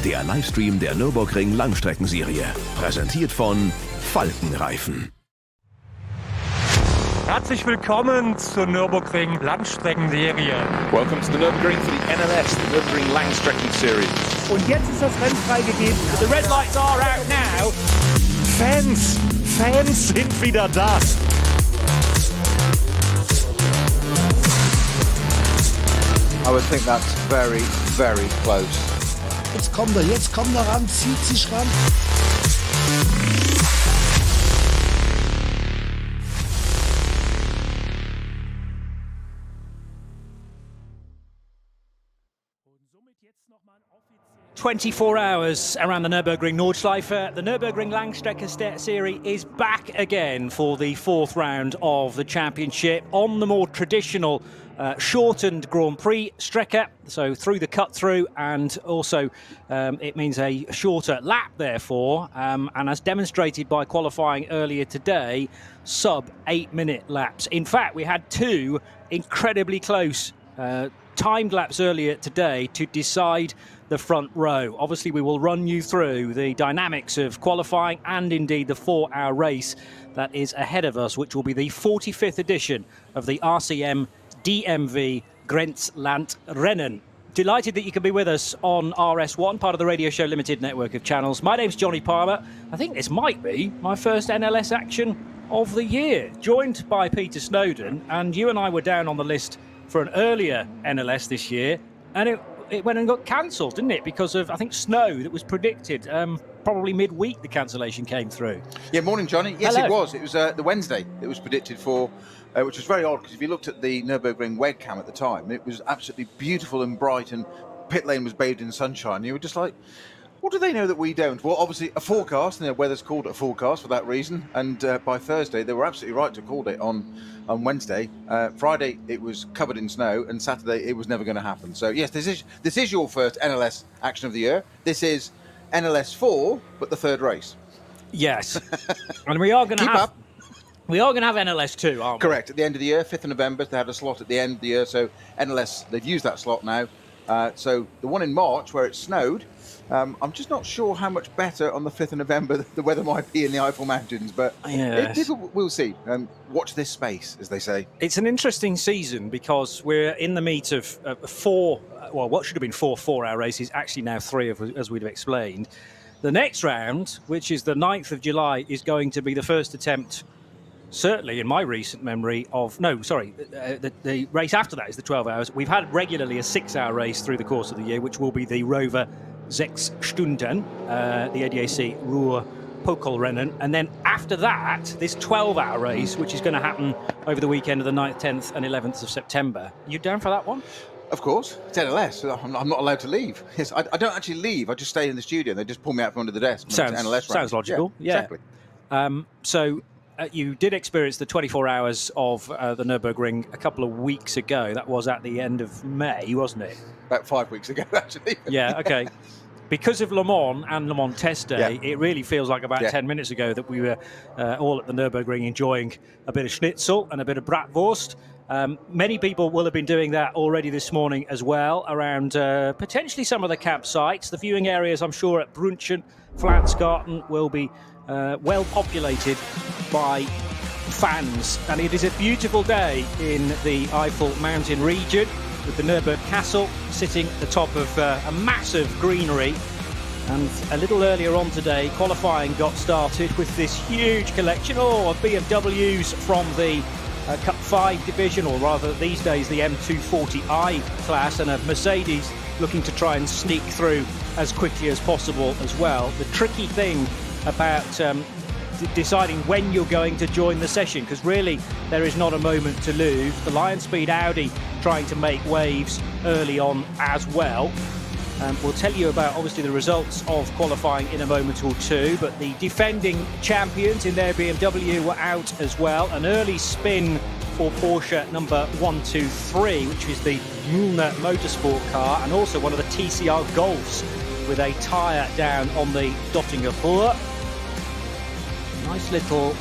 der Livestream der Nürburgring Langstrecken-Serie. Präsentiert von Falkenreifen. Herzlich willkommen zur Nürburgring Langstrecken-Serie. Welcome to the Nürburgring for the NLS, the Nürburgring Langstrecken-Series. Und jetzt ist das Rennen freigegeben. The red lights are out now. Fans sind wieder da. I would think that's very, very close. Jetzt kommt er ran, zieht sich ran. "24 hours around the Nürburgring Nordschleife. The Nürburgring Langstrecken-Serie is back again for the fourth round of the championship on the more traditional shortened Grand Prix Strecke, so through the cut-through, and also it means a shorter lap, therefore, and as demonstrated by qualifying earlier today, sub 8-minute laps. In fact, we had two incredibly close timed laps earlier today to decide the front row. Obviously, we will run you through the dynamics of qualifying and indeed the 4-hour race that is ahead of us, which will be the 45th edition of the RCM DMV Grenzlandrennen. Delighted that you can be with us on RS1, part of the Radio Show Limited network of channels. My name's Johnny Palmer. I think this might be my first NLS action of the year, joined by Peter Snowden, and you and I were down on the list for an earlier NLS this year, and it went and got cancelled, didn't it? Because of, I think, snow that was predicted. Probably midweek the cancellation came through. Yeah, morning, Johnny. Yes, Hello. it was. It was the Wednesday it was predicted for, which was very odd because if you looked at the Nürburgring webcam at the time, it was absolutely beautiful and bright, and pit lane was bathed in sunshine. You were just like, what do they know that we don't? Well, obviously a forecast, and the weather's called it a forecast for that reason. And by Thursday, they were absolutely right to call it on Wednesday. Friday, it was covered in snow, and Saturday, it was never going to happen. So yes, this is your first NLS action of the year. This is NLS 4, but the third race. Yes, and we are going to have NLS 2, aren't we? Correct. At the end of the year, 5th of November, they had a slot at the end of the year. So NLS, they've used that slot now. So the one in March where it snowed, I'm just not sure how much better on the 5th of November the weather might be in the Eifel Mountains, but yes. We'll see. Watch this space, as they say. It's an interesting season because we're in the meat of four, well, what should have been 4 4-hour races, actually now 3, as we'd have explained. The next round, which is the 9th of July, is going to be the first attempt, certainly in my recent memory, the race after that is the 12 hours. We've had regularly a 6-hour race through the course of the year, which will be the ROWE 6 Stunden, the ADAC Ruhr-Pokal-Rennen. And then after that, this 12-hour race, which is going to happen over the weekend of the 9th, 10th and 11th of September. You down for that one? Of course. It's NLS. I'm not allowed to leave. Yes, I don't actually leave. I just stay in the studio. They just pull me out from under the desk. Sounds logical. Yeah. Exactly. You did experience the 24 hours of the Nürburgring a couple of weeks ago. That was at the end of May, wasn't it? About 5 weeks ago, actually. Yeah, okay. Because of Le Mans and Le Mans Test Day, It really feels like about 10 minutes ago that we were all at the Nürburgring enjoying a bit of schnitzel and a bit of bratwurst. Many people will have been doing that already this morning as well, around potentially some of the campsites. The viewing areas, I'm sure, at Brunchen, Flansgarten will be well populated by fans. And it is a beautiful day in the Eifel Mountain region, with the Nürburg Castle sitting at the top of a massive greenery. And a little earlier on today, qualifying got started with this huge collection of BMWs from the Cup 5 division, or rather these days the M240i class, and a Mercedes looking to try and sneak through as quickly as possible as well. The tricky thing about deciding when you're going to join the session, because really there is not a moment to lose. The Lion Speed Audi trying to make waves early on as well. We'll tell you about obviously the results of qualifying in a moment or two, but the defending champions in their BMW were out as well. An early spin for Porsche number 123, which is the Mühlner Motorsport car, and also one of the TCR Golfs with a tyre down on the Dottinger Ruhr. Nice little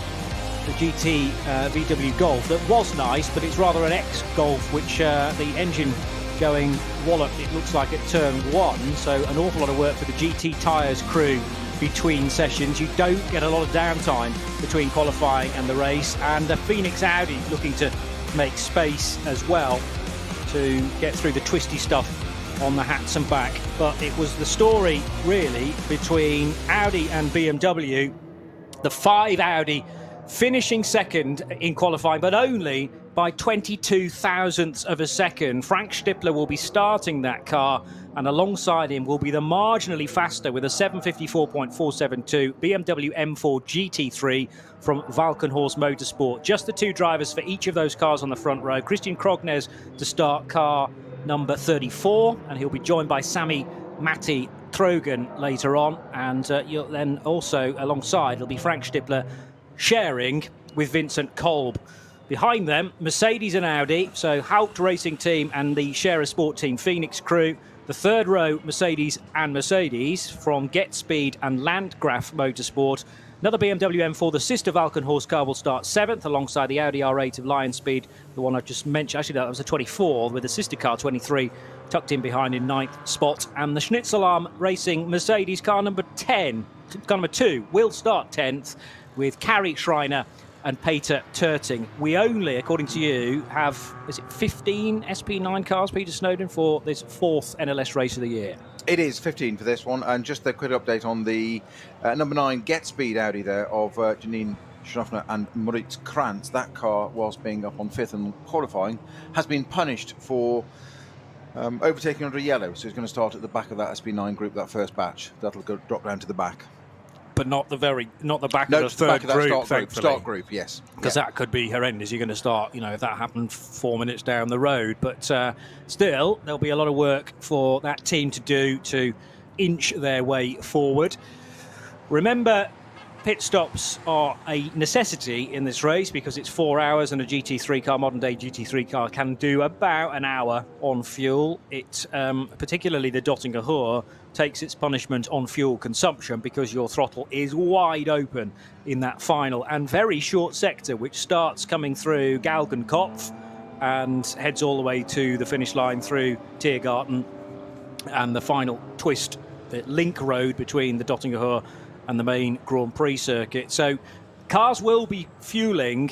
GT VW Golf that was nice, but it's rather an X-Golf, which the engine going wallop, it looks like, at turn 1. So an awful lot of work for the GT Tyres crew between sessions. You don't get a lot of downtime between qualifying and the race. And the Phoenix Audi looking to make space as well to get through the twisty stuff on the hats and back. But it was the story, really, between Audi and BMW. The 5 Audi finishing second in qualifying, but only by 22 thousandths of a second. Frank Stippler will be starting that car, and alongside him will be the marginally faster with a 754.472 BMW M4 GT3 from Valkenhorst Motorsport. Just the 2 drivers for each of those cars on the front row. Christian Krognes to start car number 34, and he'll be joined by Sami Matti Trogan later on, and you'll then also alongside it'll be Frank Stippler sharing with Vincent Kolb. Behind them, Mercedes and Audi, so Haupt Racing Team and the Scherer Sport Team Phoenix crew. The third row, Mercedes and Mercedes from Get Speed and Landgraf Motorsport. Another BMW M4, the sister Valkenhorst car, will start 7th alongside the Audi R8 of Lion Speed, the one I just mentioned. Actually, that was a 24, with the sister car 23 tucked in behind in 9th spot. And the Schnitzelarm Racing Mercedes car number 10, car number 2, will start 10th with Kari Schreiner and Peter Terting. We only, according to you, have, is it 15 SP9 cars, Peter Snowden, for this 4th NLS race of the year? It is 15 for this one, and just a quick update on the number 9 Get Speed Audi there of Janine Schnoffner and Moritz Krantz. That car, whilst being up on 5th and qualifying, has been punished for overtaking under yellow, so it's going to start at the back of that SP9 group, that first batch. That'll go drop down to the back. But not the back no, of the third group, start group, yes. Because that could be horrendous. You're going to start, if that happened 4 minutes down the road. But still, there'll be a lot of work for that team to do to inch their way forward. Remember, pit stops are a necessity in this race because it's 4 hours, and a GT3 car, modern-day GT3 car, can do about an hour on fuel. It, particularly the Dottinger Hoor, takes its punishment on fuel consumption because your throttle is wide open in that final and very short sector, which starts coming through Galgenkopf and heads all the way to the finish line through Tiergarten, and the final twist, the link road between the Dottinger Hoor and the main Grand Prix circuit. So cars will be fueling,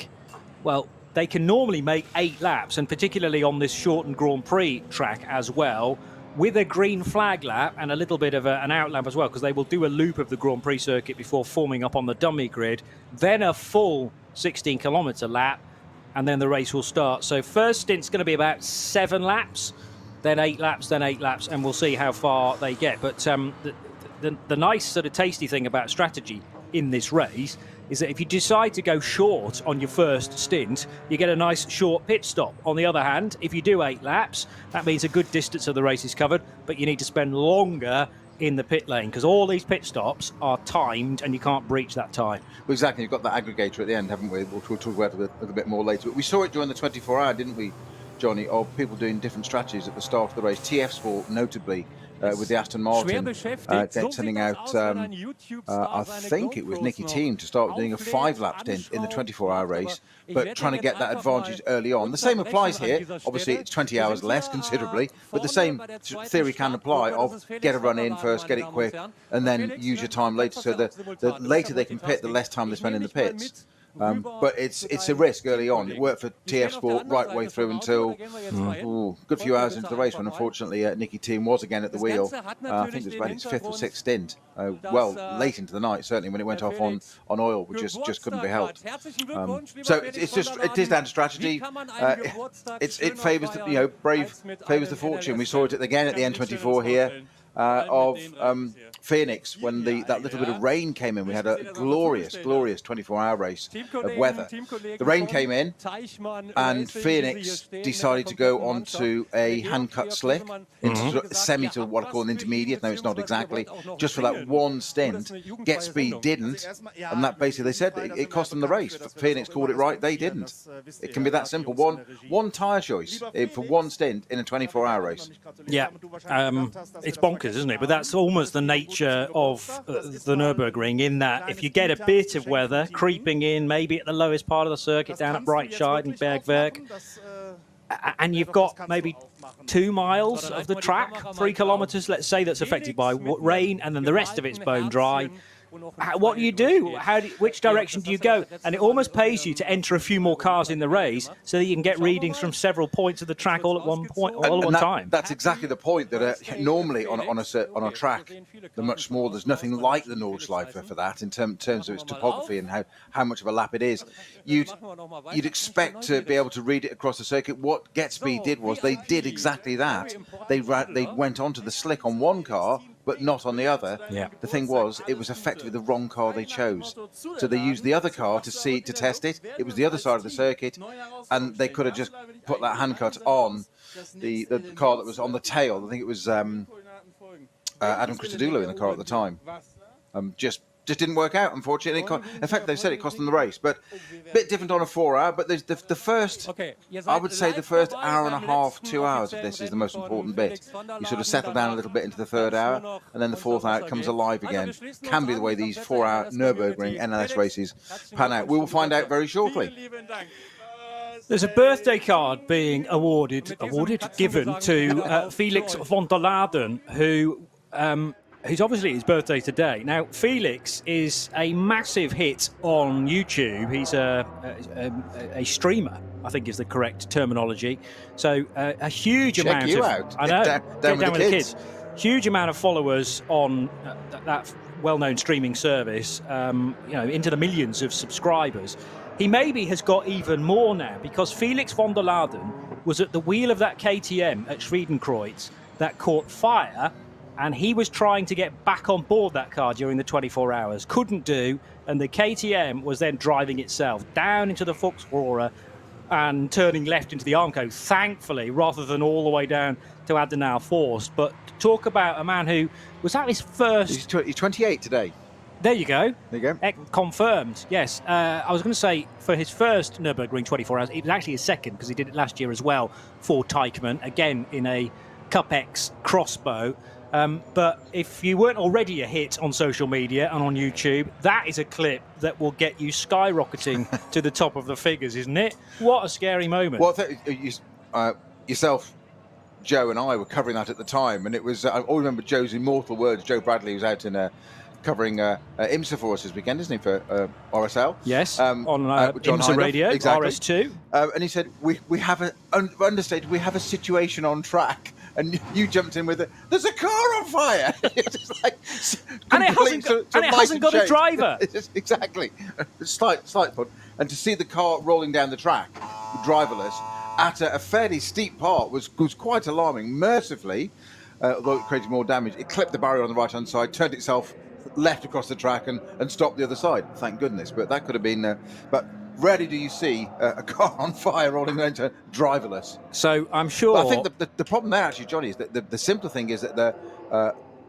well, they can normally make 8 laps, and particularly on this shortened Grand Prix track as well, with a green flag lap and a little bit of an out lap as well, because they will do a loop of the Grand Prix circuit before forming up on the dummy grid, then a full 16-kilometre lap, and then the race will start. So first stint's going to be about 7 laps, then 8 laps, then 8 laps, and we'll see how far they get. But the nice sort of tasty thing about strategy in this race is that if you decide to go short on your first stint, you get a nice short pit stop. On the other hand, if you do 8 laps, that means a good distance of the race is covered, but you need to spend longer in the pit lane because all these pit stops are timed and you can't breach that time. Well, exactly. You've got that aggregator at the end, haven't we? We'll talk about it a little bit more later. But we saw it during the 24-hour, didn't we, Johnny, of people doing different strategies at the start of the race. TF Sport, notably, with the Aston Martin, sending out, I think it was Nicky Thiem to start doing a 5-lap stint in the 24-hour race, but trying to get that advantage early on. The same applies here. Obviously, it's 20 hours less considerably, but the same theory can apply of get a run in first, get it quick, and then use your time later. So the later they can pit, the less time they spend in the pits. But it's a risk early on. It worked for TF Sport right way through until good few hours into the race when unfortunately Nicky Thiem was again at the wheel. I think it was about its 5th or 6th stint. Well, late into the night certainly when it went off on oil, which just couldn't be helped. So it is down to strategy. It favours favours the fortune. We saw it again at the N24 here. Of Phoenix when that little bit of rain came in. We had a glorious 24-hour race of weather. The rain came in and Phoenix decided to go onto a hand-cut slick into semi to what I call an intermediate. No, it's not exactly. Just for that one stint. Get Speed didn't, and that basically they said it cost them the race. Phoenix called it right, they didn't. It can be that simple. One tyre choice for one stint in a 24-hour race. Yeah, it's bonkers, isn't it? But that's almost the nature of the Nürburgring, in that if you get a bit of weather creeping in, maybe at the lowest part of the circuit down at Breitscheid and Bergwerk, and you've got maybe 2 miles of the track, 3 kilometres, let's say, that's affected by rain, and then the rest of it's bone dry. What do? Which direction do you go? And it almost pays you to enter a few more cars in the race so that you can get readings from several points of the track all at one point, all at one time. That's exactly the point. That normally on a track, they're much smaller. There's nothing like the Nordschleife for that in terms of its topography and how much of a lap it is. You'd expect to be able to read it across the circuit. What Gatsby did was they did exactly that. They went onto the slick on one car, but not on the other. Yeah. The thing was, it was effectively the wrong car they chose. So they used the other car to test it. It was the other side of the circuit, and they could have just put that handcut on the car that was on the tail. I think it was Adam Christodoulou in the car at the time. Just didn't work out, unfortunately. In fact, they said it cost them the race, but a bit different on a 4-hour. But there's the first, I would say the first hour and a half, 2 hours of this is the most important bit. You sort of settle down a little bit into the 3rd hour, and then the 4th hour it comes alive again. Can be the way these 4-hour Nürburgring NLS races pan out. We will find out very shortly. There's a birthday card being given to Felix Vondalarden, who... It's obviously his birthday today. Now, Felix is a massive hit on YouTube. He's a streamer, I think is the correct terminology. So a huge amount of... Check you out. I know. Get down with the kids. Huge amount of followers on that well-known streaming service, into the millions of subscribers. He maybe has got even more now, because Felix Vondalarden was at the wheel of that KTM at Schwedenkreuz that caught fire, and he was trying to get back on board that car during the 24 hours. Couldn't do, and the KTM was then driving itself down into the Fuchsrohre and turning left into the Armco, thankfully, rather than all the way down to Adenauer Forst. But talk about a man who was at his first... He's 28 today. There you go. There you go. Confirmed, yes. I was going to say, for his first Nürburgring 24 hours, it was actually his second, because he did it last year as well for Teichmann, again in a Cup X crossbow. But if you weren't already a hit on social media and on YouTube, that is a clip that will get you skyrocketing to the top of the figures, isn't it? What a scary moment. Well, yourself, Joe, and I were covering that at the time, and it was, I all remember Joe's immortal words. Joe Bradley was out in covering IMSA for us this weekend, isn't he, for RSL? Yes, on IMSA Radio, exactly. RS2. And he said, we have understated, we have a situation on track. And you jumped in with it. There's a car on fire. It's like, and it hasn't got a driver. Exactly. Slight point. And to see the car rolling down the track, driverless, at a fairly steep part was quite alarming. Mercifully, although it created more damage, it clipped the barrier on the right-hand side, turned itself left across the track and stopped the other side. Thank goodness. But that could have been... but rarely do you see a car on fire rolling into driverless. So I'm sure... But I think the problem there, actually, Johnny, is that the simpler thing is that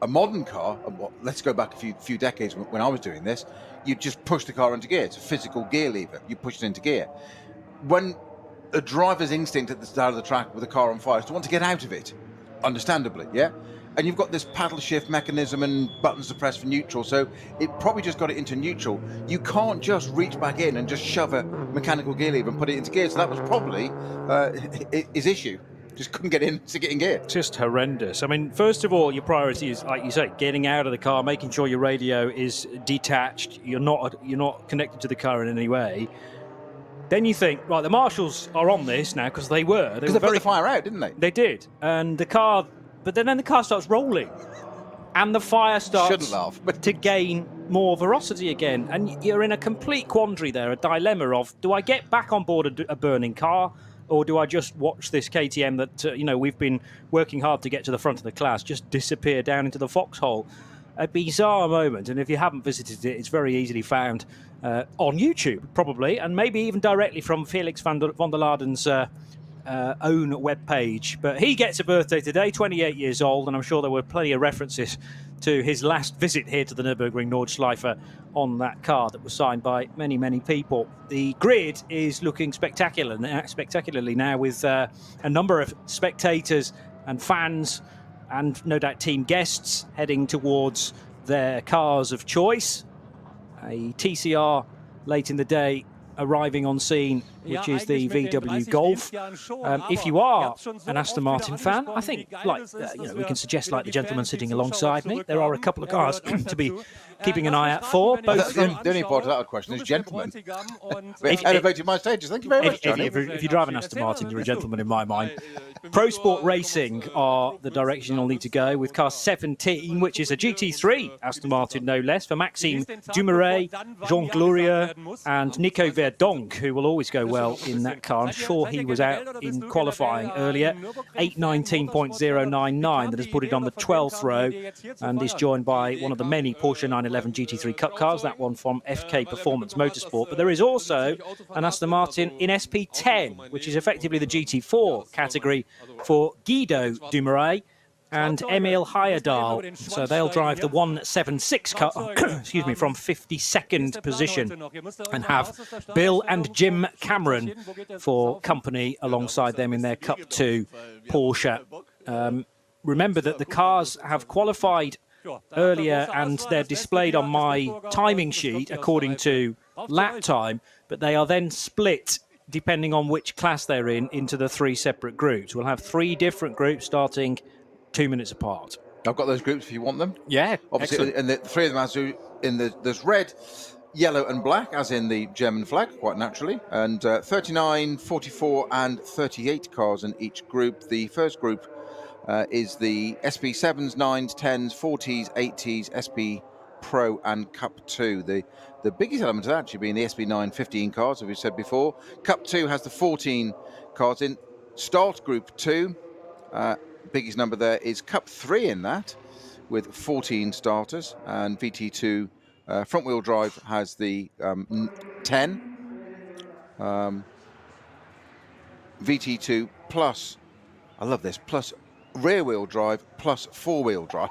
a modern car, let's go back a few decades when I was doing this, you just push the car into gear. It's a physical gear lever. You push it into gear. When a driver's instinct at the start of the track with a car on fire is to want to get out of it, understandably, yeah? And you've got this paddle shift mechanism and buttons to press for neutral, so it probably just got it into neutral. You can't just reach back in and just shove a mechanical gear lever and put it into gear, so that was probably his issue. Just couldn't get in to get in gear. Just horrendous. I mean, first of all, your priority is, like you say, getting out of the car, making sure your radio is detached, you're not connected to the car in any way. Then you think, right, the marshals are on this now, because they were. Because they put the fire out, didn't they? They did. And the car... But then the car starts rolling, and the fire starts to gain more velocity again. And you're in a complete quandary there, a dilemma of, do I get back on board a burning car, or do I just watch this KTM that we've been working hard to get to the front of the class just disappear down into the foxhole? A bizarre moment, and if you haven't visited it, it's very easily found on YouTube, probably, and maybe even directly from Felix Vondalarden's own webpage. But he gets a birthday today, 28 years old, and I'm sure there were plenty of references to his last visit here to the Nürburgring Nordschleife on that car that was signed by many, many people. The grid is looking spectacularly now, with a number of spectators and fans and no doubt team guests heading towards their cars of choice. A TCR late in the day arriving on scene, which is the VW Golf. If you are an Aston Martin fan, I think, we can suggest, like the gentleman sitting alongside me, there are a couple of cars to be keeping an eye out for. Both the only part of that question is gentlemen. Elevated my status. Thank you very much, Johnny. If you drive an Aston Martin, you're a gentleman in my mind. Pro Sport Racing are the direction you'll need to go, with car 17, which is a GT3 Aston Martin, no less, for Maxime Dumoulin, Jean Gloria, and Nico Verdonk, who will always go well in that car. I'm sure he was out in qualifying earlier. 819.099 that has put it on the 12th row, and is joined by one of the many Porsche 911 GT3 Cup cars, that one from FK Performance Motorsport. But there is also an Aston Martin in SP10, which is effectively the GT4 category, for Guido Dumoulin and Emil Heyerdahl. So they'll drive the 176 car, excuse me, from 52nd position, and have Bill and Jim Cameron for company alongside them in their Cup 2 Porsche. Remember that the cars have qualified earlier, and they're displayed on my timing sheet according to lap time, but they are then split depending on which class they're in into the 3 separate groups. We'll have 3 different groups starting 2 minutes apart. I've got those groups if you want them. Yeah, obviously, excellent. and the 3 of them there's red, yellow and black, as in the German flag, quite naturally, and 39, 44 and 38 cars in each group. The first group is the SP7s, 9s, 10s, 40s, 80s, SP Pro and Cup 2. The biggest element of that actually being the SP9 15 cars, as we said before. Cup 2 has the 14 cars in. Start Group 2, biggest number there is Cup 3 in that, with 14 starters, and VT2 front-wheel drive has the 10. VT2 plus, I love this, plus rear-wheel drive plus four-wheel drive.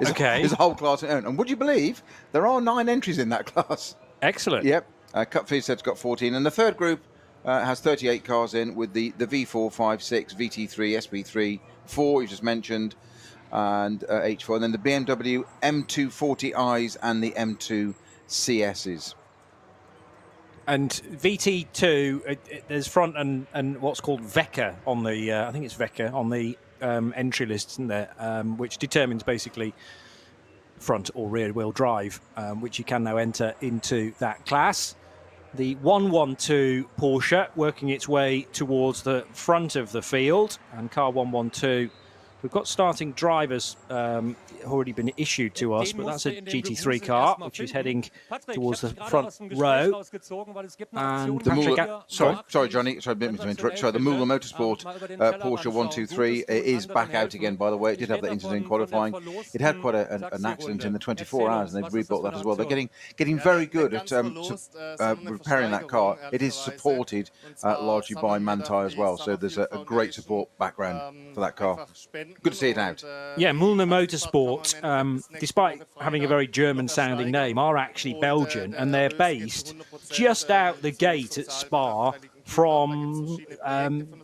Is a whole class in own. And would you believe there are 9 entries in that class? Excellent. Yep. Cup 3 set's got 14. And the third group has 38 cars in, with the V4, 5, 6, VT3, SP3, 4 you just mentioned, and H4. And then the BMW M240i's and the M2 CS's. And VT2, there's front and what's called VECA on the, I think it's VECA on the entry list, isn't there? Which determines basically front or rear wheel drive, which you can now enter into that class. The 112 Porsche working its way towards the front of the field, and car 112. We've got starting drivers already been issued to us, but that's a GT3 car, which is heading towards the front row. And sorry, Johnny, sorry, I didn't mean to interrupt. Sorry, the Müller Motorsport Porsche 123 is back out again, by the way. It did have that incident in qualifying. It had quite an accident in the 24 hours, and they've rebuilt that as well. They're getting very good at repairing that car. It is supported largely by Manthey as well, so there's a great support background for that car. Good to see it out. Yeah, Müller Motorsport, despite having a very German-sounding name, are actually Belgian, and they're based just out the gate at Spa from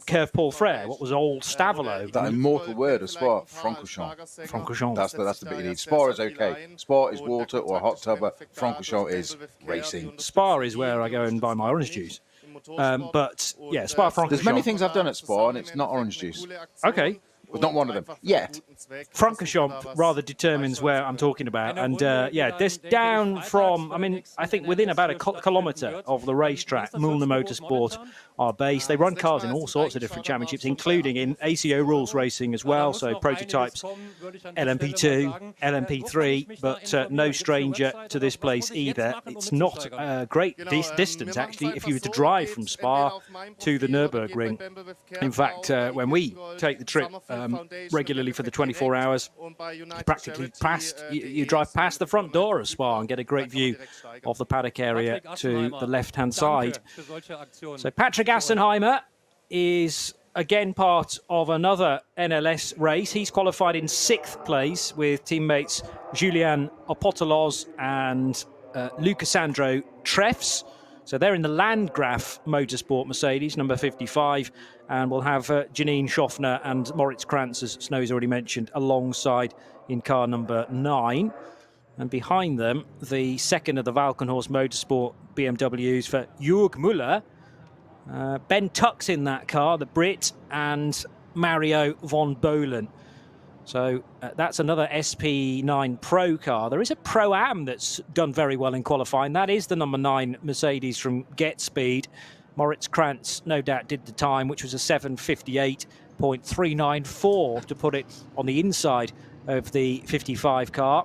Curve Paul Frere, what was old Stavelot. That immortal word of Spa, Francorchamps. Francorchamps. That's the bit you need. Spa is okay. Spa is water or a hot tub. Francorchamps is racing. Spa is where I go and buy my orange juice. But yeah, Spa-Francorchamps. There's many things I've done at Spa, and it's not orange juice. Okay. Well, not one of them yet. Francorchamps rather determines where I'm talking about, and yeah, this down from, I mean, I think within about a kilometre of the racetrack, Müller Motorsport are based. They run cars in all sorts of different championships, including in ACO rules racing as well, so prototypes, LMP2, LMP3, but no stranger to this place either. It's not a great distance, actually, if you were to drive from Spa to the Nürburgring. In fact, when we take the trip regularly for the 24 hours, you drive past the front door of Spa and get a great view of the paddock area to the left-hand side. So Patrick Assenheimer is again part of another NLS race. He's qualified in 6th place with teammates Julian Opotolos and Lucasandro Treffs. So they're in the Landgraf Motorsport Mercedes, number 55, and we'll have Janine Schaffner and Moritz Krantz, as Snow's already mentioned, alongside in car number 9. And behind them, the second of the Valkenhorst Motorsport BMWs for Jörg Müller. Ben Tuck's in that car, the Brit, and Mario von Bohlen. So that's another SP9 Pro car. There is a Pro-Am that's done very well in qualifying. That is the number 9 Mercedes from Get Speed. Moritz Krantz no doubt did the time, which was a 7:58.394 to put it on the inside of the 55 car.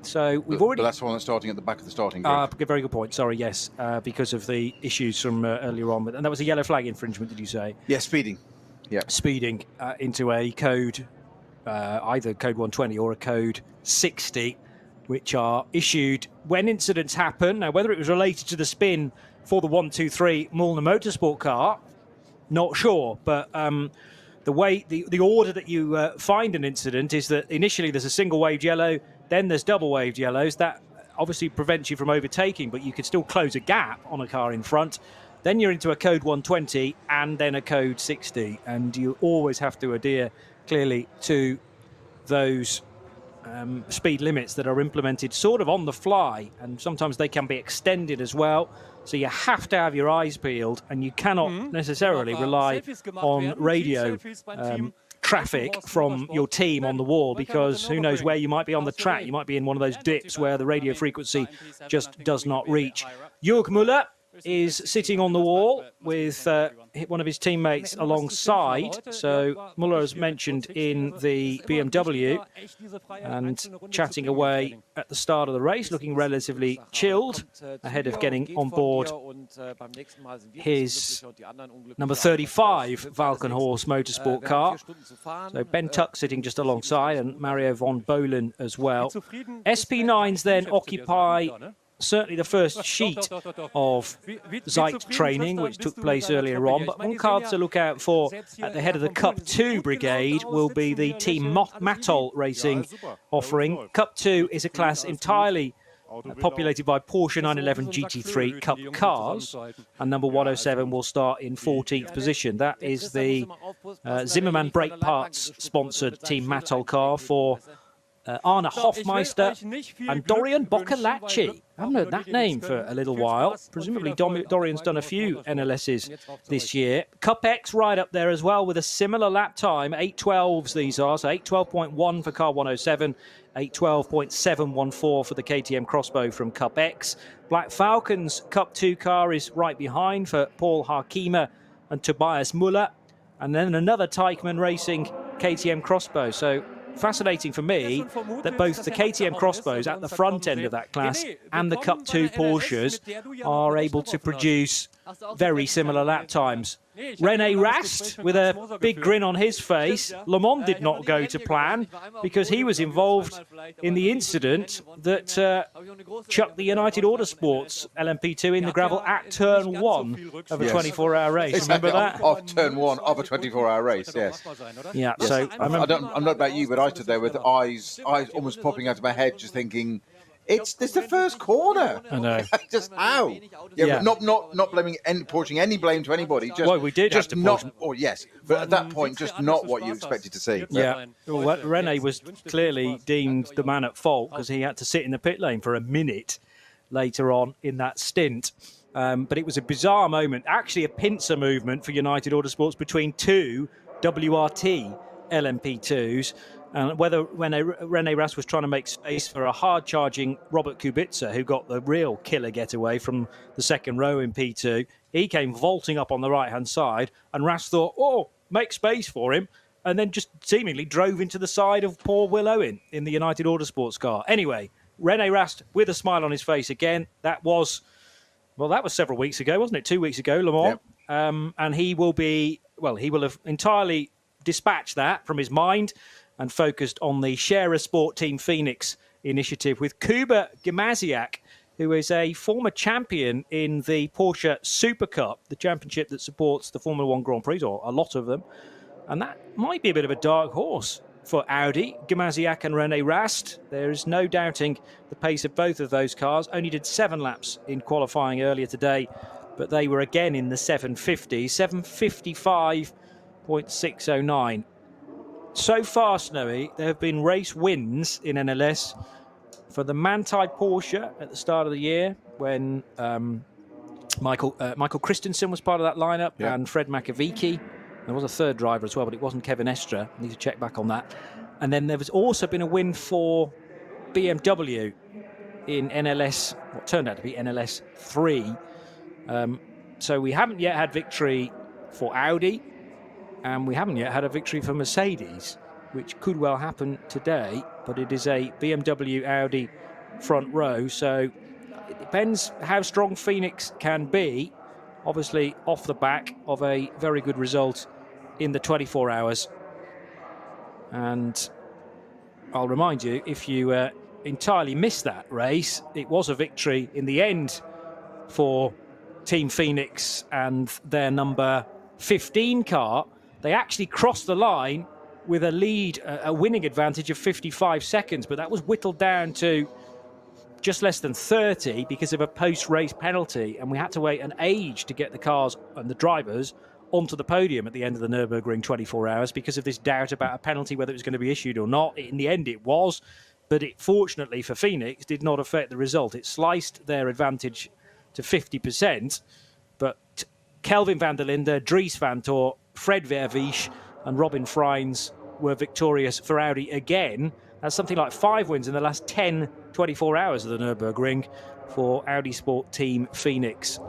So we've already... But that's the one that's starting at the back of the starting grid. Very good point. Sorry, yes, because of the issues from earlier on. And that was a yellow flag infringement, did you say? Yeah, speeding. Yeah. Speeding into a code, either code 120 or a code 60, which are issued when incidents happen. Now, whether it was related to the spin for the 123 Mullner Motorsport car, not sure. But the way the order that you find an incident is that initially there's a single waved yellow, then there's double waved yellows. That obviously prevents you from overtaking, but you could still close a gap on a car in front. Then you're into a code 120 and then a code 60, and you always have to adhere clearly to those speed limits that are implemented sort of on the fly, and sometimes they can be extended as well. So you have to have your eyes peeled, and you cannot necessarily rely on radio traffic from your team on the wall, because who knows where you might be on the track. You might be in one of those dips where the radio frequency just does not reach. Jörg Müller is sitting on the wall with one of his teammates alongside. So Müller is mentioned in the BMW and chatting away at the start of the race, looking relatively chilled ahead of getting on board his number 35 Valkenhorst Motorsport car. So Ben Tuck sitting just alongside, and Mario von Bohlen as well. SP9s then occupy certainly the first sheet of Zeit training, which took place earlier on. But one card to look out for at the head of the Cup 2 brigade will be the Team Mattol Racing offering. Cup 2 is a class entirely populated by Porsche 911 GT3 Cup cars, and number 107 will start in 14th position. That is the Zimmermann Brake Parts sponsored Team Mattol car for Arne Hofmeister and Dorian Boccalacci. I haven't heard that name for a little while. Presumably Dorian's done a few NLSs this year. Cup X right up there as well with a similar lap time. 8:12s these are, so 8:12.1 for car 107, 8:12.714 for the KTM Crossbow from Cup X. Black Falcon's Cup 2 car is right behind for Paul Harkema and Tobias Müller. And then another Teichmann Racing KTM Crossbow. So fascinating for me that both the KTM Crossbows at the front end of that class and the Cup 2 Porsches are able to produce very similar lap times. René Rast with a big grin on his face. Le Mans did not go to plan because he was involved in the incident that chucked the United Autosports LMP2 in the gravel at turn 1 of a 24-hour race. Exactly. Remember that? Off turn 1 of a 24-hour race, yes. Yeah, Yes. so I'm not about you, but I stood there with eyes almost popping out of my head, just thinking, it's the first corner. I know. Just how? Yeah, but not blaming porting any blame to anybody. Just, well, we did just have to not. portion. Oh yes, but at that point, just not what you expected to see. Yeah, well, René was clearly deemed the man at fault because he had to sit in the pit lane for a minute later on in that stint. But it was a bizarre moment, actually a pincer movement for United Autosports between two WRT LMP2s. And when René Rast was trying to make space for a hard-charging Robert Kubica, who got the real killer getaway from the second row in P2, he came vaulting up on the right-hand side, and Rast thought, oh, make space for him, and then just seemingly drove into the side of poor Will Owen in the United Autosports car. Anyway, René Rast with a smile on his face again. That was several weeks ago, wasn't it? 2 weeks ago, Le Mans. Yep. And he will have entirely dispatched that from his mind and focused on the Scherer Sport Team Phoenix initiative with Kuba Gimasiak, who is a former champion in the Porsche Super Cup, the championship that supports the Formula One Grand Prix, or a lot of them. And that might be a bit of a dark horse for Audi. Gimasiak and René Rast, there is no doubting the pace of both of those cars. Only did 7 laps in qualifying earlier today, but they were again in the 750s, 755.609. So far, Snowy, there have been race wins in NLS for the Manthey Porsche at the start of the year when Michael Christensen was part of that lineup, and Fred Makovici. There was a third driver as well, but it wasn't Kevin Estra. I need to check back on that. And then there was also been a win for BMW in NLS, what turned out to be NLS 3. So we haven't yet had victory for Audi, and we haven't yet had a victory for Mercedes, which could well happen today, but it is a BMW Audi front row, so it depends how strong Phoenix can be, obviously off the back of a very good result in the 24 hours. And I'll remind you, if you entirely missed that race, it was a victory in the end for Team Phoenix and their number 15 car. They actually crossed the line with a lead, a winning advantage of 55 seconds, but that was whittled down to just less than 30 because of a post-race penalty, and we had to wait an age to get the cars and the drivers onto the podium at the end of the Nürburgring 24 hours because of this doubt about a penalty, whether it was going to be issued or not. In the end, it was, but it fortunately for Phoenix did not affect the result. It sliced their advantage to 50%, but Kelvin van der Linde, Dries van Tor, Fred Vervies and Robin Freins were victorious for Audi again. That's something like 5 wins in the last 10 24 hours of the Nürburgring for Audi Sport Team Phoenix.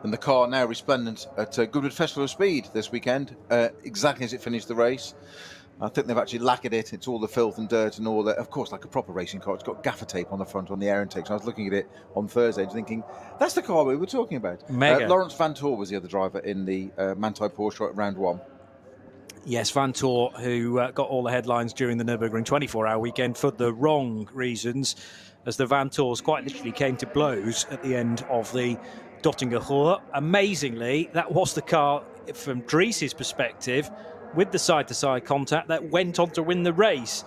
And the car now resplendent at Goodwood Festival of Speed this weekend, exactly as it finished the race. I think they've actually lacquered it. It's all the filth and dirt and all that. Of course, like a proper racing car, it's got gaffer tape on the front on the air intakes. I was looking at it on Thursday and thinking, that's the car we were talking about. Mega. Lawrence Van Tor was the other driver in the Manthey Porsche at round 1. Yes, Van Tor, who got all the headlines during the Nürburgring 24-hour weekend for the wrong reasons, as the Van Tors quite literally came to blows at the end of the Dottinger Ruhr. Amazingly, that was the car, from Dries's perspective, with the side-to-side contact, that went on to win the race.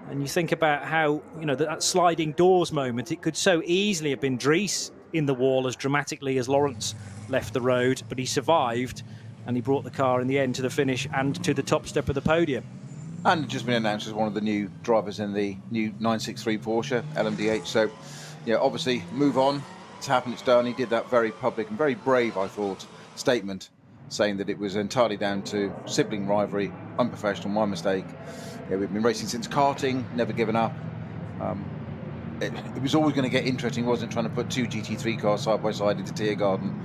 And you think about how, you know, that sliding doors moment, it could so easily have been Dries in the wall as dramatically as Lawrence left the road, but he survived, and he brought the car in the end to the finish and to the top step of the podium. And just been announced as one of the new drivers in the new 963 Porsche LMDH. So, yeah, obviously, move on. It's happened, it's done. He did that very public and very brave, I thought, statement, saying that it was entirely down to sibling rivalry, unprofessional, my mistake. Yeah, we've been racing since karting, never given up. It was always going to get interesting. He wasn't trying to put two GT3 cars side by side into Tiergarten.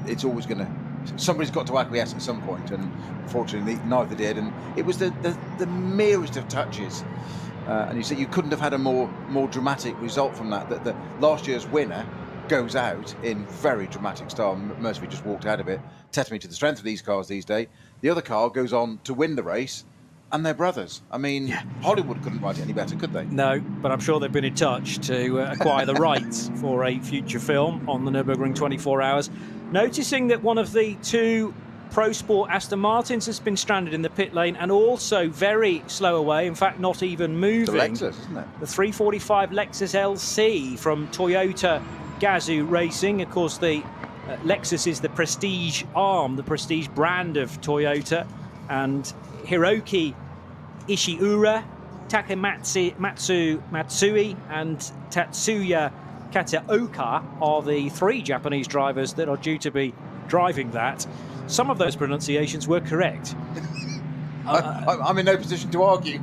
It's always going to... Somebody's got to acquiesce at some point, and unfortunately neither did. And it was the merest of touches. And you said you couldn't have had a more dramatic result from that. That the last year's winner goes out in very dramatic style. Mercury just walked out of it. Testament to the strength of these cars these days. The other car goes on to win the race, and they're brothers. I mean, Hollywood couldn't write it any better, could they? No, but I'm sure they've been in touch to acquire the rights for a future film on the Nürburgring 24 hours. Noticing that one of the two Pro Sport Aston Martins has been stranded in the pit lane and also very slow away, in fact not even moving. The Lexus, isn't it? The 345 Lexus LC from Toyota Gazoo Racing. Of course, the Lexus is the prestige arm, the prestige brand of Toyota, and Hiroki Ishiura, Takematsu Matsui and Tatsuya Kataoka are the three Japanese drivers that are due to be driving that. Some of those pronunciations were correct. I'm in no position to argue.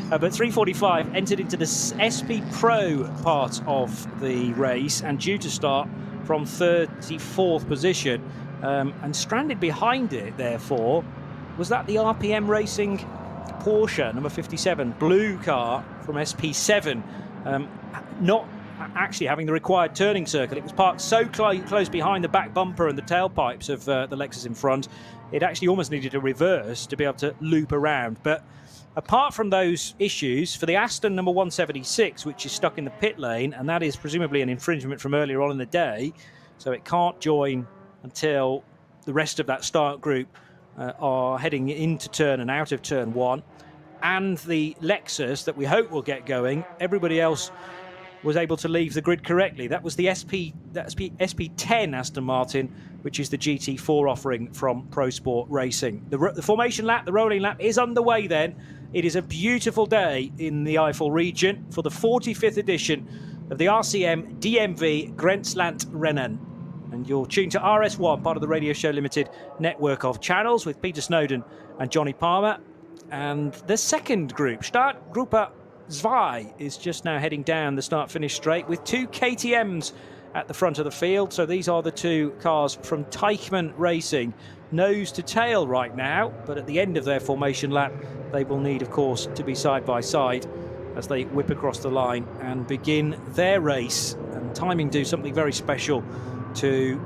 But 345 entered into the SP Pro part of the race and due to start from 34th position. And stranded behind it, therefore, was that the RPM Racing Porsche, number 57, blue car from SP7. Not actually having the required turning circle. It was parked so close behind the back bumper and the tailpipes of the Lexus in front, it actually almost needed a reverse to be able to loop around. But apart from those issues, for the Aston number 176, which is stuck in the pit lane, and that is presumably an infringement from earlier on in the day, so it can't join until the rest of that start group are heading into turn and out of turn 1, and the Lexus that we hope will get going, everybody else was able to leave the grid correctly. That was the SP10 Aston Martin, which is the GT4 offering from Pro Sport Racing. The formation lap, the rolling lap, is underway then, It is a beautiful day in the Eifel region for the 45th edition of the RCM DMV Grenzlandrennen. And you're tuned to RS1, part of the Radio Show Limited network of channels, with Peter Snowden and Johnny Palmer. And the second group, Startgruppe 2, is just now heading down the start-finish straight with 2 KTMs at the front of the field. So these are the 2 cars from Teichmann Racing, nose to tail right now, but at the end of their formation lap they will need, of course, to be side by side as they whip across the line and begin their race. And timing do something very special to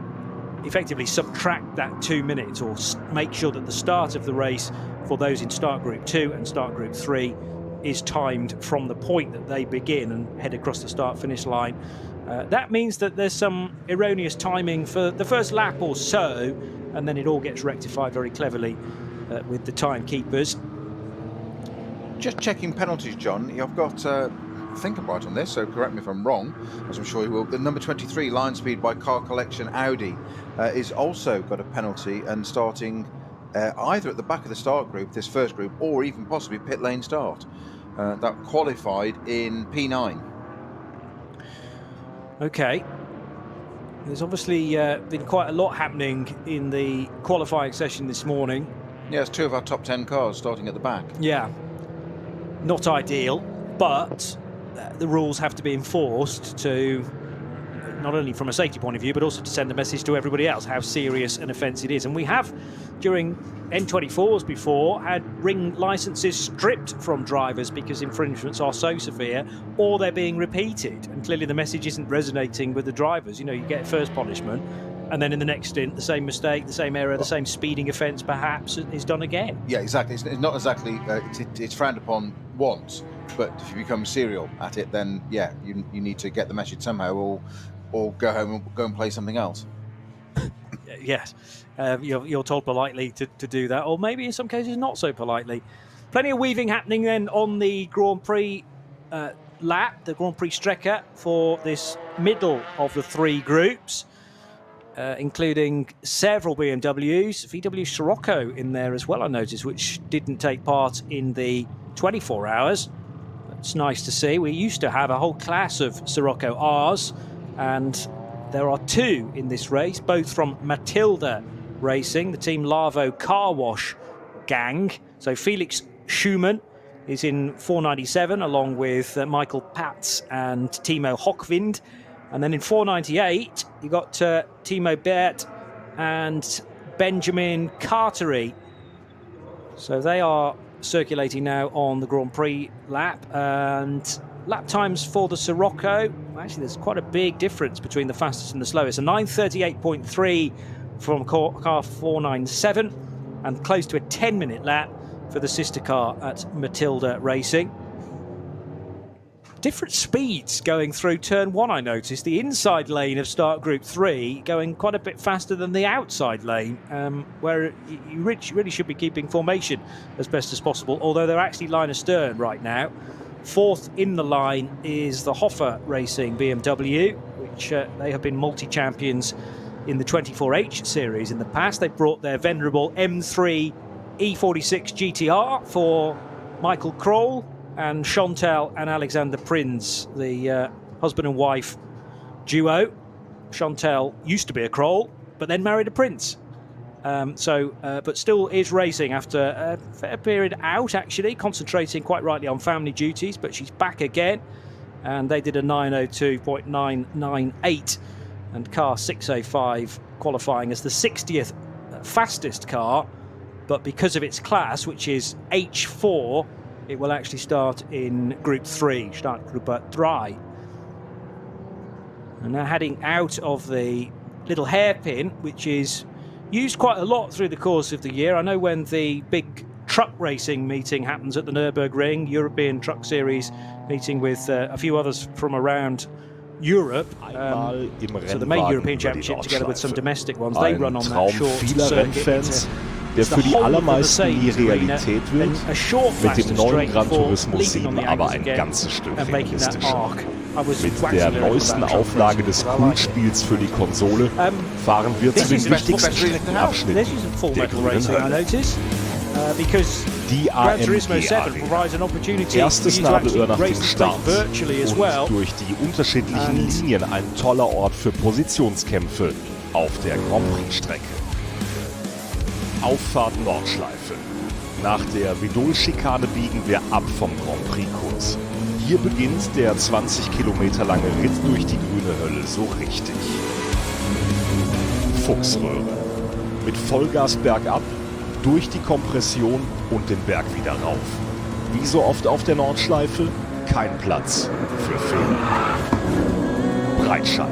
effectively subtract that 2 minutes, or make sure that the start of the race for those in Start Group 2 and Start Group 3 is timed from the point that they begin and head across the start-finish line. That means that there's some erroneous timing for the first lap or so, and then it all gets rectified very cleverly with the timekeepers. Just checking penalties, John. I've got, I think I'm right on this, so correct me if I'm wrong, as I'm sure you will. The number 23, Line Speed by Car Collection Audi, is also got a penalty and starting either at the back of the start group, this first group, or even possibly pit lane start. That qualified in P9. Okay. There's obviously been quite a lot happening in the qualifying session this morning. Yes, 2 of our top 10 cars starting at the back. Yeah. Not ideal, but the rules have to be enforced to, not only from a safety point of view, but also to send a message to everybody else how serious an offence it is. And we have, during N24s before, had ring licences stripped from drivers because infringements are so severe, or they're being repeated. And clearly the message isn't resonating with the drivers. You know, you get first punishment, and then in the next stint, the same mistake, the same error, the same speeding offence perhaps is done again. Yeah, exactly. It's not exactly, it's frowned upon once, but if you become serial at it, then yeah, you need to get the message somehow, or go home and go and play something else. Yes, you're told politely to do that, or maybe in some cases not so politely. Plenty of weaving happening then on the Grand Prix lap, the Grand Prix Strecke, for this middle of the 3 groups, including several BMWs, VW Scirocco in there as well, I noticed, which didn't take part in the 24 hours. It's nice to see. We used to have a whole class of Scirocco Rs, and there are 2 in this race, both from Matilda Racing, the Team Lavo car wash gang. So Felix Schumann is in 497 along with Michael Patz and Timo Hochwind. And then in 498, you got Timo Bert and Benjamin Cartery. So they are circulating now on the Grand Prix lap. And lap times for the Scirocco, actually there's quite a big difference between the fastest and the slowest. A 9:38.3 from car 497, and close to a 10-minute lap for the sister car at Matilda Racing. Different speeds going through turn 1, I noticed. The inside lane of Start Group 3 going quite a bit faster than the outside lane, where you really should be keeping formation as best as possible, although they're actually line astern right now. 4th in the line is the Hoffer Racing Bmw, which they have been multi-champions in the 24H series in the past. They brought their venerable M3 E46 GTR for Michael Kroll and Chantal and Alexander Prinz, the husband and wife duo. Chantal used to be a Kroll, but then married a Prinz. But still is racing after a fair period out, actually, concentrating quite rightly on family duties, but she's back again. And they did a 9:02.998, and car 605 qualifying as the 60th fastest car, but because of its class, which is H4, it will actually start in Group 3, Startgruppe 3. And now heading out of the little hairpin, which is used quite a lot through the course of the year. I know when the big truck racing meeting happens at the Nürburgring, European Truck Series meeting with a few others from around Europe, so the main European Championship together with some domestic ones, they run on that short circuit. Der für die allermeisten nie Realität wird, mit dem neuen Gran Turismo 7 aber ein ganzes Stück realistisch. Mit der neuesten Auflage des Kultspiels für die Konsole fahren wir zu den wichtigsten Streckenabschnitten der grünen Hölle. Because Die AMG-Arena. Erstes Nadelöhr nach dem Start und durch die unterschiedlichen Linien ein toller Ort für Positionskämpfe auf der Grand Prix-Strecke. Auffahrt Nordschleife. Nach der Vidol-Schikane biegen wir ab vom Grand Prix-Kurs. Hier beginnt der 20 Kilometer lange Ritt durch die grüne Hölle so richtig. Fuchsröhre. Mit Vollgas bergab, durch die Kompression und den Berg wieder rauf. Wie so oft auf der Nordschleife, kein Platz für Fehler. Breitscheid.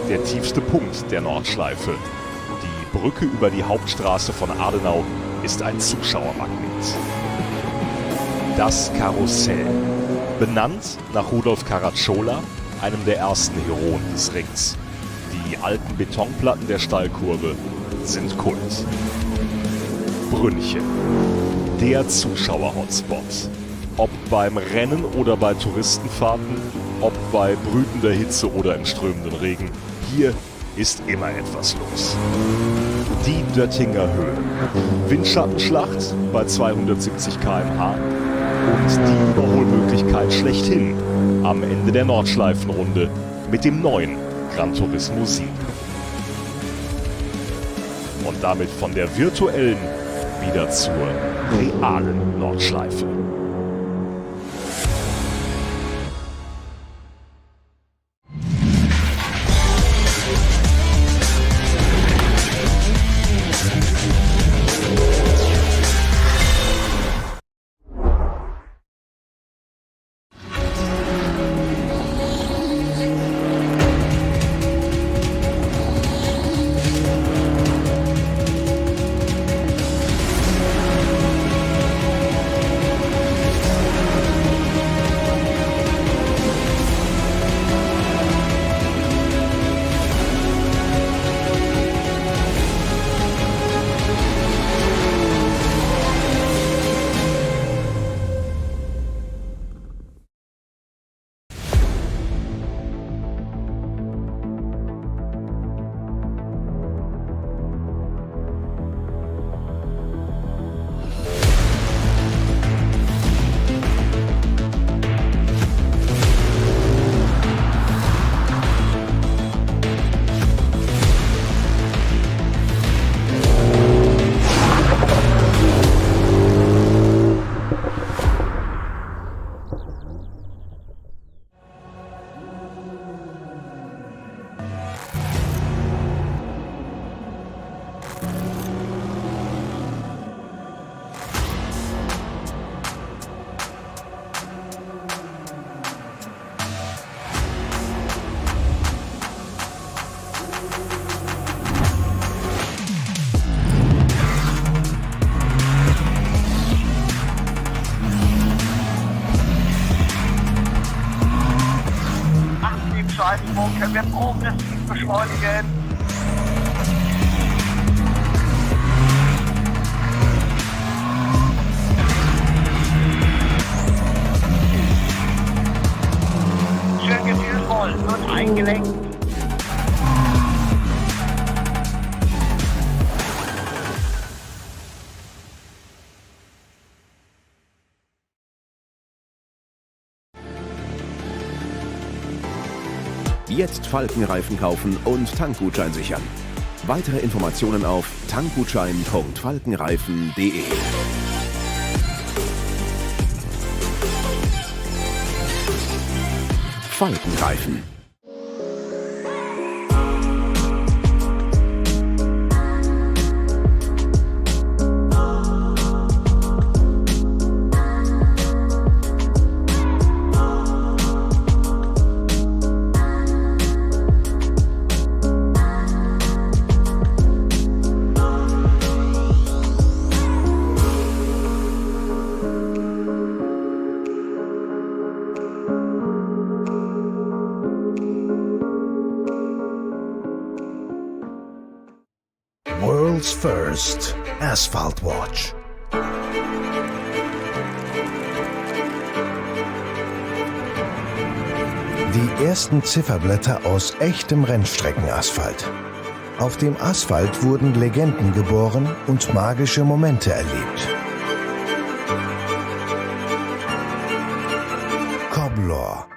Der tiefste Punkt der Nordschleife. Die Brücke über die Hauptstraße von Adenauer ist ein Zuschauermagnet. Das Karussell. Benannt nach Rudolf Caracciola, einem der ersten Heroen des Rings. Die alten Betonplatten der Stallkurve sind Kult. Brünnchen. Der Zuschauer-Hotspot. Ob beim Rennen oder bei Touristenfahrten, ob bei brütender Hitze oder im strömenden Regen, hier ist immer etwas los. Die Döttinger Höhe. Windschattenschlacht bei 270 km/h und die Überholmöglichkeit schlechthin am Ende der Nordschleifenrunde mit dem neuen Gran Turismo 7. Und damit von der virtuellen wieder zur realen Nordschleife. Können wir progressiv beschleunigen? Schön gefühlvoll, wird eingelenkt. Jetzt Falkenreifen kaufen und Tankgutschein sichern. Weitere Informationen auf tankgutschein.falkenreifen.de. Falkenreifen. World's First Asphalt Watch. Die ersten Zifferblätter aus echtem Rennstreckenasphalt. Auf dem Asphalt wurden Legenden geboren und magische Momente erlebt. verlor.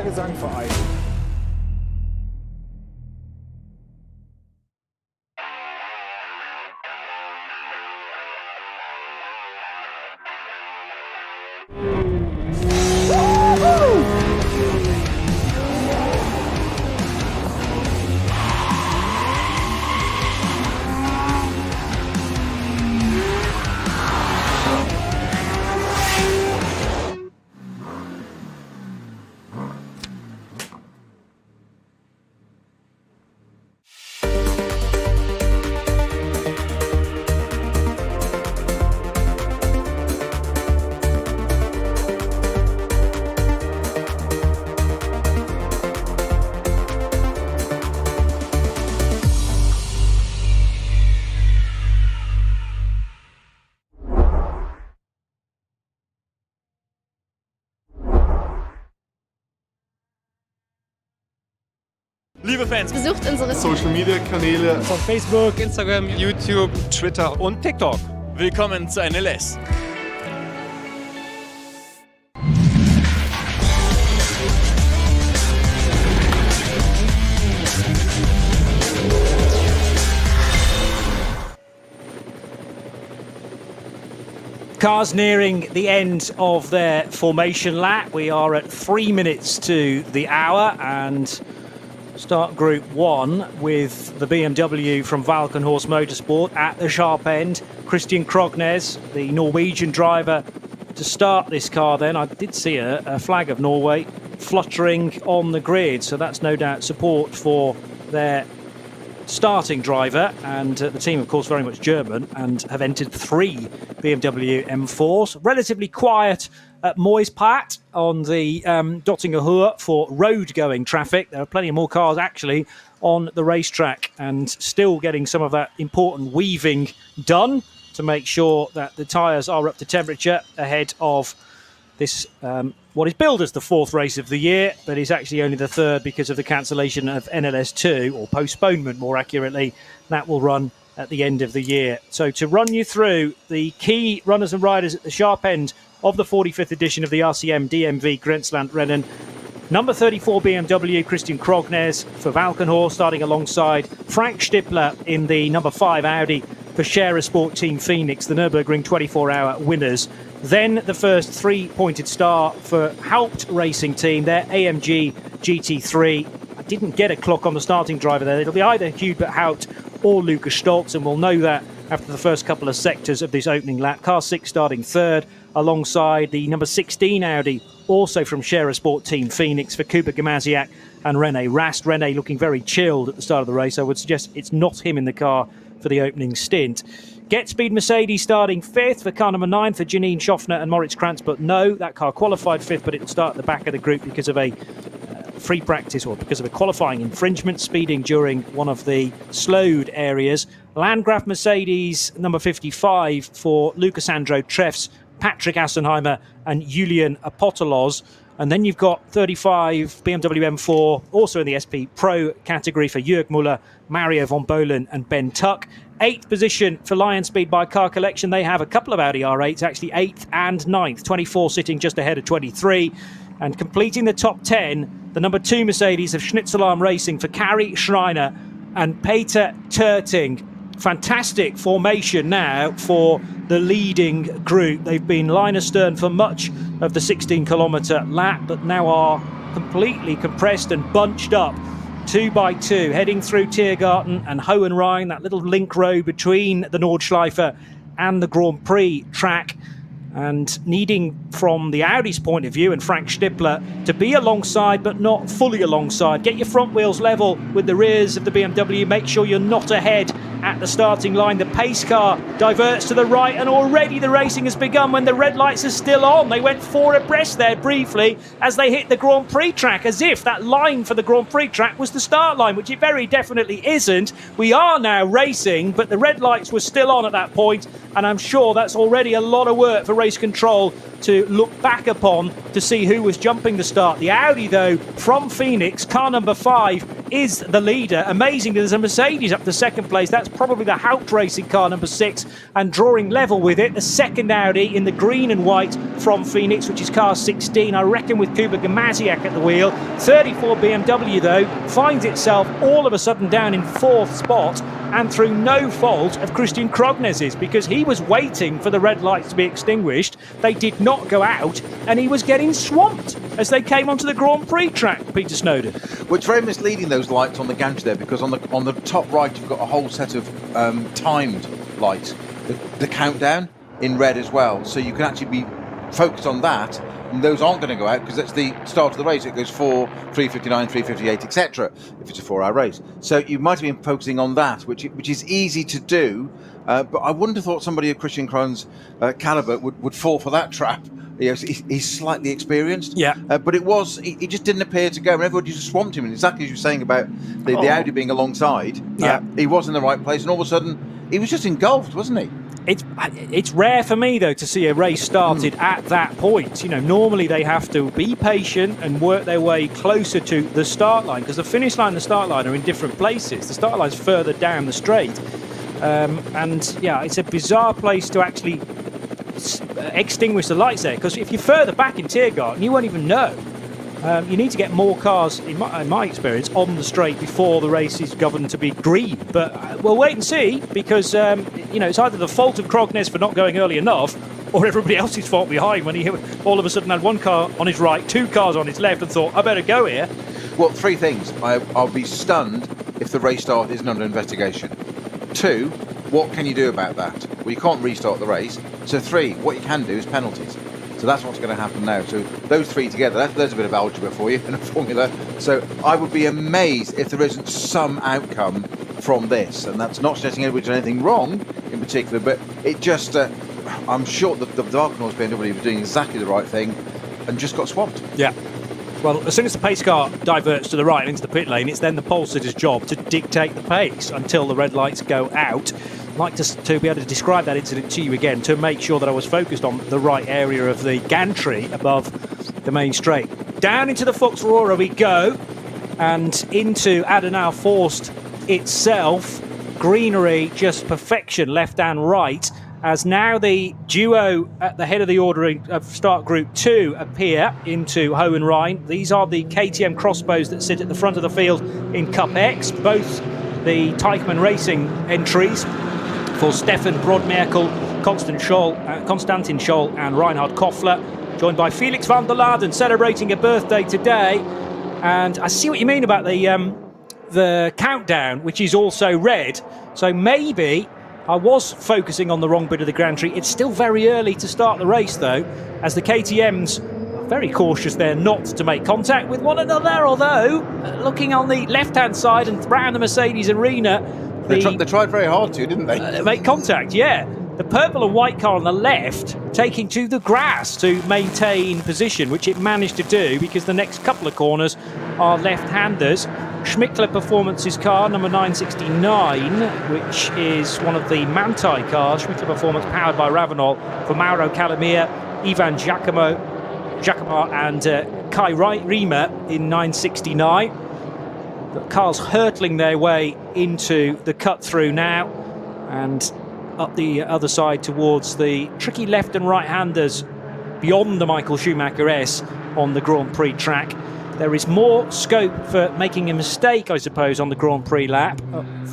Gesangverein. Liebe Fans, besucht unsere Social-Media-Kanäle von Facebook, Instagram, YouTube, Twitter und TikTok. Willkommen zu NLS. Cars nearing the end of their formation lap. We are at 3 minutes to the hour and start Group 1 with the BMW from Valkenhorst Motorsport at the sharp end. Christian Krognes, the Norwegian driver, to start this car then. I did see a flag of Norway fluttering on the grid, so that's no doubt support for their starting driver. And the team, of course, very much German and have entered 3 BMW M4s. Relatively quiet at Moispat on the Dottinger Höhe for road-going traffic. There are plenty more cars actually on the racetrack and still getting some of that important weaving done to make sure that the tyres are up to temperature ahead of this, what is billed as the 4th race of the year, but is actually only the 3rd because of the cancellation of NLS2, or postponement more accurately. That will run at the end of the year. So to run you through the key runners and riders at the sharp end of the 45th edition of the RCM DMV Grenzlandrennen. Number 34 BMW, Christian Krognes for Valkenhorst, starting alongside Frank Stippler in the number 5 Audi for Scherer Sport Team Phoenix, the Nürburgring 24-hour winners. Then the first 3-pointed star for Haupt Racing Team, their AMG GT3. I didn't get a clock on the starting driver there. It'll be either Hubert Haupt or Lucas Stoltz, and we'll know that after the first couple of sectors of this opening lap. Car 6 starting 3rd, alongside the number 16 Audi, also from Scherer Sport Team Phoenix, for Kuba Gamaziak and René Rast. René looking very chilled at the start of the race. I would suggest it's not him in the car for the opening stint. Get Speed Mercedes starting 5th for car number 9 for Janine Schaffner and Moritz Krantz, but no, that car qualified 5th, but it'll start at the back of the group because of a free practice, or because of a qualifying infringement, speeding during one of the slowed areas. Landgraf Mercedes number 55 for Lucasandro Treffs, Patrick Assenheimer and Julian Apostolos. And then you've got 35 BMW M4, also in the SP Pro category, for Jörg Müller, Mario von Bohlen and Ben Tuck. 8th position for Lion Speed by Car Collection. They have a couple of Audi R8s, actually 8th and 9th, 24 sitting just ahead of 23. And completing the top 10, the number 2 Mercedes of Schnitzelarm Racing for Kari Schreiner and Peter Terting. Fantastic formation now for the leading group. They've been line astern for much of the 16-kilometre lap, but now are completely compressed and bunched up 2 by 2, heading through Tiergarten and Hohenrhein, that little link road between the Nordschleife and the Grand Prix track. and needing, from the Audi's point of view and Frank Stippler, to be alongside but not fully alongside. Get your front wheels level with the rears of the BMW. Make sure you're not ahead at the starting line. The pace car diverts to the right, and already the racing has begun when the red lights are still on. They went 4 abreast there briefly as they hit the Grand Prix track, as if that line for the Grand Prix track was the start line, which it very definitely isn't. We are now racing, but the red lights were still on at that point, and I'm sure that's already a lot of work for race control to look back upon to see who was jumping the start. The Audi, though, from Phoenix, car number 5, is the leader. Amazing, there's a Mercedes up to second place. That's probably the Haupt Racing car number 6, and drawing level with it, the second Audi in the green and white from Phoenix, which is car 16, I reckon, with Kuba Gamaziak at the wheel. 34 BMW, though, finds itself all of a sudden down in 4th spot, and through no fault of Christian Krognes's, because he was waiting for the red lights to be extinguished. They did not go out, and he was getting swamped as they came onto the Grand Prix track, Peter Snowden. Well, it's very misleading, those lights on the gantry there, because on the top right you've got a whole set of timed lights, the countdown in red as well, so you can actually be focused on that, and those aren't going to go out because that's the start of the race. It goes 4, 3:59, 3:58, etc. if it's a 4-hour race. So you might have been focusing on that, which is easy to do, but I wouldn't have thought somebody of Christian Krohn's caliber would fall for that trap. He's slightly experienced, but he just didn't appear to go, and everybody just swamped him. And exactly as you were saying about the Audi being alongside, he was in the right place, and all of a sudden he was just engulfed, wasn't he? It's rare for me, though, to see a race started at that point. You know, normally they have to be patient and work their way closer to the start line, because the finish line and the start line are in different places. The start line's further down the straight, and yeah, it's a bizarre place to actually extinguish the lights there, because if you're further back in Tiergarten, you won't even know. You need to get more cars, in my experience, on the straight before the race is governed to be green. But we'll wait and see, because it's either the fault of Krognes for not going early enough, or everybody else's fault behind when he all of a sudden had one car on his right, 2 cars on his left, and thought, I better go here. Well, 3 things. I'll be stunned if the race start isn't under investigation. 2, what can you do about that? Well, you can't restart the race. So 3, what you can do is penalties. So that's what's going to happen now. So those 3 together, there's a bit of algebra for you in a formula. So I would be amazed if there isn't some outcome from this. And that's not suggesting anybody's done anything wrong in particular, but it just, I'm sure that the Valkenhorst BMW was doing exactly the right thing and just got swamped. Yeah. Well, as soon as the pace car diverts to the right and into the pit lane, it's then the pole sitter's job to dictate the pace until the red lights go out. I'd like to be able to describe that incident to you again, to make sure that I was focused on the right area of the gantry above the main straight. Down into the Fuchs Aurora we go, and into Adenauer Forst itself. Greenery, just perfection, left and right, as now the duo at the head of the order of start group 2 appear into Hohenrhein. These are the KTM crossbows that sit at the front of the field in Cup X, both the Teichmann Racing entries for Stefan Brodmerkel, Konstantin Scholl and Reinhard Koffler, joined by Felix Vondalarden, celebrating a birthday today. And I see what you mean about the countdown, which is also red. So maybe I was focusing on the wrong bit of the gantry. It's still very early to start the race, though, as the KTMs are very cautious there not to make contact with one another, although looking on the left-hand side and around the Mercedes arena, they tried very hard to, didn't they? Make contact, yeah. The purple and white car on the left taking to the grass to maintain position, which it managed to do because the next couple of corners are left-handers. Schmickler Performance's car, number 969, which is one of the Manthey cars. Schmickler Performance powered by Ravenol for Mauro Calamia, Ivan Giacomo and Kai Riemer in 969. The cars hurtling their way into the cut-through now, and up the other side towards the tricky left and right-handers beyond the Michael Schumacher S on the Grand Prix track. There is more scope for making a mistake, I suppose, on the Grand Prix lap,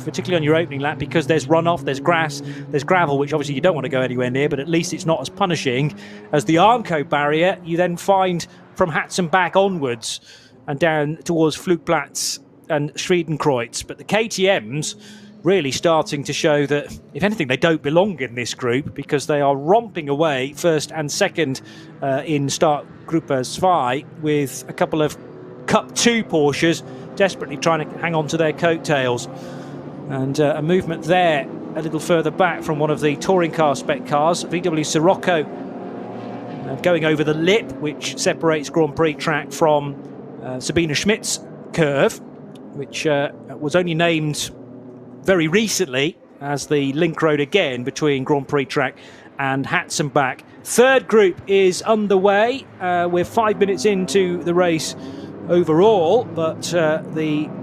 particularly on your opening lap, because there's runoff, there's grass, there's gravel, which obviously you don't want to go anywhere near, but at least it's not as punishing as the Armco barrier you then find from Hatzenbach onwards and down towards Flugplatz and Schwedenkreuz. But the KTMs, really starting to show that, if anything, they don't belong in this group, because they are romping away first and second in Startgruppe 2 with a couple of Cup 2 Porsches desperately trying to hang on to their coattails. And a movement there a little further back from one of the touring car spec cars, VW Sirocco, going over the lip which separates Grand Prix track from Sabine Schmidt's curve, which was only named very recently as the link road again between Grand Prix track and Hatzenbach. Third group is underway. We're 5 minutes into the race overall, but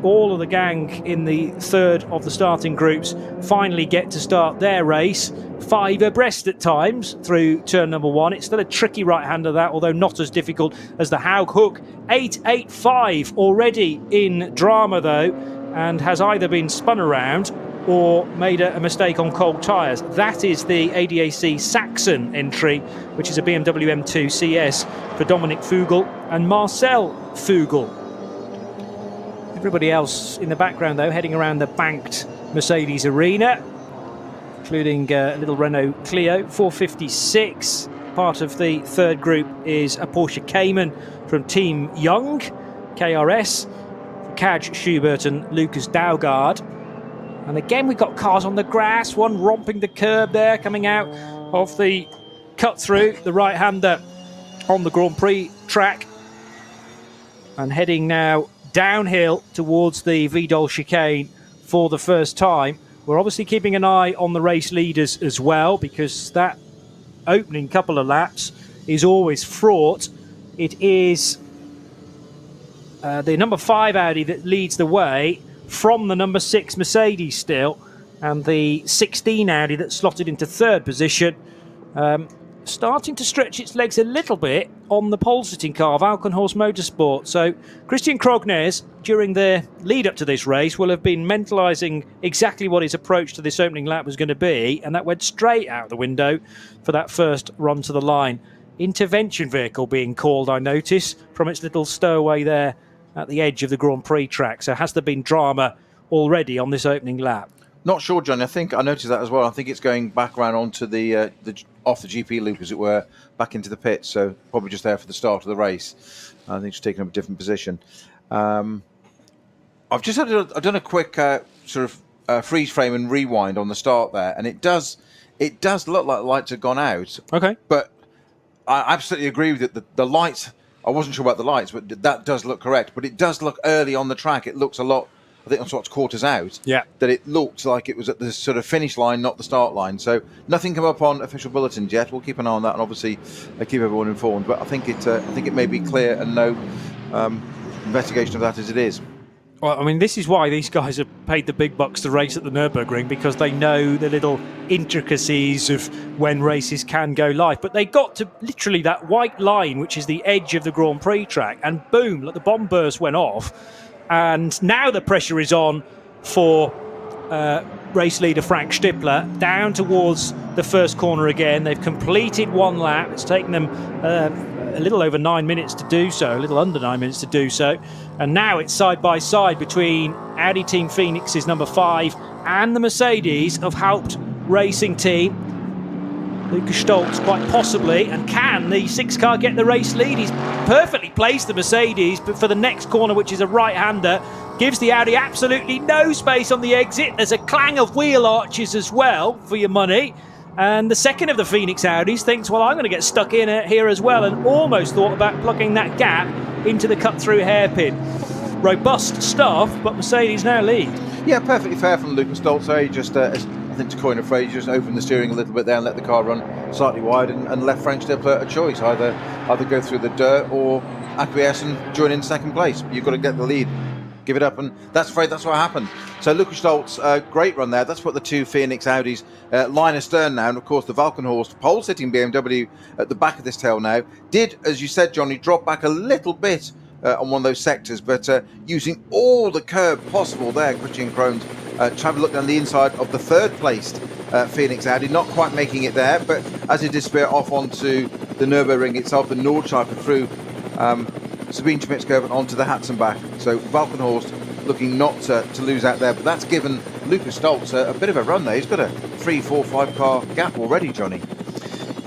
all of the gang in the third of the starting groups finally get to start their race, 5 abreast at times through turn number 1. It's still a tricky right-hander, that, although not as difficult as the Haug Hook. 885 already in drama though, and has either been spun around or made a mistake on cold tyres. That is the ADAC Saxon entry, which is a BMW M2 CS for Dominic Fugel and Marcel Fugel. Everybody else in the background, though, heading around the banked Mercedes arena, including a little Renault Clio 456. Part of the third group is a Porsche Cayman from Team Young, KRS, Kaj Schubert and Lucas Daugard. And again, we've got cars on the grass, one romping the curb there, coming out of the cut through, the right-hander on the Grand Prix track, and heading now downhill towards the Vidal chicane for the first time. We're obviously keeping an eye on the race leaders as well, because that opening couple of laps is always fraught. It is the number 5 Audi that leads the way from the number 6 Mercedes still, and the 16 Audi that's slotted into third position, starting to stretch its legs a little bit on the pole-sitting car, Valkenhorst Motorsport. So Christian Krognes, during the lead-up to this race, will have been mentalising exactly what his approach to this opening lap was going to be, and that went straight out the window for that first run to the line. Intervention vehicle being called, I notice, from its little stowaway there at the edge of the Grand Prix track. So has there been drama already on this opening lap? Not sure, John. I think I noticed that as well. I think it's going back around onto the off the GP loop, as it were, back into the pits. So probably just there for the start of the race. I think it's taken up a different position. I've done a quick sort of freeze frame and rewind on the start there, and it does look like the lights have gone out. Okay, but I absolutely agree with it. The lights. I wasn't sure about the lights, but that does look correct. But it does look early on the track. It looks a lot, I think that's what's caught us out. Yeah. That it looked like it was at the sort of finish line, not the start line. So nothing come up on official bulletins yet. We'll keep an eye on that and obviously keep everyone informed. But I think it may be clear and no investigation of that as it is. Well, I mean, this is why these guys have paid the big bucks to race at the Nürburgring, because they know the little intricacies of when races can go live. But they got to literally that white line, which is the edge of the Grand Prix track, and boom, like the bomb burst went off. And now the pressure is on for race leader Frank Stippler down towards the first corner again. They've completed one lap. It's taken them a little over 9 minutes to do so, a little under 9 minutes to do so. And now it's side by side between Audi Team Phoenix's number 5 and the Mercedes of Haupt Racing Team. Lucas Stoltz quite possibly, and can the 6 car get the race lead? He's perfectly placed the Mercedes, but for the next corner, which is a right-hander, gives the Audi absolutely no space on the exit. There's a clang of wheel arches as well for your money. And the second of the Phoenix Audis thinks, well, I'm going to get stuck in here as well, and almost thought about plugging that gap into the cut-through hairpin. Robust stuff, but Mercedes now lead. Yeah, perfectly fair from Lucas Stoltz. So he just, I think to coin a phrase, just opened the steering a little bit there and let the car run slightly wide and left Frank Stippler a choice. Either go through the dirt or acquiesce and join in second place. You've got to get the lead. Give it up, and that's what happened. So Lucas Stoltz, great run there. That's put the 2 Phoenix Audis line astern now, and of course the Valkenhorst pole-sitting BMW at the back of this tail now did, as you said, Johnny, drop back a little bit on one of those sectors, but using all the curb possible there, Christian Krohns trying to look down the inside of the third-placed Phoenix Audi, not quite making it there, but as it did spear off onto the Nürburgring itself, the Nordschleife through Sabine Schmidt's curve onto the Hatzenbach. So Valkenhorst looking not to lose out there, but that's given Lucas Stoltz a bit of a run there. He's got a 3, 4, 5 car gap already, Johnny.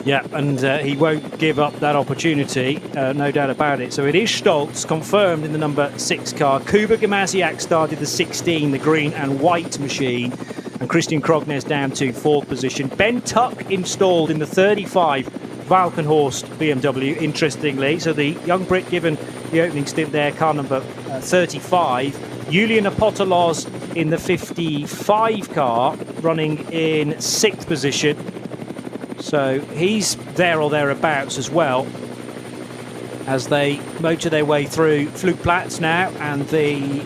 Yeah, and he won't give up that opportunity, no doubt about it. So it is Stoltz, confirmed in the number 6 car. Kuba Gamasiak started the 16, the green and white machine. And Christian Krognes down to 4th position. Ben Tuck installed in the 35 Valkenhorst BMW, interestingly. So the young Brit given the opening stint there, car number 35. Julian Apostolos in the 55 car, running in 6th position. So he's there or thereabouts as well, as they motor their way through Flugplatz now and the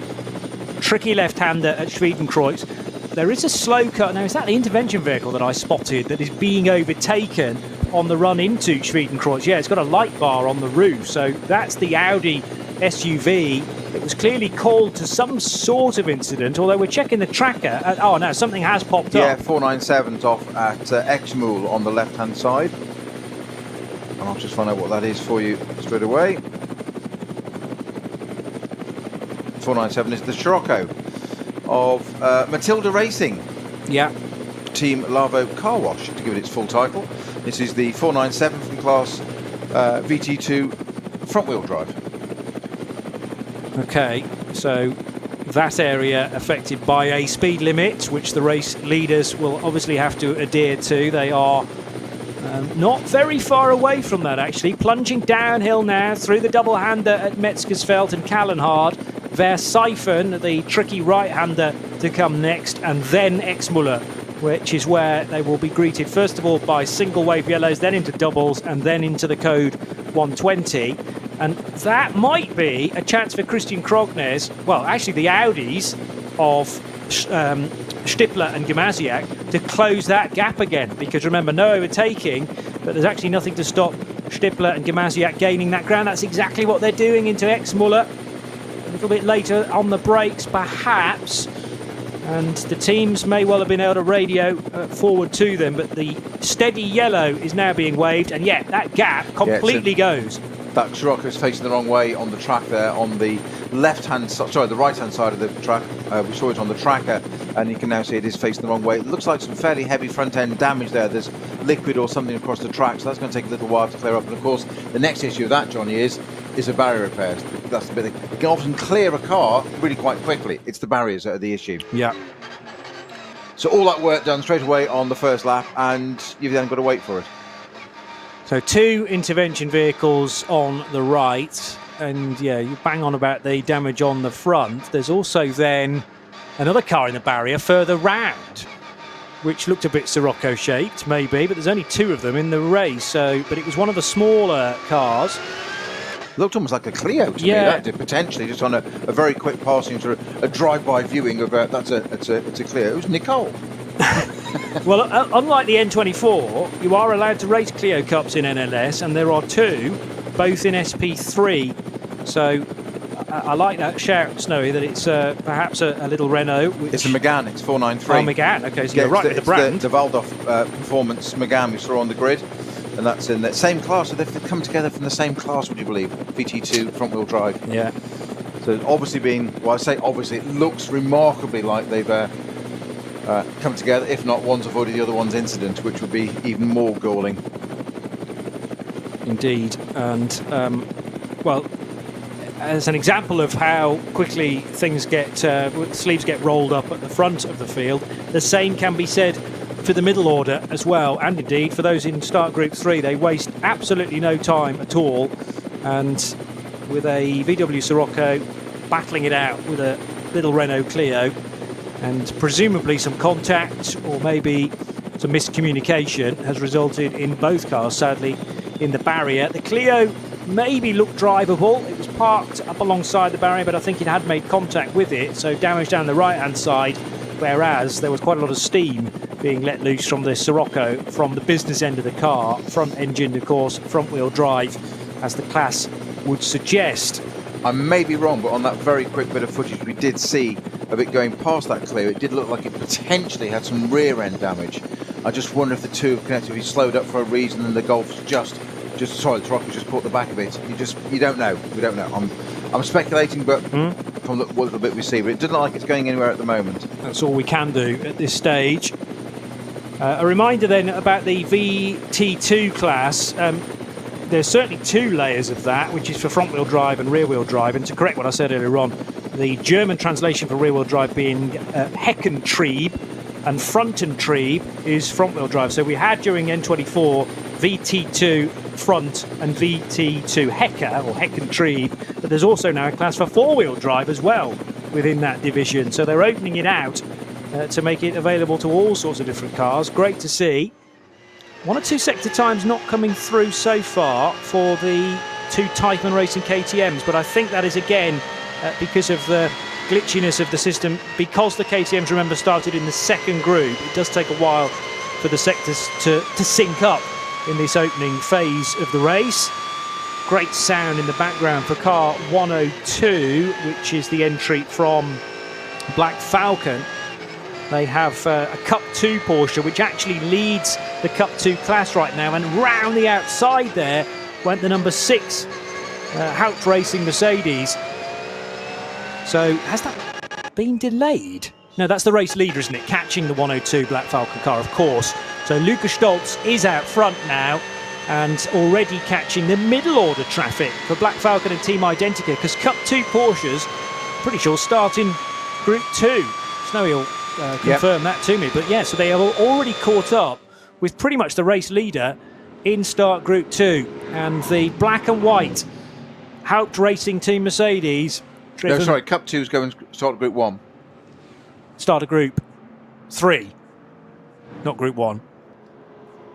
tricky left-hander at Schwedenkreuz. There is a slow cut. Now, is that the intervention vehicle that I spotted that is being overtaken on the run into Schwedenkreuz? Yeah, it's got a light bar on the roof. So that's the Audi SUV. It was clearly called to some sort of incident, although we're checking the tracker. Oh, no, something has popped up. Yeah, 497's off at Exmoor on the left-hand side. And I'll just find out what that is for you straight away. 497 is the Scirocco of Matilda Racing. Yeah. Team Lavo Car Wash, to give it its full title. This is the 497 from class VT2 front-wheel drive. Okay, so that area affected by a speed limit, which the race leaders will obviously have to adhere to. They are not very far away from that, actually. Plunging downhill now through the double-hander at Metzgersfeld and Kallenhard. Versiphen, the tricky right-hander, to come next, and then Exmuller, which is where they will be greeted first of all by single wave yellows, then into doubles, and then into the code 120. And that might be a chance for Christian Krognes, well, actually the Audis of Stippler and Gamasiak, to close that gap again. Because remember, no overtaking, but there's actually nothing to stop Stippler and Gamasiak gaining that ground. That's exactly what they're doing into Exmuller. A little bit later on the brakes, perhaps. And the teams may well have been able to radio forward to them, but the steady yellow is now being waved, and yet that gap completely goes. That Scirocco is facing the wrong way on the track there, on the left-hand side, sorry, the right-hand side of the track. We saw it on the tracker, and you can now see it is facing the wrong way. It looks like some fairly heavy front-end damage there. There's liquid or something across the track, so that's going to take a little while to clear up. And of course, the next issue of that, Johnny, is a barrier repair. That's the bit. You can often clear a car really quite quickly. It's the barriers that are the issue. Yeah. So all that work done straight away on the first lap, and you've then got to wait for it. So 2 intervention vehicles on the right, and yeah, you bang on about the damage on the front. There's also then another car in the barrier further round, which looked a bit Scirocco shaped maybe, but there's only 2 of them in the race. So, but it was one of the smaller cars. Looked almost like a Clio to me, that did, potentially, just on a very quick passing through a drive-by viewing of it's a Clio. It was Nicole. Well, unlike the N24, you are allowed to race Clio Cups in NLS, and there are 2, both in SP3. So I like that shout, Snowy, that it's perhaps a little Renault. It's a Megane, it's 493. Oh, Megane, okay, so you're right with the brand. The Waldorf Performance Megane we saw on the grid, and that's in that same class. So they've come together from the same class, would you believe? VT2 front-wheel drive. Yeah. So obviously well, I say obviously, it looks remarkably like they've come together. If not, one's avoided the other one's incident, which would be even more galling. Indeed. And, well, as an example of how quickly things get, sleeves get rolled up at the front of the field, the same can be said for the middle order as well. And indeed, for those in start group 3, they waste absolutely no time at all. And with a VW Scirocco battling it out with a little Renault Clio, and presumably some contact or maybe some miscommunication has resulted in both cars, sadly, in the barrier. The Clio maybe looked drivable. It was parked up alongside the barrier, but I think it had made contact with it, so damage down the right-hand side, whereas there was quite a lot of steam being let loose from the Scirocco from the business end of the car, front engine, of course, front-wheel drive, as the class would suggest. I may be wrong, but on that very quick bit of footage we did see of it going past that Clio, it did look like it potentially had some rear end damage. I just wonder if the two have connected. He slowed up for a reason, and the Golf's just sorry, the Scirocco just caught the back of it. You don't know. We don't know. I'm speculating, but from the little bit we see, but it doesn't look like it's going anywhere at the moment. That's all we can do at this stage. A reminder then about the VT2 class. There's certainly 2 layers of that, which is for front-wheel drive and rear-wheel drive. And to correct what I said earlier on, the German translation for rear-wheel drive being Heckentrieb, and Frontentrieb is front-wheel drive. So we had during N24 VT2 front and VT2 Hecker or Heckentrieb, but there's also now a class for four-wheel drive as well within that division. So they're opening it out to make it available to all sorts of different cars. Great to see. 1 or 2 sector times not coming through so far for the 2 Teichmann Racing KTMs, but I think that is again because of the glitchiness of the system. Because the KTMs, remember, started in the second group, it does take a while for the sectors to sync up in this opening phase of the race. Great sound in the background for car 102, which is the entry from Black Falcon. They have a Cup 2 Porsche, which actually leads the Cup 2 class right now, and round the outside there went the number 6 Haupt Racing Mercedes. So has that been delayed? No, that's the race leader, isn't it? Catching the 102 Black Falcon car, of course. So Lukas Stolz is out front now and already catching the middle order traffic for Black Falcon and Team Identica, because Cup 2 Porsches, pretty sure, start in Group 2. Snowy will confirm that to me. But yeah, so they have already caught up with pretty much the race leader in start Group 2. And the black and white Haupt Racing Team Mercedes... No, sorry, Cup 2 is going to start Group 1. Start of Group 3, not Group 1.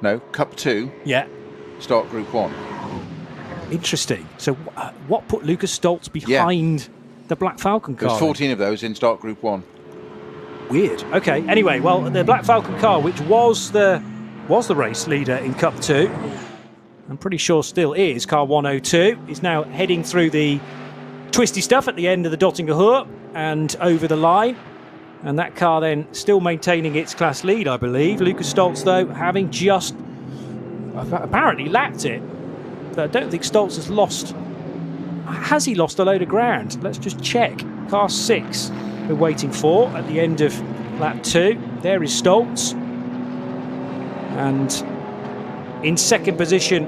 No, Cup 2. Yeah. Start Group 1. Interesting. So what put Lukas Stolz behind the Black Falcon car? There's 14 of those in start Group 1. Weird. Okay, anyway, well, the Black Falcon car, which was the race leader in Cup 2, I'm pretty sure still is, car 102, is now heading through the twisty stuff at the end of the Dottinger Hoop and over the line. And that car then still maintaining its class lead, I believe. Lukas Stolz, though, having just apparently lapped it. But I don't think Stolz has lost. Has he lost a load of ground? Let's just check. Car 6 we're waiting for at the end of lap 2. There is Stolz. And in second position,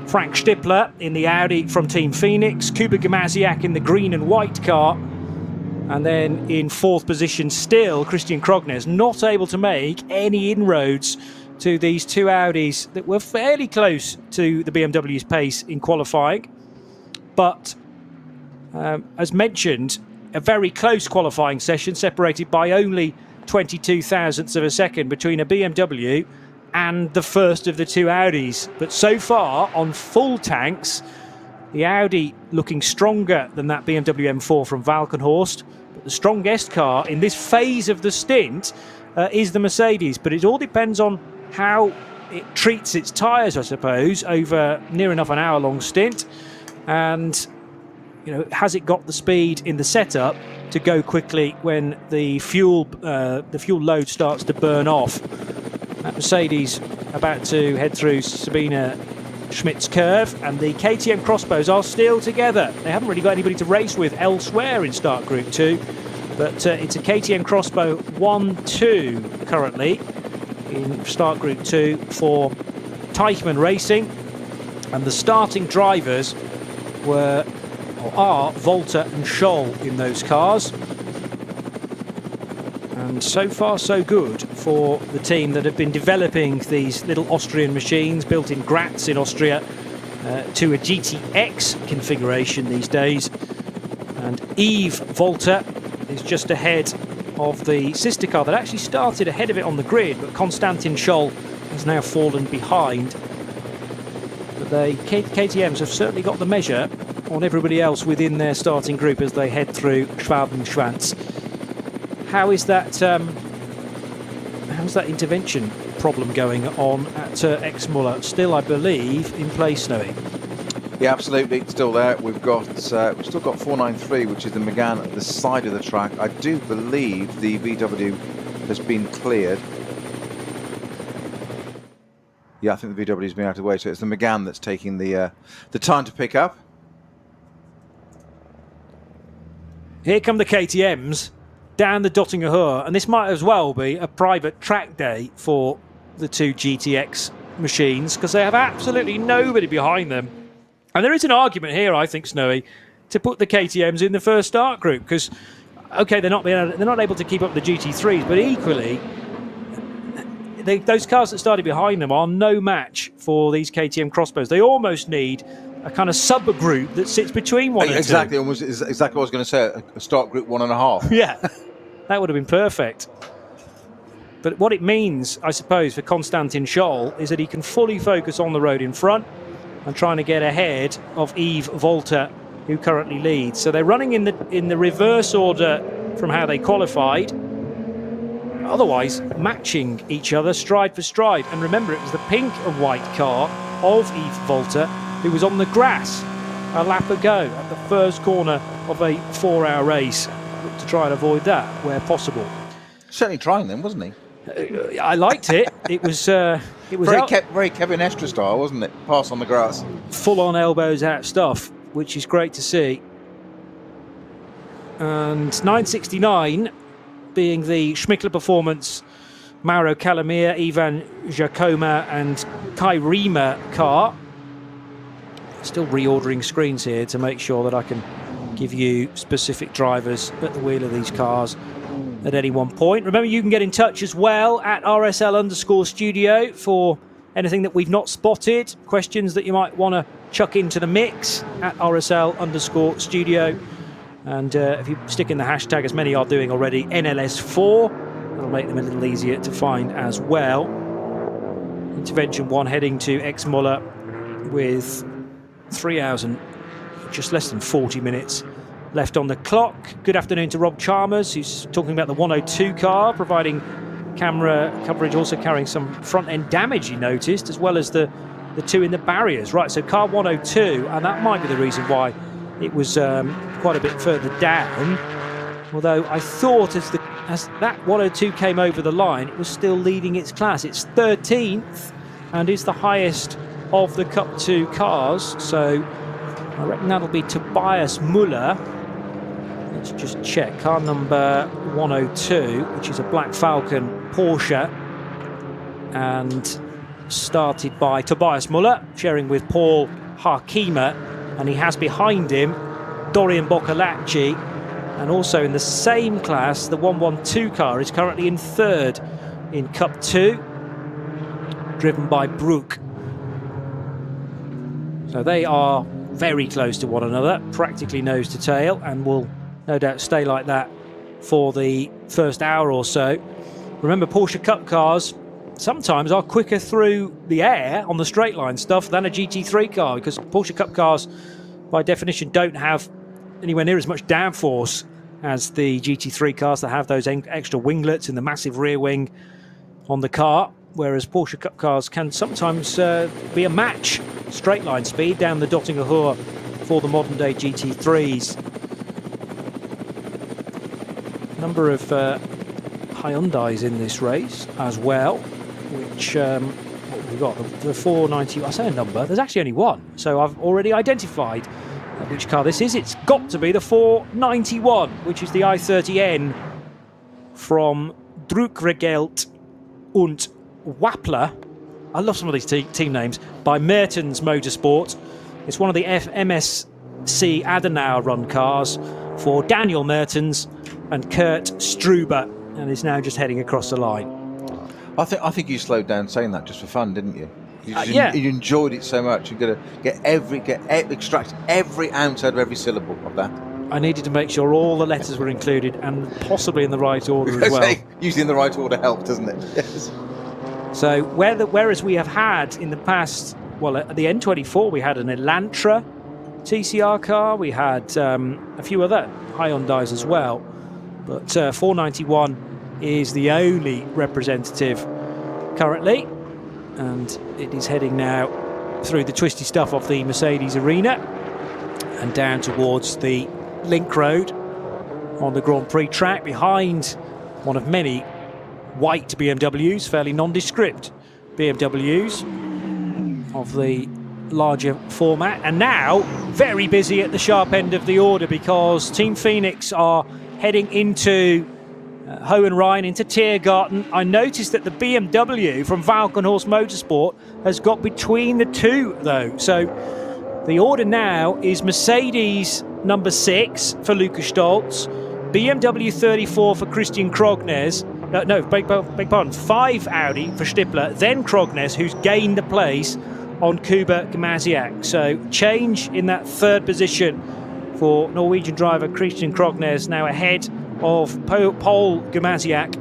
Frank Stippler in the Audi from Team Phoenix. Kuba Gamaziak in the green and white car. And then in fourth position still, Christian Krognes, not able to make any inroads to these 2 Audis that were fairly close to the BMW's pace in qualifying. But as mentioned, a very close qualifying session, separated by only 22 thousandths of a second between a BMW and the first of the 2 Audis. But so far, on full tanks, the Audi looking stronger than that BMW M4 from Valkenhorst. But the strongest car in this phase of the stint is the Mercedes. But it all depends on how it treats its tyres, I suppose, over near enough an hour-long stint. And, you know, has it got the speed in the setup to go quickly when the fuel load starts to burn off? That Mercedes about to head through Sabine Schmidt's curve, and the KTM Crossbows are still together. They haven't really got anybody to race with elsewhere in start Group 2, but it's a KTM Crossbow 1-2 currently in start Group 2 for Teichmann Racing, and the starting drivers are Volta and Scholl in those cars. And so far so good for the team that have been developing these little Austrian machines built in Graz in Austria to a GTX configuration these days. And Yves Volta is just ahead of the sister car that actually started ahead of it on the grid, but Konstantin Scholl has now fallen behind. But the KTMs have certainly got the measure on everybody else within their starting group as they head through Schwabenschwanz. How is that? How's that intervention problem going on at Exmuller? Still, I believe, in place, Snowy. Yeah, absolutely, it's still there. We've still got 493, which is the Megane at the side of the track. I do believe the VW has been cleared. Yeah, I think the VW has been out of the way, so it's the Megane that's taking the time to pick up. Here come the KTMs down the Dottinger Höhe, and this might as well be a private track day for the two GTX machines because they have absolutely nobody behind them. And there is an argument here, I think, Snowy, to put the KTMs in the first start group because, okay, they're not able to keep up the GT3s, but equally, those cars that started behind them are no match for these KTM crossbows. They almost need a kind of subgroup that sits between one and two. Exactly, almost exactly what I was going to say. A start group 1.5. Yeah, that would have been perfect. But what it means, I suppose, for Konstantin Scholl is that he can fully focus on the road in front and trying to get ahead of Yves Volter, who currently leads. So they're running in the reverse order from how they qualified, otherwise matching each other stride for stride. And remember, it was the pink and white car of Yves Volter who was on the grass a lap ago at the first corner of a 4-hour race to try and avoid that where possible. Certainly trying them, wasn't he? I liked it. It was very Kevin Estre style, wasn't it? Pass on the grass. Full on elbows out stuff, which is great to see. And 969 being the Schmickler Performance, Mauro Calamir, Ivan Jacoma and Kai Riemer car. Still reordering screens here to make sure that I can give you specific drivers at the wheel of these cars at any one point. Remember, you can get in touch as well at RSL_studio for anything that we've not spotted, questions that you might want to chuck into the mix at RSL_studio. And if you stick in the hashtag, as many are doing already, NLS4, that'll make them a little easier to find as well. Intervention 1 heading to Exmola with 3 hours and just less than 40 minutes left on the clock. Good afternoon to Rob Chalmers, who's talking about the 102 car, providing camera coverage, also carrying some front-end damage, he noticed, as well as the two in the barriers. Right, so car 102, and that might be the reason why it was quite a bit further down. Although I thought as that 102 came over the line, it was still leading its class. It's 13th and is the highest of the Cup 2 cars. So I reckon that'll be Tobias Müller. Let's just check. Car number 102, which is a Black Falcon Porsche, and started by Tobias Müller, sharing with Paul Harkema, and he has behind him Dorian Boccalacci, and also in the same class, the 112 car is currently in third in Cup 2, driven by Brook. So they are very close to one another, practically nose to tail, and will no doubt stay like that for the first hour or so. Remember, Porsche Cup cars sometimes are quicker through the air on the straight line stuff than a GT3 car, because Porsche Cup cars by definition don't have anywhere near as much downforce as the GT3 cars that have those extra winglets and the massive rear wing on the car, whereas Porsche Cup cars can sometimes be a match straight line speed down the Dottinger Höhe for the modern day GT3s. Number of Hyundais in this race as well, which what we've got, the 490, I say a number, there's actually only one, so I've already identified which car this is. It's got to be the 491, which is the i30N from Druckregelt und Wappler. I love some of these team names, by Mertens Motorsport. It's one of the MSC Adenauer run cars for Daniel Mertens and Kurt Struber, and is now just heading across the line. I think you slowed down saying that just for fun, didn't you? Yeah. You enjoyed it so much. You're going to extract every ounce out of every syllable of that. I needed to make sure all the letters were included and possibly in the right order as well. Usually in the right order helps, doesn't it? Yes. So whereas we have had in the past, well, at the N24 we had an Elantra TCR car, we had a few other Hyundais as well, but 491 is the only representative currently, and it is heading now through the twisty stuff of the Mercedes arena and down towards the Link Road on the Grand Prix track behind one of many white BMWs, fairly nondescript BMWs of the larger format. And now very busy at the sharp end of the order, because Team Phoenix are heading into Hohenrhein, into Tiergarten. I noticed that the BMW from Valkenhorst Motorsport has got between the two though. So the order now is Mercedes number 6 for Lukas Stolz, BMW 34 for Christian Krognes, beg pardon, 5 Audi for Stippler, then Krognes, who's gained the place on Kuba Gmasiak. So change in that third position for Norwegian driver Christian Krognes, now ahead of Paul Gmasiak,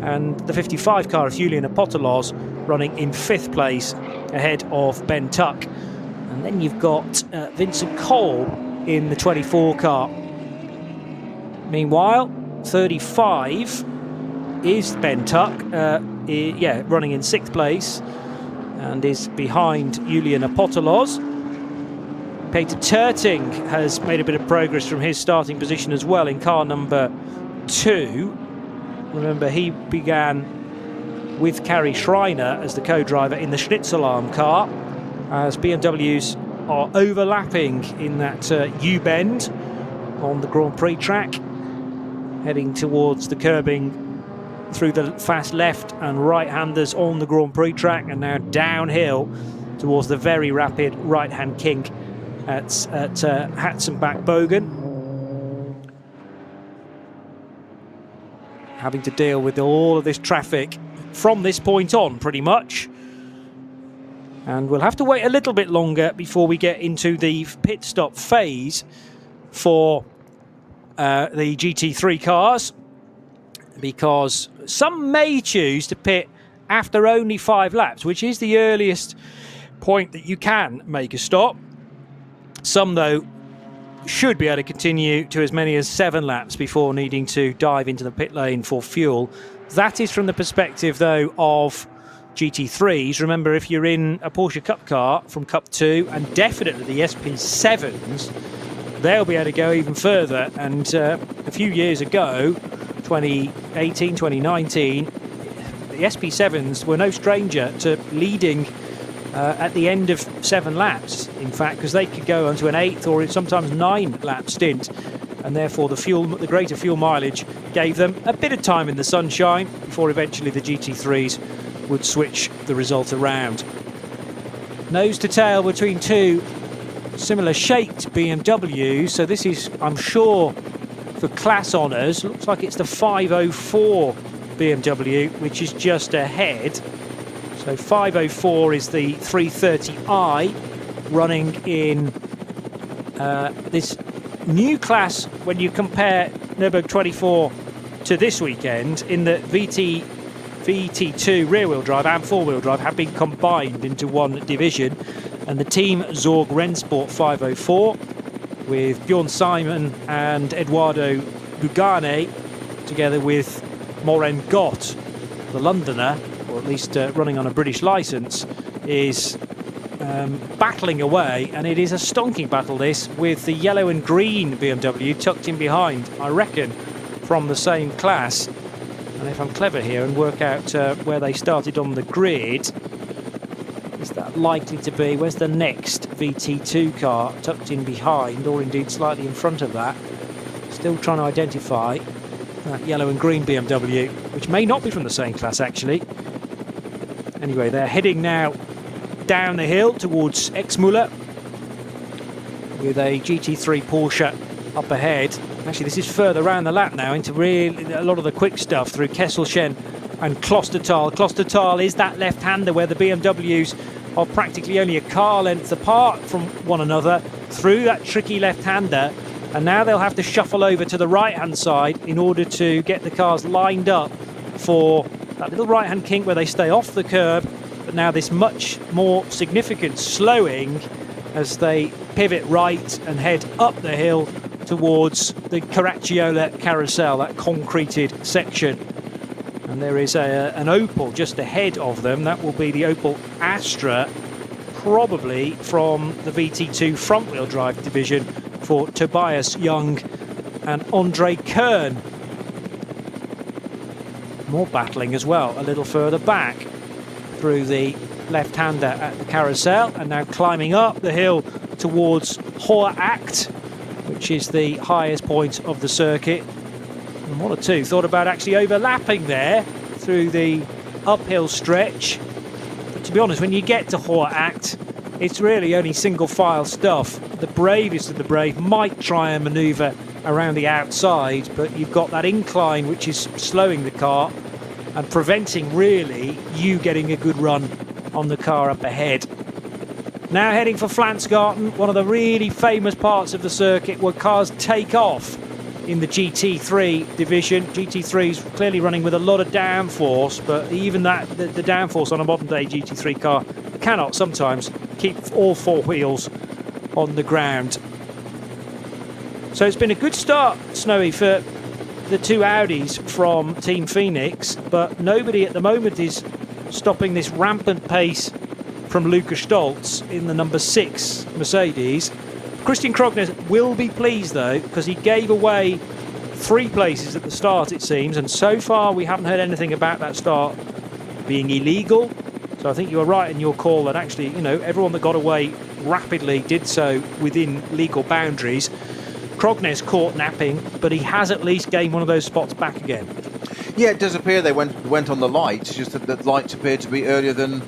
and the 55 car of Julian Apostolos running in 5th place ahead of Ben Tuck. And then you've got Vincent Cole in the 24 car. Meanwhile, 35 is Ben Tuck, running in 6th place and is behind Julian Apostolos. Peter Terting has made a bit of progress from his starting position as well in car number 2. Remember, he began with Kari Schreiner as the co-driver in the Schnitzelarm car, as BMWs are overlapping in that U-bend on the Grand Prix track, heading towards the curbing through the fast left and right-handers on the Grand Prix track, and now downhill towards the very rapid right-hand kink at Hatzenbach-Bogen. Having to deal with all of this traffic from this point on, pretty much. And we'll have to wait a little bit longer before we get into the pit stop phase for the GT3 cars, because some may choose to pit after only 5 laps, which is the earliest point that you can make a stop. Some, though, should be able to continue to as many as 7 laps before needing to dive into the pit lane for fuel. That is from the perspective, though, of GT3s. Remember, if you're in a Porsche Cup car from Cup 2, and definitely the SP7s, they'll be able to go even further. And a few years ago, 2018, 2019, the SP7s were no stranger to leading at the end of 7 laps, in fact, because they could go onto an 8th or sometimes 9 lap stint, and therefore the greater fuel mileage gave them a bit of time in the sunshine before eventually the GT3s would switch the result around. Nose to tail between 2 similar shaped BMWs, so this is, I'm sure, for class honours. Looks like it's the 504 BMW, which is just ahead. So 504 is the 330i, running in this new class when you compare Nürburgring 24 to this weekend, in the VT2 rear-wheel drive and four-wheel drive have been combined into one division, and the Team Zorg Rennsport 504 with Bjorn Simon and Eduardo Gugane, together with Moren Gott, the Londoner, or at least running on a British licence, is battling away, and it is a stonking battle, this, with the yellow and green BMW tucked in behind, I reckon, from the same class. And if I'm clever here and work out where they started on the grid, is that likely to be, where's the next VT2 car tucked in behind, or indeed slightly in front of that? Still trying to identify that yellow and green BMW, which may not be from the same class, actually. Anyway, they're heading now down the hill towards Exmüller with a GT3 Porsche up ahead. Actually, this is further around the lap now into really a lot of the quick stuff through Kesselchen and Klostertal. Klostertal is that left-hander where the BMWs are practically only a car length apart from one another through that tricky left-hander, and now they'll have to shuffle over to the right-hand side in order to get the cars lined up for that little right-hand kink where they stay off the curb, but now this much more significant slowing as they pivot right and head up the hill towards the Caracciola carousel, that concreted section. And there is an Opel just ahead of them. That will be the Opel Astra, probably from the VT2 front-wheel drive division for Tobias Young and Andre Kern. More battling as well, a little further back through the left-hander at the carousel, and now climbing up the hill towards Hohe Acht, which is the highest point of the circuit. And one or two thought about actually overlapping there through the uphill stretch. But to be honest, when you get to Hohe Acht, it's really only single file stuff. The bravest of the brave might try and manoeuvre around the outside, but you've got that incline which is slowing the car and preventing really you getting a good run on the car up ahead. Now heading for Flansgarten, one of the really famous parts of the circuit where cars take off in the GT3 division. GT3 is clearly running with a lot of downforce, but even that, the downforce on a modern day GT3 car cannot sometimes keep all four wheels on the ground. So it's been a good start, Snowy, for the two Audis from Team Phoenix, but nobody at the moment is stopping this rampant pace from Lukas Stolz in the number 6 Mercedes. Christian Krognes will be pleased though, because he gave away 3 places at the start, it seems, and so far we haven't heard anything about that start being illegal. So I think you were right in your call that actually, you know, everyone that got away rapidly did so within legal boundaries. Krognes caught napping, but he has at least gained one of those spots back again. Yeah, it does appear they went on the lights, just that the lights appeared to be earlier than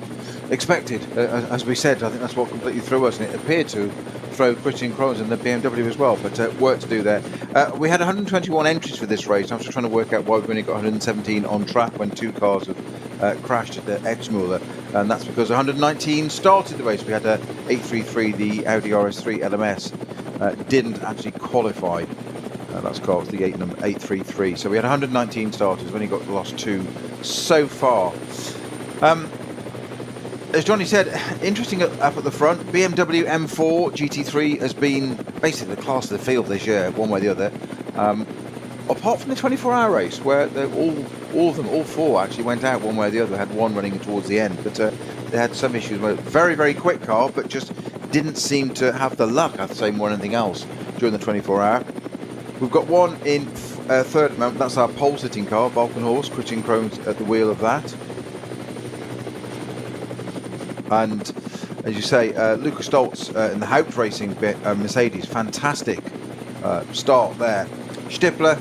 expected. As we said, I think that's what completely threw us, and it appeared to throw Christian Krognes and the BMW as well, but work to do there. We had 121 entries for this race. I was just trying to work out why we've only got 117 on track when 2 cars have crashed at the Exmüller, and that's because 119 started the race. We had a 833, the Audi RS3 LMS, didn't actually qualify. That's car was the 833. So we had 119 starters. We've only got lost 2 so far. As Johnny said, interesting up at the front. BMW M4 GT3 has been basically the class of the field this year, one way or the other. Apart from the 24-hour race, where all of them, all 4 actually went out one way or the other. Had one running towards the end, but they had some issues. Very, very quick car, but just didn't seem to have the luck, I'd say, more than anything else during the 24-hour. We've got one in third moment. That's our pole-sitting car, Valkenhorst. Christian Krognes at the wheel of that. And as you say, Lukas Stolz in the Haupt Racing Mercedes, fantastic start there. Stippler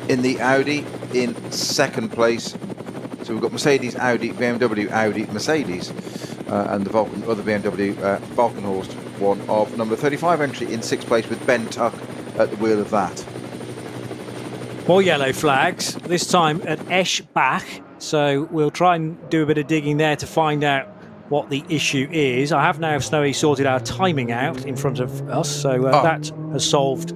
in the Audi in second place. So we've got Mercedes, Audi, BMW, Audi, Mercedes, and the other BMW, Valkenhorst, one of number 35 entry in 6th place with Ben Tuck at the wheel of that. More yellow flags, this time at Eschbach. So we'll try and do a bit of digging there to find out what the issue is. I have now, Snowy, sorted our timing out in front of us, so that has solved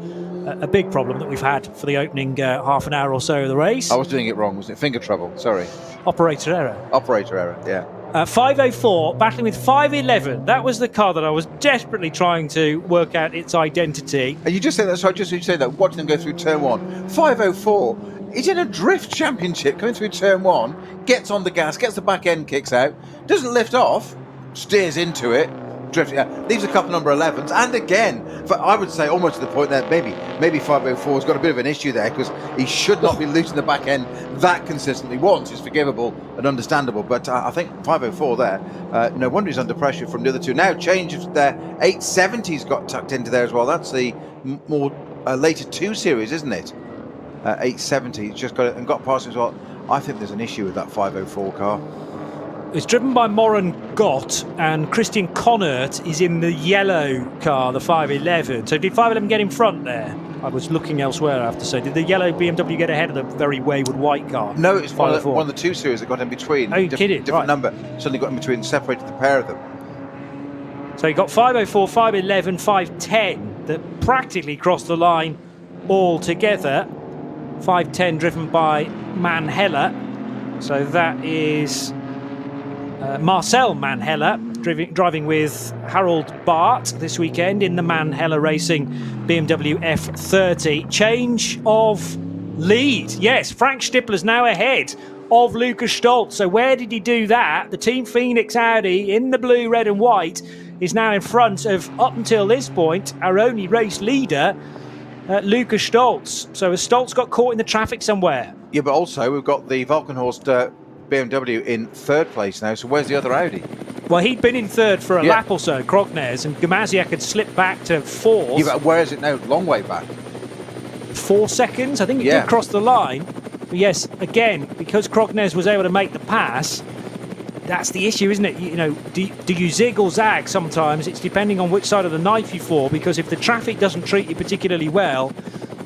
a big problem that we've had for the opening half an hour or so of the race. I was doing it wrong, wasn't it? Finger trouble, sorry. Operator error. Operator error, yeah. 504 battling with 511. That was the car that I was desperately trying to work out its identity. And you just said that, so I just say that, watching them go through turn 1. 504. He's in a drift championship coming through turn 1, gets on the gas, gets the back end kicks out, doesn't lift off, steers into it, drifts, leaves a couple number 11s, and again, I would say almost to the point that maybe 504's got a bit of an issue there, because he should not be losing the back end that consistently. Once is forgivable and understandable, but I think 504 there, no wonder he's under pressure from the other two. Now changes there, 870's got tucked into there as well. That's the more later 2 series, isn't it? 870, just got it and got past it as well. I think there's an issue with that 504 car. It's driven by Moran Gott, and Christian Connert is in the yellow car, the 511. So did 511 get in front there? I was looking elsewhere, I have to say. Did the yellow BMW get ahead of the very wayward white car? No, it's one of the 2 series that got in between. Oh, you kidding? Different number. Suddenly got in between, separated the pair of them. So you got 504, 511, 510 that practically crossed the line all together. 510 driven by Manheller. So that is Marcel Manheller driving with Harold Bart this weekend in the Manheller Racing BMW F30. Change of lead. Yes, Frank Stippler's now ahead of Lukas Stolz. So where did he do that? The Team Phoenix Audi in the blue, red and white is now in front of, up until this point, our only race leader, Lukas Stolz. So has Stolz got caught in the traffic somewhere? Yeah, but also we've got the Valkenhorst BMW in third place now, so where's the other Audi? Well, he'd been in third for a lap or so, Krognes, and Gamaziak had slipped back to fourth. Yeah, but where is it now? Long way back. 4 seconds. I think he did cross the line. But yes, again, because Krognes was able to make the pass, that's the issue, isn't it? You know, do you zig or zag sometimes? It's depending on which side of the knife you fall, because if the traffic doesn't treat you particularly well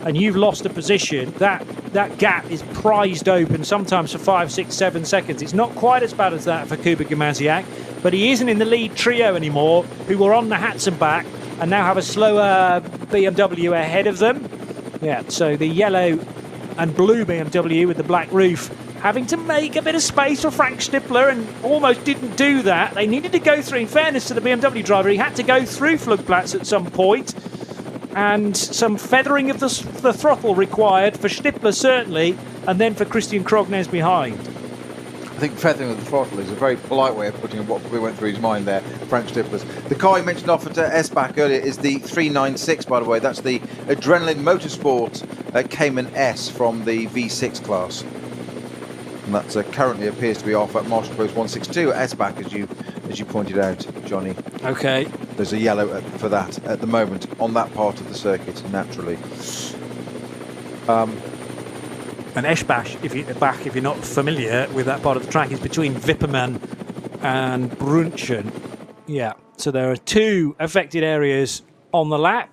and you've lost a position, that gap is prized open sometimes for 5, 6, 7 seconds. It's not quite as bad as that for Kuba Gamaziak, but he isn't in the lead trio anymore, who were on the Hatzenbach and now have a slower BMW ahead of them. Yeah, so the yellow and blue BMW with the black roof having to make a bit of space for Frank Stippler, and almost didn't do that. They needed to go through, in fairness to the BMW driver, he had to go through Flugplatz at some point, and some feathering of the throttle required for Stippler certainly, and then for Christian Krognes behind. I think feathering of the throttle is a very polite way of putting what probably went through his mind there, Frank Stippler's. The car you mentioned off at S-Bach earlier is the 396, by the way. That's the Adrenaline Motorsport Cayman S from the V6 class. And that currently appears to be off at Marshall Post 162 at S-Bach, as you pointed out, Johnny. Okay. There's a yellow for that at the moment on that part of the circuit, naturally. And Eschbach, if you're not familiar with that part of the track, is between Wipperman and Brunchen. Yeah, so there are 2 affected areas on the lap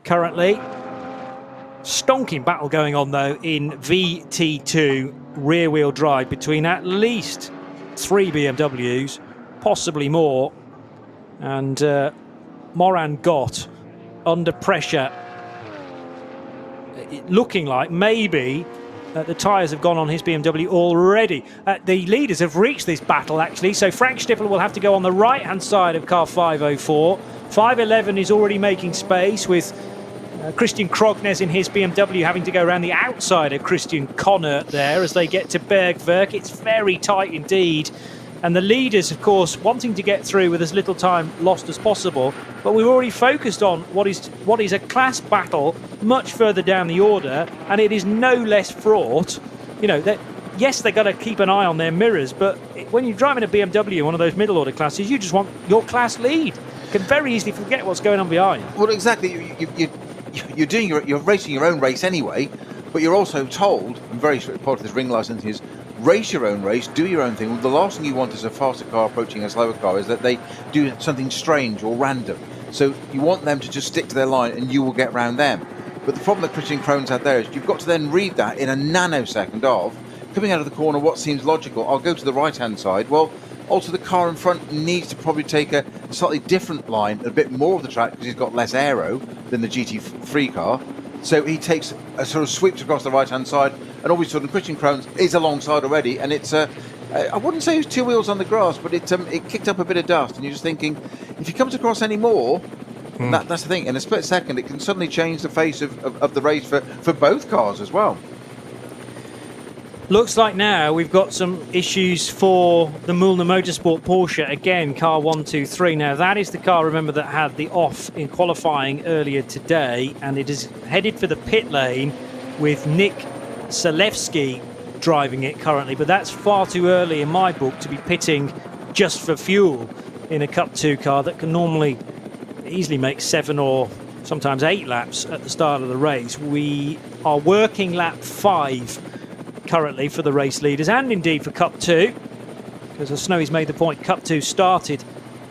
currently. Stonking battle going on though in VT2 rear-wheel drive between at least 3 BMWs, possibly more, and Moran Gott under pressure, looking like maybe the tyres have gone on his BMW already. The leaders have reached this battle actually, so Frank Stippler will have to go on the right-hand side of car 504. 511 is already making space with Christian Krognes in his BMW having to go around the outside of Christian Connor there as they get to Bergwerk. It's very tight indeed. And the leaders, of course, wanting to get through with as little time lost as possible. But we've already focused on what is a class battle much further down the order, and it is no less fraught. You know, yes, they've got to keep an eye on their mirrors, but when you're driving a BMW, one of those middle order classes, you just want your class lead. You can very easily forget what's going on behind. Well, exactly. You're racing your own race anyway, but you're also told, and very strict part of this ring license is, race your own race, do your own thing. Well, the last thing you want as a faster car approaching a slower car is that they do something strange or random. So you want them to just stick to their line and you will get round them. But the problem that Christian Krone's had there is you've got to then read that in a nanosecond of, coming out of the corner, what seems logical, I'll go to the right-hand side. Well, also the car in front needs to probably take a slightly different line, a bit more of the track, because he's got less aero than the GT3 car. So he takes a sort of sweeps across the right-hand side, and all of a sudden Christian Krones is alongside already, and it's I wouldn't say it was 2 wheels on the grass, but it kicked up a bit of dust, and you're just thinking, if he comes across any more, that's the thing. In a split second, it can suddenly change the face of the race for both cars as well. Looks like now we've got some issues for the Mühlner Motorsport Porsche. Again, car 123. Now that is the car, remember, that had the off in qualifying earlier today, and it is headed for the pit lane with Nick Zalewski driving it currently, but that's far too early in my book to be pitting just for fuel in a Cup 2 car that can normally easily make 7 or sometimes 8 laps at the start of the race. We are working lap 5 currently for the race leaders, and indeed for Cup 2, because as Snowy's made the point, Cup 2 started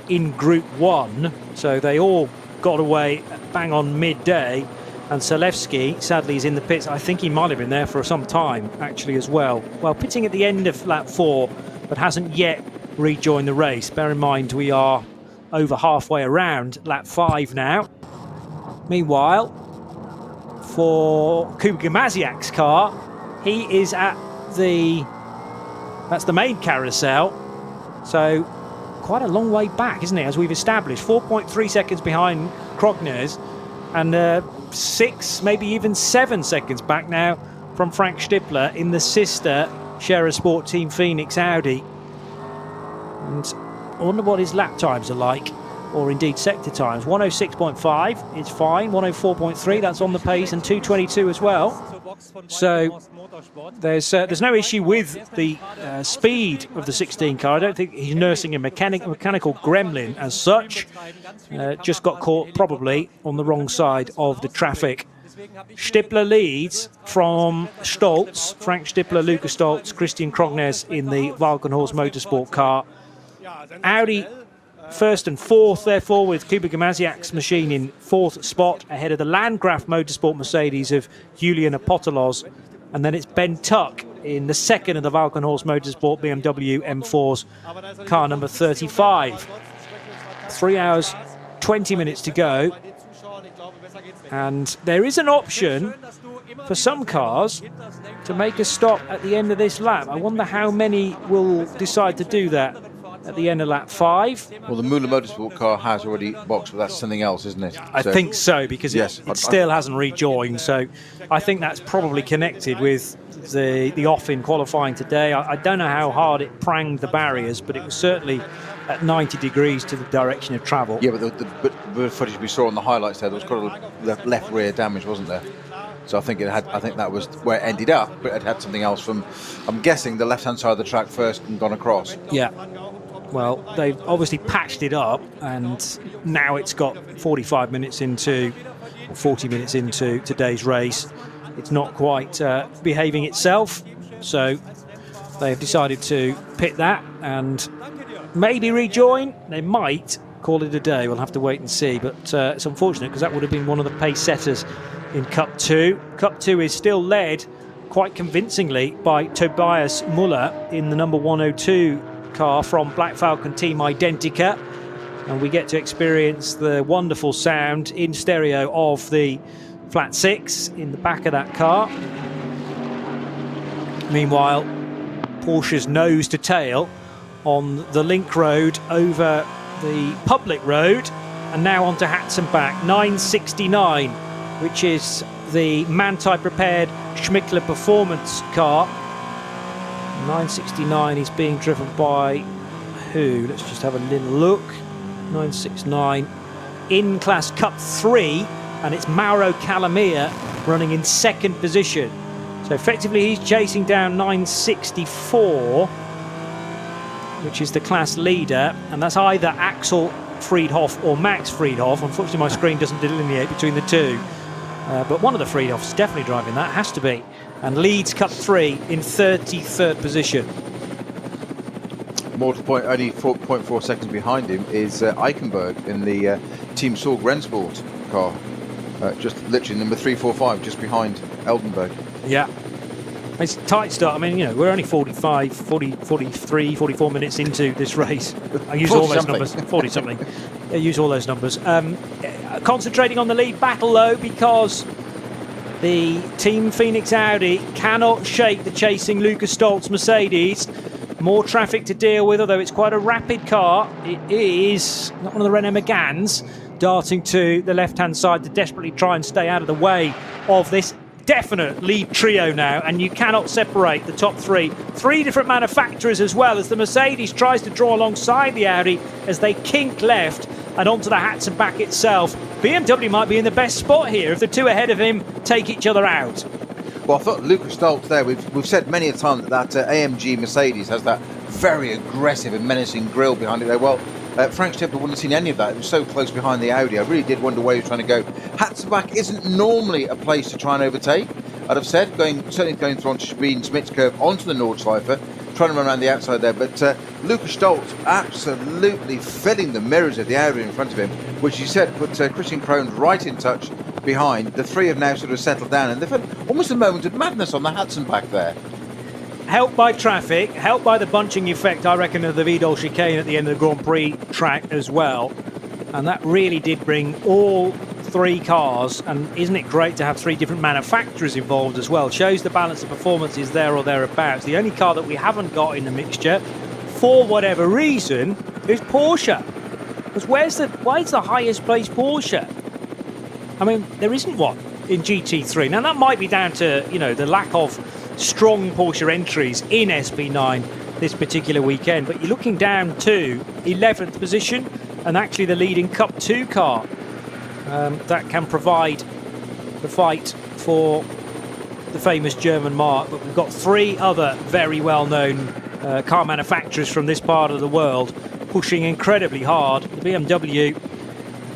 in Group 1, so they all got away bang on midday, and Zalewski sadly is in the pits. I think he might have been there for some time actually as well. Well, pitting at the end of lap 4, but hasn't yet rejoined the race. Bear in mind we are over halfway around lap 5 now. Meanwhile, for Kuba Gamaziak's car, he is at that's the main carousel, so quite a long way back, isn't it, as we've established. 4.3 seconds behind Krognes, and 6, maybe even 7 seconds back now from Frank Stippler in the sister Scherer Sport Team Phoenix Audi. And I wonder what his lap times are like or indeed sector times. 106.5 is fine, 104.3, that's on the pace, and 222 as well. So there's no issue with the speed of the 16 car. I don't think he's nursing a mechanical gremlin as such. Just got caught probably on the wrong side of the traffic. Stippler leads from Stolz, Frank Stippler, Lukas Stolz, Christian Krognes in the Walkenhorst Motorsport car. Audi first and fourth, therefore, with Kuba Gamaziak's machine in fourth spot, ahead of the Landgraf Motorsport Mercedes of Julian Apostolos. And then it's Ben Tuck in the second of the Walkenhorst Motorsport BMW M4's car number 35. 3 hours, 20 minutes to go. And there is an option for some cars to make a stop at the end of this lap. I wonder how many will decide to do that at the end of lap 5. Well, the Müller Motorsport car has already boxed, but that's something else, isn't it? I think so, because it still hasn't rejoined. So I think that's probably connected with the off in qualifying today. I don't know how hard it pranged the barriers, but it was certainly at 90 degrees to the direction of travel. Yeah, but the footage we saw on the highlights there was quite a left rear damage, wasn't there? So I think that was where it ended up, but it had something else from, I'm guessing, the left-hand side of the track first and gone across. Yeah. Well, they've obviously patched it up, and now it's got 45 minutes into, or 40 minutes into today's race. It's not quite behaving itself, so they've decided to pit that and maybe rejoin. They might call it a day. We'll have to wait and see, but it's unfortunate because that would have been one of the pace setters in Cup 2. Cup 2 is still led quite convincingly by Tobias Müller in the number 102 car from Black Falcon Team Identica, and we get to experience the wonderful sound in stereo of the flat 6 in the back of that car. Meanwhile, Porsche's nose to tail on the link road over the public road, and now onto Hatzenbach 969, which is the Manthey prepared Schmickler performance car. 969 is being driven by who? Let's just have a little look. 969 in class Cup 3, and it's Mauro Calamia running in second position. So effectively he's chasing down 964, which is the class leader, and that's either Axel Friedhoff or Max Friedhoff. Unfortunately my screen doesn't delineate between the two, but one of the Friedhoffs is definitely driving that, has to be, and leads Cup 3 in 33rd position. More to the point, only 4.4 seconds behind him is Eichenberg in the Team Sorg Rennsport car, just literally number 345, just behind Eldenberg. Yeah, it's a tight start. I mean, you know, we're only 45, 40, 43, 44 minutes into this race. I use all those numbers, 40 something. I use all those numbers. Concentrating on the lead battle though, because the Team Phoenix Audi cannot shake the chasing Lukas Stolz Mercedes. More traffic to deal with, although it's quite a rapid car. It is not one of the Renault Megans, darting to the left-hand side to desperately try and stay out of the way of this definite lead trio now, and you cannot separate the top three. Three different manufacturers as well, as the Mercedes tries to draw alongside the Audi as they kink left and onto the Hatzenbach itself. BMW might be in the best spot here if the two ahead of him take each other out. Well, I thought Lukas Stolz there, we've said many a time that AMG Mercedes has that very aggressive and menacing grille behind it there. Well, Frank Stippler wouldn't have seen any of that. It was so close behind the Audi. I really did wonder where he was trying to go. Hatzenbach isn't normally a place to try and overtake, I'd have said, certainly going through onto Sabine Smith's curve onto the Nordschleife, trying to run around the outside there. But Lukas Stolz absolutely filling the mirrors of the Audi in front of him, which you said put Christian Krohn right in touch behind. The three have now sort of settled down, and they've had almost a moment of madness on the Hatzenbach there. Helped by traffic, helped by the bunching effect, I reckon, of the Vidal chicane at the end of the Grand Prix track as well. And that really did bring all three cars, and isn't it great to have three different manufacturers involved as well? Shows the balance of performance is there or thereabouts. The only car that we haven't got in the mixture, for whatever reason, is Porsche. Because where's the highest placed Porsche? I mean, there isn't one in GT3. Now that might be down to, you know, the lack of strong Porsche entries in SP9 this particular weekend, but you're looking down to 11th position and actually the leading Cup 2 car that can provide the fight for the famous German mark. But we've got 3 other very well-known car manufacturers from this part of the world pushing incredibly hard. The BMW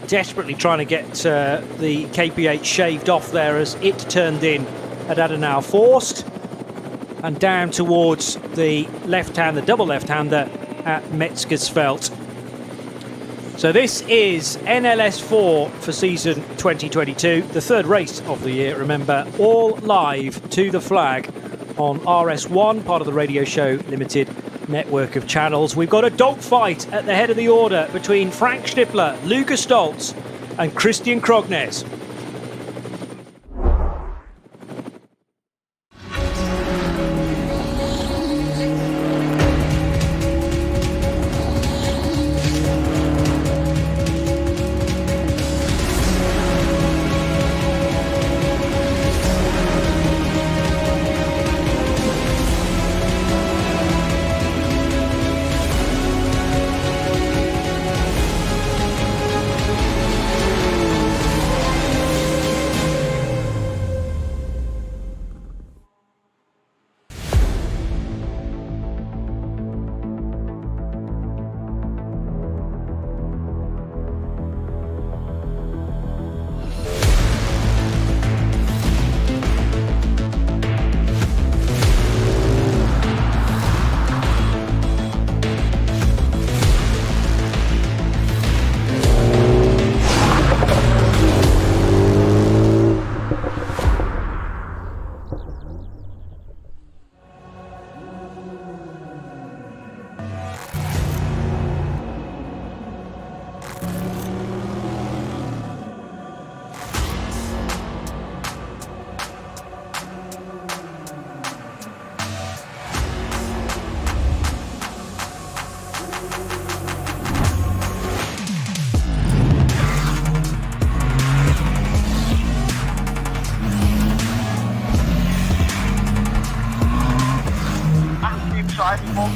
desperately trying to get the KP8 shaved off there as it turned in at Adenauer Forst, and down towards the left-hand, the double left-hander at Metzgersfeld. So this is NLS4 for season 2022, the 3rd race of the year, remember, all live to the flag on RS1, part of the Radio Show Limited network of channels. We've got a dogfight at the head of the order between Frank Schnippler, Luca Stolz and Christian Krognes.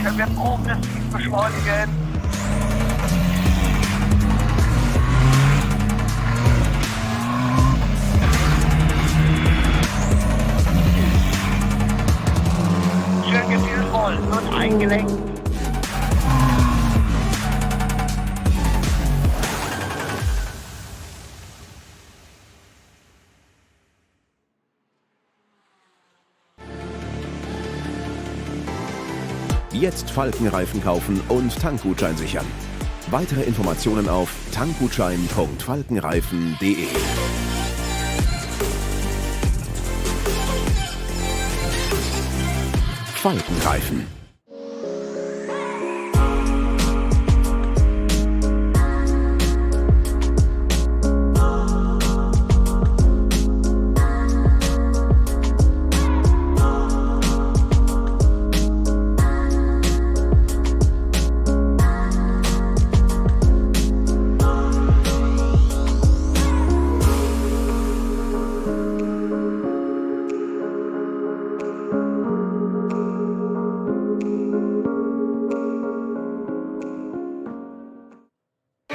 Können wir progressiv beschleunigen. Schön gefühlvoll und eingelenkt. Jetzt Falkenreifen kaufen und Tankgutschein sichern. Weitere Informationen auf tankgutschein.falkenreifen.de. Falkenreifen.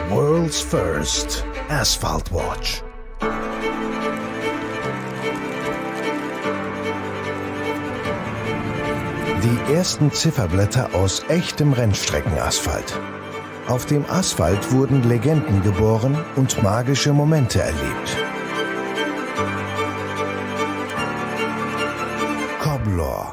World's First Asphalt Watch. Die ersten Zifferblätter aus echtem Rennstreckenasphalt. Auf dem Asphalt wurden Legenden geboren und magische Momente erlebt. Coblor.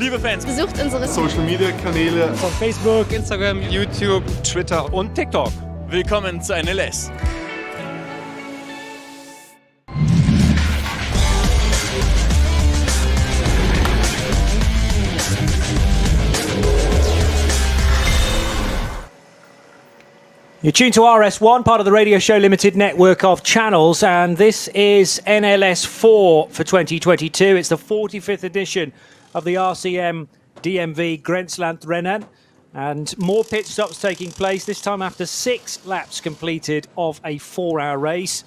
Liebe Fans, besucht unsere Social Media Kanäle von Facebook, Instagram, YouTube, Twitter und TikTok. Willkommen zu NLS. You're tuned to RS1, part of the Radio Show Limited network of channels, and this is NLS 4 for 2022. It's the 45th edition of the RCM DMV Grenzlandrennen, and more pit stops taking place, this time after 6 laps completed of a 4-hour race.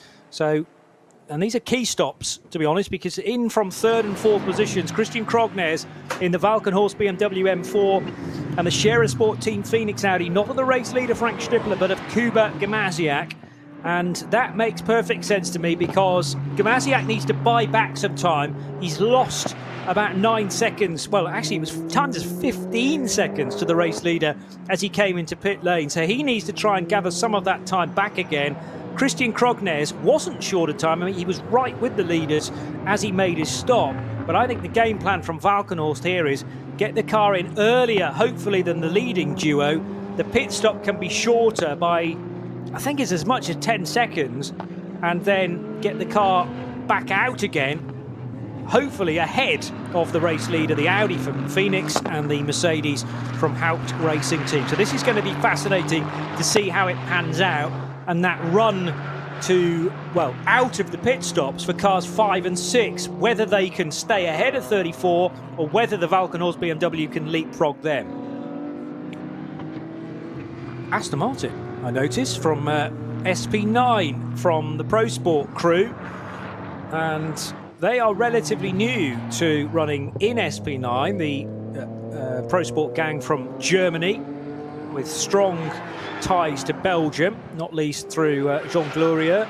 And these are key stops, to be honest, because in from 3rd and 4th positions, Christian Krognes in the Valkenhorst BMW M4 and the Scherer Sport Team Phoenix Audi, not of the race leader Frank Stippler, but of Kuba Gimasiak. And that makes perfect sense to me because Gimasiak needs to buy back some time. He's lost about 9 seconds. Well, actually, it was timed as 15 seconds to the race leader as he came into pit lane. So he needs to try and gather some of that time back again. Christian Krognes wasn't short of time. I mean, he was right with the leaders as he made his stop. But I think the game plan from Valkenhorst here is get the car in earlier, hopefully, than the leading duo. The pit stop can be shorter by, I think it's as much as 10 seconds, and then get the car back out again, hopefully ahead of the race leader, the Audi from Phoenix and the Mercedes from Haupt Racing Team. So this is going to be fascinating to see how it pans out. And that run to, well, out of the pit stops for cars 5 and 6, whether they can stay ahead of 34 or whether the Valkenhorst BMW can leapfrog them. Aston Martin, I noticed, from SP9 from the Pro Sport crew, and they are relatively new to running in SP9, the Pro Sport gang from Germany, with strong ties to Belgium, not least through Jean Gloria,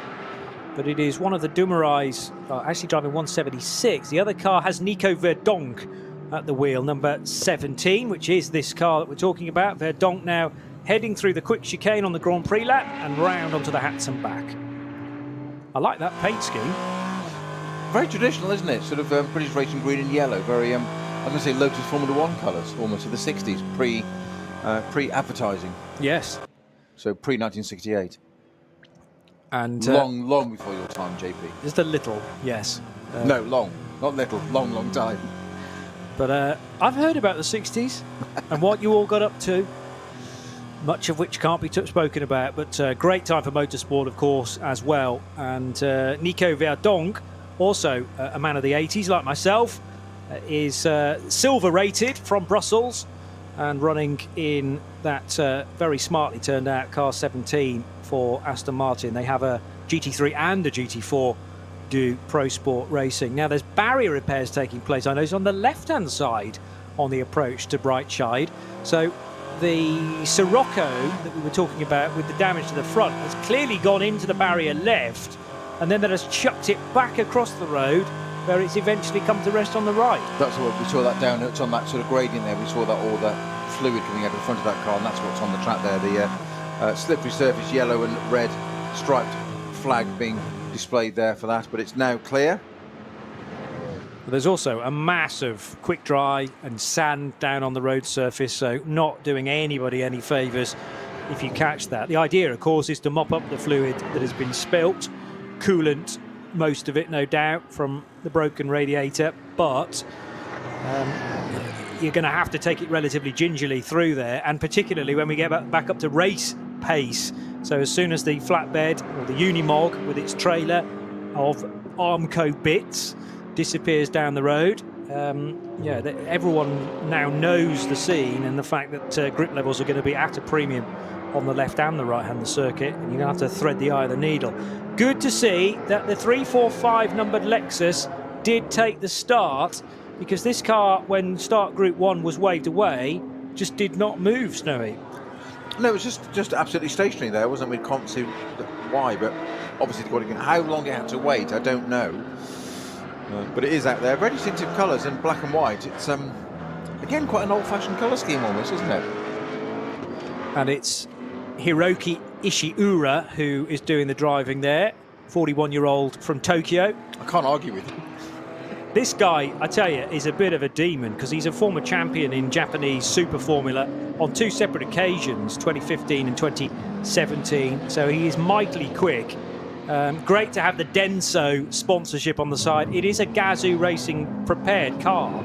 but it is one of the Dumouriez actually driving 176. The other car has Nico Verdonk at the wheel, number 17, which is this car that we're talking about. Verdonk now heading through the quick chicane on the Grand Prix lap and round onto the hats and back. I like that paint scheme. Very traditional, isn't it? Sort of British racing green and yellow. Very, I'm going to say Lotus Formula One colours, almost to the 60s, pre-advertising. Yes. So pre-1968. And long before your time, JP. Just a little, yes. No, long. Not little. Long time. But I've heard about the 60s and what you all got up to, much of which can't be spoken about, but great time for motorsport, of course, as well. And Nico Verdonk, also a man of the 80s, like myself, is silver rated from Brussels and running in that very smartly turned out car 17 for Aston Martin. They have a GT3 and a GT4 do Pro Sport racing. Now there's barrier repairs taking place, I noticed, on the left-hand side on the approach to Breitscheid. So the Sirocco that we were talking about with the damage to the front has clearly gone into the barrier left, and then that has chucked it back across the road where it's eventually come to rest on the right. That's what we saw that down. It's on that sort of gradient there. We saw that all that fluid coming out of the front of that car, and that's what's on the track there. The slippery surface, yellow and red striped flag being displayed there for that, but it's now clear. There's also a massive quick dry and sand down on the road surface, so not doing anybody any favours if you catch that. The idea, of course, is to mop up the fluid that has been spilt, coolant, most of it, no doubt, from the broken radiator, but you're going to have to take it relatively gingerly through there, and particularly when we get back up to race pace. So as soon as the flatbed or the Unimog with its trailer of Armco bits disappears down the road, everyone now knows the scene and the fact that grip levels are going to be at a premium on the left and the right hand of the circuit, and you're going to have to thread the eye of the needle. Good to see that the 345 numbered Lexus did take the start, because this car, when start Group 1 was waved away, just did not move, Snowy. No, it was just absolutely stationary there, wasn't it? We can't see why, but obviously how long it had to wait, I don't know. But it is out there. Very distinctive colours in black and white. It's, again, quite an old-fashioned colour scheme almost, isn't it? And it's Hiroki Ishiura who is doing the driving there, 41-year-old from Tokyo. I can't argue with him. This guy, I tell you, is a bit of a demon because he's a former champion in Japanese Super Formula on 2 separate occasions, 2015 and 2017. So he is mightily quick. Great to have the Denso sponsorship on the side. It is a Gazoo Racing prepared car.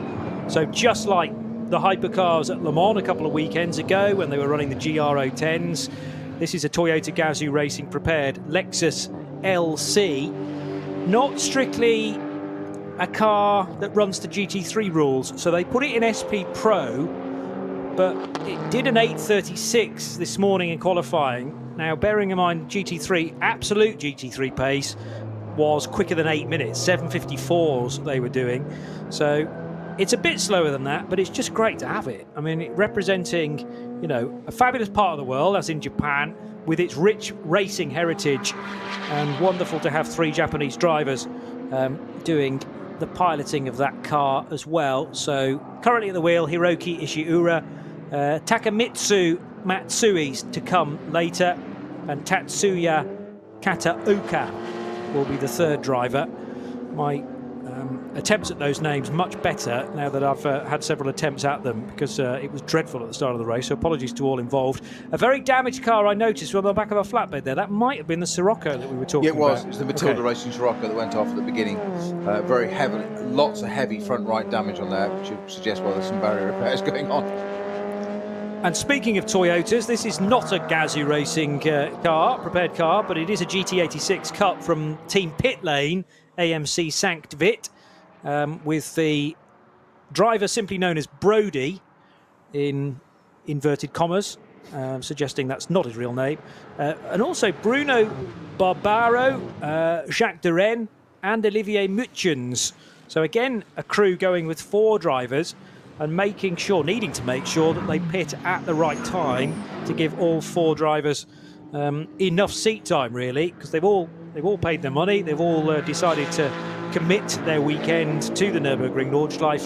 So just like the hypercars at Le Mans a couple of weekends ago when they were running the GR010s, this is a Toyota Gazoo Racing prepared Lexus LC. Not strictly a car that runs to GT3 rules, so they put it in SP Pro, but it did an 8:36 this morning in qualifying. Now, bearing in mind GT3, absolute GT3 pace was quicker than 8 minutes, 7:54s they were doing. So it's a bit slower than that, but it's just great to have it. I mean, representing, you know, a fabulous part of the world, as in Japan, with its rich racing heritage, and wonderful to have 3 Japanese drivers doing the piloting of that car as well. So currently at the wheel, Hiroki Ishiura, Takamitsu Matsui's to come later, and Tatsuya Kataoka will be the 3rd driver. My attempts at those names much better now that I've had several attempts at them, because it was dreadful at the start of the race, so apologies to all involved. A very damaged car I noticed on the back of a flatbed there. That might have been the Sirocco that we were talking about. Yeah, it was. It was the Matilda Racing Sirocco that went off at the beginning. Very heavy, lots of heavy front right damage on there, which would suggest, well, there's some barrier repairs going on. And speaking of Toyotas, this is not a Gazoo Racing prepared car, but it is a GT86 Cup from Team Pit Lane, AMC Sankt Vit, with the driver simply known as Brody in inverted commas, suggesting that's not his real name, and also Bruno Barbaro, Jacques Deren and Olivier Mutjens. So again, a crew going with 4 drivers and needing to make sure that they pit at the right time to give all 4 drivers enough seat time, really, because they've all paid their money. They've all decided to commit their weekend to the Nürburgring Nordschleife.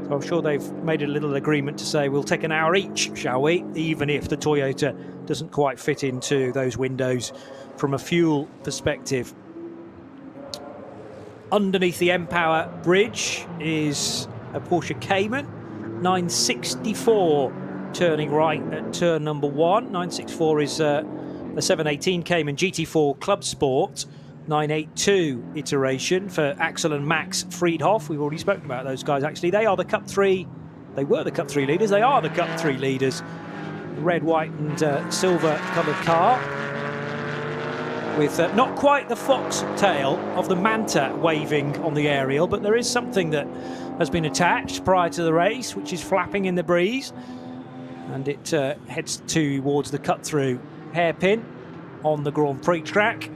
So I'm sure they've made a little agreement to say we'll take an hour each, shall we? Even if the Toyota doesn't quite fit into those windows from a fuel perspective. Underneath the M-Power bridge is a Porsche Cayman 964 turning right at turn number 1. 964 is a 718 Cayman GT4 Club Sport 982 iteration for Axel and Max Friedhoff. We've already spoken about those guys, actually. They are the Cup 3. They were the Cup 3 leaders. They are the Cup 3 leaders. Red, white and silver coloured car with not quite the fox tail of the Manta waving on the aerial, but there is something that has been attached prior to the race, which is flapping in the breeze, and it heads towards the cut-through hairpin on the Grand Prix track.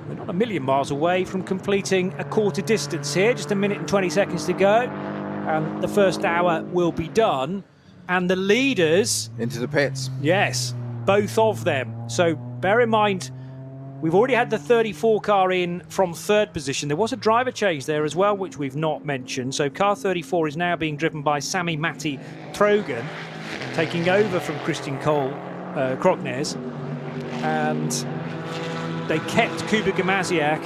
We're not a million miles away from completing a quarter distance here, just 1 minute and 20 seconds to go, and the first hour will be done, and the leaders into the pits. Yes, both of them. So bear in mind, we've already had the 34 car in from 3rd position. There was a driver change there as well, which we've not mentioned. So car 34 is now being driven by Sami Matti Trogan, taking over from Christian Cole Krognes. And they kept Kuba Gamaziak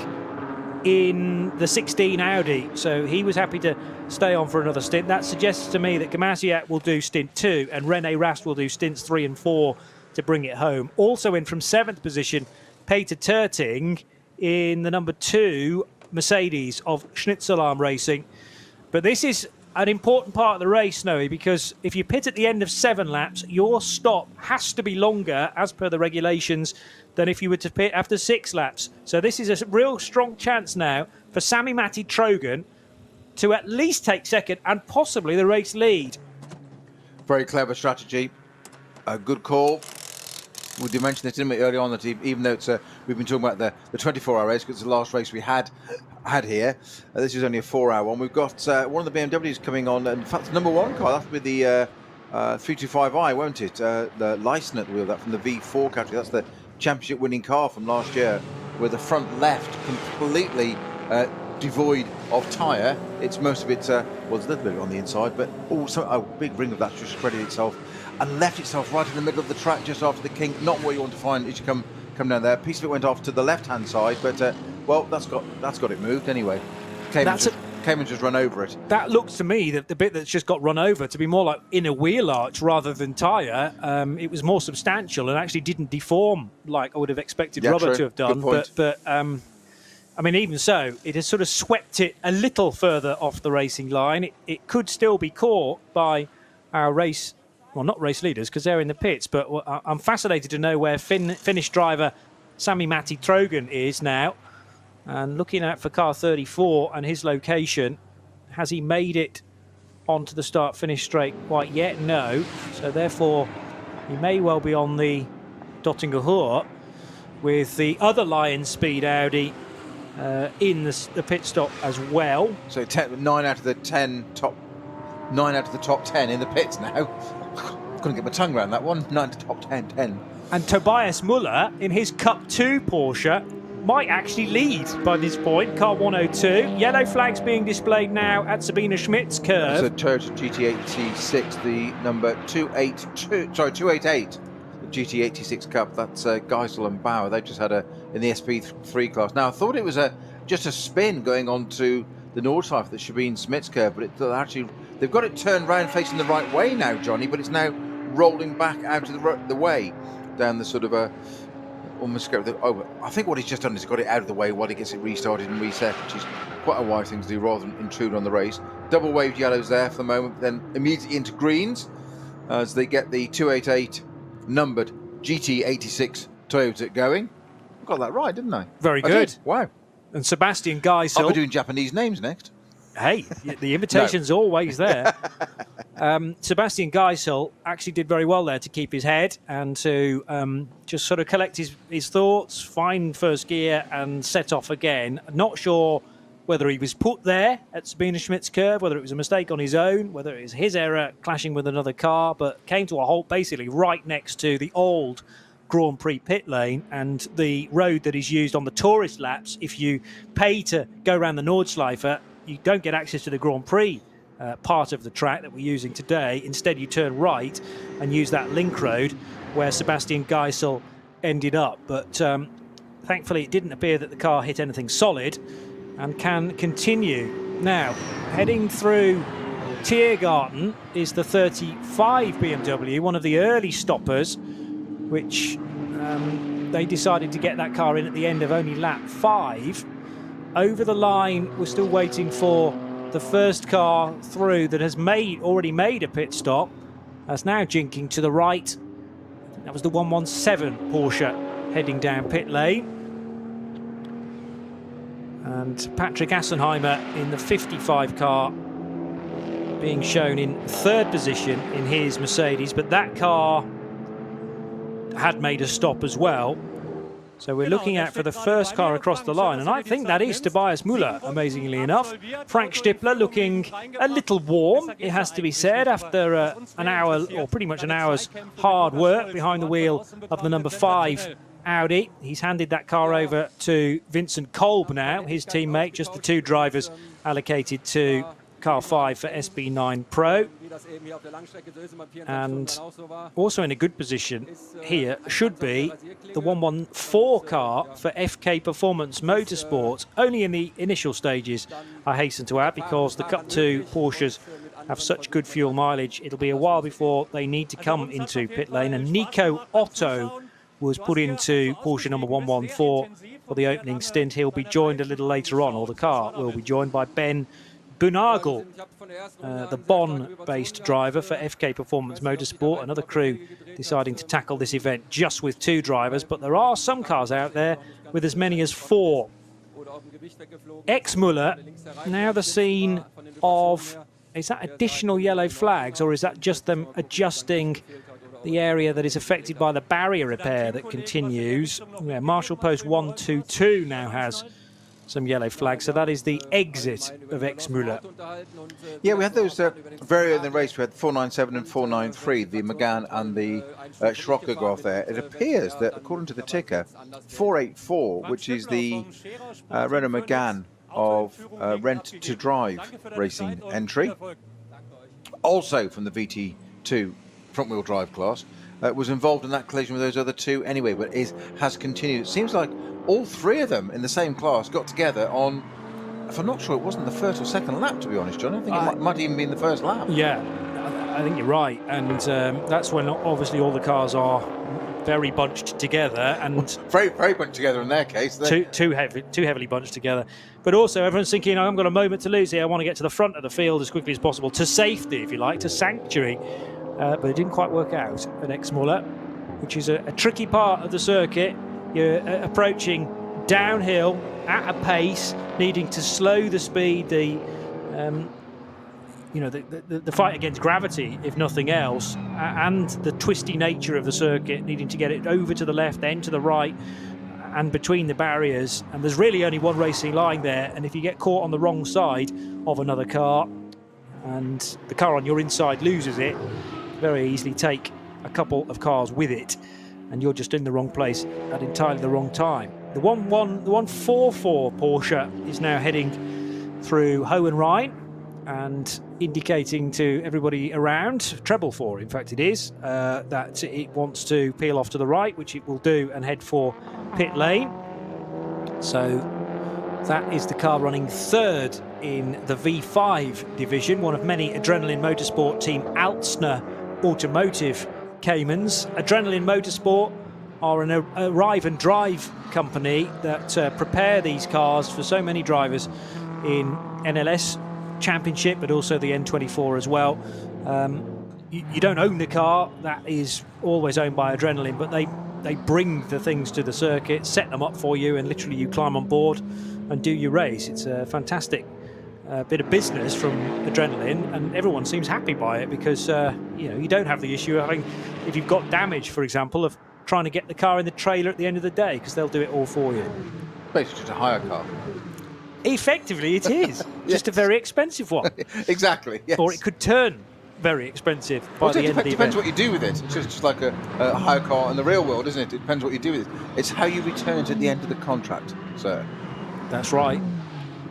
in the 16 Audi. So he was happy to stay on for another stint. That suggests to me that Gamaziak will do stint 2 and René Rast will do stints 3 and 4 to bring it home. Also in from 7th position, Peter Terting in the number 2 Mercedes of Schnitzelarm Racing. But this is an important part of the race, Noe, because if you pit at the end of 7 laps, your stop has to be longer, as per the regulations, than if you were to pit after 6 laps. So this is a real strong chance now for Sami Matti Trogan to at least take 2nd and possibly the race lead. Very clever strategy. A good call. We did mention this earlier on, that even though it's we've been talking about the 24-hour race, because it's the last race we had here. This is only a 4-hour one. We've got one of the BMWs coming on. In fact, the number 1 car, that'll be the 325i, won't it? The Lyson at the wheel, that from the V4 category. That's the championship winning car from last year, with the front left completely devoid of tyre. It's most of it, well, there's a little bit on the inside, but also a big ring of that just spreaded itself and left itself right in the middle of the track just after the kink. Not what you want to find as you come down there. A piece of it went off to the left-hand side, but well, that's got it moved anyway. came and just run over it. That looks to me, that the bit that's just got run over, to be more like inner wheel arch rather than tyre. It was more substantial and actually didn't deform like I would have expected rubber to have done. But I mean, even so, it has sort of swept it a little further off the racing line. It could still be caught by our race, well, not race leaders because they're in the pits, but I'm fascinated to know where Finnish driver Sami Matti Trogan is now. And looking out for car 34 and his location, has he made it onto the start-finish straight quite yet? No. So therefore, he may well be on the Dottinger Hoor with the other Lion Speed Audi in the pit stop as well. So 9 out of the top 10 in the pits now. Couldn't get my tongue around that one. 9 to top 10. And Tobias Müller in his Cup 2 Porsche might actually lead by this point. Car 102. Yellow flags being displayed now at Sabine Schmidt's curve. It's a Toyota GT86, the number 288. The GT86 Cup. That's Geisel and Bauer. They've just had in the SP3 class. Now I thought it was just a spin going on to the Nordschleife that should be in Schmidt's curve, but actually they've got it turned round facing the right way now, Johnny. But it's now rolling back out of the way down the sort of almost go. I think what he's just done is got it out of the way while he gets it restarted and reset, which is quite a wise thing to do rather than intrude on the race. Double waved yellows there for the moment, then immediately into greens as they get the 288 numbered GT86 Toyota going. I got that right, didn't I? Very good. Wow. And Sebastian Geisel. I'll be doing Japanese names next. Hey, the invitation's always there. Sebastian Geisel actually did very well there to keep his head and to just sort of collect his thoughts, find first gear and set off again. Not sure whether he was put there at Sabine Schmidt's curve, whether it was a mistake on his own, whether it was his error clashing with another car, but came to a halt basically right next to the old Grand Prix pit lane and the road that is used on the tourist laps. If you pay to go around the Nordschleife, you don't get access to the Grand Prix part of the track that we're using today. Instead, you turn right and use that link road where Sebastian Geisel ended up. But thankfully, it didn't appear that the car hit anything solid and can continue. Now, heading through Tiergarten is the 35 BMW, one of the early stoppers, which they decided to get that car in at the end of only lap 5. Over the line, we're still waiting for the first car through that has already made a pit stop. That's now jinking to the right. I think that was the 117 Porsche heading down pit lane. And Patrick Assenheimer in the 55 car being shown in third position in his Mercedes, but that car had made a stop as well. So we're looking out for the first car across the line, and I think that is Tobias Müller, amazingly enough. Frank Stippler looking a little warm, it has to be said, after an hour, or pretty much an hour's hard work behind the wheel of the number 5 Audi. He's handed that car over to Vincent Kolb now, his teammate, just the 2 drivers allocated to car 5 for SB9 Pro. And also in a good position here should be the 114 car for FK Performance Motorsport, only in the initial stages, I hasten to add, because the Cup 2 Porsches have such good fuel mileage. It'll be a while before they need to come into pit lane, and Nico Otto was put into Porsche number 114 for the opening stint. He'll be joined a little later on, or the car will be joined by Ben Bunagel, the Bonn-based driver for FK Performance Motorsport. Another crew deciding to tackle this event just with 2 drivers, but there are some cars out there with as many as 4. Ex-Müller, now the scene of, is that additional yellow flags, or is that just them adjusting the area that is affected by the barrier repair that continues? Yeah, Marshall Post 122 now has some yellow flags, so that is the exit of Ex-Müller. Yeah, we had those very early in the race. We had 497 and 493, the Megane and the Schröcker graph there. It appears that, according to the ticker, 484, which is the Renault Megane of Rent to Drive racing entry, also from the VT2 front-wheel drive class, was involved in that collision with those other 2 anyway, but has continued. It seems like all 3 of them in the same class got together on if I'm not sure, it wasn't the first or second lap, to be honest, John. I think it might even be in the first lap. Yeah, I think you're right. And that's when obviously all the cars are very bunched together, and very, very bunched together in their case. Too heavily bunched together. But also everyone's thinking, I've got a moment to lose here. I want to get to the front of the field as quickly as possible, to safety, if you like, to sanctuary. But it didn't quite work out at Exmoor, which is a tricky part of the circuit. You're approaching downhill at a pace, needing to slow the speed, the fight against gravity, if nothing else, and the twisty nature of the circuit, needing to get it over to the left, then to the right, and between the barriers. And there's really only one racing line there, and if you get caught on the wrong side of another car and the car on your inside loses it, very easily take a couple of cars with it, and you're just in the wrong place at entirely the wrong time. The 144 Porsche is now heading through Hohenrhein and indicating to everybody around, treble 4 in fact it is, that it wants to peel off to the right, which it will do, and head for pit lane. So that is the car running third in the V5 division, one of many Adrenaline Motorsport Team Altsner Automotive Caymans. Adrenaline Motorsport are an arrive and drive company that prepare these cars for so many drivers in NLS Championship, but also the N24 as well. You don't own the car, that is always owned by Adrenaline, but they bring the things to the circuit, set them up for you, and literally you climb on board and do your race. It's a fantastic bit of business from Adrenaline, and everyone seems happy by it, because you don't have the issue of having, if you've got damage, for example, of trying to get the car in the trailer at the end of the day, because they'll do it all for you. Basically just a hire car. Effectively it is. Just a very expensive one. Exactly, yes. Or it could turn very expensive by the end of the event. It depends what you do with it. It's just like a hire car in the real world, isn't it? It depends what you do with it. It's how you return it at the end of the contract, sir. That's right.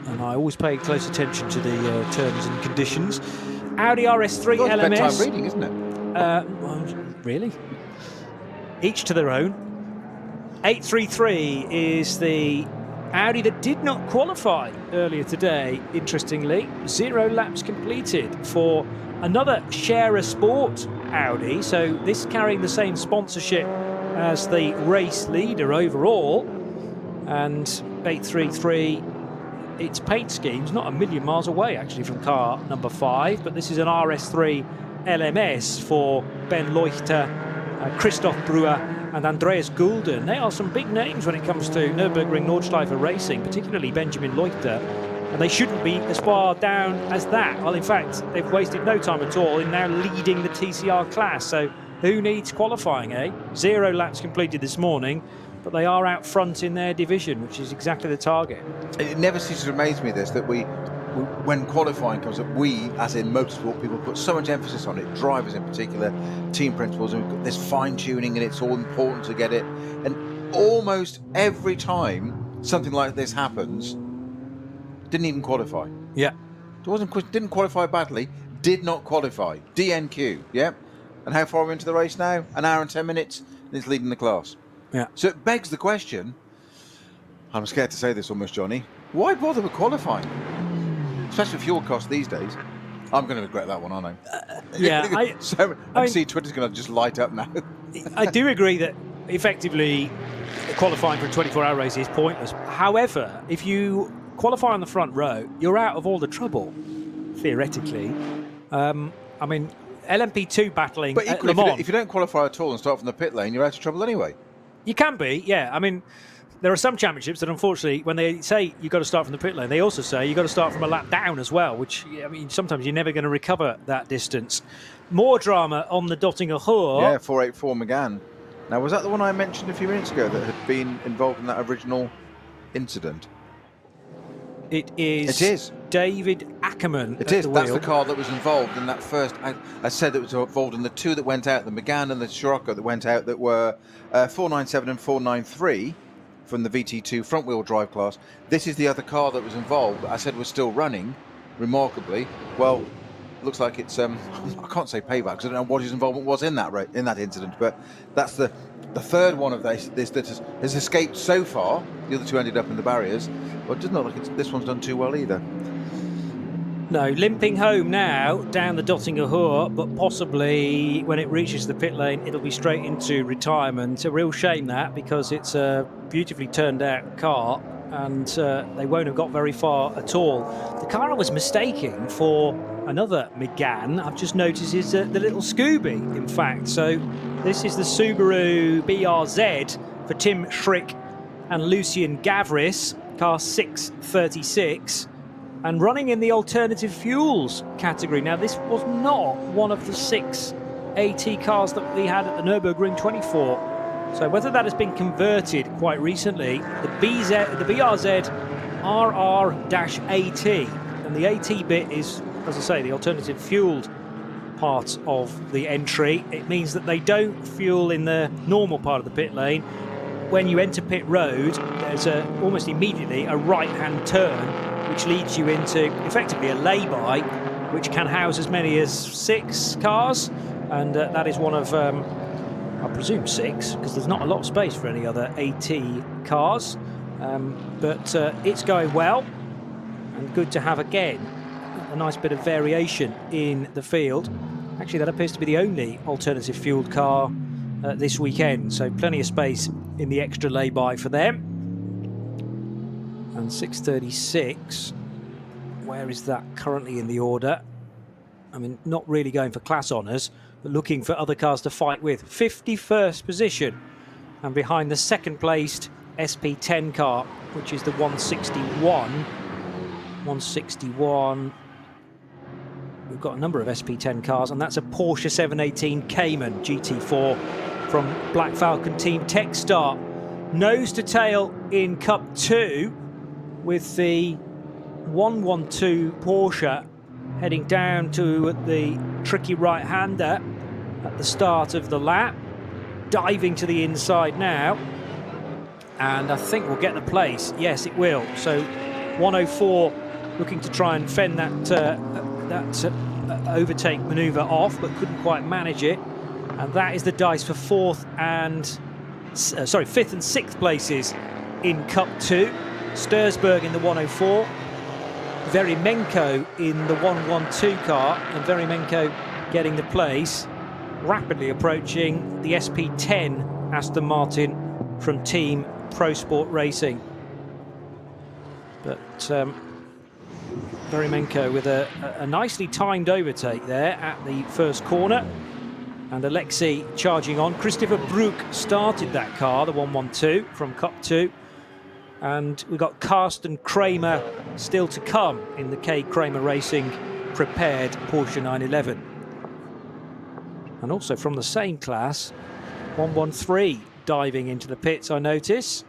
And I always pay close attention to the terms and conditions. Audi RS3 LMS. Bedtime reading, isn't it? Well, really? Each to their own. 833 is the Audi that did not qualify earlier today, interestingly. 0 laps completed for another Sharer Sport Audi. So this carrying the same sponsorship as the race leader overall. And 833, its paint scheme's not a million miles away actually from car number 5, but this is an RS3 LMS for Ben Leuchter, Christoph Brewer and Andreas Gulden. They are some big names when it comes to Nürburgring Nordschleife racing, particularly Benjamin Leuchter, and they shouldn't be as far down as that. Well, in fact, they've wasted no time at all in now leading the TCR class, so who needs qualifying, eh? 0 laps completed this morning, but they are out front in their division, which is exactly the target. It never ceases to amaze me, this, that when qualifying comes up, we, as in motorsport people, put so much emphasis on it, drivers in particular, team principals, and we've got this fine-tuning, and it's all important to get it. And almost every time something like this happens, didn't even qualify. Yeah. Didn't qualify badly, did not qualify. DNQ, yeah? And how far are we into the race now? An hour and 10 minutes, and it's leading the class. Yeah. So it begs the question, I'm scared to say this almost, Johnny, why bother with qualifying? Especially fuel costs these days. I'm going to regret that one, aren't I? Yeah. I see Twitter's going to just light up now. I do agree that effectively qualifying for a 24-hour race is pointless. However, if you qualify on the front row, you're out of all the trouble, theoretically. I mean, LMP2 battling but equally, at Le Mans, if you don't qualify at all and start from the pit lane, you're out of trouble anyway. You can be, yeah. I mean, there are some championships that unfortunately, when they say you've got to start from the pit lane, they also say you've got to start from a lap down as well, which, I mean, sometimes you're never going to recover that distance. More drama on the Dottinger Ruhr. Yeah, 484 McGann. Now, was that the one I mentioned a few minutes ago that had been involved in that original incident? It is David Ackerman. It is. That's the car that was involved in that first. I said that was involved in the two that went out, the McGann and the Scirocco that went out, that were 497 and 493 from the VT2 front-wheel drive class. This is the other car that was involved, that I said was still running, remarkably. Well, looks like it's, I can't say payback, because I don't know what his involvement was in that incident, but that's the the third one of this that has escaped so far. The other two ended up in the barriers. But it doesn't look like this one's done too well either. No, limping home now down the Dottinger Hoor, but possibly when it reaches the pit lane, it'll be straight into retirement. A real shame that, because it's a beautifully turned out car, and they won't have got very far at all. The car I was mistaking for another Megane, I've just noticed, is the little Scooby, in fact. So this is the Subaru BRZ for Tim Schrick and Lucien Gavris, car 636. And running in the alternative fuels category. Now, this was not one of the 6 AT cars that we had at the Nürburgring 24. So whether that has been converted quite recently, the BRZ RR-AT, and the AT bit is, as I say, the alternative fueled part of the entry. It means that they don't fuel in the normal part of the pit lane. When you enter pit road, there's almost immediately a right-hand turn, which leads you into effectively a lay-by, which can house as many as 6 cars, and that is one of, I presume 6, because there's not a lot of space for any other AT cars, but it's going well, and good to have again a nice bit of variation in the field. Actually, that appears to be the only alternative fueled car this weekend, so plenty of space in the extra lay-by for them. And 636, where is that currently in the order? I mean, not really going for class honours, but looking for other cars to fight with. 51st position, and behind the second placed SP10 car, which is the 161. 161. We've got a number of SP10 cars, and that's a Porsche 718 Cayman GT4 from Black Falcon Team Techstar. Nose to tail in Cup 2, with the 112 Porsche heading down to the tricky right-hander at the start of the lap, diving to the inside now, and I think we'll get the place. Yes, it will. So 104 looking to try and fend that overtake manoeuvre off, but couldn't quite manage it, and that is the dice for 5th and 6th places in Cup 2. Stursberg in the 104, Verimenko in the 112 car, and Verimenko getting the place, rapidly approaching the SP10 Aston Martin from Team Pro Sport Racing. But Verimenko with a nicely timed overtake there at the first corner, and Alexei charging on. Christopher Brook started that car, the 112 from Cup 2. And we've got Carsten Kramer still to come in the K. Kramer Racing prepared Porsche 911. And also from the same class, 113 diving into the pits, I notice.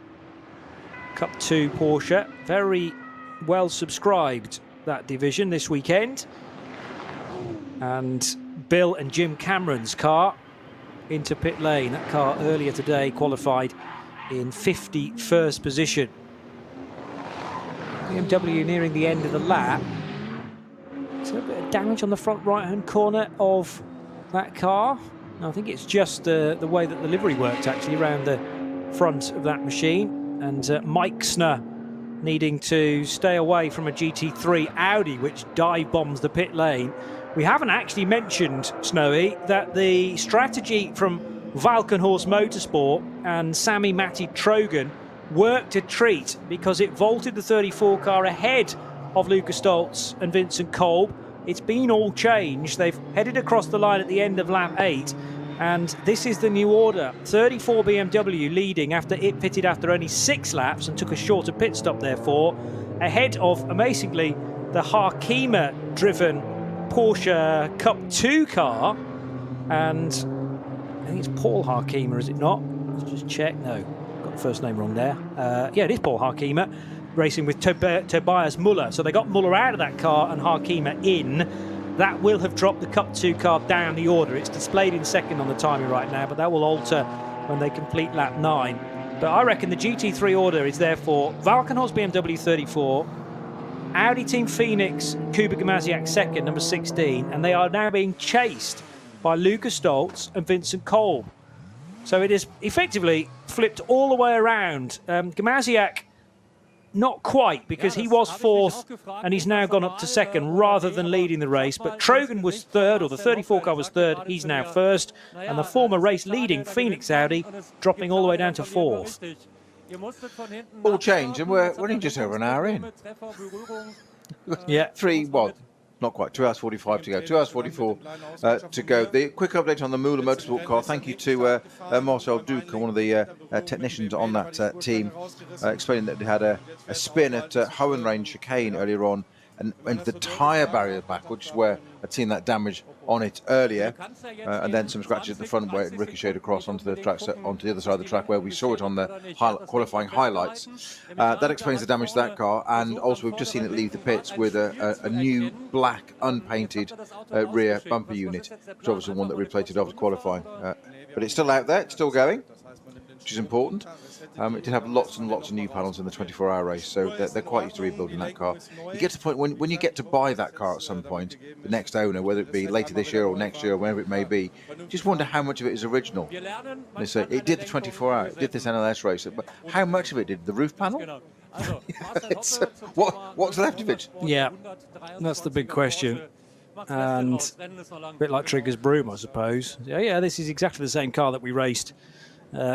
Cup 2 Porsche, very well subscribed, that division this weekend. And Bill and Jim Cameron's car into pit lane. That car earlier today qualified in 51st position. BMW nearing the end of the lap. So a bit of damage on the front right-hand corner of that car. I think it's just the way that the livery worked actually around the front of that machine. And Meixner needing to stay away from a GT3 Audi, which dive bombs the pit lane. We haven't actually mentioned, Snowy, that the strategy from Valkenhorst Motorsport and Sami Matti Trogan worked a treat, because it vaulted the 34 car ahead of Lukas Stoltz and Vincent Kolb. It's been all changed. They've headed across the line at the end of lap 8, and this is the new order. 34 BMW leading after it pitted after only 6 laps and took a shorter pit stop therefore, ahead of, amazingly, the Harkema driven Porsche Cup 2 car. And I think it's Paul Harkema, is it not? Let's just check. No, got the first name wrong there. Yeah, it is Paul Harkema, racing with Tobias Muller. So they got Muller out of that car and Harkema in. That will have dropped the Cup 2 car down the order. It's displayed in second on the timing right now, but that will alter when they complete lap 9. But I reckon the GT3 order is therefore Valkenhorst BMW 34, Audi Team Phoenix Kuba Gamaziak second, number 16, and they are now being chased by Lukas Stoltz and Vincent Kolb. So it is effectively flipped all the way around. Gamaziak, not quite, because he was fourth and he's now gone up to second rather than leading the race. But Trogan was third, or the 34 car was third. He's now first. And the former race leading Phoenix Audi dropping all the way down to fourth. All change, and we're only just over an hour in. Yeah. Not quite, 2 hours 45 to go, 2 hours 44 to go. The quick update on the Müller Motorsport car. Thank you to Marcel Duke, one of the technicians on that team, explaining that they had a spin at Hohenrain chicane earlier on and went the tyre barrier back, which is where I'd seen that damage on it earlier, and then some scratches at the front where it ricocheted across onto the track, onto the other side of the track where we saw it on the qualifying highlights. That explains the damage to that car, and also we've just seen it leave the pits with a new black unpainted rear bumper unit, which is obviously one that replated after qualifying. But it's still out there, it's still going, which is important. It did have lots and lots of new panels in the 24-hour race, so they're quite used to rebuilding that car. You get to the point when you get to buy that car at some point, the next owner, whether it be later this year or next year or whenever it may be, just wonder how much of it is original. They say it did the 24-hour, it did this NLS race, but how much of it did the roof panel? What's left of it? Yeah, that's the big question. And a bit like Trigger's Broom, I suppose. Yeah, this is exactly the same car that we raced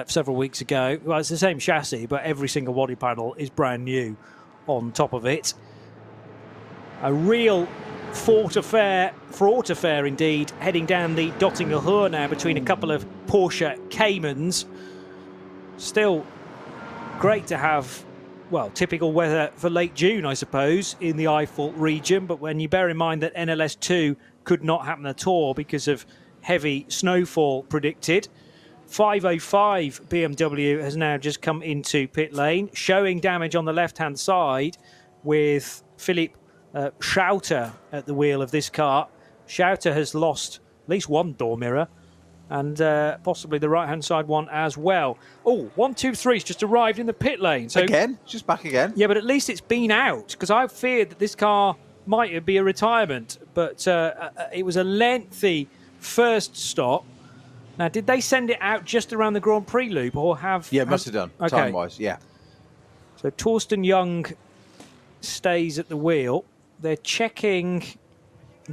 several weeks ago. Well, it's the same chassis, but every single body panel is brand new on top of it. A real fraught affair indeed, heading down the Dottinger Höhe now between a couple of Porsche Caymans. Still great to have, well, typical weather for late June, I suppose, in the Eifel region. But when you bear in mind that NLS2 could not happen at all because of heavy snowfall predicted. 505 BMW has now just come into pit lane, showing damage on the left-hand side with Philipp Schauter at the wheel of this car. Schauter has lost at least one door mirror and possibly the right-hand side one as well. Oh, 123's just arrived in the pit lane. So, again? Just back again? Yeah, but at least it's been out, because I feared that this car might be a retirement, but it was a lengthy first stop. Now, did they send it out just around the Grand Prix loop, or have... Yeah, must have done, okay. Time-wise, yeah. So Torsten Young stays at the wheel. They're checking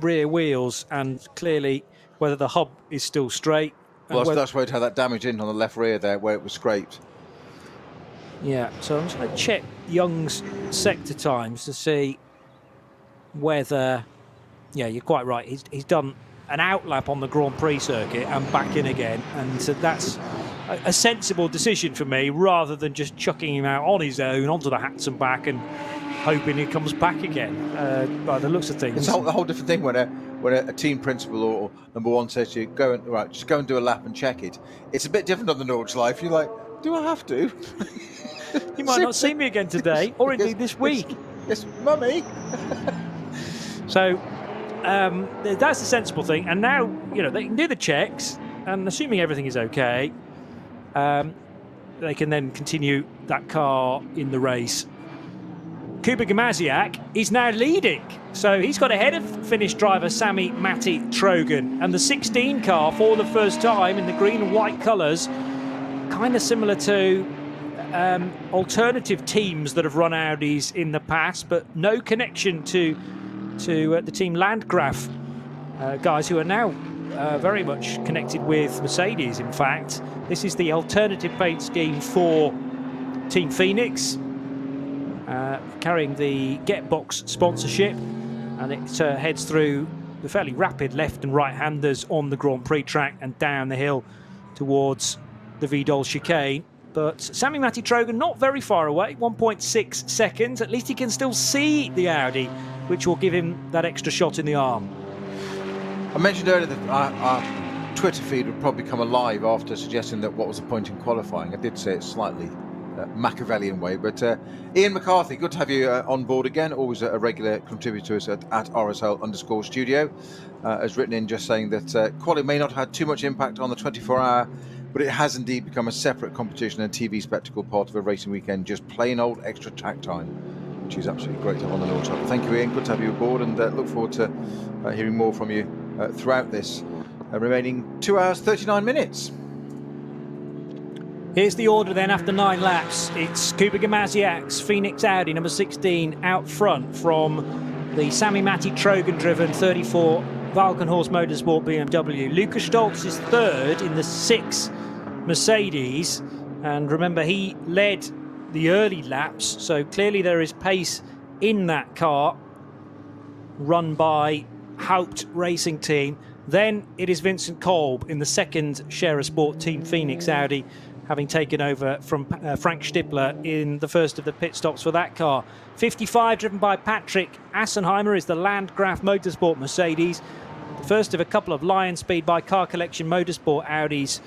rear wheels and clearly whether the hub is still straight. Well, that's where it had that damage in on the left rear there, where it was scraped. Yeah, so I'm just going to check Young's sector times to see whether... Yeah, you're quite right. He's done an outlap on the Grand Prix circuit and back in again, and so that's a sensible decision for me, rather than just chucking him out on his own onto the hats and back and hoping he comes back again. By the looks of things, it's a whole different thing when a team principal or number one says to you, just go and do a lap and check it. It's a bit different on the Nordschleife. You're like, do I have to? You might not see me again today, or indeed this week. Yes, mummy. So that's the sensible thing. And now, you know, they can do the checks, and assuming everything is okay, they can then continue that car in the race. Kuba Gamaziak is now leading, so he's got ahead of Finnish driver Sami Matti Trogan, and the 16 car for the first time in the green and white colours, kind of similar to alternative teams that have run Audis in the past, but no connection to the team Landgraf guys, who are now very much connected with Mercedes. In fact, this is the alternative paint scheme for Team Phoenix, carrying the Getbox sponsorship, and it heads through the fairly rapid left and right-handers on the Grand Prix track and down the hill towards the Vidal chicane. But Sami Matti Trogan not very far away, 1.6 seconds. At least he can still see the Audi, which will give him that extra shot in the arm. I mentioned earlier that our Twitter feed would probably come alive after suggesting that what was the point in qualifying. I did say it slightly Machiavellian way, but Ian McCarthy, good to have you on board again, always a regular contributor to us at RSL_studio, has written in just saying that quality may not have had too much impact on the 24-hour, but it has indeed become a separate competition and TV spectacle, part of a racing weekend, just plain old extra track time, which is absolutely great to have on the Nordschleife. Thank you, Ian, good to have you aboard, and look forward to hearing more from you throughout this remaining 2 hours 39 minutes. Here's the order then after 9 laps. It's Kuba Gamaziak's Phoenix Audi, number 16, out front from the Sami Matti Trogan-driven 34 Valkenhorst Motorsport BMW. Lukas Stolz is third in the 6 Mercedes. And remember, he led the early laps, so clearly there is pace in that car, run by Haupt Racing Team. Then it is Vincent Kolb in the 2nd Scherer Sport Team Phoenix Audi, having taken over from Frank Stippler in the first of the pit stops for that car. 55, driven by Patrick Assenheimer, is the Landgraf Motorsport Mercedes. The first of a couple of Lion Speed by Car Collection Motorsport Audis.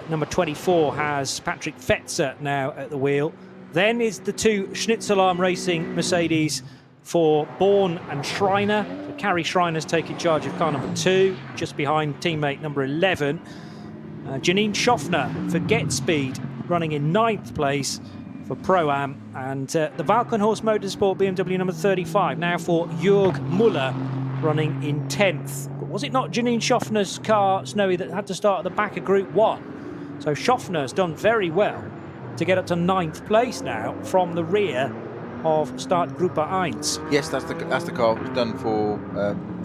Number 24 has Patrick Fetzer now at the wheel. Then is the 2 Schnitzelarm Racing Mercedes for Bourne and Schreiner. So Carrie Schreiner's taking charge of car number 2, just behind teammate number 11. Janine Schaffner for Get Speed, running in 9th place for Pro-Am. And the Valkenhorst Motorsport BMW number 35, now for Jörg Muller, running in 10th. But was it not Janine Schaffner's car, Snowy, that had to start at the back of Group 1? So Schaffner's done very well to get up to 9th place now from the rear of Startgruppe 1. Yes, that's the car that was done for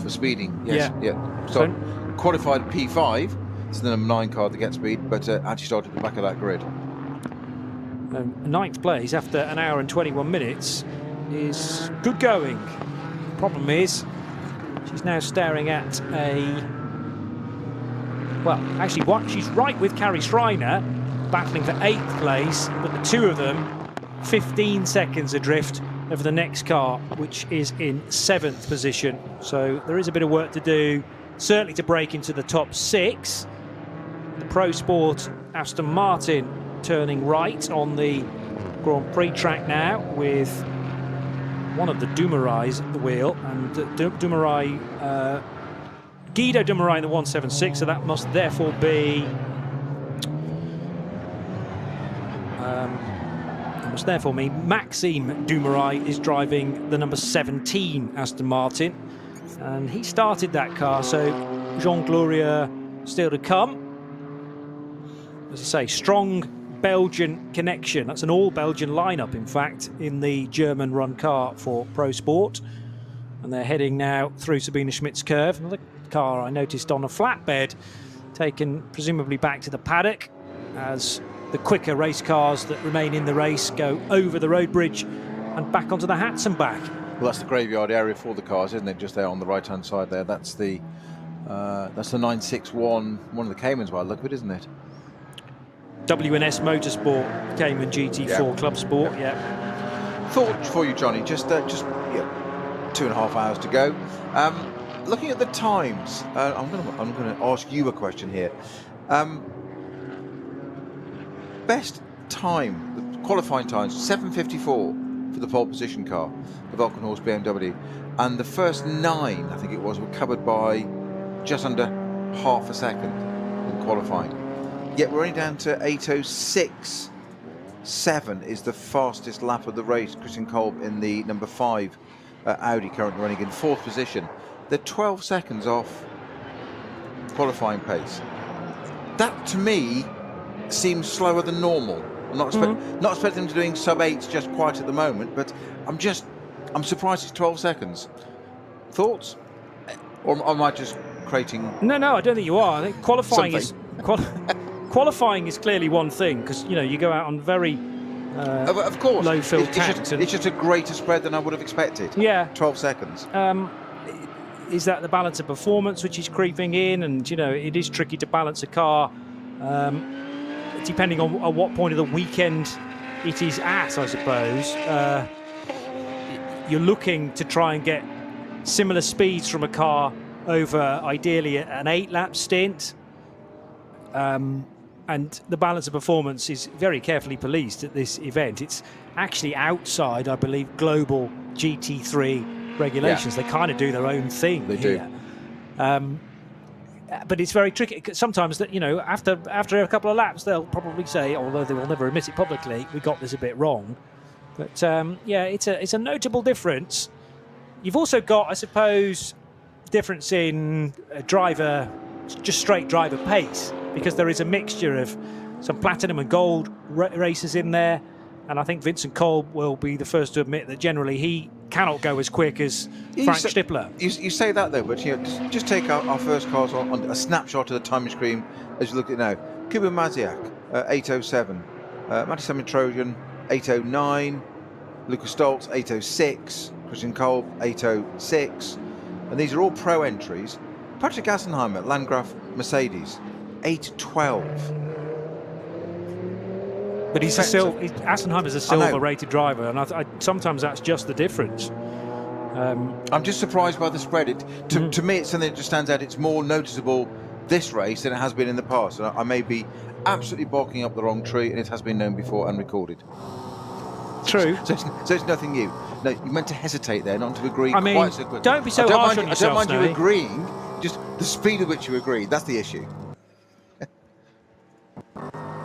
speeding. Yes, yeah. So qualified P5. It's the number 9 car to Get Speed, but actually started at the back of that grid. 9th place after an hour and 21 minutes is good going. Problem is, she's now staring at she's right with Carrie Schreiner, battling for 8th place, but the 2 of them 15 seconds adrift of the next car, which is in 7th position. So there is a bit of work to do, certainly to break into the top 6. The Pro Sport Aston Martin turning right on the Grand Prix track now, with one of the Dumoulins at the wheel, and Guido Dumoulin in the 176, so that must therefore be mean Maxime Dumoulin is driving the number 17 Aston Martin, and he started that car, so Jean Gloria still to come. As I say, strong Belgian connection. That's an all-Belgian lineup, in fact, in the German-run car for Pro Sport. And they're heading now through Sabine Schmidt's curve. Another car I noticed on a flatbed, taken presumably back to the paddock, as the quicker race cars that remain in the race go over the road bridge and back onto the Hatzenbach. Well, that's the graveyard area for the cars, isn't it? Just there on the right-hand side there. That's the 961, one of the Caymans by the look of it, isn't it? WNS Motorsport Cayman GT4 Club Sport. Thought for you, Johnny, just 2.5 hours to go. Looking at the times, I'm going to ask you a question here. Best time, the qualifying times, 7:54 for the pole position car, the Valkenhorst BMW, and the first 9, I think it was, were covered by just under half a second in qualifying. Yet we're only down to 8:06.7 is the fastest lap of the race. Christian Kolb in the number 5 Audi, currently running in 4th position. They're 12 seconds off qualifying pace. That, to me, seems slower than normal. I'm not expecting them to doing sub-8s just quite at the moment, but I'm surprised it's 12 seconds. Thoughts? Or am I just creating... No, I don't think you are. I think qualifying qualifying is clearly one thing, because you go out on very of course low fill tanks. It's just a greater spread than I would have expected. 12 seconds. Is that the balance of performance which is creeping in? And it is tricky to balance a car depending on what point of the weekend it is at, I suppose. You're looking to try and get similar speeds from a car over ideally an 8-lap stint. And the balance of performance is very carefully policed at this event. It's actually outside, I believe, global GT3 regulations. They kind of do their own thing. They do. But it's very tricky. Sometimes that after a couple of laps, they'll probably say, although they will never admit it publicly, we got this a bit wrong. But it's a notable difference. You've also got, I suppose, difference in driver, just straight driver pace, because there is a mixture of some platinum and gold racers in there. And I think Vincent Kolb will be the first to admit that generally he cannot go as quick as Frank Stippler. You say that though, but just take our first cars on a snapshot of the timing screen as you look at it now. Kuba Maziak, 807. Matty Simon Trojan, 809. Lucas Stoltz, 806. Christian Kolb, 806. And these are all pro entries. Patrick Assenheimer, Landgraf Mercedes, 812. But Assenheimer's a silver-rated driver, and sometimes that's just the difference. I'm just surprised by the spread. To me, it's something that just stands out. It's more noticeable this race than it has been in the past. And I may be absolutely barking up the wrong tree, and it has been known before and recorded. True. So it's nothing new. No, you meant to hesitate there, not to agree. I mean, quite so quickly. don't be so harsh on yourself. I don't mind you agreeing. Just the speed at which you agreed. That's the issue.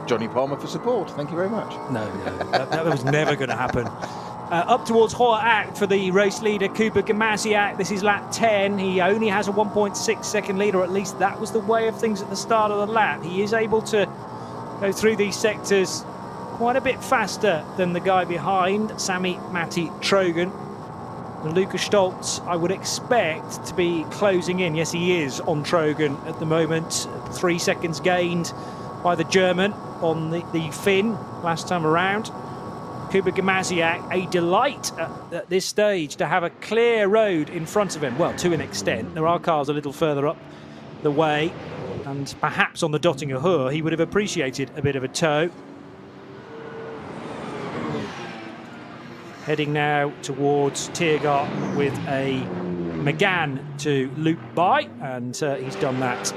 Johnny Palmer for support. Thank you very much. No, that was never going to happen. Up towards Hoher Act for the race leader, Kuba Gamaziak. This is lap 10. He only has a 1.6 second lead, or at least that was the way of things at the start of the lap. He is able to go through these sectors quite a bit faster than the guy behind, Sami Matti Trojan. And Lucas Stoltz, I would expect to be closing in. Yes, he is on Trojan at the moment. 3 seconds gained by the German on the Finn last time around. Kuba Gamaziak, a delight at this stage to have a clear road in front of him. Well, to an extent. There are cars a little further up the way, and perhaps on the Dottinger Höhe he would have appreciated a bit of a tow. Heading now towards Tiergarten with a Megane to loop by, and he's done that.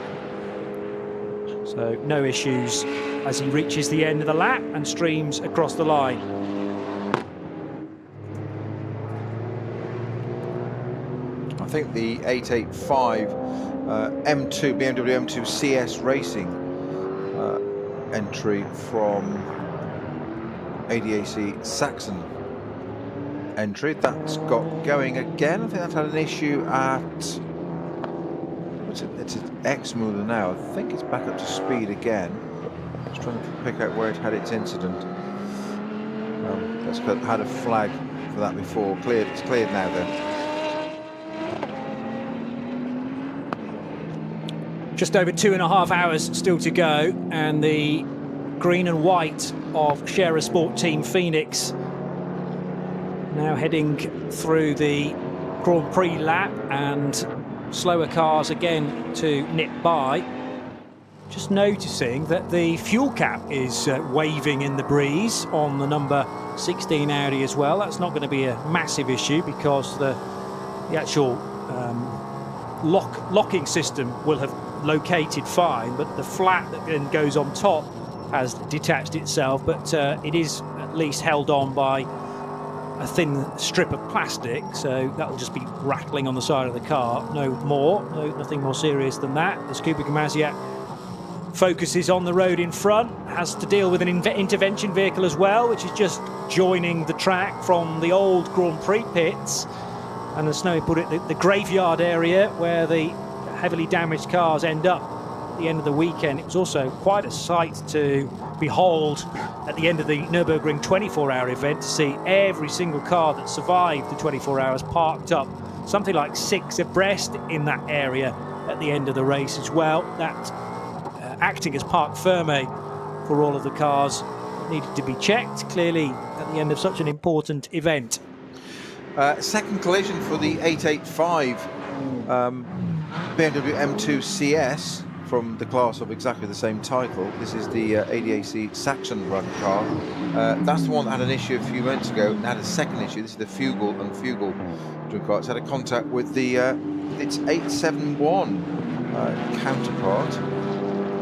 So no issues as he reaches the end of the lap and streams across the line. I think the 885 M2 BMW M2 CS Racing entry from ADAC Saxon entry, that's got going again. I think that's had an issue at it's an X-Muller now. I think it's back up to speed again. Just trying to pick out where it had its incident. It's had a flag for that before. Cleared. It's cleared now then. Just over 2.5 hours still to go, and the green and white of Scherer Sport Team Phoenix now heading through the Grand Prix lap, and slower cars again to nip by. Just noticing that the fuel cap is waving in the breeze on the number 16 Audi as well. That's not going to be a massive issue because the actual locking system will have located fine, but the flat that then goes on top has detached itself, but it is at least held on by a thin strip of plastic, so that will just be rattling on the side of the car. Nothing more serious than that. As Kuba Gamaziak focuses on the road in front, has to deal with an intervention vehicle as well, which is just joining the track from the old Grand Prix pits, and as Snowy put it, the graveyard area where the heavily damaged cars end up at the end of the weekend. It was also quite a sight to behold at the end of the Nürburgring 24-hour event, to see every single car that survived the 24 hours parked up, something like 6 abreast in that area at the end of the race as well. That acting as parc fermé for all of the cars needed to be checked, clearly at the end of such an important event. Second collision for the 885 BMW M2 CS from the class of exactly the same title. This is the ADAC Saxon run car. That's the one that had an issue a few months ago and had a second issue. This is the Fugel and Fugel car. It's had a contact with the its 871 counterpart,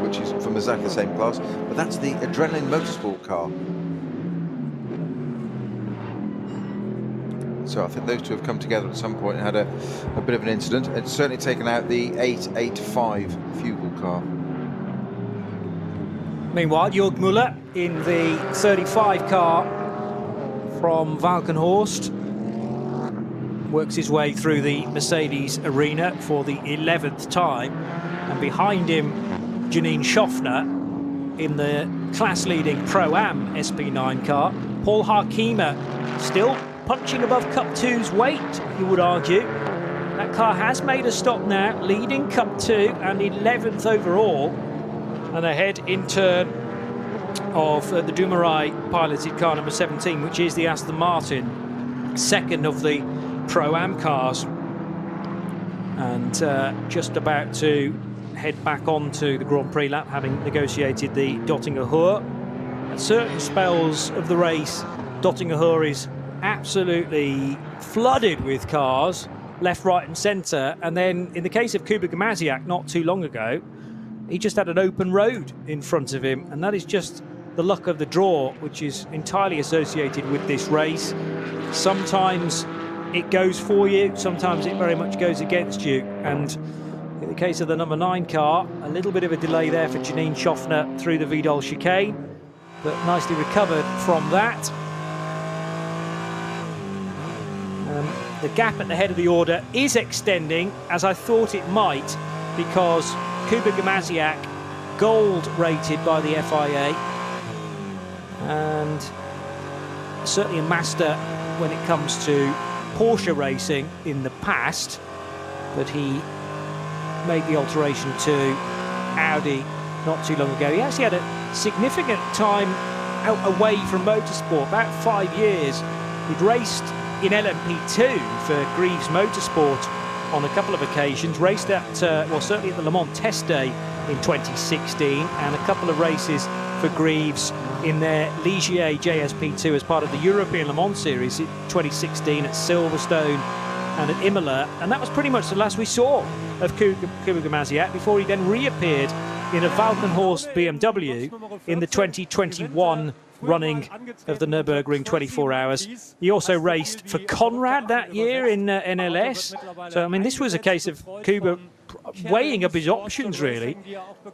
which is from exactly the same class, but that's the Adrenaline Motorsport car. So I think those two have come together at some point and had a bit of an incident. It's certainly taken out the 885 Fugel car. Meanwhile, Jörg Müller in the 35 car from Valkenhorst works his way through the Mercedes arena for the 11th time, and behind him Janine Schaffner in the class-leading Pro-Am SP9 car. Paul Harkema still punching above Cup 2's weight, you would argue. That car has made a stop now, leading Cup 2 and 11th overall, and ahead in turn of the Dumoulin piloted car number 17, which is the Aston Martin, second of the Pro-Am cars, and just about to head back onto the Grand Prix lap, having negotiated the Dottinger Hoor. At certain spells of the race, Dottinger Hoor is absolutely flooded with cars, left, right and centre, and then in the case of Kuba Gamaziak not too long ago, he just had an open road in front of him, and that is just the luck of the draw, which is entirely associated with this race. Sometimes it goes for you, sometimes it very much goes against you, and in the case of the number 9 car, a little bit of a delay there for Janine Schaffner through the Vidal chicane, but nicely recovered from that. The gap at the head of the order is extending, as I thought it might, because Kuba Gamaziak, gold rated by the FIA, and certainly a master when it comes to Porsche racing in the past, but he made the alteration to Audi not too long ago. He actually had a significant time out away from motorsport, about 5 years. He'd raced in LMP2 for Greaves Motorsport on a couple of occasions, raced at, well, certainly at the Le Mans Test Day in 2016, and a couple of races for Greaves in their Ligier JSP2 as part of the European Le Mans Series in 2016 at Silverstone and at Imola, and that was pretty much the last we saw of Kuba Gamaziak before he then reappeared in a Valkenhorst BMW in the 2021 running of the Nürburgring 24 Hours. He also raced for Conrad that year in NLS. So, I mean, this was a case of Kuba weighing up his options, really.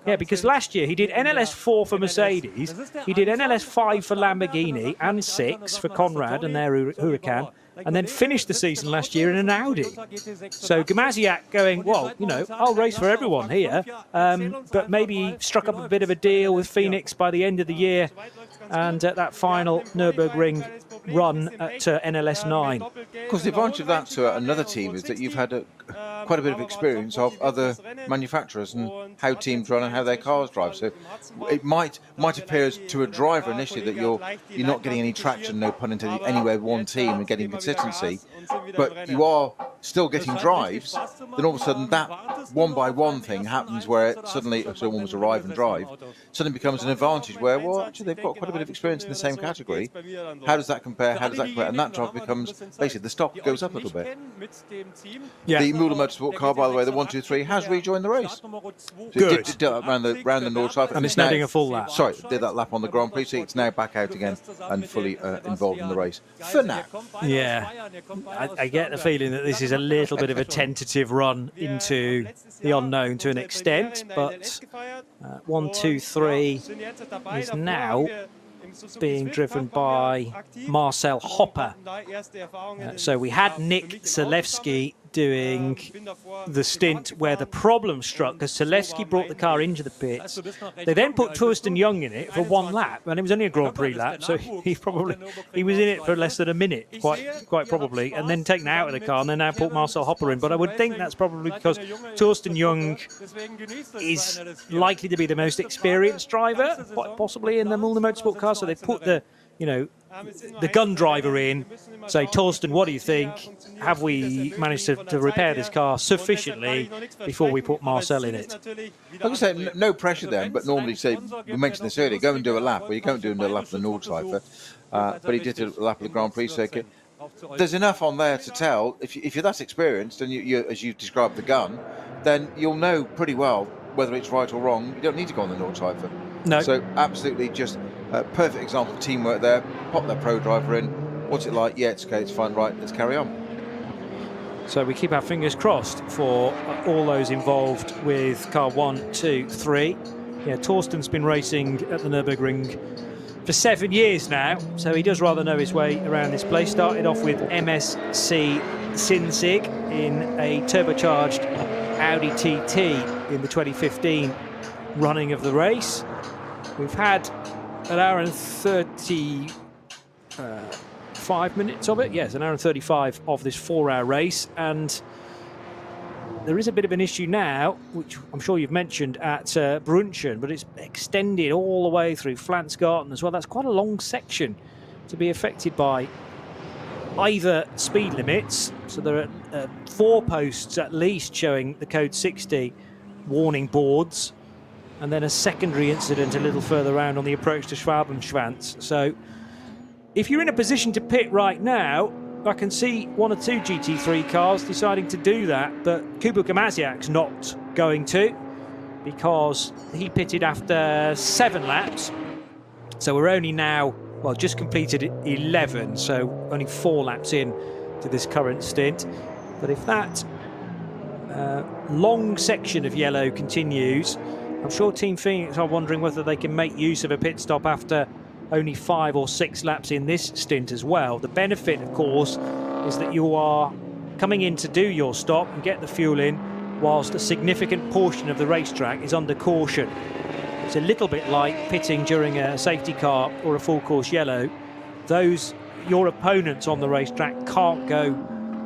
Yeah, because last year he did NLS 4 for Mercedes, he did NLS 5 for Lamborghini and 6 for Conrad and their Huracan, and then finished the season last year in an Audi. So Gamaziak going, well, you know, I'll race for everyone here, but maybe struck up a bit of a deal with Phoenix by the end of the year, and that final Nürburgring run at NLS 9. Of course, the advantage of that to another team is that you've had quite a bit of experience of other manufacturers and how teams run and how their cars drive. So it might appear to a driver initially that you're not getting any traction, no pun intended, anywhere with one team and getting consistency, but you are still getting drives. Then all of a sudden that one-by-one thing happens where it suddenly, if someone was arrive and drive, suddenly becomes an advantage where, well, actually they've got quite a bit of experience in the same category. How does that compare? How does that compare? And that drive becomes, basically, the stock goes up a little bit. Yeah. The Müller Motorsport car, by the way, the 123, has rejoined the race. Good. It did around the Nordschleife. And it's now doing a full lap. Sorry, did that lap on the Grand Prix, so it's now back out again and fully involved in the race. For now. Yeah. I get the feeling that this is a little bit of a tentative run into the unknown to an extent, but 1, 2, 3 is now being driven by Marcel Hopper. So we had Nick Zalewski doing the stint where the problem struck, because Zalewski brought the car into the pits. They then put Torsten Young in it for one lap, and it was only a Grand Prix lap, so he was in it for less than a minute, quite probably, and then taken out of the car, and then now put Marcel Hopper in. But I would think that's probably because Torsten Young is likely to be the most experienced driver, quite possibly, in the Müller Motorsport car, so they put the gun driver in, say, Torsten, what do you think? Have we managed to repair this car sufficiently before we put Marcel in it? Like I say, no pressure then, but normally, say, we mentioned this earlier, go and do a lap. Well, you can't do a lap of the Nordschleife, but he did a lap of the Grand Prix circuit. There's enough on there to tell, if you're that experienced, and you as you described the gun, then you'll know pretty well whether it's right or wrong. You don't need to go on the Nordschleife. No. So absolutely just a perfect example of teamwork there. Pop that pro driver in. What's it like? Yeah, it's okay, it's fine. Right, let's carry on. So we keep our fingers crossed for all those involved with car 1, 2, 3. Yeah, Torsten's been racing at the Nürburgring for 7 years now, so he does rather know his way around this place. Started off with MSC Sinzig in a turbocharged Audi TT in the 2015 running of the race. We've had an hour and 35 minutes of it. Yes, an hour and 35 of this 4-hour race. And there is a bit of an issue now, which I'm sure you've mentioned at Brunchen, but it's extended all the way through Flansgarten as well. That's quite a long section to be affected by either speed limits. So there are 4 posts at least showing the code 60 warning boards, and then a secondary incident a little further around on the approach to Schwabenschwanz. So if you're in a position to pit right now, I can see 1 or 2 GT3 cars deciding to do that, but Kuba Gamaziak's not going to, because he pitted after 7 laps. So we're only now, well, just completed 11, so only 4 laps in to this current stint. But if that long section of yellow continues, I'm sure Team Phoenix are wondering whether they can make use of a pit stop after only 5 or 6 laps in this stint as well. The benefit, of course, is that you are coming in to do your stop and get the fuel in whilst a significant portion of the racetrack is under caution. It's a little bit like pitting during a safety car or a full course yellow. Your opponents on the racetrack can't go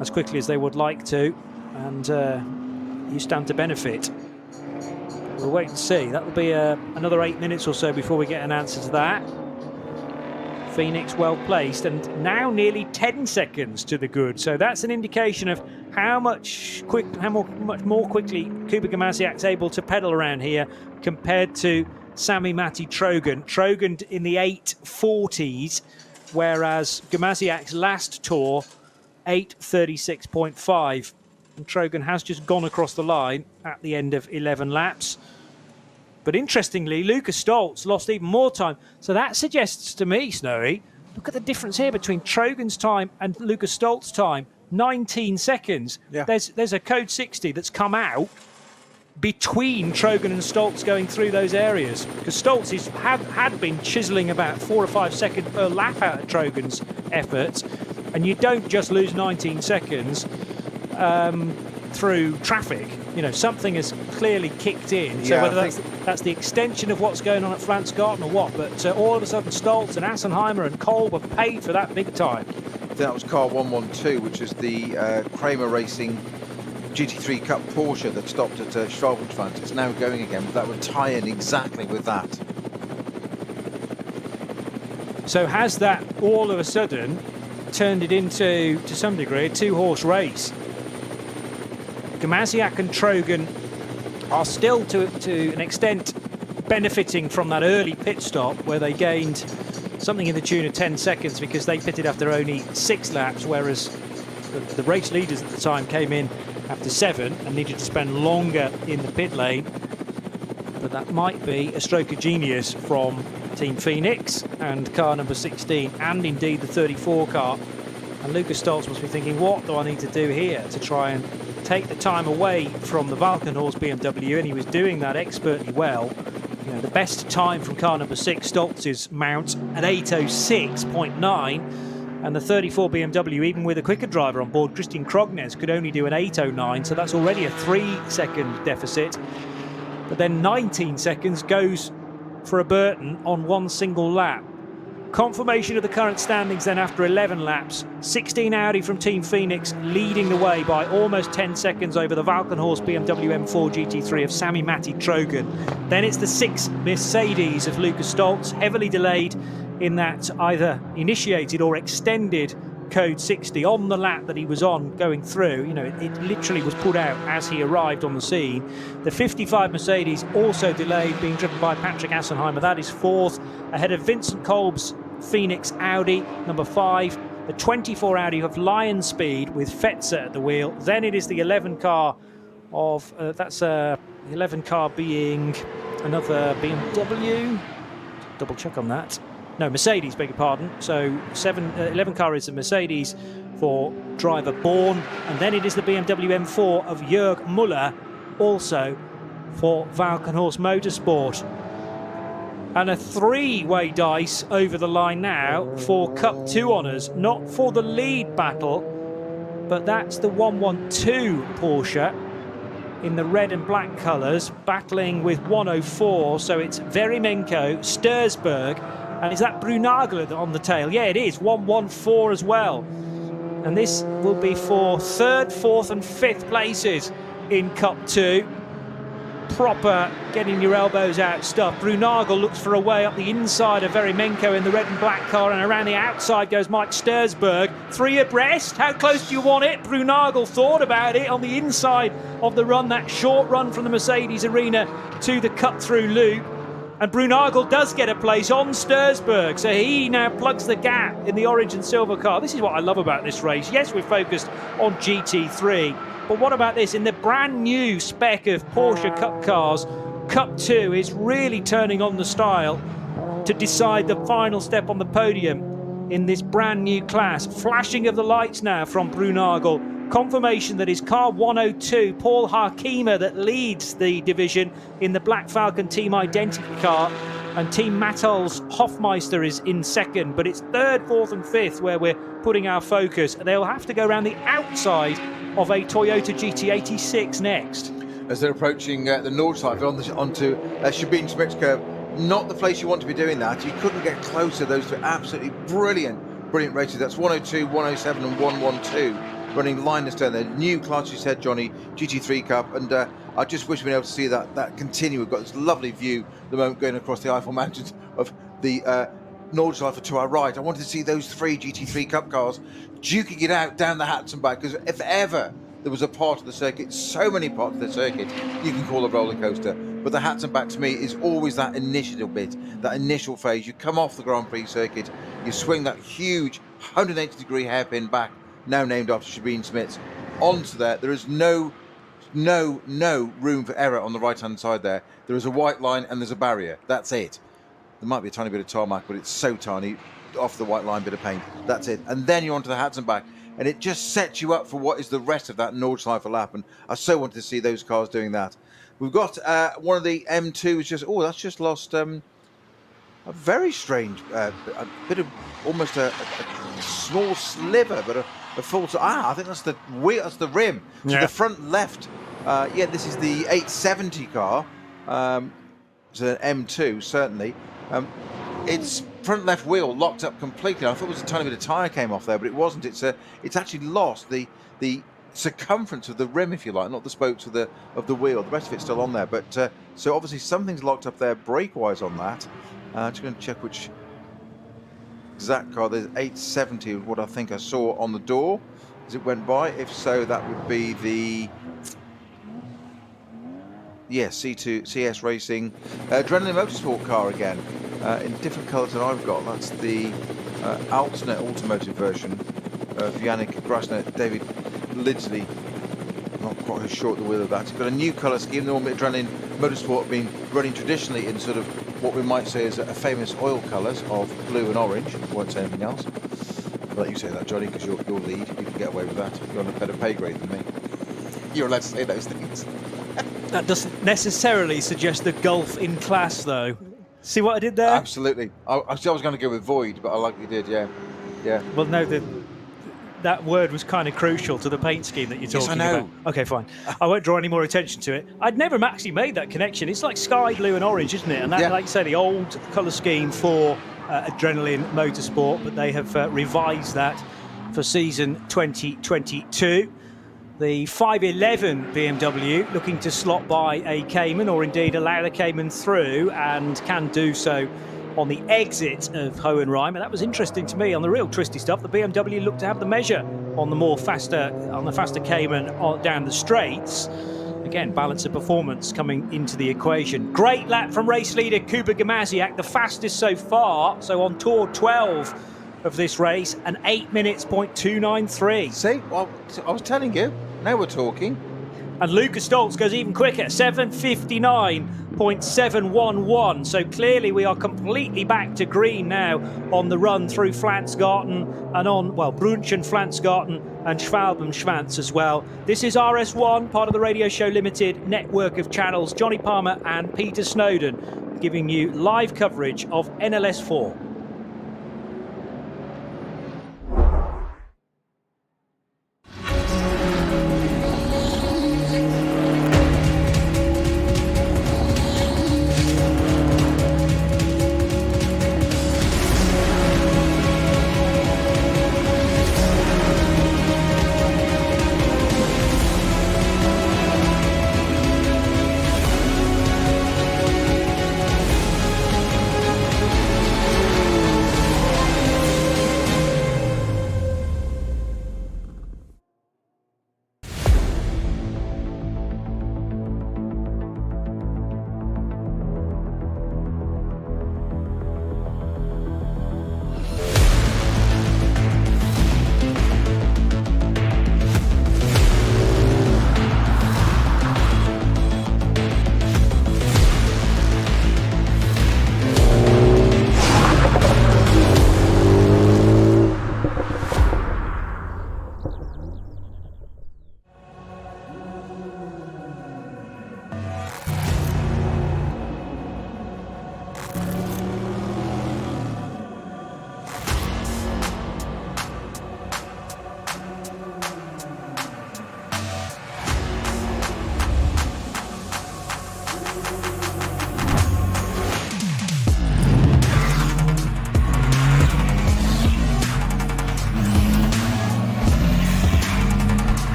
as quickly as they would like to, and you stand to benefit. We'll wait and see. That will be another 8 minutes or so before we get an answer to that. Phoenix well placed, and now nearly 10 seconds to the good. So that's an indication of how much more quickly Kuba Gamaziak's able to pedal around here compared to Sami-Matti Trojan. Trojan in the 8:40s, whereas Gamaziak's last tour 8:36.5. And Trojan has just gone across the line at the end of 11 laps. But interestingly, Lucas Stoltz lost even more time. So that suggests to me, Snowy, look at the difference here between Trojan's time and Lucas Stoltz's time. 19 seconds. Yeah. There's a code 60 that's come out between Trojan and Stoltz going through those areas. Because Stoltz had been chiseling about 4 or 5 seconds per lap out of Trojan's efforts. And you don't just lose 19 seconds through traffic. You know, something has clearly kicked in. So whether that's the extension of what's going on at Flansgarten or what, but all of a sudden Stoltz and Assenheimer and Kolb were paid for that big time. I think that was car 112, which is the Kramer Racing GT3 Cup Porsche that stopped at Schwabenschwanz. It's now going again, but that would tie in exactly with that. So has that all of a sudden turned it into, to some degree, a 2-horse race? Gamaziak and Trojan are still, to an extent, benefiting from that early pit stop where they gained something in the tune of 10 seconds because they pitted after only 6 laps, whereas the race leaders at the time came in after 7 and needed to spend longer in the pit lane. But that might be a stroke of genius from Team Phoenix and car number 16, and indeed the 34 car. And Lucas Stoltz must be thinking, what do I need to do here to try and take the time away from the Valkenhorst BMW? And he was doing that expertly well. You know, the best time from car number 6, Stoltz's mount, at 8:06.9, and the 34 BMW, even with a quicker driver on board, Christian Krognes, could only do an 8:09, so that's already a 3-second deficit. But then 19 seconds goes for a Burton on 1 single lap. Confirmation of the current standings then after 11 laps. 16 Audi from Team Phoenix leading the way by almost 10 seconds over the Valkenhorst BMW M4 GT3 of Sami-Matti Trojan. Then it's the 6 Mercedes of Lucas Stoltz, heavily delayed in that either initiated or extended code 60 on the lap that he was on going through. You know, it literally was put out as he arrived on the scene. The 55 Mercedes also delayed, being driven by Patrick Assenheimer. That is 4th, ahead of Vincent Kolb's Phoenix Audi, number 5. The 24 Audi of Lion Speed with Fetzer at the wheel. Then it is the 11 car of, that's the 11 car being another BMW. Double check on that. No, Mercedes, beg your pardon. So 11 car is the Mercedes for driver Born, and then it is the BMW M4 of Jörg Müller, also for Valkenhorst Motorsport. And a 3-way dice over the line now for Cup 2 honours, not for the lead battle, but that's the 112 Porsche in the red and black colours, battling with 104, so it's Verimenko, Stursberg And is that Brunagler on the tail? Yeah, it is. 114 as well. And this will be for 3rd, 4th and 5th places in Cup 2. Proper getting your elbows out stuff. Brunagel looks for a way up the inside of Verimenko in the red and black car, and around the outside goes Mike Stursberg. 3 abreast. How close do you want it? Brunagel thought about it on the inside of the run, that short run from the Mercedes arena to the cut-through loop. And Brunagel does get a place on Stursberg, so he now plugs the gap in the orange and silver car. This is what I love about this race. Yes, we're focused on GT3, but what about this? In the brand new spec of Porsche Cup cars, Cup 2 is really turning on the style to decide the final step on the podium in this brand new class. Flashing of the lights now from Brunagel. Confirmation that is car 102, Paul Harkema, that leads the division in the Black Falcon team identity car, and Team Mattol's Hofmeister is in second, but it's 3rd, 4th and 5th where we're putting our focus. They'll have to go around the outside of a Toyota GT86 next. As they're approaching the Nordschleife onto Sabine Schmidt's curve, not the place you want to be doing that. You couldn't get closer. Those two absolutely brilliant races. That's 102, 107 and 112. Running line astern there, new class, you said, Johnny, GT3 Cup, and I just wish we'd been able to see that continue. We've got this lovely view at the moment going across the Eiffel Mountains of the Nordschleife to our right. I wanted to see those 3 GT3 Cup cars duking it out down the Hatzenbach, because if ever there was a part of the circuit, so many parts of the circuit you can call a roller coaster, but the Hatzenbach to me is always that initial bit, that initial phase. You come off the Grand Prix circuit, you swing that huge 180-degree hairpin back, now named after Sabine Schmitz, onto there. There is no room for error on the right-hand side there. There is a white line and there's a barrier. That's it. There might be a tiny bit of tarmac, but it's so tiny, off the white line bit of paint. That's it. And then you're onto the Hatzenbach, and it just sets you up for what is the rest of that Nordschleife lap. And I so wanted to see those cars doing that. We've got one of the M2s that's just lost a very strange, a bit of almost a small sliver, but a full. I think that's the wheel. That's the rim. So the front left. This is the 870 car. It's an M2 certainly. Its front left wheel locked up completely. I thought it was a tiny bit of tyre came off there, but it wasn't. It's actually lost the circumference of the rim, if you like, not the spokes of the wheel. The rest of it's still on there, but so obviously something's locked up there brake-wise on that. Just going to check which exact car. There's 870, what I think I saw on the door as it went by. If so, that would be the C2 CS Racing Adrenaline Motorsport car again, in different colours than I've got. That's the alternate automotive version of Yannick Grasner, David Lidsley. Not quite sure at the wheel of that. It's got a new colour scheme. Normally Adrenaline Motorsport have been running traditionally in sort of what we might say is a famous oil colours of blue and orange. I won't say anything else. I'll let you say that, Johnny, because you're lead. You can get away with that. You're on a better pay grade than me. You're allowed to say those things. That doesn't necessarily suggest the gulf in class, though. See what I did there? Absolutely. I was going to go with void, but I like what you did, yeah. Well, no, that word was kind of crucial to the paint scheme that you're talking about. Okay, fine. I won't draw any more attention to it. I'd never actually made that connection. It's like sky blue and orange, isn't it? And that, like you say, the old colour scheme for Adrenaline Motorsport, but they have revised that for season 2022. The 511 BMW looking to slot by a Cayman, or indeed allow the Cayman through, and can do so on the exit of Hohenheim. And that was interesting to me on the real twisty stuff. The BMW looked to have the measure on the faster Cayman down the straights. Again, balance of performance coming into the equation. Great lap from race leader Kuba Gamaziak, the fastest so far. So on tour 12 of this race, an 8 minutes .293. See, well, I was telling you, now we're talking. And Lucas Stoltz goes even quicker, 7:59.711. So clearly we are completely back to green now on the run through Flansgarten and on, well, Brunchen, Flansgarten and Schwalben-Schwanz as well. This is RS1, part of the Radio Show Limited network of channels. Johnny Palmer and Peter Snowden giving you live coverage of NLS4.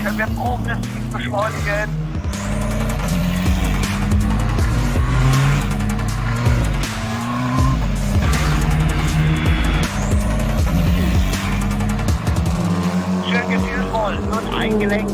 Er wird progressiv beschleunigen. Schön gefühlvoll und eingelenkt.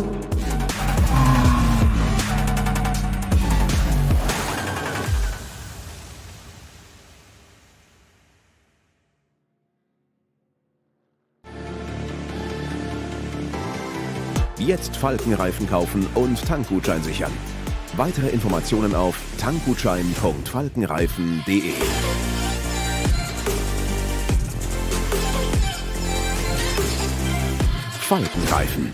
Jetzt Falkenreifen kaufen und Tankgutschein sichern. Weitere Informationen auf tankgutschein.falkenreifen.de. Falkenreifen.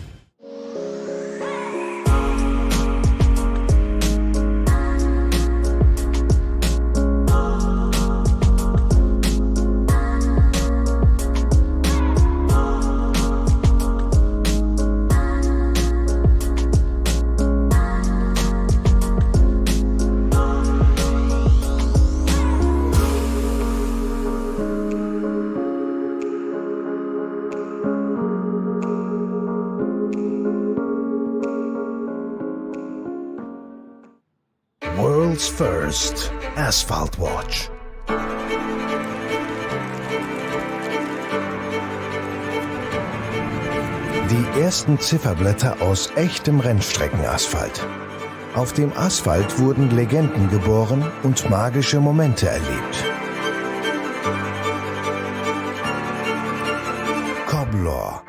World's First Asphalt Watch. Die ersten Zifferblätter aus echtem Rennstreckenasphalt. Auf dem Asphalt wurden Legenden geboren und magische Momente erlebt. Cobbler.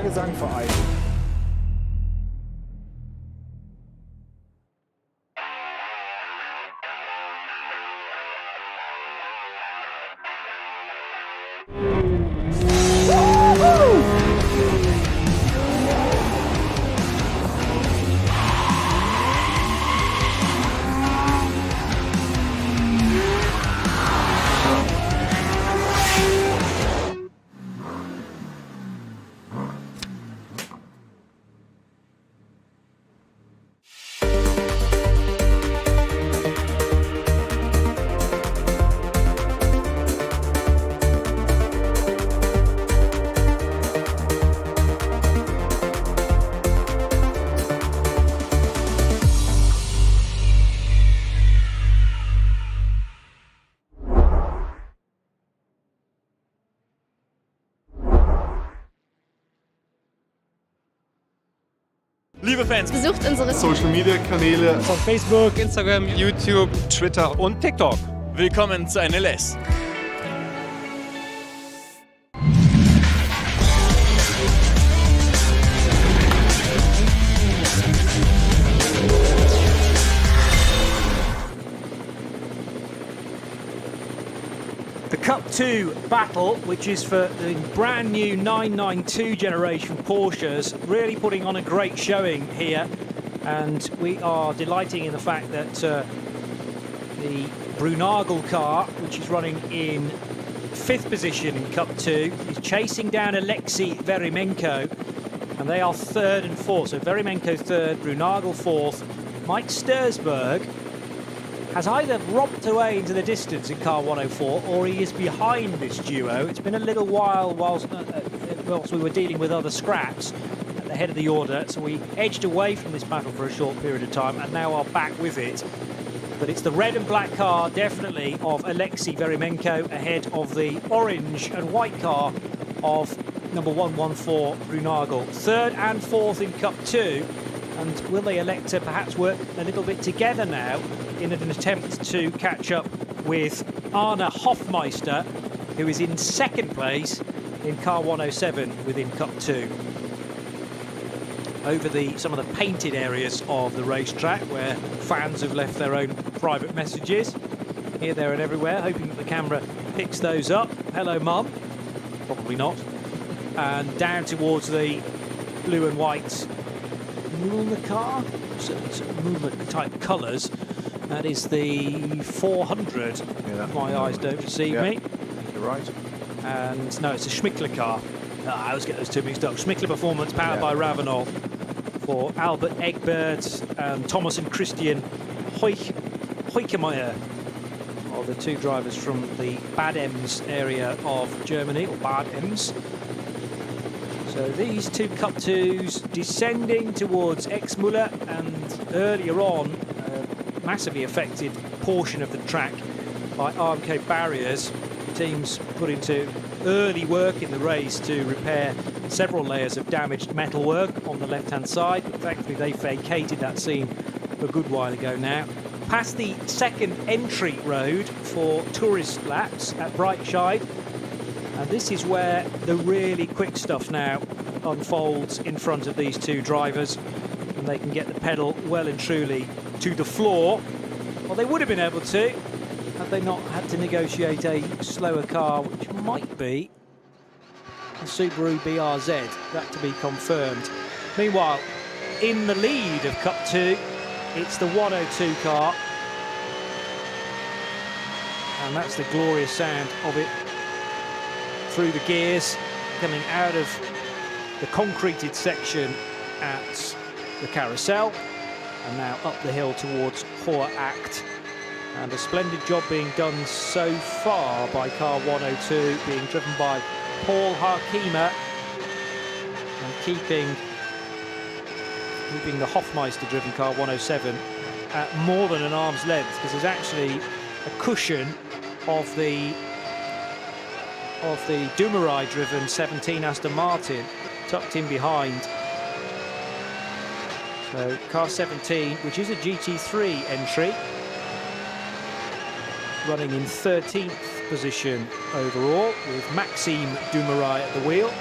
Gesangverein. Liebe Fans, besucht unsere Social Media Kanäle von Facebook, Instagram, YouTube, Twitter und TikTok. Willkommen zu NLS. The Cup 2 battle, which is for the brand new 992 generation Porsches, really putting on a great showing here, and we are delighting in the fact that the Brunagel car, which is running in 5th position in Cup 2, is chasing down Alexei Verimenko, and they are 3rd and 4th. So Verimenko 3rd, Brunagel 4th. Mike Stursberg has either romped away into the distance in car 104 or he is behind this duo. It's been a little while whilst we were dealing with other scraps at the head of the order, so we edged away from this battle for a short period of time and now are back with it. But it's the red and black car, definitely, of Alexei Veremenko ahead of the orange and white car of number 114, Brunagel. Third and fourth in Cup 2. And will they elect to perhaps work a little bit together now in an attempt to catch up with Arne Hofmeister, who is in second place in car 107 within Cup 2. Over some of the painted areas of the racetrack where fans have left their own private messages here, there and everywhere, hoping that the camera picks those up. Hello, Mum. Probably not. And down towards the blue and white Mulner car, so Mulner type colours. That is the 400. Yeah, my eyes don't deceive me. You're right. And no, it's a Schmickler car. I always get those two mixed up. Schmickler Performance powered by Ravenol for Albert Egbert and Thomas and Christian Heukemeyer are the two drivers from the Bad Ems area of Germany, or Bad Ems. So these two Cup 2s descending towards Exmuller, and earlier on, a massively affected portion of the track by Armco barriers. Teams put into early work in the race to repair several layers of damaged metalwork on the left-hand side, but thankfully they vacated that scene a good while ago now. Past the second entry road for tourist laps at Breitscheid, and this is where the really quick stuff now unfolds in front of these two drivers, and they can get the pedal well and truly to the floor. Well, they would have been able to had they not had to negotiate a slower car, which might be the Subaru BRZ, that to be confirmed. Meanwhile, in the lead of Cup 2, it's the 102 car, and that's the glorious sound of it through the gears, coming out of the concreted section at the carousel, and now up the hill towards Hoher Acht. And a splendid job being done so far by car 102, being driven by Paul Harkema, and keeping the Hofmeister-driven car 107 at more than an arm's length, because there's actually a cushion of the Dumoulin-driven 17 Aston Martin tucked in behind. So car 17, which is a GT3 entry, running in 13th position overall, with Maxime Dumoulin at the wheel.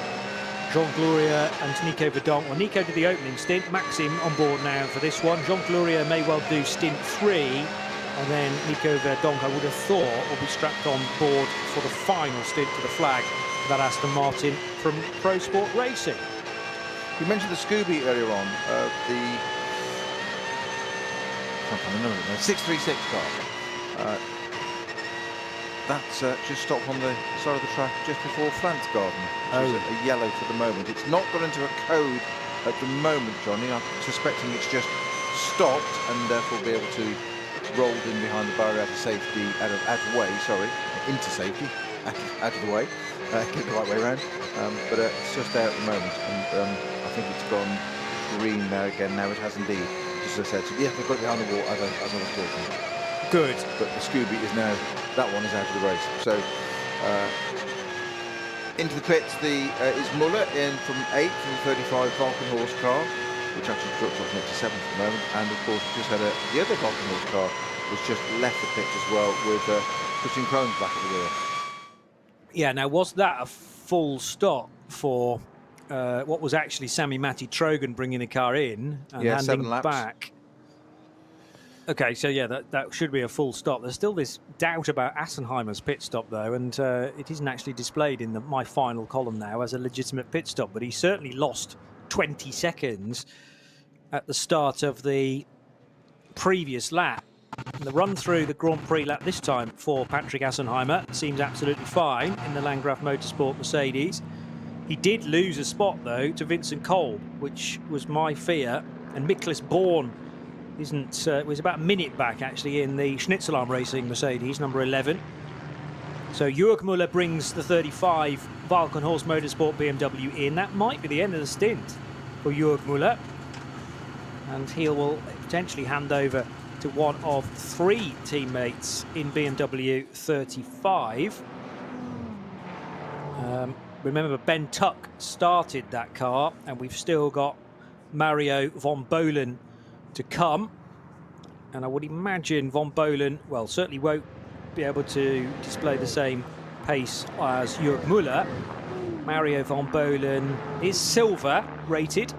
Jean Gloria and Nico Verdonk. Well, Nico did the opening stint, Maxime on board now for this one. Jean Gloria may well do stint 3, and then Nico Verdonk, I would have thought, will be strapped on board for the final stint to the flag for that Aston Martin from Pro Sport Racing. You mentioned the Scooby earlier on, the 636 car. That's just stopped on the side of the track just before Flansgarden, which is a yellow for the moment. It's not got into a code at the moment, Johnny. I'm suspecting it's just stopped and therefore be able to roll in behind the barrier out of safety, out of the way, sorry, into safety, out of the way, get the right way around. But it's just there at the moment, and I think it's gone green now again. Now it has indeed, just as I said. So yeah, they've got it behind the wall as I was talking. Good. But the Scooby is now, that one is out of the race. So into the pits is Muller in from 8th from the 35 Vulcan horse car, which actually dropped off next to 7th at the moment. And of course we just had the other Vulcan horse car which just left the pits as well, with Christian Krohn back at the wheel. Yeah, now was that a full stop for what was actually Sami Matti Trogan bringing the car in and handing back? Okay, so yeah, that should be a full stop. There's still this doubt about Assenheimer's pit stop, though, and it isn't actually displayed in my final column now as a legitimate pit stop, but he certainly lost 20 seconds at the start of the previous lap. The run through the Grand Prix lap this time for Patrick Assenheimer seems absolutely fine in the Landgraf Motorsport Mercedes. He did lose a spot, though, to Vincent Kolb, which was my fear, and Miklas Born was about a minute back actually in the Schnitzelarm Racing Mercedes, number 11. So Jörg Müller brings the 35 Valkenhorst Motorsport BMW in. That might be the end of the stint for Jörg Müller. And he will potentially hand over to one of 3 teammates in BMW 35. Remember, Ben Tuck started that car, and we've still got Mario von Bohlen to come. And I would imagine von Bohlen, well, certainly won't be able to display the same pace as Jörg Müller. Mario von Bohlen is silver rated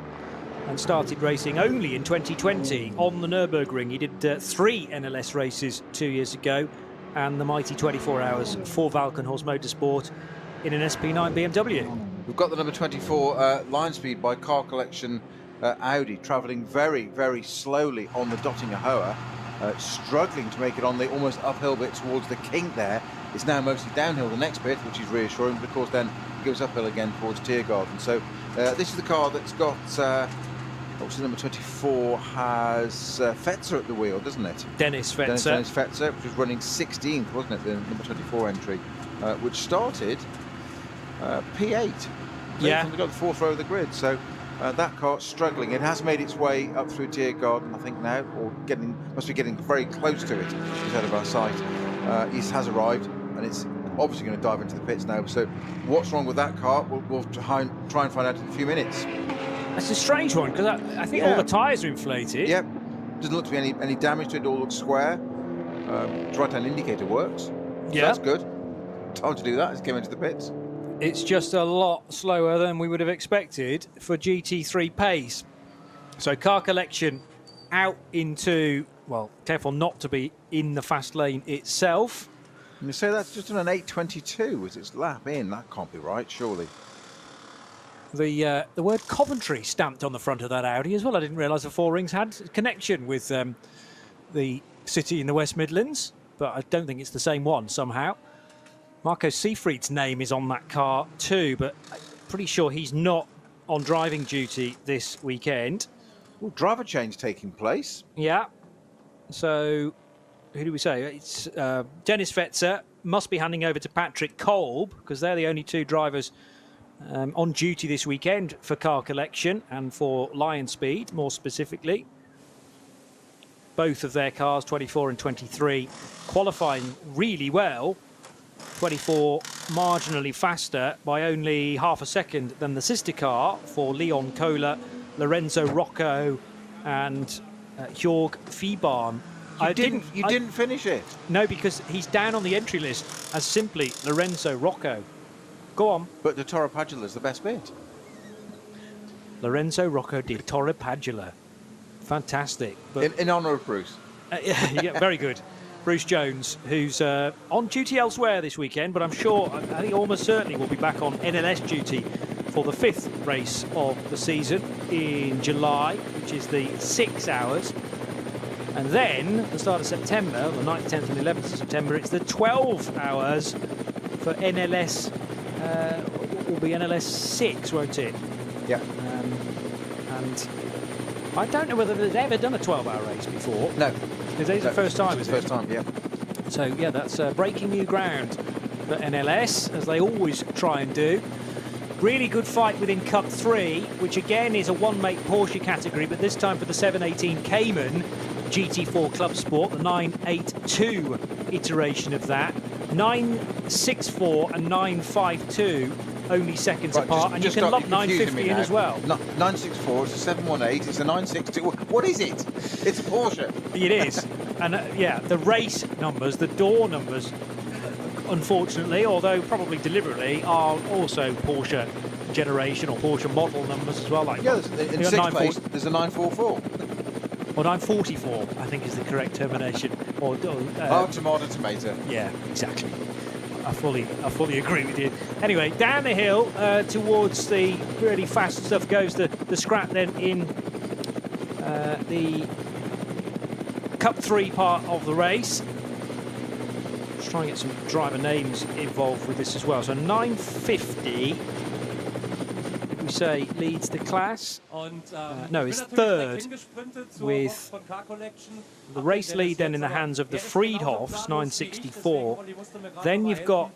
and started racing only in 2020 on the Nürburgring. He did 3 NLS races 2 years ago, and the mighty 24 hours for Valkenhorst Motorsport in an SP9 BMW. We've got the number 24 line speed by Car Collection Audi, travelling very, very slowly on the Dottinger Hohe, struggling to make it on the almost uphill bit towards the kink there. It's now mostly downhill the next bit, which is reassuring, but of course then it goes uphill again towards Tiergarten. So this is the car that's got, obviously number 24 has Fetzer at the wheel, doesn't it? Dennis Fetzer. Dennis Fetzer, which was running 16th, wasn't it, the number 24 entry, which started P8. Yeah. They got the 4th row of the grid, so that car struggling. It has made its way up through Tiergarten, I think now, or must be getting very close to it. It's out of our sight. East has arrived, and it's obviously going to dive into the pits now. So what's wrong with that car? We'll try and find out in a few minutes. That's a strange one, because I think all the tyres are inflated. Yep. Doesn't look to be any damage to it. It all looks square. Right-hand indicator works. So that's good. Time to do that. Let's get into the pits. It's just a lot slower than we would have expected for GT3 pace. So Car Collection out into, well, careful not to be in the fast lane itself. And you say that's just on an 8:22 as its lap in. That can't be right, surely. The word Coventry stamped on the front of that Audi as well. I didn't realise the Four Rings had a connection with the city in the West Midlands, but I don't think it's the same one somehow. Marco Seifried's name is on that car too, but I'm pretty sure he's not on driving duty this weekend. Well, driver change taking place. Yeah. So, who do we say? It's Dennis Fetzer must be handing over to Patrick Kolb, because they're the only 2 drivers on duty this weekend for Car Collection and for Lion Speed, more specifically. Both of their cars, 24 and 23, qualifying really well. 24 marginally faster by only half a second than the sister car for Leon Kohler, Lorenzo Rocco and Jörg Fiebahn. You didn't finish it? No, because he's down on the entry list as simply Lorenzo Rocco. Go on. But the Toro Padula is the best bit. Lorenzo Rocco di Toro Padula. Fantastic. But in honour of Bruce. Yeah, very good. Bruce Jones, who's on duty elsewhere this weekend, but I'm sure, I think almost certainly will be back on NLS duty for the 5th race of the season in July, which is the 6 hours. And then, at the start of September, the 9th, 10th and 11th of September, it's the 12 hours for NLS, will be NLS 6, won't it? Yeah. And I don't know whether they've ever done a 12-hour race before. No. It's the first time, is it? First time, yeah. So, yeah, that's breaking new ground for NLS, as they always try and do. Really good fight within Cup 3, which again is a one-make Porsche category, but this time for the 718 Cayman GT4 Club Sport, the 982 iteration of that. 964 and 952 only seconds apart, and you can lump 950 in as well. 964, it's a 718, it's a 962. What is it? It's a Porsche. It is. And yeah, the race numbers, the door numbers, unfortunately, although probably deliberately, are also Porsche generation or Porsche model numbers as well. Like, yeah, in 6th place, there's a 944. Or 944, I think is the correct termination. Tomato. Yeah, exactly. I fully agree with you. Anyway, down the hill towards the really fast stuff goes the scrap then in the Cup 3 part of the race. Just trying to get some driver names involved with this as well. So 950 we say, leads the class. No, is third, with the race lead then in the hands of the Friedhofs, 964. Then you've got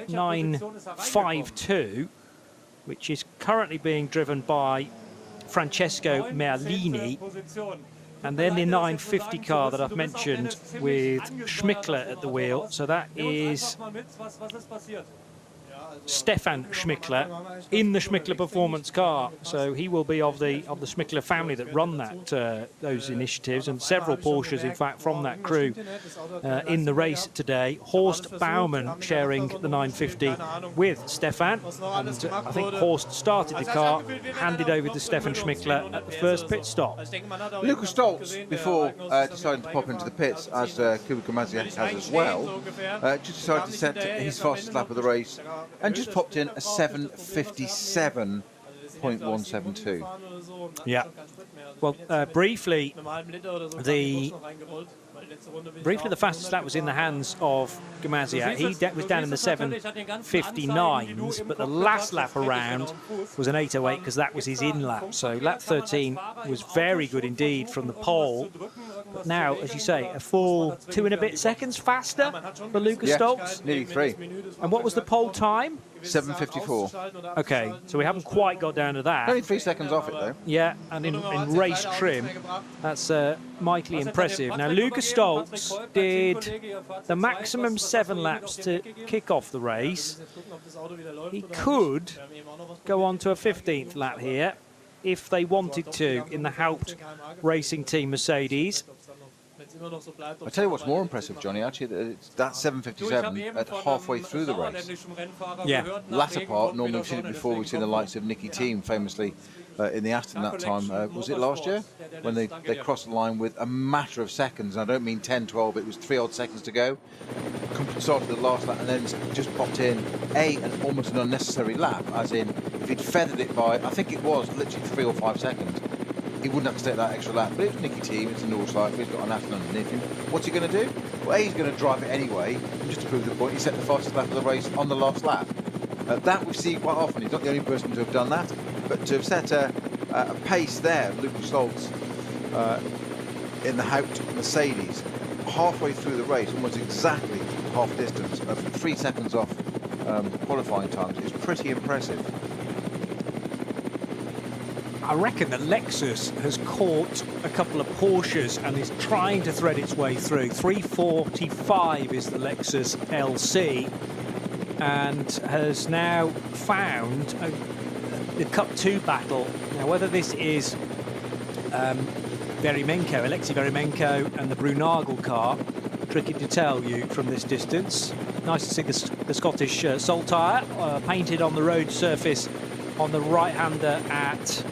952, which is currently being driven by Francesco Merlini. And then the 950 car that I've mentioned with Schmickler at the wheel. So that is Stefan Schmickler in the Schmickler performance car. So he will be of the Schmickler family that run that those initiatives, and several Porsches, in fact, from that crew in the race today. Horst Baumann sharing the 950 with Stefan. And I think Horst started the car, handed over to Stefan Schmickler at the first pit stop. Lucas Stoltz, before deciding to pop into the pits, as Kubica Maziak has as well, just decided to set his fastest lap of the race and just popped in a 7:57.172. Yeah. Well, briefly, the fastest lap was in the hands of Gamaziak. He was down in the 7:59s, but the last lap around was an 8:08 because that was his in lap. So lap 13 was very good indeed from the pole. But now, as you say, a full 2 and a bit seconds faster for Lucas Stoltz. Nearly 3. And what was the pole time? 7:54. Okay, so we haven't quite got down to that. Only 3 seconds off it, though. Yeah, and in race trim, that's mightily impressive. Now, Lucas Stoltz did the maximum 7 laps to kick off the race. He could go on to a 15th lap here if they wanted to in the Haupt Racing Team Mercedes. I tell you what's more impressive, Johnny, actually, that 7:57 at halfway through the race. Yeah. Latter part, normally we've seen it before, we've seen the likes of Nicky Thiem famously in the Aston that time. Was it last year? When they crossed the line with a matter of seconds. And I don't mean 10, 12, it was 3 odd seconds to go. Started the last lap and then just popped in almost an unnecessary lap, as in if he'd feathered it by, I think it was literally 3 or 5 seconds, he wouldn't have to take that extra lap. But it was Nicky Thiem, it's a Nordschleife, he's got an Aston underneath him. What's he going to do? Well, he's going to drive it anyway, and just to prove the point, he set the fastest lap of the race on the last lap. That we see quite often. He's not the only person to have done that, but to have set a pace there, Lucas Stoltz, in the Haupt Mercedes, halfway through the race, almost exactly half distance, of 3 seconds off qualifying times, is pretty impressive. I reckon that Lexus has caught a couple of Porsches and is trying to thread its way through. 3:45 is the Lexus LC, and has now found the Cup 2 battle. Now, whether this is Alexei Veremenko and the Brunagel car, tricky to tell you from this distance. Nice to see the Scottish Saltire painted on the road surface on the right-hander at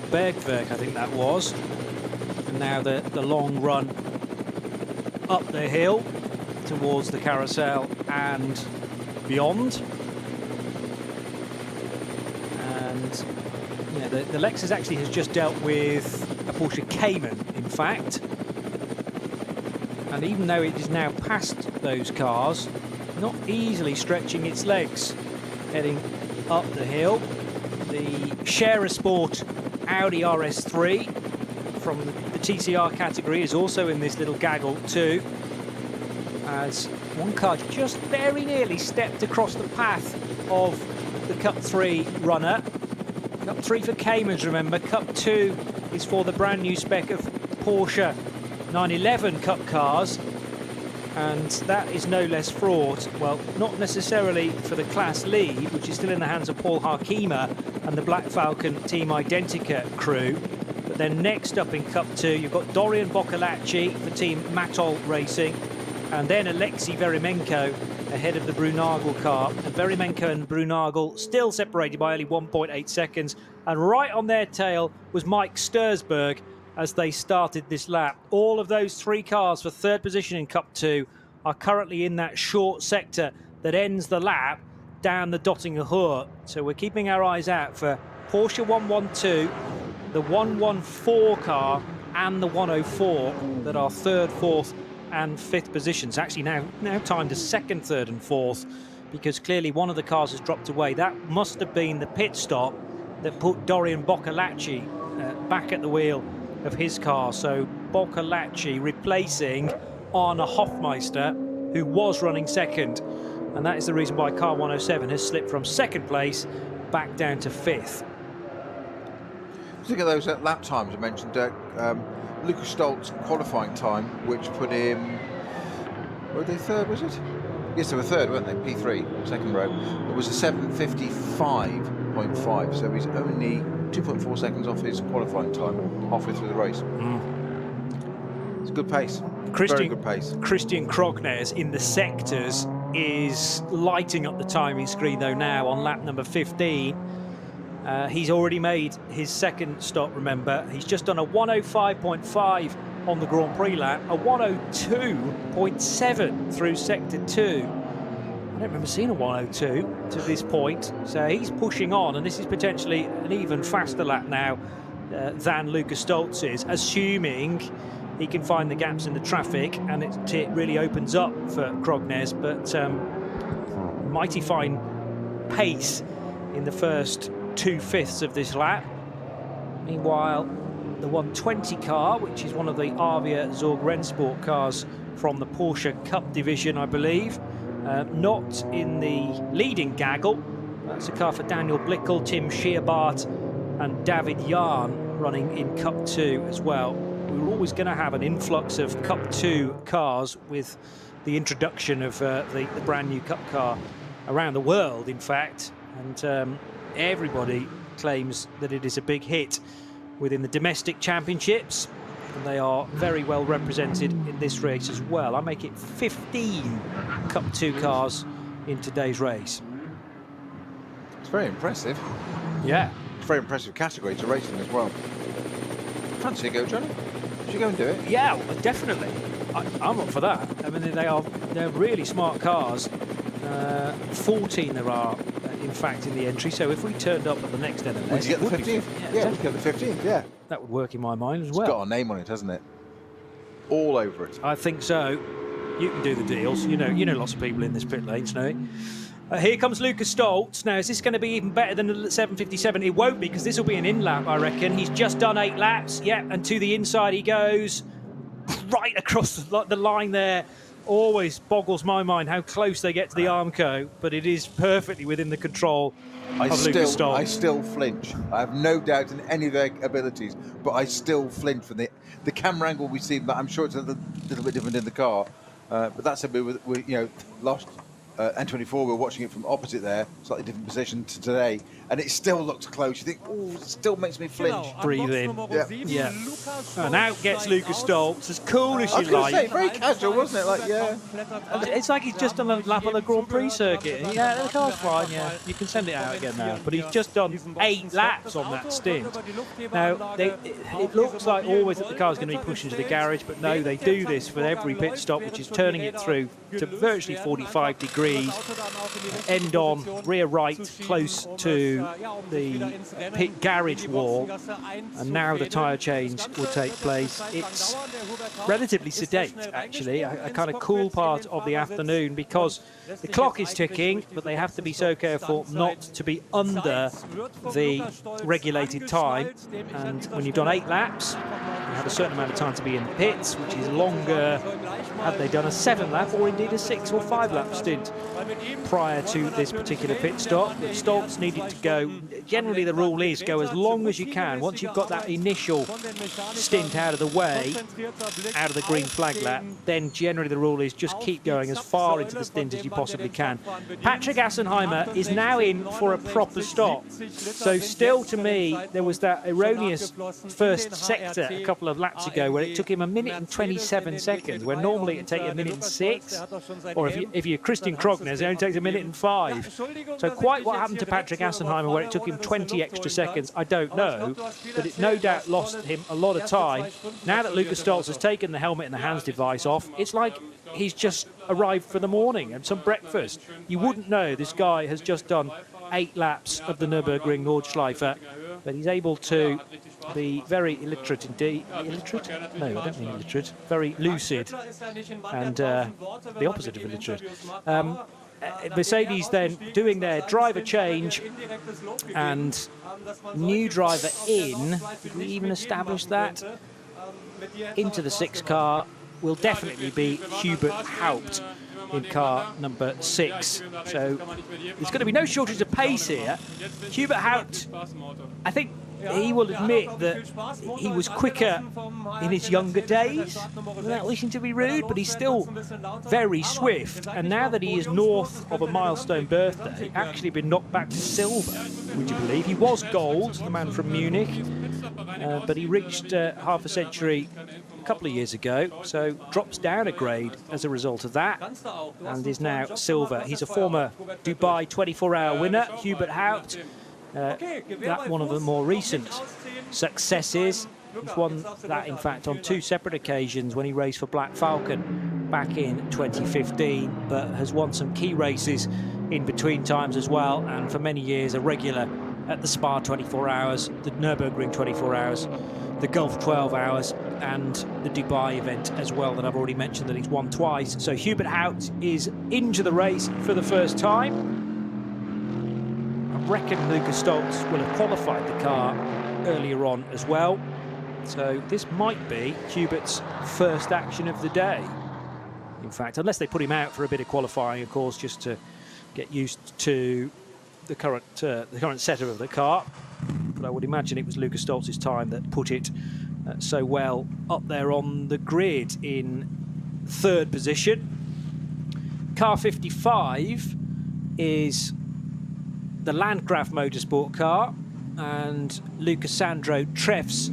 Bergwerk, I think that was. And now the long run up the hill towards the carousel and beyond. And yeah, the Lexus actually has just dealt with a Porsche Cayman, in fact. And even though it is now past those cars, not easily stretching its legs, heading up the hill. The Scherer Sport Audi RS3 from the TCR category is also in this little gaggle too, as one car just very nearly stepped across the path of the Cup 3 runner. Cup 3 for Caymans, remember. Cup 2 is for the brand new spec of Porsche 911 Cup cars, and that is no less fraught. Well, not necessarily for the class lead, which is still in the hands of Paul Harkema and the Black Falcon Team Identica crew. But then next up in Cup 2, you've got Dorian Boccolacci for Team Matol Racing, and then Alexei Veremenko ahead of the Brunagel car. And Veremenko and Brunagel still separated by only 1.8 seconds. And right on their tail was Mike Stursberg as they started this lap. All of those 3 cars for 3rd position in Cup 2 are currently in that short sector that ends the lap down the Dottinger Hohe. So we're keeping our eyes out for Porsche 112, the 114 car and the 104 that are 3rd, 4th and 5th positions. Actually now timed as 2nd, 3rd and 4th, because clearly one of the cars has dropped away. That must have been the pit stop that put Dorian Boccalacci back at the wheel of his car. So Boccalacci replacing Arne Hofmeister, who was running second. And that is the reason why car 107 has slipped from second place back down to fifth. Think of those lap times I mentioned, Lucas Stoltz qualifying time, which put him, were they third, was it? Yes, they were third, weren't they? P3, second row. It was a 7:55.5, so he's only 2.4 seconds off his qualifying time halfway through the race. It's a good pace. Very good pace. Christian Krognes in the sectors is lighting up the timing screen though now on lap number 15. He's already made his second stop, remember. He's just done a 105.5 on the Grand Prix lap, a 102.7 through sector 2. I don't remember seeing a 102 to this point, so he's pushing on, and this is potentially an even faster lap now than Lucas Stoltz is, assuming he can find the gaps in the traffic, and it really opens up for Krognes, but mighty fine pace in the first 2/5 of this lap. Meanwhile, the 120 car, which is one of the Avia Zorg Rennsport cars from the Porsche Cup division, I believe, not in the leading gaggle. That's a car for Daniel Blickel, Tim Scheerbart and David Jahn running in Cup 2 as well. We were always going to have an influx of Cup 2 cars with the introduction of the brand new Cup car around the world, in fact, and everybody claims that it is a big hit within the domestic championships, and they are very well represented in this race as well. I make it 15 Cup 2 cars in today's race. It's very impressive. Yeah. It's a very impressive category to racing as well. Fancy a go, Johnny? Should you go and do it? Yeah, definitely. I'm up for that. I mean, they're really smart cars. 14 there are, in fact, in the entry. So if we turned up at the next NLS, would you get the 15th? Yeah, we'd get the 15th. Yeah, that would work in my mind as well. It's got our name on it, hasn't it? All over it. I think so. You can do the deals. You know, lots of people in this pit lane, Snowy. Here comes Lucas Stoltz. Now, is this going to be even better than the 7:57? It won't be, because this will be an in-lap, I reckon. He's just done 8 laps. Yeah, and to the inside he goes. Right across the line there. Always boggles my mind how close they get to the Armco, but it is perfectly within the control of Lucas Stoltz. I still flinch. I have no doubt in any of their abilities, but I still flinch from the camera angle we see. But I'm sure it's a little bit different in the car. But that's a bit with last N24. We're watching it from opposite there, slightly different position to today, and it still looks close. You think, oh, it still makes me flinch. Breathe in. Yeah. And out gets Lucas Stoltz, as cool as you like. I was going to say, very casual, wasn't it? Like, yeah. It's like he's just done a lap on the Grand Prix circuit. Yeah, the car's fine, yeah. You can send it out again now. But he's just done 8 laps on that stint. Now, it looks like always that the car's going to be pushed into the garage, but no, they do this for every pit stop, which is turning it through to virtually 45 degrees. End on, rear right, close to the pit garage wall, and now the tyre change will take place. It's relatively sedate, actually, a kind of cool part of the afternoon, because the clock is ticking, but they have to be so careful not to be under the regulated time. And when you've done 8 laps, you have a certain amount of time to be in the pits, which is longer had they done a 7-lap or indeed a 6 or 5-lap stint prior to this particular pit stop. But Stoltz needed to go. Generally, the rule is go as long as you can. Once you've got that initial stint out of the way, out of the green flag lap, then generally the rule is just keep going as far into the stint as you possibly can. Patrick Assenheimer is now in for a proper stop. So still, to me, there was that erroneous first sector a couple of laps ago where it took him 1 minute and 27 seconds, where normally it'd take 1 minute and 6, or if you're Christian Krognes, it only takes 1 minute and 5. So quite what happened to Patrick Assenheimer where it took him 20 extra seconds, I don't know, but it no doubt lost him a lot of time. Now that Lucas Stoltz has taken the helmet and the hands device off, it's like he's just arrived for the morning and some breakfast. You wouldn't know this guy has just done 8 laps of the Nürburgring Nordschleife, but he's able to be very illiterate indeed. Illiterate? No, I don't mean illiterate. Very lucid, and the opposite of illiterate. Mercedes then doing their driver change and new driver in. Did we even establish that? Into the 6 car will definitely be Hubert Haupt in car number 6. So there's going to be no shortage of pace here. Hubert Haupt, I think he will admit that he was quicker in his younger days, without wishing to be rude, but he's still very swift. And now that he is north of a milestone birthday, actually been knocked back to silver, would you believe? He was gold, the man from Munich, but he reached half a century a couple of years ago, so drops down a grade as a result of that, and is now silver. He's a former Dubai 24-hour winner, Hubert Haupt. That one of the more recent successes. He's won that, in fact, on 2 separate occasions when he raced for Black Falcon back in 2015, but has won some key races in between times as well, and for many years a regular at the Spa 24 hours, the Nürburgring 24 hours, the Gulf 12 hours, and the Dubai event as well that I've already mentioned that he's won twice. So Hubert Haupt is into the race for the first time. I reckon Lucas Stoltz will have qualified the car earlier on as well. So this might be Hubert's first action of the day. In fact, unless they put him out for a bit of qualifying, of course, just to get used to the current setup of the car. But I would imagine it was Lucas Stoltz's time that put it so well up there on the grid in 3rd position. Car 55 is the Landgraf Motorsport car, and Lucasandro Treffs,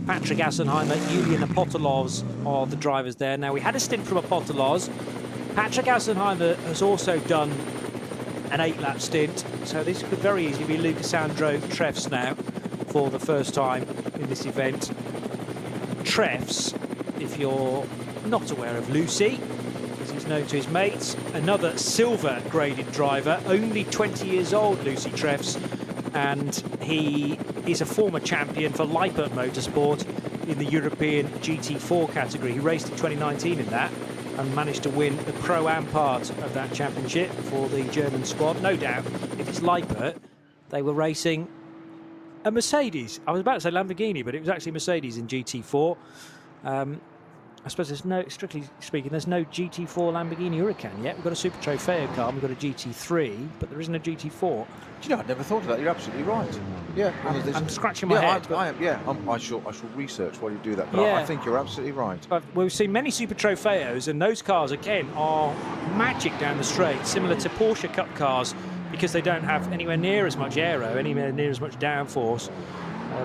Patrick Assenheimer, Julian Apostolos are the drivers there. Now, we had a stint from Apostolos. Patrick Assenheimer has also done an 8-lap stint, so this could very easily be Lucasandro Treffs now for the first time in this event. Treffs, if you're not aware of Lucy, as he's known to his mates, another silver graded driver, only 20 years old, Lucy Treffs, and he is a former champion for Lippert Motorsport in the European GT4 category. He raced in 2019 in that and managed to win the Pro-Am part of that championship for the German squad. No doubt, if it's Lippert, they were racing a Mercedes. I was about to say Lamborghini, but it was actually Mercedes in GT4. I suppose there's no, strictly speaking, there's no GT4 Lamborghini Huracan yet. We've got a Super Trofeo car, we've got a GT3, but there isn't a GT4. Do you know, I'd never thought of that. You're absolutely right. Yeah, I'm scratching my head. I shall research while you do that, but yeah. I think you're absolutely right. We've seen many Super Trofeos, and those cars, again, are magic down the straight, similar to Porsche Cup cars, because they don't have anywhere near as much aero, anywhere near as much downforce.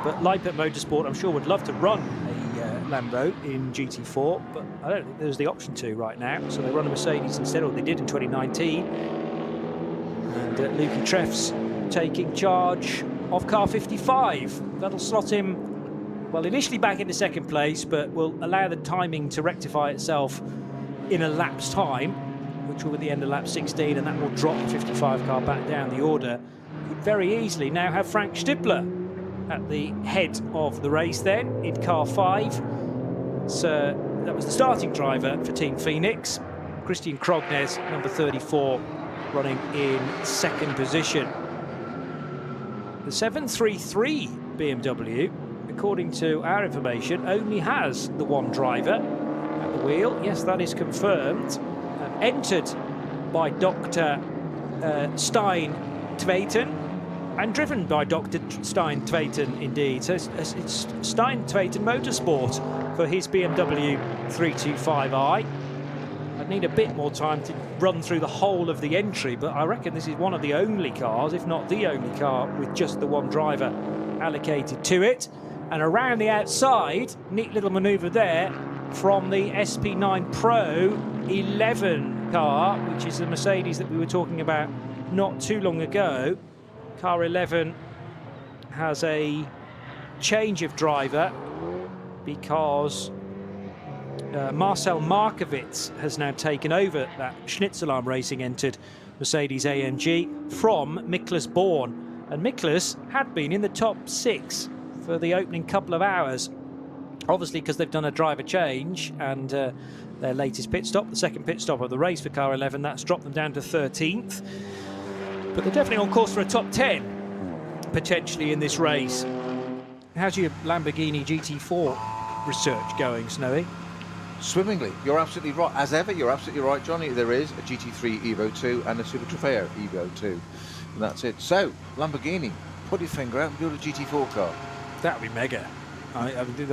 But Lippert Motorsport, I'm sure, would love to run a Lambo in GT4, but I don't think there's the option to right now. So they run a Mercedes instead, or they did in 2019. And Lukey Treffs taking charge of car 55. That'll slot him, well, initially back into 2nd place, but will allow the timing to rectify itself in a lap's time, which will be the end of lap 16, and that will drop the 55 car back down the order. Could very easily now have Frank Stippler at the head of the race then in car 5. So that was the starting driver for Team Phoenix. Christian Krognes, number 34, running in 2nd position. The 733 BMW, according to our information, only has the one driver at the wheel. Yes, that is confirmed. Entered by Dr. Stein Tveten, and driven by Dr. Stein Tveten indeed. So it's Stein Tveten Motorsport for his BMW 325i. I'd need a bit more time to run through the whole of the entry, but I reckon this is one of the only cars, if not the only car, with just the one driver allocated to it. And around the outside, neat little manoeuvre there from the SP9 Pro 11 car, which is the Mercedes that we were talking about not too long ago. Car 11 has a change of driver because Marcel Markovits has now taken over that Schnitzelarm Racing entered Mercedes AMG from Miklas Born. And Miklas had been in the top 6 for the opening couple of hours obviously because they've done a driver change and their latest pit stop, the second pit stop of the race for car 11, that's dropped them down to 13th. But they're definitely on course for a top 10 potentially in this race. How's your Lamborghini GT4 research going, Snowy? Swimmingly. You're absolutely right. As ever, you're absolutely right, Johnny. There is a GT3 Evo 2 and a Super Trofeo Evo 2. And that's it. So, Lamborghini, put your finger out and build a GT4 car. That would be mega. I mean,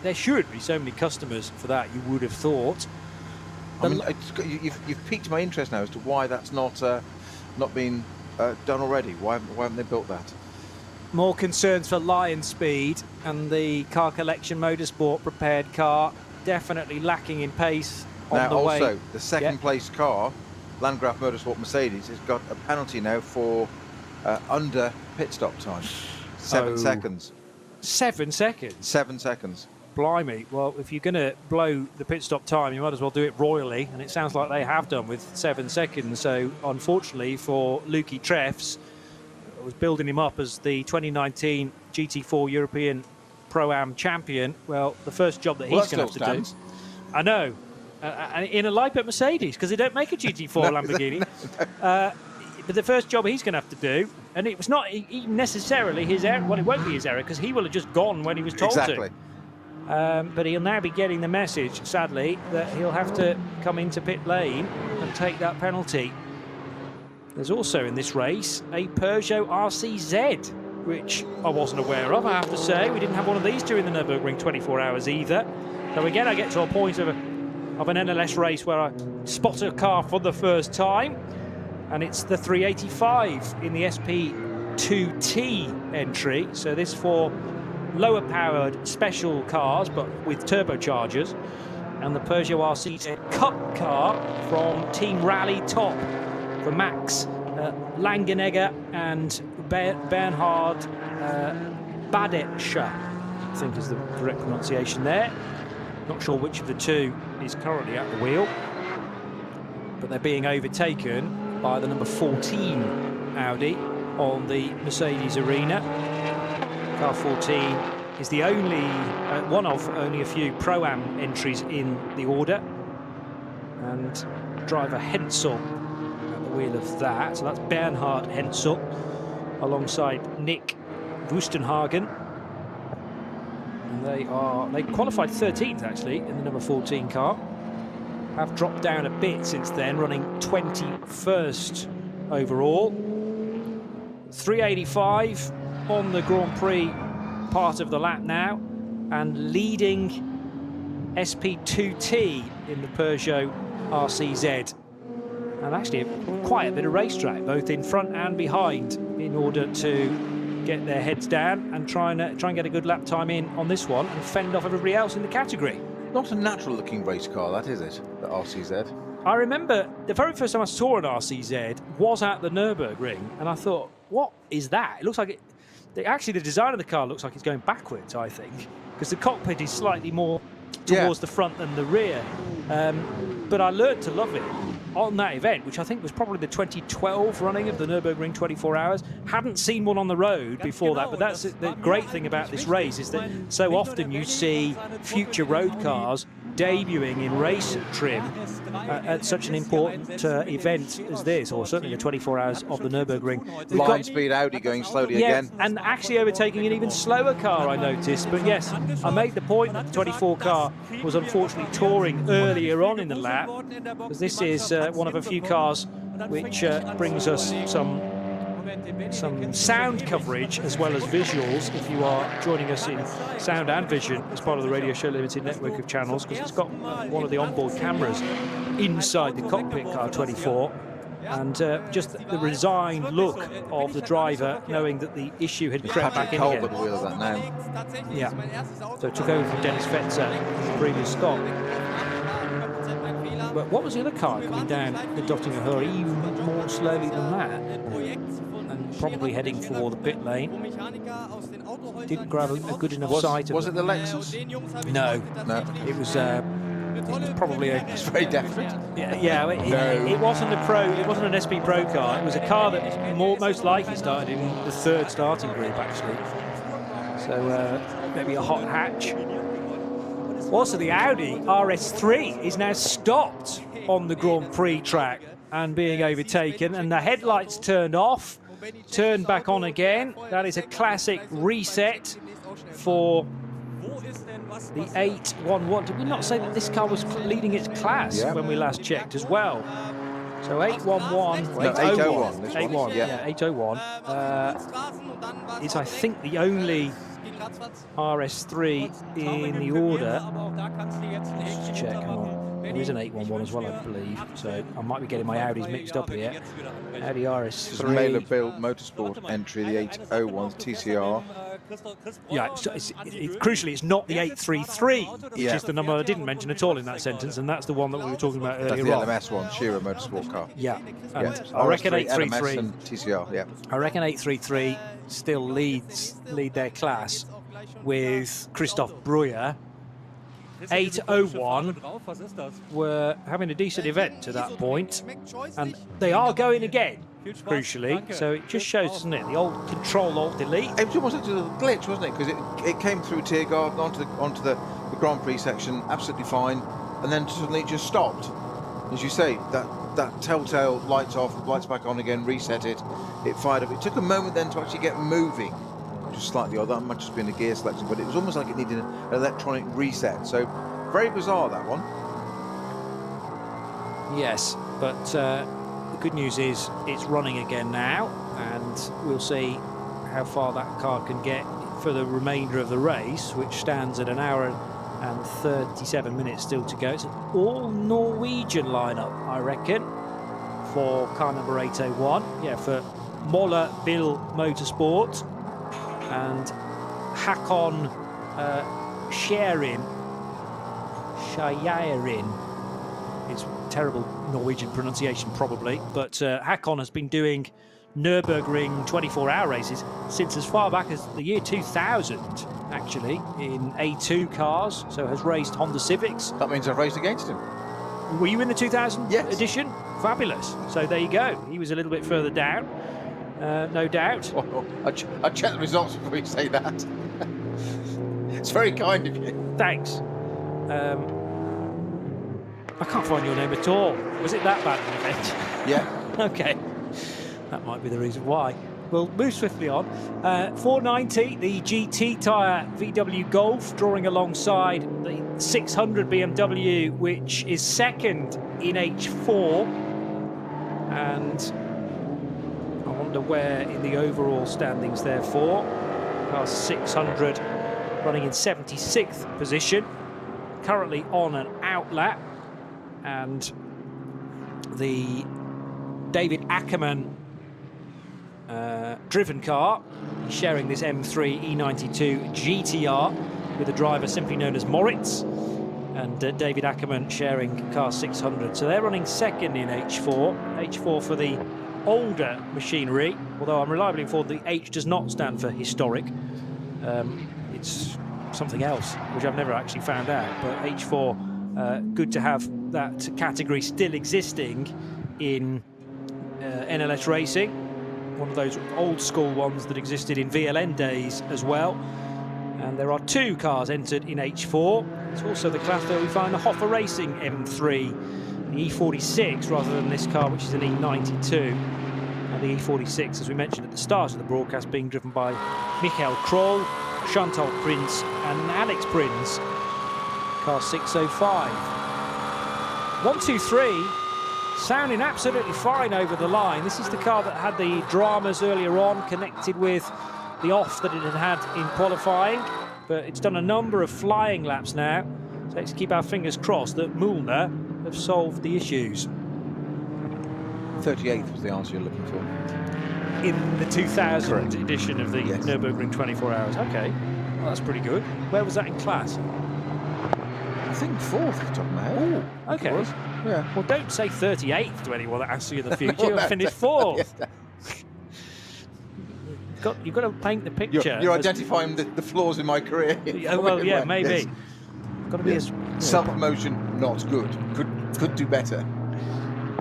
there should be so many customers for that, you would have thought. I mean, you've piqued my interest now as to why that's not been done already. Why haven't they built that? More concerns for Lion Speed and the Car Collection Motorsport prepared car, definitely lacking in pace on the way. Also, the second place car, Landgraf Motorsport Mercedes, has got a penalty now for under pit stop time. 7 seconds. 7 seconds? 7 seconds. Blimey. Well, if you're going to blow the pit stop time, you might as well do it royally, and it sounds like they have done with 7 seconds. So, unfortunately for Lukey Treffs, I was building him up as the 2019 GT4 European Pro-Am champion. Well, the first job that he's going to have to do... I know. In a Leipzig Mercedes, because they don't make a GT4 Lamborghini. But the first job he's going to have to do, and it was not necessarily his error. Well, it won't be his error, because he will have just gone when he was told to. But he'll now be getting the message, sadly, that he'll have to come into pit lane and take that penalty. There's also in this race a Peugeot RCZ, which I wasn't aware of, I have to say. We didn't have one of these during the Nürburgring 24 hours either. So again, I get to a point of an NLS race where I spot a car for the first time, and it's the 385 in the SP2T entry. So this for lower powered special cars, but with turbochargers, and the Peugeot RCZ Cup car from Team Rally Top for Max Langenegger and Bernhard Badetscher, I think is the correct pronunciation there. Not sure which of the two is currently at the wheel, but they're being overtaken by the number 14 Audi on the Mercedes Arena. Car 14 is the only one of only a few Pro-Am entries in the order, and driver Hensel at the wheel of that. So that's Bernhard Hensel alongside Nick Wustenhagen. And they qualified 13th actually in the number 14 car. Have dropped down a bit since then, running 21st overall. 385 on the Grand Prix part of the lap now, and leading SP2T in the Peugeot RCZ. And actually quite a bit of racetrack, both in front and behind, in order to get their heads down and try and get a good lap time in on this one and fend off everybody else in the category. Not a natural looking race car, that is it, the RCZ. I remember the very first time I saw an RCZ was at the Nürburgring, and I thought, what is that? It looks like it. Actually, the design of the car looks like it's going backwards, I think, because the cockpit is slightly more towards the front than the rear. But I learned to love it on that event, which I think was probably the 2012 running of the Nürburgring 24 hours. Hadn't seen one on the road before that, but that's the great thing about this race, is that so often you see future road cars debuting in race trim at such an important event as this, or certainly the 24 hours of the Nürburgring. Line speed Audi going slowly again. And actually overtaking an even slower car, I noticed. But yes, I made the point that the 24 car was unfortunately touring earlier on in the lap, because this is one of a few cars which brings us some sound coverage as well as visuals, if you are joining us in sound and vision as part of the Radio Show Limited network of channels, because it's got one of the onboard cameras inside the cockpit car 24, and just the resigned look of the driver, knowing that the issue had crept back in again. At the wheel of that now. Yeah, so it took over from Dennis Fetzer in the previous stop. But what was the other car coming down the Dottinger Höhe even more slowly than that? And probably heading for the pit lane. Didn't grab a good enough sight of Was it the Lexus? No. It was probably a... It's very definite. It wasn't a Pro. It wasn't an SP Pro car. It was a car that most likely started in the third starting group, actually. So maybe a hot hatch. Also, the Audi RS3 is now stopped on the Grand Prix track and being overtaken, and the headlights turned off, turned back on again. That is a classic reset for the 811. Did we not say that this car was leading its class when we last checked as well? So 811, no, 801. 801, yeah, 801 is, I think, the only RS3 in the order. Let's check, hang on. There is an 811 as well, I believe. So I might be getting my Audis mixed up here. Audi RS3. Mailer Build Motorsport entry, the 801 TCR. Yeah, crucially, it's not the 833, which is the number I didn't mention at all in that sentence, and that's the one that we were talking about earlier on. That's the LMS one, Shearer Motorsport car. Yeah, and I reckon 833 and TCR. Yeah, I reckon 833 still lead their class with Christoph Breuer. 801 were having a decent event to that point, and they are going again, crucially. So it just shows, doesn't it, the old Control-Alt-Delete. It was almost like a glitch, wasn't it? Because it came through Tiergarten onto the Grand Prix section, absolutely fine, and then suddenly it just stopped. As you say, that telltale lights off, lights back on again, reset it, it fired up. It took a moment then to actually get moving, which was slightly odd. That might just been a gear selection, but it was almost like it needed an electronic reset. So very bizarre, that one. Yes, but the good news is it's running again now, and we'll see how far that car can get for the remainder of the race, which stands at 1 hour and 37 minutes still to go. It's an all-Norwegian lineup, I reckon, for car number 801. Yeah, for Moller Bill Motorsport and Hakon Sharin. It's terrible Norwegian pronunciation, probably, but Hakon has been doing Nürburgring 24-hour races since as far back as the year 2000, actually, in A2 cars, so has raced Honda Civics. That means I've raced against him. Were you in the 2000 edition? Fabulous. So there you go. He was a little bit further down, no doubt. I'll check the results before you say that. It's very kind of you. Thanks. I can't find your name at all. Was it that bad an event? Yeah. Okay. That might be the reason why. We'll move swiftly on. 490, the GT tyre VW Golf, drawing alongside the 600 BMW, which is second in H4. And I wonder where in the overall standings therefore. Car 600 running in 76th position, currently on an outlap. And the David Ackerman driven car, sharing this M3 E92 GTR with a driver simply known as Moritz, and David Ackerman sharing car 600. So they're running second in H4. H4 for the older machinery, although I'm reliably informed the H does not stand for historic. It's something else, which I've never actually found out, but H4, good to have that category still existing in NLS racing, one of those old school ones that existed in VLN days as well. And there are 2 cars entered in H4. It's also the class where we find the Hoffer Racing M3, the E46, rather than this car, which is an E92. And the E46, as we mentioned at the start of the broadcast, being driven by Michael Kroll, Chantal Prince and Alex Prince. Car 605. 1, 2, 3, sounding absolutely fine over the line. This is the car that had the dramas earlier on, connected with the off that it had had in qualifying, but it's done a number of flying laps now, so let's keep our fingers crossed that Mühlner have solved the issues. 38th was the answer you're looking for. In the 2000 Correct. edition of the Nürburgring 24 Hours. Okay, well, that's pretty good. Where was that in class? I think 4th off the top of my head. Oh, okay. Yeah. Well, don't say 38th to anyone that asks you in the future. You'll finish 4th. You've got to paint the picture. You're identifying the flaws in my career. Well, yeah, maybe. Yes. Got to be as self-promotion, not good. Could do better.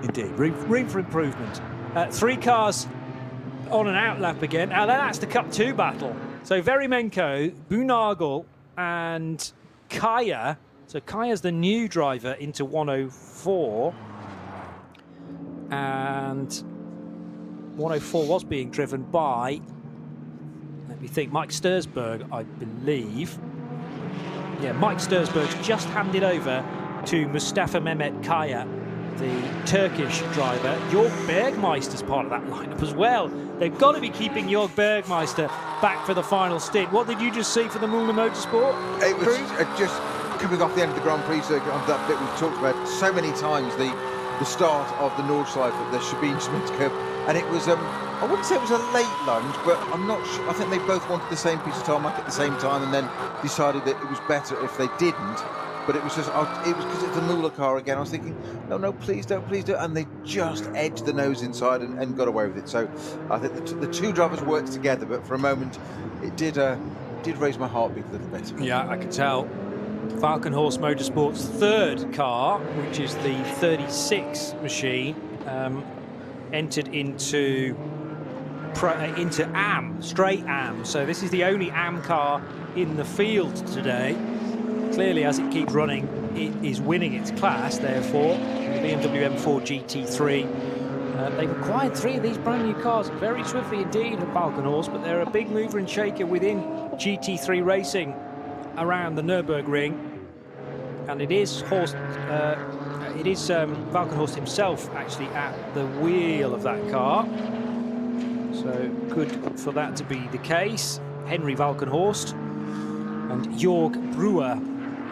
Indeed, room for improvement. 3 cars on an outlap again. Now that's the Cup 2 battle. So Verimenko, Bunagel, and Kaya So Kaya's the new driver into 104, and 104 was being driven by, let me think, Mike Stursberg, I believe. Yeah, Mike Stursberg's just handed over to Mustafa Mehmet Kaya, the Turkish driver. Jörg Bergmeister's part of that lineup as well. They've got to be keeping Jörg Bergmeister back for the final stint. What did you just see for the Müller Motorsport? It was just coming off the end of the Grand Prix circuit, on that bit we've talked about so many times, the start of the Nordschleife, the Sabine Schmidt curve, and it was, I wouldn't say it was a late lunge, but I'm not sure. I think they both wanted the same piece of tarmac at the same time, and then decided that it was better if they didn't. But it was just, it was because it's the Müller car again. I was thinking, no, please don't, and they just edged the nose inside and got away with it. So I think the two drivers worked together, but for a moment, it did raise my heartbeat a little bit. Yeah, I could tell. Falkenhorst Motorsport's third car, which is the 36 machine, entered into AM, straight AM. So this is the only AM car in the field today. Clearly, as it keeps running, it is winning its class, therefore. The BMW M4 GT3. They've acquired 3 of these brand new cars very swiftly indeed at Falkenhorst, but they're a big mover and shaker within GT3 racing around the Nürburgring. And it is Falkenhorst himself actually at the wheel of that car. So good for that to be the case. Henry Falkenhorst and Jörg Brewer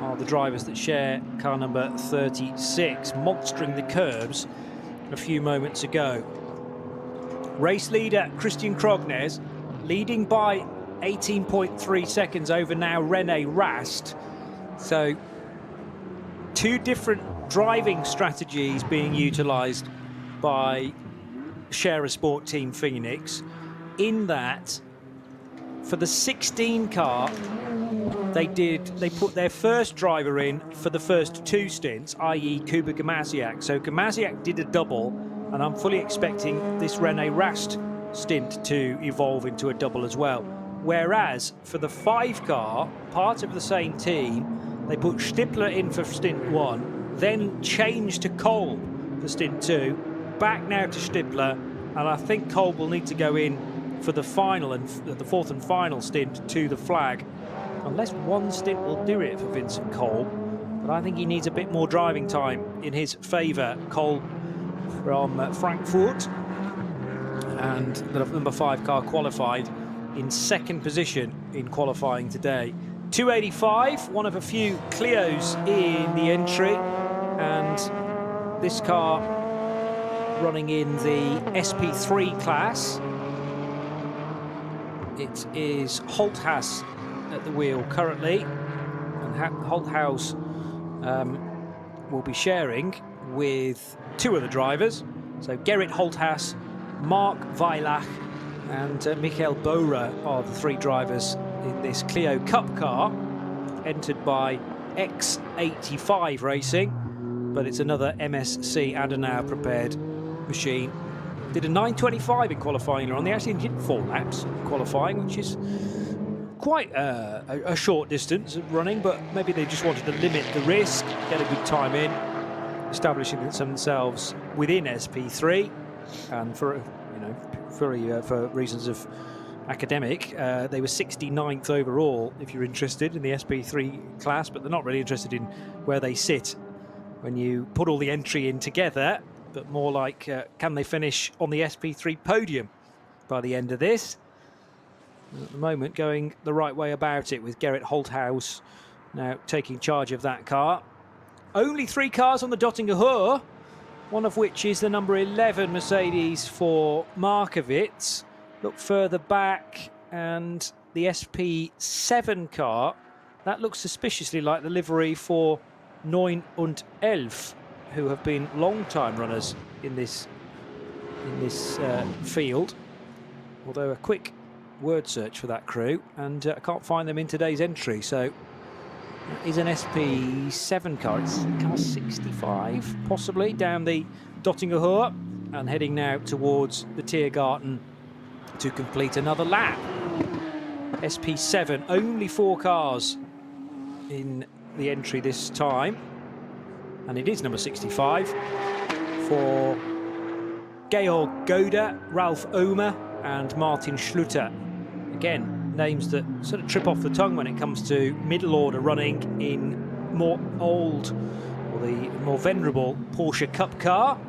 are the drivers that share car number 36, monstering the curbs a few moments ago. Race leader Christian Krognes leading by 18.3 seconds over now René Rast. So 2 different driving strategies being utilised by Scherer Sport Team Phoenix, in that for the 16 car they put their first driver in for the first 2 stints, i.e. Kuba Gamasiak. So Gamasiak did a double, and I'm fully expecting this René Rast stint to evolve into a double as well. Whereas for the 5 car, part of the same team, they put Stippler in for stint 1, then changed to Kolb for stint 2, back now to Stippler, and I think Kolb will need to go in for the final and the 4th and final stint to the flag, unless one stint will do it for Vincent Kolb. But I think he needs a bit more driving time in his favour. Kolb from Frankfurt, and the number 5 car qualified in 2nd position in qualifying today. 285, one of a few Clios in the entry, and this car running in the SP3 class. It is Holthaus at the wheel currently, and Holthaus will be sharing with 2 of the drivers. So Gerrit Holthaus, Mark Weilach and Michael Bora are the 3 drivers in this Clio Cup car, entered by X85 Racing, but it's another MSC Adenauer prepared machine. Did a 9:25 in qualifying on. They actually did 4 laps in qualifying, which is quite a short distance of running, but maybe they just wanted to limit the risk, get a good time in, establishing themselves within SP3, and for reasons of academic, they were 69th overall, if you're interested, in the SP3 class, but they're not really interested in where they sit when you put all the entry in together, but more like, can they finish on the SP3 podium by the end of this? And at the moment, going the right way about it, with Gerrit Holthaus now taking charge of that car. Only 3 cars on the Dottinger Hohe, one of which is the number 11 Mercedes for Markowitz. Look further back, and the SP7 car, that looks suspiciously like the livery for 9 und 11, who have been long-time runners in this field. Although a quick word search for that crew, and I can't find them in today's entry. So that is an SP7 car. It's car 65, possibly, down the Dottinger Hohe, and heading now towards the Tiergarten to complete another lap. SP7, only 4 cars in the entry this time. And it is number 65 for Georg Goder, Ralf Omer and Martin Schluter. Again, names that sort of trip off the tongue when it comes to middle order running in more old, or the more venerable Porsche Cup car.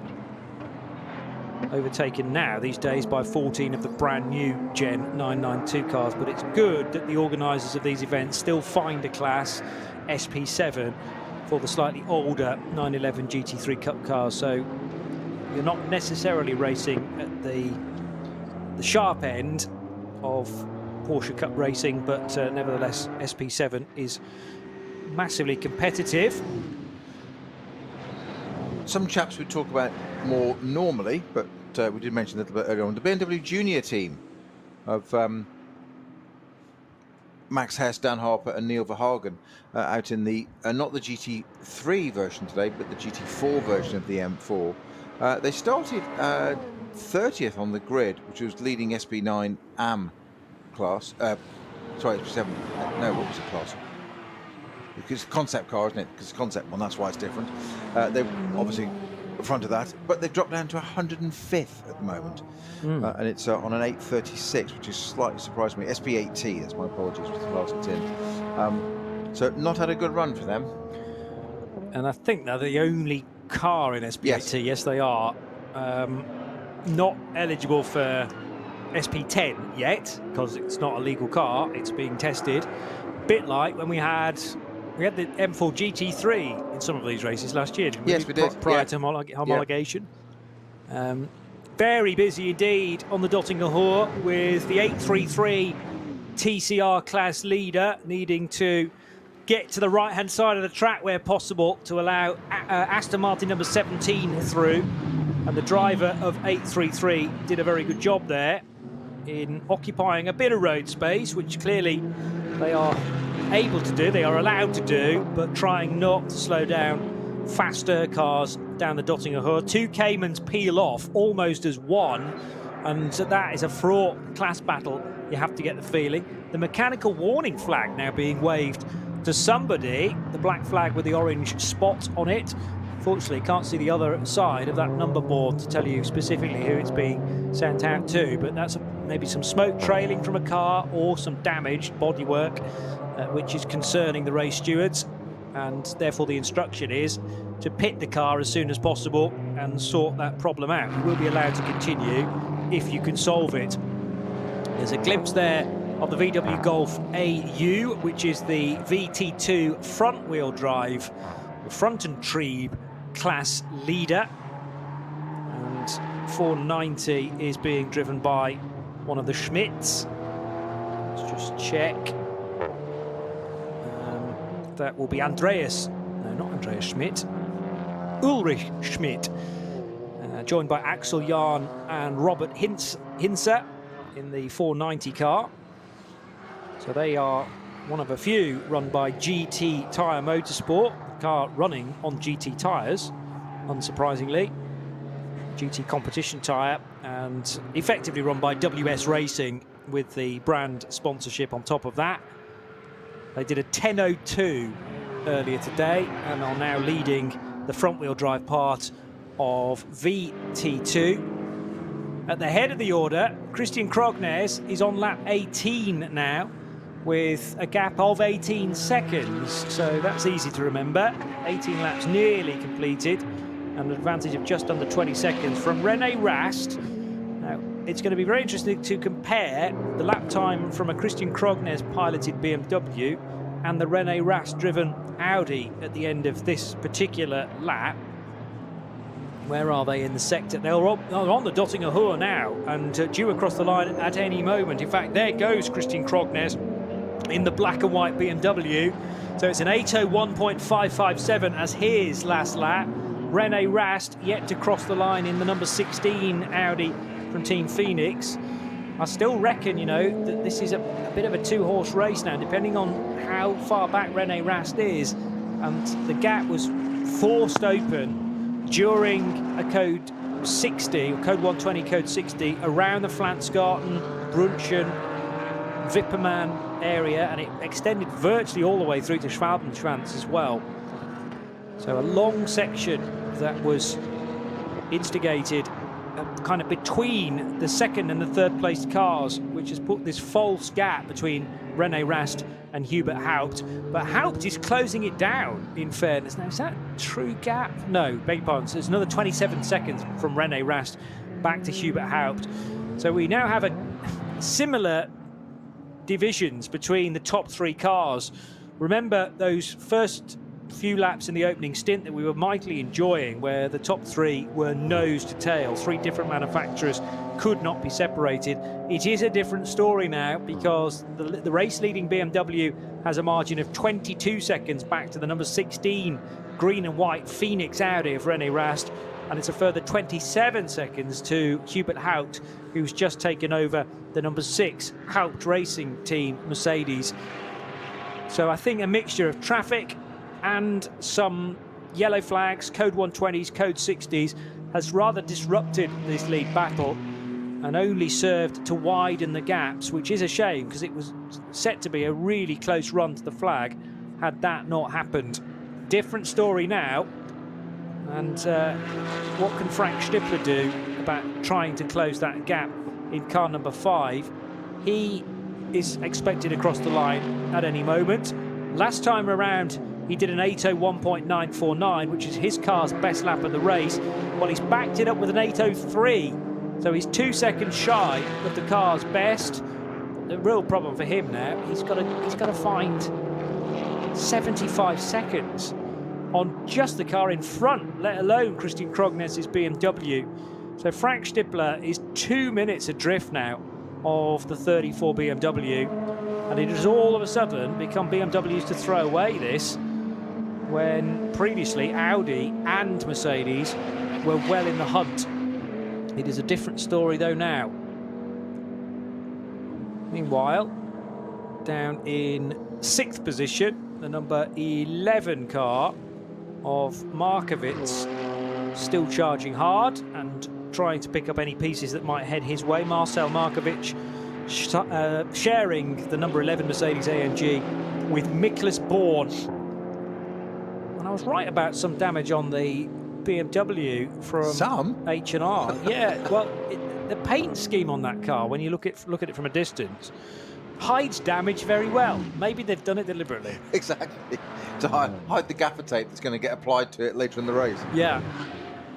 Overtaken now these days by 14 of the brand new Gen 992 cars, but it's good that the organisers of these events still find a class, SP7, for the slightly older 911 GT3 Cup cars, so you're not necessarily racing at the sharp end of Porsche Cup racing, but nevertheless SP7 is massively competitive. Some chaps we talk about more normally, but we did mention a little bit earlier on, the BMW Junior team of Max Hess, Dan Harper and Neil Verhagen out in the, not the GT3 version today, but the GT4 version of the M4. They started 30th on the grid, which was leading SP9 AM class. Sorry, SP7, no, what was the class? Because concept car, isn't it? Because it's concept one, that's why it's different. They're obviously in front of that, but they've dropped down to 105th at the moment. And it's on an 8:36, which is slightly surprising me. SP8T, that's my apologies, was the class it's in. So not had a good run for them. And I think they're the only car in SP8T, yes they are, not eligible for SP10 yet, because it's not a legal car, it's being tested. Bit like when we had the M4 GT3 in some of these races last year. Yes, we did. Prior to homologation. Very busy indeed on the Dottinger Hohe, with the 833 TCR class leader needing to get to the right-hand side of the track where possible to allow Aston Martin number 17 through. And the driver of 833 did a very good job there in occupying a bit of road space, which clearly they are able to do, they are allowed to do, but trying not to slow down faster cars down the Dottinger Hohe. Two Caymans peel off almost as one, and that is a fraught class battle, you have to get the feeling. The mechanical warning flag now being waved to somebody, the black flag with the orange spot on it. Fortunately, can't see the other side of that number board to tell you specifically who it's being sent out to, but that's maybe some smoke trailing from a car or some damaged bodywork, which is concerning the race stewards, and therefore the instruction is to pit the car as soon as possible and sort that problem out. You will be allowed to continue if you can solve it. There's a glimpse there of the VW Golf AU, which is the VT2 front-wheel drive, front and Trieb class leader, and 490 is being driven by one of the Schmidts. Let's just check. That will be Andreas, no, not Andreas Schmidt, Ulrich Schmidt, joined by Axel Jahn and Robert Hinser in the 490 car. So they are one of a few run by GT Tyre Motorsport, the car running on GT tyres, unsurprisingly. GT competition tyre, and effectively run by WS Racing with the brand sponsorship on top of that. They did a 10:02 earlier today and are now leading the front-wheel drive part of VT2. At the head of the order, Christian Krognes is on lap 18 now, with a gap of 18 seconds, so that's easy to remember. 18 laps nearly completed, and an advantage of just under 20 seconds from René Rast. Now, it's going to be very interesting to compare the lap time from a Christian Krognes piloted BMW and the René Rast driven Audi at the end of this particular lap. Where are they in the sector? They're on the Dottinger Hohe now and due across the line at any moment. In fact, there goes Christian Krognes in the black and white BMW. So it's an 8:01.557 as his last lap. René Rast yet to cross the line in the number 16 Audi from Team Phoenix. I still reckon, you know, that this is a bit of a two-horse race now, depending on how far back René Rast is. And the gap was forced open during a code 60, or code 120, code 60, around the Flansgarten, Brunchen Wippermann area, and it extended virtually all the way through to Schwabenschwanz as well. So a long section that was instigated kind of between the second and the third placed cars, which has put this false gap between René Rast and Hubert Haupt. But Haupt is closing it down, in fairness. Now, is that a true gap? No, beg your pardon. So there's another 27 seconds from René Rast back to Hubert Haupt. So we now have a similar divisions between the top 3 cars. Remember those first few laps in the opening stint that we were mightily enjoying, where the top 3 were nose to tail, 3 different manufacturers, could not be separated. It is a different story now, because the race leading BMW has a margin of 22 seconds back to the number 16 green and white Phoenix Audi of René Rast, and it's a further 27 seconds to Hubert Haupt, who's just taken over the number 6 Haupt Racing Team Mercedes. So I think a mixture of traffic and some yellow flags, code 120s, code 60s, has rather disrupted this lead battle and only served to widen the gaps, which is a shame, because it was set to be a really close run to the flag had that not happened. Different story now, and what can Frank Stippler do about trying to close that gap in car number 5? He is expected across the line at any moment. Last time around, he did an 8:01.949, which is his car's best lap of the race. Well, he's backed it up with an 8:03, so he's 2 seconds shy of the car's best. The real problem for him now, he's got to find 75 seconds on just the car in front, let alone Christian Krognes's BMW. So Frank Stippler is 2 minutes adrift now of the 34 BMW, and it has all of a sudden become BMW's to throw away this, when previously Audi and Mercedes were well in the hunt. It is a different story though now. Meanwhile, down in 6th position, the number 11 car of Markowitz, still charging hard and trying to pick up any pieces that might head his way. Marcel Markovic sharing the number 11 Mercedes AMG with Miklas Born. And I was right about some damage on the BMW from H&R. Yeah, well, the paint scheme on that car, when you look at it from a distance, hides damage very well. Maybe they've done it deliberately. Exactly, to hide the gaffer tape that's going to get applied to it later in the race. Yeah,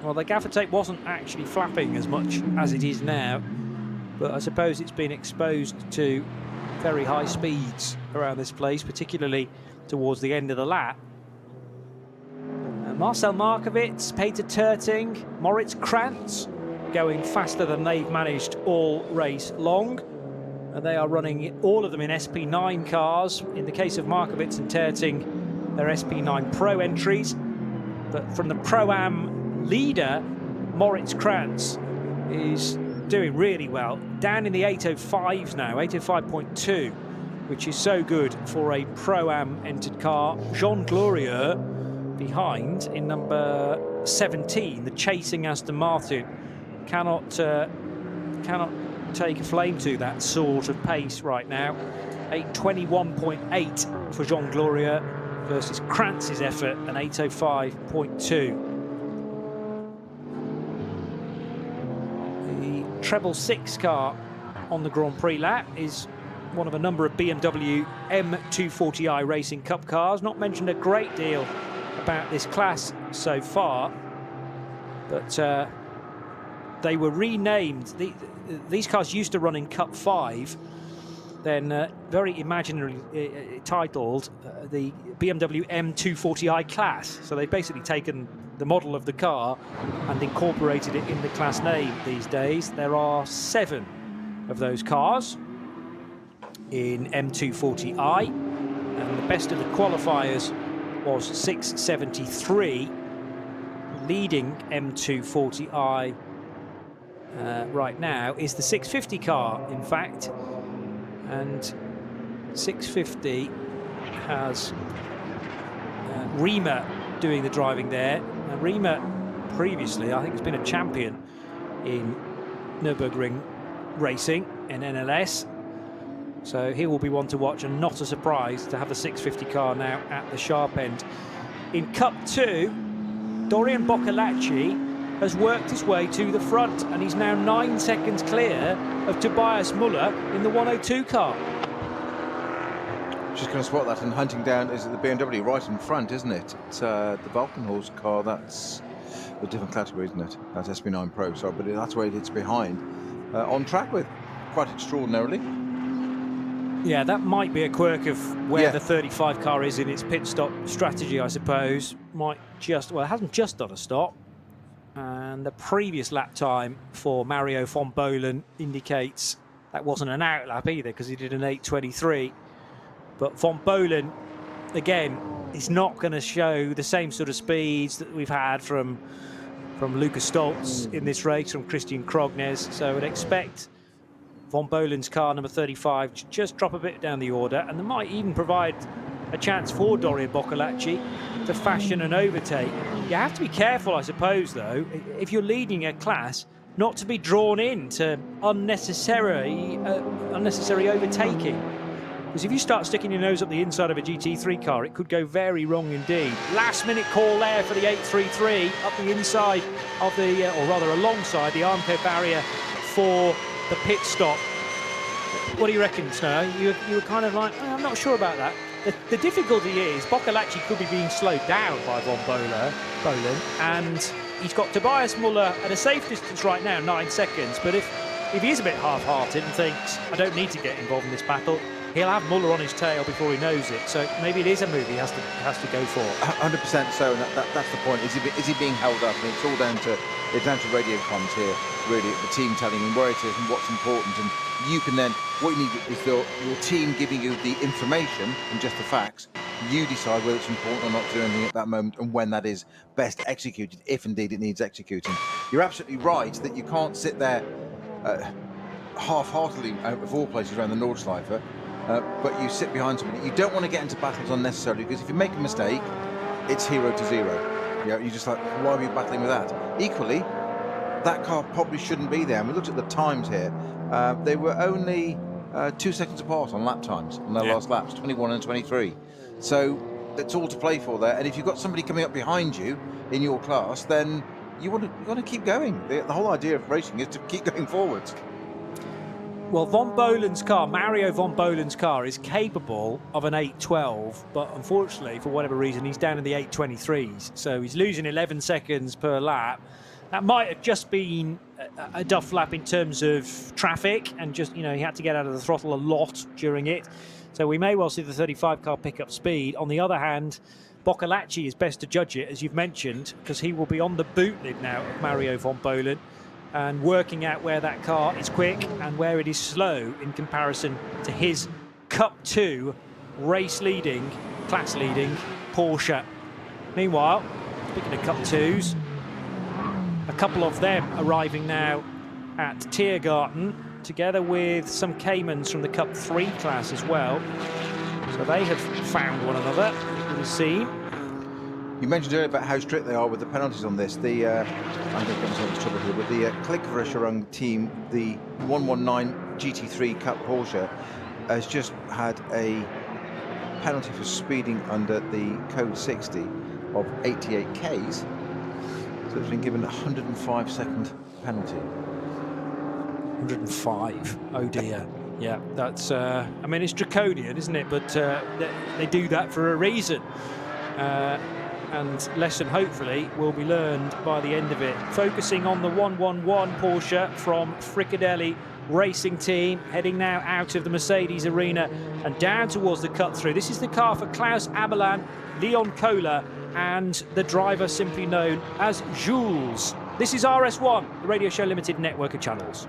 well, the gaffer tape wasn't actually flapping as much as it is now, but I suppose it's been exposed to very high speeds around this place, particularly towards the end of the lap. Marcel Markowitz, Peter Terting, Moritz Krantz going faster than they've managed all race long. They are running all of them in SP9 cars. In the case of Markowitz and Terting, they're SP9 Pro entries. But from the Pro-Am leader, Moritz Krantz is doing really well. Down in the 805s now, 805.2, which is so good for a Pro-Am entered car. Jean Glorieux behind in number 17, the chasing Aston Martin, cannot take a flame to that sort of pace right now. 821.8 for Jean Glorieux versus Krantz's effort, an 805.2. The treble 6 car on the Grand Prix lap is one of a number of BMW M240i Racing Cup cars. Not mentioned a great deal about this class so far, but they were renamed. These cars used to run in Cup 5, then very imaginarily titled the BMW M240i class. So they've basically taken the model of the car and incorporated it in the class name these days. There are 7 of those cars in M240i, and the best of the qualifiers was 673, leading M240i right now is the 650 car, in fact, and 650 has Riemer doing the driving there. Now, Riemer previously, I think, has been a champion in Nürburgring racing in NLS. So he will be one to watch, and not a surprise to have the 650 car now at the sharp end. In Cup 2, Dorian Boccolacci has worked his way to the front, and he's now 9 seconds clear of Tobias Muller in the 102 car. Just going to spot that, and hunting down is the BMW right in front, isn't it? It's the Valkenhorst car. That's a different category, isn't it? That's SB9 Pro, sorry, but that's where it's behind. On track with, quite extraordinarily. Yeah, that might be a quirk of where the 35 car is in its pit stop strategy, I suppose. Might just, well, it hasn't just done a stop. And the previous lap time for Mario von Bohlen indicates that wasn't an out lap either, because he did an 8:23. But von Bohlen, again, is not going to show the same sort of speeds that we've had from Lucas Stoltz in this race, from Christian Krognes. So I would expect von Bohlen's car, number 35, to just drop a bit down the order, and they might even provide a chance for Dorian Boccolacci to fashion an overtake. You have to be careful, I suppose, though, if you're leading a class, not to be drawn into unnecessary overtaking. Because if you start sticking your nose up the inside of a GT3 car, it could go very wrong indeed. Last minute call there for the 833 up the inside of the, or rather alongside the Armco barrier for the pit stop. What do you reckon, Snow? You were kind of like, I'm not sure about that. The difficulty is Boccolacci could be being slowed down by von Bohlen, and he's got Tobias Muller at a safe distance right now, 9 seconds. But if he is a bit half-hearted and thinks, I don't need to get involved in this battle, he'll have Muller on his tail before he knows it. So maybe it is a move he has to go for. 100% so, and that's the point. Is he being held up? And it's all down to radio comms here, really, the team telling him where it is and what's important. And you can then, what you need is your team giving you the information and just the facts. You decide whether it's important or not to do anything at that moment, and when that is best executed, if indeed it needs executing. You're absolutely right that you can't sit there half-heartedly, out of all places, around the Nordschleife, but you sit behind somebody. You don't want to get into battles unnecessarily, because if you make a mistake, it's 0 to 0. You're just like, why are we battling with that? Equally, that car probably shouldn't be there. And we looked at the times here. They were only 2 seconds apart on lap times on their last laps, 21 and 23. So it's all to play for there. And if you've got somebody coming up behind you in your class, then you want to keep going. The whole idea of racing is to keep going forwards. Well, von Bohlen's car, Mario von Bohlen's car, is capable of an 8:12, but unfortunately, for whatever reason, he's down in the 8:23s. So he's losing 11 seconds per lap. That might have just been a duff lap in terms of traffic, and just, he had to get out of the throttle a lot during it. So we may well see the 35 car pick up speed. On the other hand, Boccolacci is best to judge it, as you've mentioned, because he will be on the boot lid now of Mario von Bohlen, and working out where that car is quick and where it is slow in comparison to his Cup 2 race-leading, class-leading Porsche. Meanwhile, speaking of Cup 2s, a couple of them arriving now at Tiergarten, together with some Caymans from the Cup 3 class as well. So they have found one another, you will see. You mentioned earlier about how strict they are with the penalties on this. I'm going to get myself into trouble here, but the Klickverecherung team, the 119 GT3 Cup Porsche, has just had a penalty for speeding under the code 60 of 88 Ks. So it's been given a 105-second penalty. 105, oh dear. Yeah, that's, I mean, it's draconian, isn't it? But they do that for a reason. And lesson, hopefully, will be learned by the end of it. Focusing on the 111 Porsche from Fricadelli Racing Team, heading now out of the Mercedes arena and down towards the cut-through. This is the car for Klaus Abelan, Leon Kohler, and the driver simply known as Jules. This is RS1, the Radio Show Limited network of channels.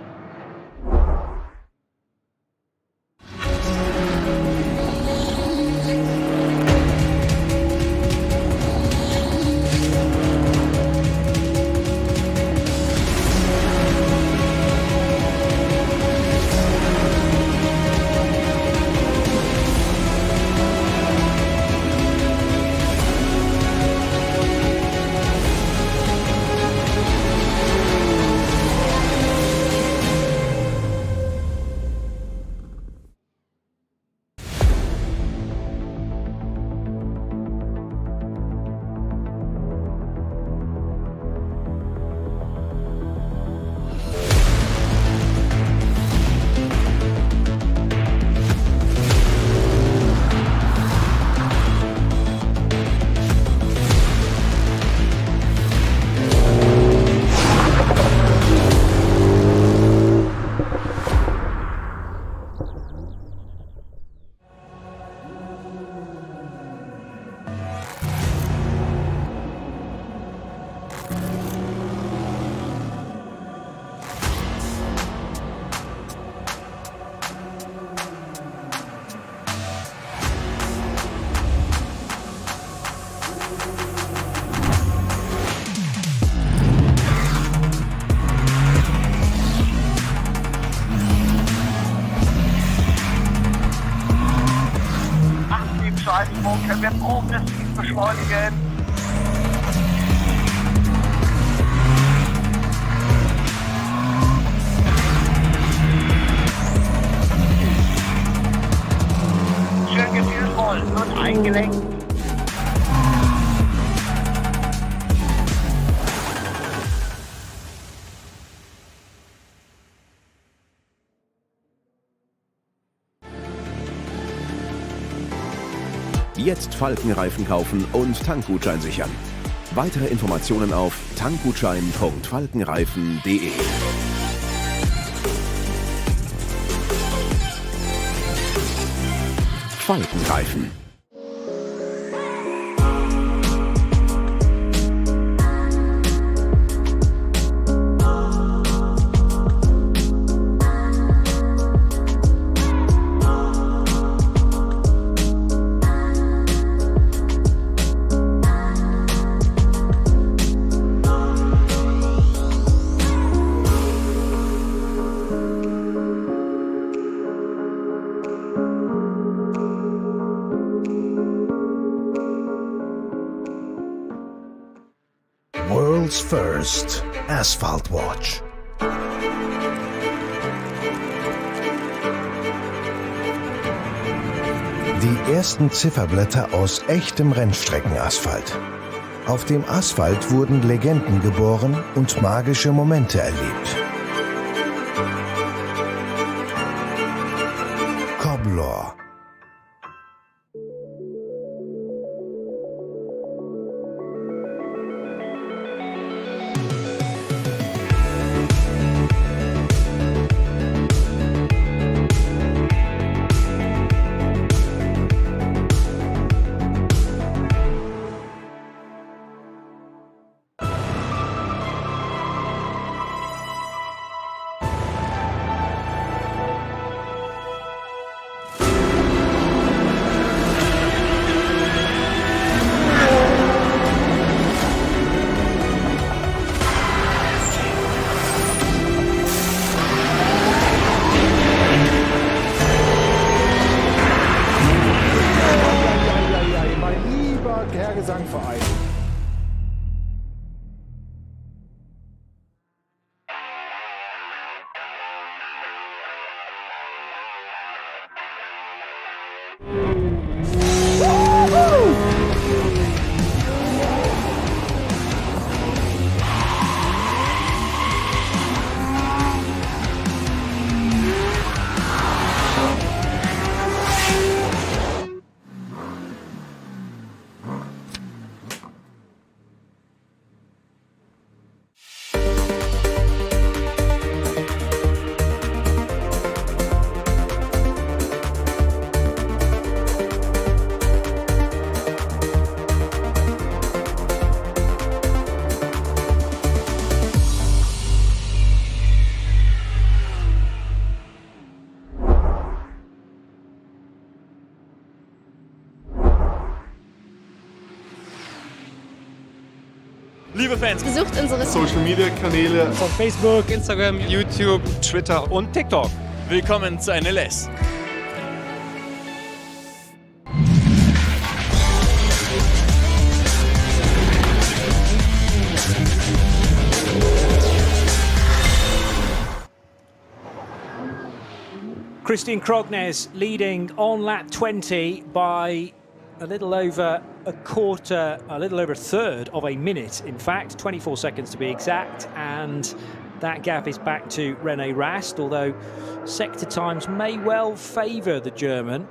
Zeitsprung. Können wir progressiv beschleunigen? Schön gefühlvoll und eingelenkt. Jetzt Falkenreifen kaufen und Tankgutschein sichern. Weitere Informationen auf tankgutschein.falkenreifen.de. Falkenreifen. World's First Asphalt Watch. Die ersten Zifferblätter aus echtem Rennstreckenasphalt. Auf dem Asphalt wurden Legenden geboren und magische Momente erlebt. Coblor. Gesangverein. Liebe Fans, besucht unsere Social-Media-Kanäle von Facebook, Instagram, YouTube, Twitter und TikTok. Willkommen zu NLS. Christian Krognes leading on lap 20 by a little over a third of a minute, in fact, 24 seconds to be exact, and that gap is back to René Rast, although sector times may well favour the German.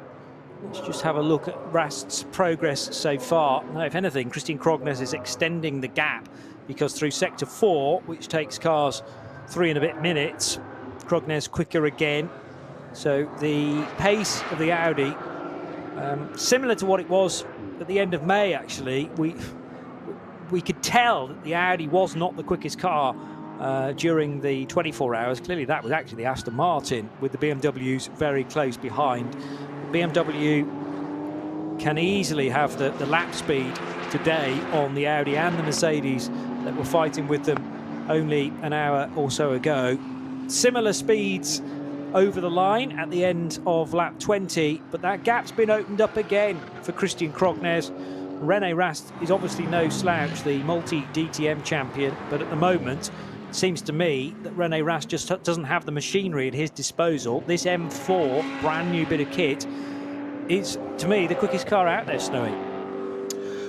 Let's just have a look at Rast's progress so far. Now, if anything, Christian Krognes is extending the gap, because through sector 4, which takes cars 3 and a bit minutes, Krognes quicker again. So the pace of the Audi, similar to what it was at the end of May, actually. We could tell that the Audi was not the quickest car during the 24 hours. Clearly that was actually the Aston Martin, with the BMWs very close behind. The BMW can easily have the lap speed today on the Audi and the Mercedes that were fighting with them only an hour or so ago. Similar speeds over the line at the end of lap 20, but that gap's been opened up again for Christian Krognes. René Rast is obviously no slouch, the multi-DTM champion, but at the moment, it seems to me that René Rast just doesn't have the machinery at his disposal. This M4, brand new bit of kit, is, to me, the quickest car out there, Snowy.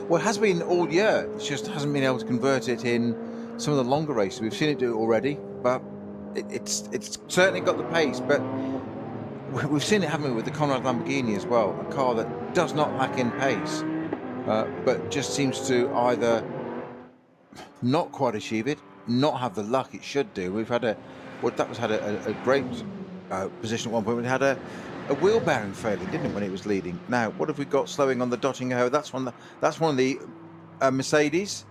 Well, it has been all year. It just hasn't been able to convert it in some of the longer races. We've seen it do it already, but it's certainly got the pace. But we've seen it, haven't we, with the Conrad Lamborghini as well, a car that does not lack in pace, but just seems to either not quite achieve it, not have the luck it should do. We've had a great position at one point. We had a wheel bearing failure, didn't it, when it was leading? Now, what have we got slowing on the Dottinger Ho? That's one of the Mercedes.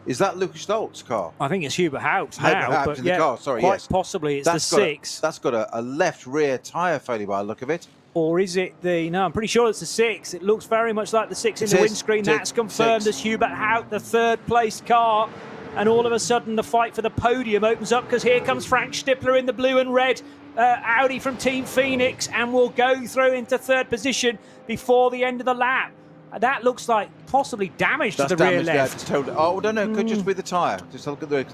Is that Lucas Stoltz's car? I think it's Hubert Haupt now, but in the car. Sorry, quite yes. possibly it's the 6. That's got a left rear tyre failure by the look of it. Or is it the... No, I'm pretty sure it's the 6. It looks very much like the 6 in the windscreen. That's confirmed as Hubert Haupt, the third-place car. And all of a sudden, the fight for the podium opens up because here comes Frank Stippler in the blue and red Audi from Team Phoenix, and will go through into third position before the end of the lap. That looks like possibly damage to the rear left. Yeah, totally. Oh, no, it could just be the tyre. Just look at the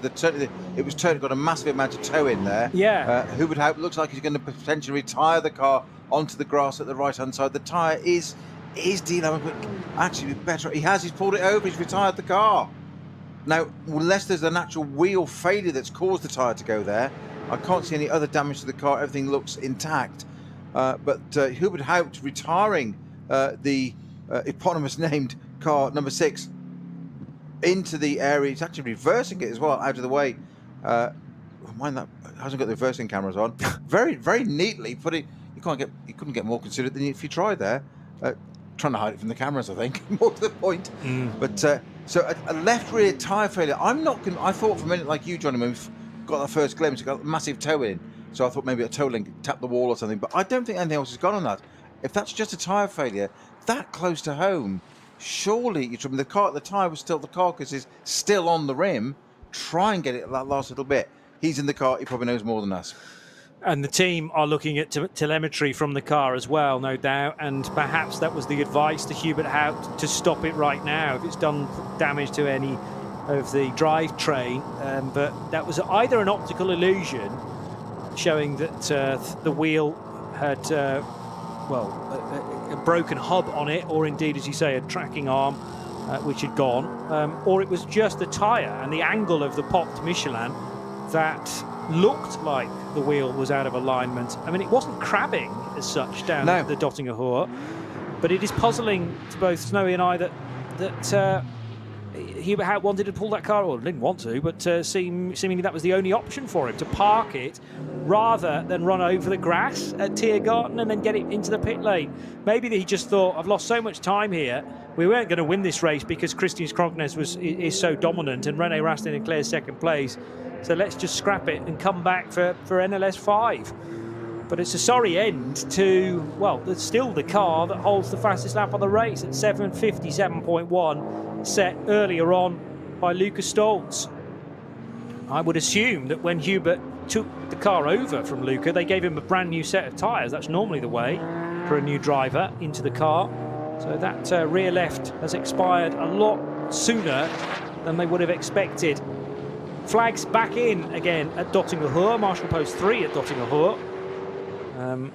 it was totally got a massive amount of toe in there. Yeah. Hubert Haupt looks like he's going to potentially retire the car onto the grass at the right-hand side. The tyre is deloaded, but actually better. He's pulled it over. He's retired the car. Now, unless there's an actual wheel failure that's caused the tyre to go there, I can't see any other damage to the car. Everything looks intact. But Hubert Haupt retiring the eponymous named car number 6 into the area. He's actually reversing it as well out of the way. Mind that hasn't got the reversing cameras on. Very, very neatly put it. You couldn't get more considerate than if you tried there. Trying to hide it from the cameras, I think, more to the point. But so a left rear tyre failure. I thought for a minute, like you, Johnny, when we got that first glimpse, it got a massive toe in. So I thought maybe a toe link tapped the wall or something. But I don't think anything else has gone on that. If that's just a tyre failure that close to home, surely the carcass is still on the rim. Try and get it that last little bit. He's in the car. He probably knows more than us. And the team are looking at telemetry from the car as well, no doubt. And perhaps that was the advice to Hubert Haupt to stop it right now if it's done damage to any of the drivetrain. But that was either an optical illusion showing that the wheel had, a broken hub on it, or indeed, as you say, a tracking arm which had gone, or it was just the tyre and the angle of the popped Michelin that looked like the wheel was out of alignment. I mean, it wasn't crabbing as such down the Dottinger Hohe, but it is puzzling to both Snowy and I that Hubert Haupt wanted to pull that car, or didn't want to, but seemingly that was the only option for him, to park it rather than run over the grass at Tiergarten and then get it into the pit lane. Maybe he just thought, I've lost so much time here, we weren't going to win this race because Christian Krognes is so dominant and René Rast in clear second place. So let's just scrap it and come back for NLS 5. But it's a sorry end to, well, it's still the car that holds the fastest lap on the race at 7:57.1, set earlier on by Lucas Stoltz. I would assume that when Hubert took the car over from Luca, they gave him a brand new set of tyres. That's normally the way for a new driver into the car. So that rear left has expired a lot sooner than they would have expected. Flags back in again at Dottinger Hohe, marshal post 3 at Dottinger Hohe, and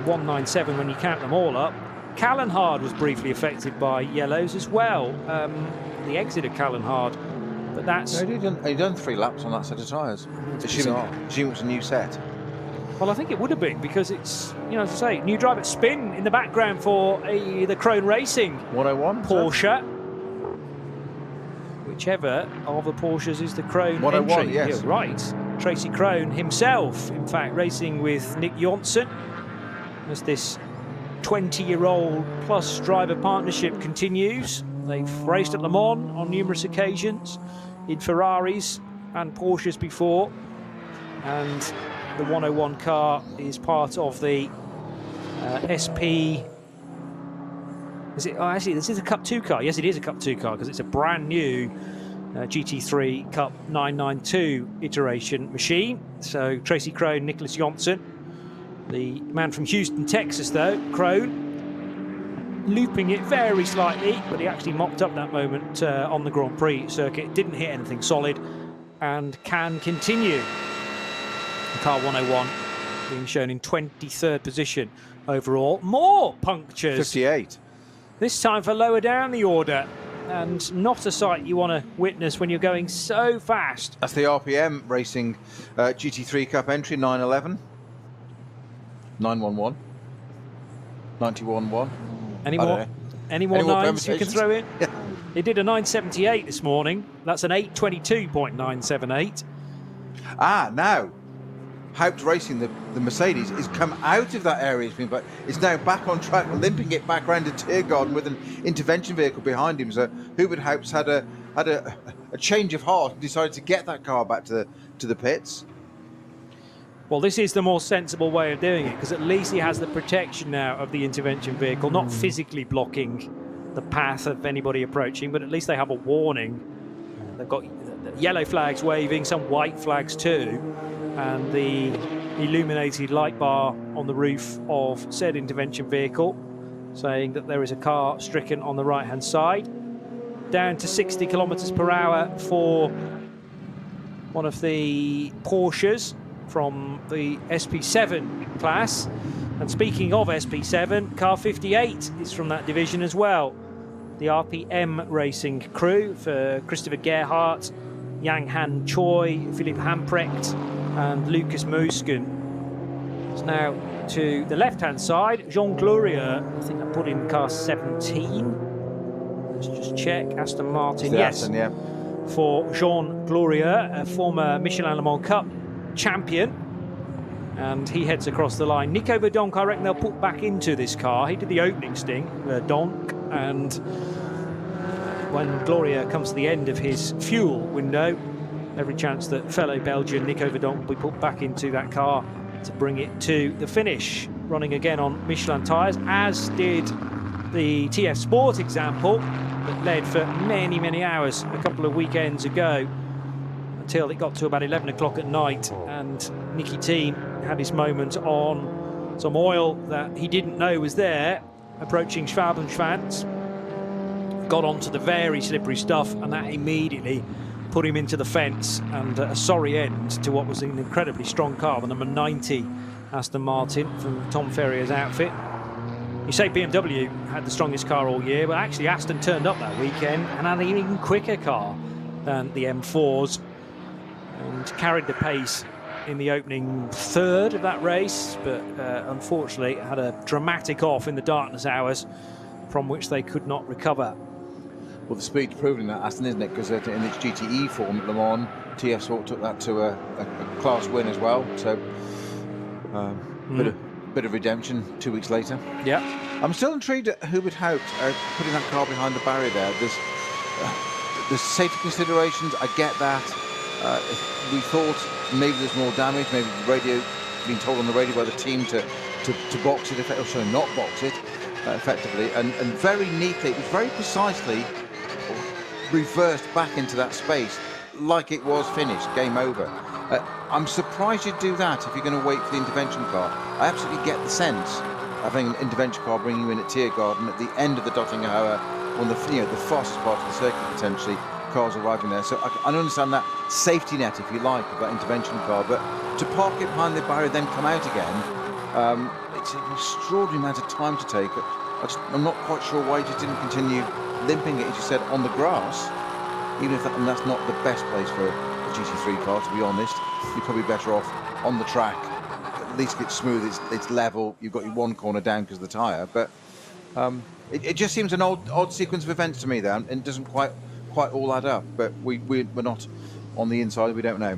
197 when you count them all up. Callenhard was briefly affected by yellows as well, the exit of Callenhard, but that's... No, he'd done 3 laps on that set of tyres. Assume it's a new set. Well, I think it would have been, because it's, as I say, new driver spin in the background for the Krone Racing 101 Porsche. Whichever of the Porsches is the Krone 101, entry. yes. Yeah, right. Tracy Krone himself, in fact, racing with Nick Johnson as this 20-year-old plus driver partnership continues. They've raced at Le Mans on numerous occasions in Ferraris and Porsches before, and the 101 car is part of the SP. Is it? Oh, actually, this is a Cup 2 car. Yes, it is a Cup 2 car because it's a brand new GT3 Cup 992 iteration machine. So Tracy Krone, Nicholas Johnson The man from Houston, Texas, though, Crone, looping it very slightly, but he actually mopped up that moment on the Grand Prix circuit, didn't hit anything solid, and can continue. Car 101 being shown in 23rd position overall. More punctures. 58. This time for lower down the order, and not a sight you want to witness when you're going so fast. That's the RPM Racing GT3 Cup entry, 911. 911. 91.1. Any more nines you can throw in? He did a 978 this morning. That's an 822.978. Now, Haupt Racing, the Mercedes, has come out of that area. It's now back on track, limping it back round to Tiergarten with an intervention vehicle behind him. So Hubert Haupt's had a change of heart and decided to get that car back to the pits. Well, this is the more sensible way of doing it, because at least he has the protection now of the intervention vehicle, not physically blocking the path of anybody approaching, but at least they have a warning. They've got yellow flags waving, some white flags too, and the illuminated light bar on the roof of said intervention vehicle saying that there is a car stricken on the right-hand side. Down to 60 kilometers per hour for one of the Porsches from the SP7 class. And speaking of SP7, car 58 is from that division as well. The RPM Racing crew for Christopher Gerhardt, Yang Han Choi, Philipp Hamprecht and Lucas Moosken. It's now to the left-hand side. Jean Glorieux, I think I put in car 17. Let's just check. Aston Martin, yes. Aston, yeah. For Jean Glorieux, a former Michelin Le Mans Cup champion, and he heads across the line. Nico Verdonk, I reckon they'll put back into this car. He did the opening sting, Verdonk, and when Glorieux comes to the end of his fuel window, every chance that fellow Belgian Nico Verdonk will be put back into that car to bring it to the finish. Running again on Michelin tyres, as did the TF Sport example that led for many, many hours a couple of weekends ago, until it got to about 11 o'clock at night and Nicky Thiem had his moment on some oil that he didn't know was there, approaching Schwabenschwanz, got onto the very slippery stuff, and that immediately put him into the fence, and a sorry end to what was an incredibly strong car, the number 90 Aston Martin from Tom Ferrier's outfit. You say BMW had the strongest car all year, but actually Aston turned up that weekend and had an even quicker car than the M4s, and carried the pace in the opening third of that race, but unfortunately had a dramatic off in the darkness hours from which they could not recover. Well, the speed's proving that, Aston, isn't it? Because in its GTE form at Le Mans, TF Sport took that to a class win as well. So, bit of redemption 2 weeks later. Yeah. I'm still intrigued at Hubert Haupt putting that car behind the barrier there. There's safety considerations, I get that. We thought maybe there's more damage, maybe the radio, being told on the radio by the team to box it, or sorry, not box it effectively, and very neatly, it was very precisely reversed back into that space like it was finished, game over. I'm surprised you'd do that if you're going to wait for the intervention car. I absolutely get the sense of having an intervention car bringing you in at Tiergarten at the end of the dotting hour, on the fastest part of the circuit potentially, cars arriving there. So I understand that safety net, if you like, of that intervention car, but to park it behind the barrier then come out again, it's an extraordinary amount of time to take. I'm not quite sure why he just didn't continue limping it, as you said, on the grass, even if that's not the best place for a GT3 car, to be honest. You're probably better off on the track. At least it's smooth, it's level, you've got your one corner down because of the tyre, but it just seems an odd sequence of events to me there, and it doesn't quite all add up, but we're not on the inside, we don't know.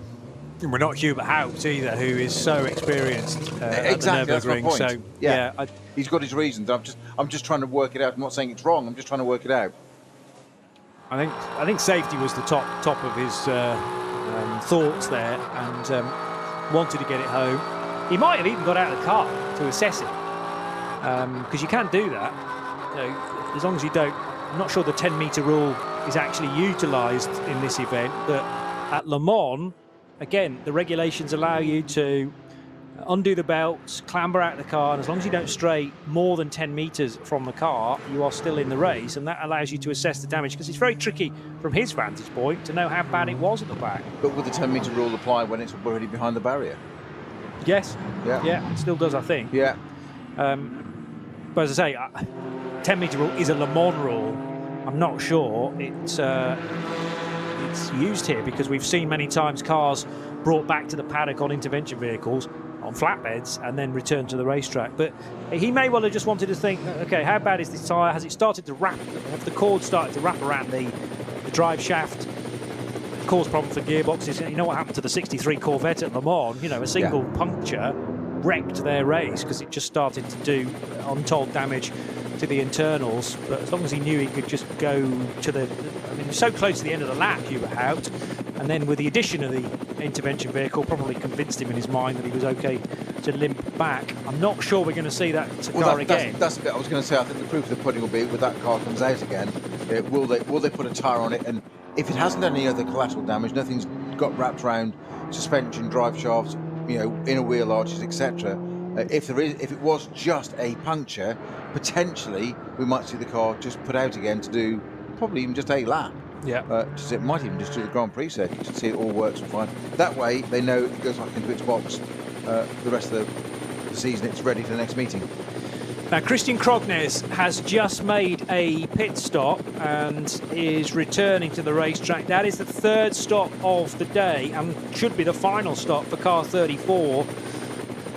And we're not Hubert Haupt either, who is so experienced exactly, at the Nürburgring. So yeah, he's got his reasons. I'm just trying to work it out. I'm not saying it's wrong. I'm just trying to work it out. I think safety was the top of his thoughts there, and wanted to get it home. He might have even got out of the car to assess it, because you can do that. As long as you don't. I'm not sure the 10-meter rule is actually utilised in this event, but at Le Mans, again, the regulations allow you to undo the belts, clamber out of the car, and as long as you don't stray more than 10 meters from the car, you are still in the race, and that allows you to assess the damage, because it's very tricky from his vantage point to know how bad it was at the back. But would the 10-meter rule apply when it's already behind the barrier? Yes. Yeah. It still does, I think. Yeah. But as I say, 10-meter rule is a Le Mans rule. I'm not sure it's used here, because we've seen many times cars brought back to the paddock on intervention vehicles, on flatbeds, and then returned to the racetrack. But he may well have just wanted to think, okay, how bad is this tyre? Has it started to wrap? Have the cord started to wrap around the drive shaft? Cause problem for gearboxes. You know what happened to the 63 Corvette at Le Mans? You know, a single puncture wrecked their race because it just started to do untold damage to the internals. But as long as he knew he could just go to the, I mean, so close to the end of the lap, you were out. And then with the addition of the intervention vehicle, probably convinced him in his mind that he was okay to limp back. I'm not sure we're going to see that car again. That's the bit I was going to say. I think the proof of the pudding will be when that car comes out again. Will they put a tyre on it? And if it hasn't done any other collateral damage, nothing's got wrapped around suspension, drive shafts, you know, inner wheel arches, etc. If it was just a puncture, potentially we might see the car just put out again to do probably even just a lap. Yeah. It might even just do the Grand Prix circuit to see it all works fine. That way they know it goes back into its box. The rest of the season, it's ready for the next meeting. Now, Christian Krognes has just made a pit stop and is returning to the racetrack. That is the third stop of the day and should be the final stop for car 34.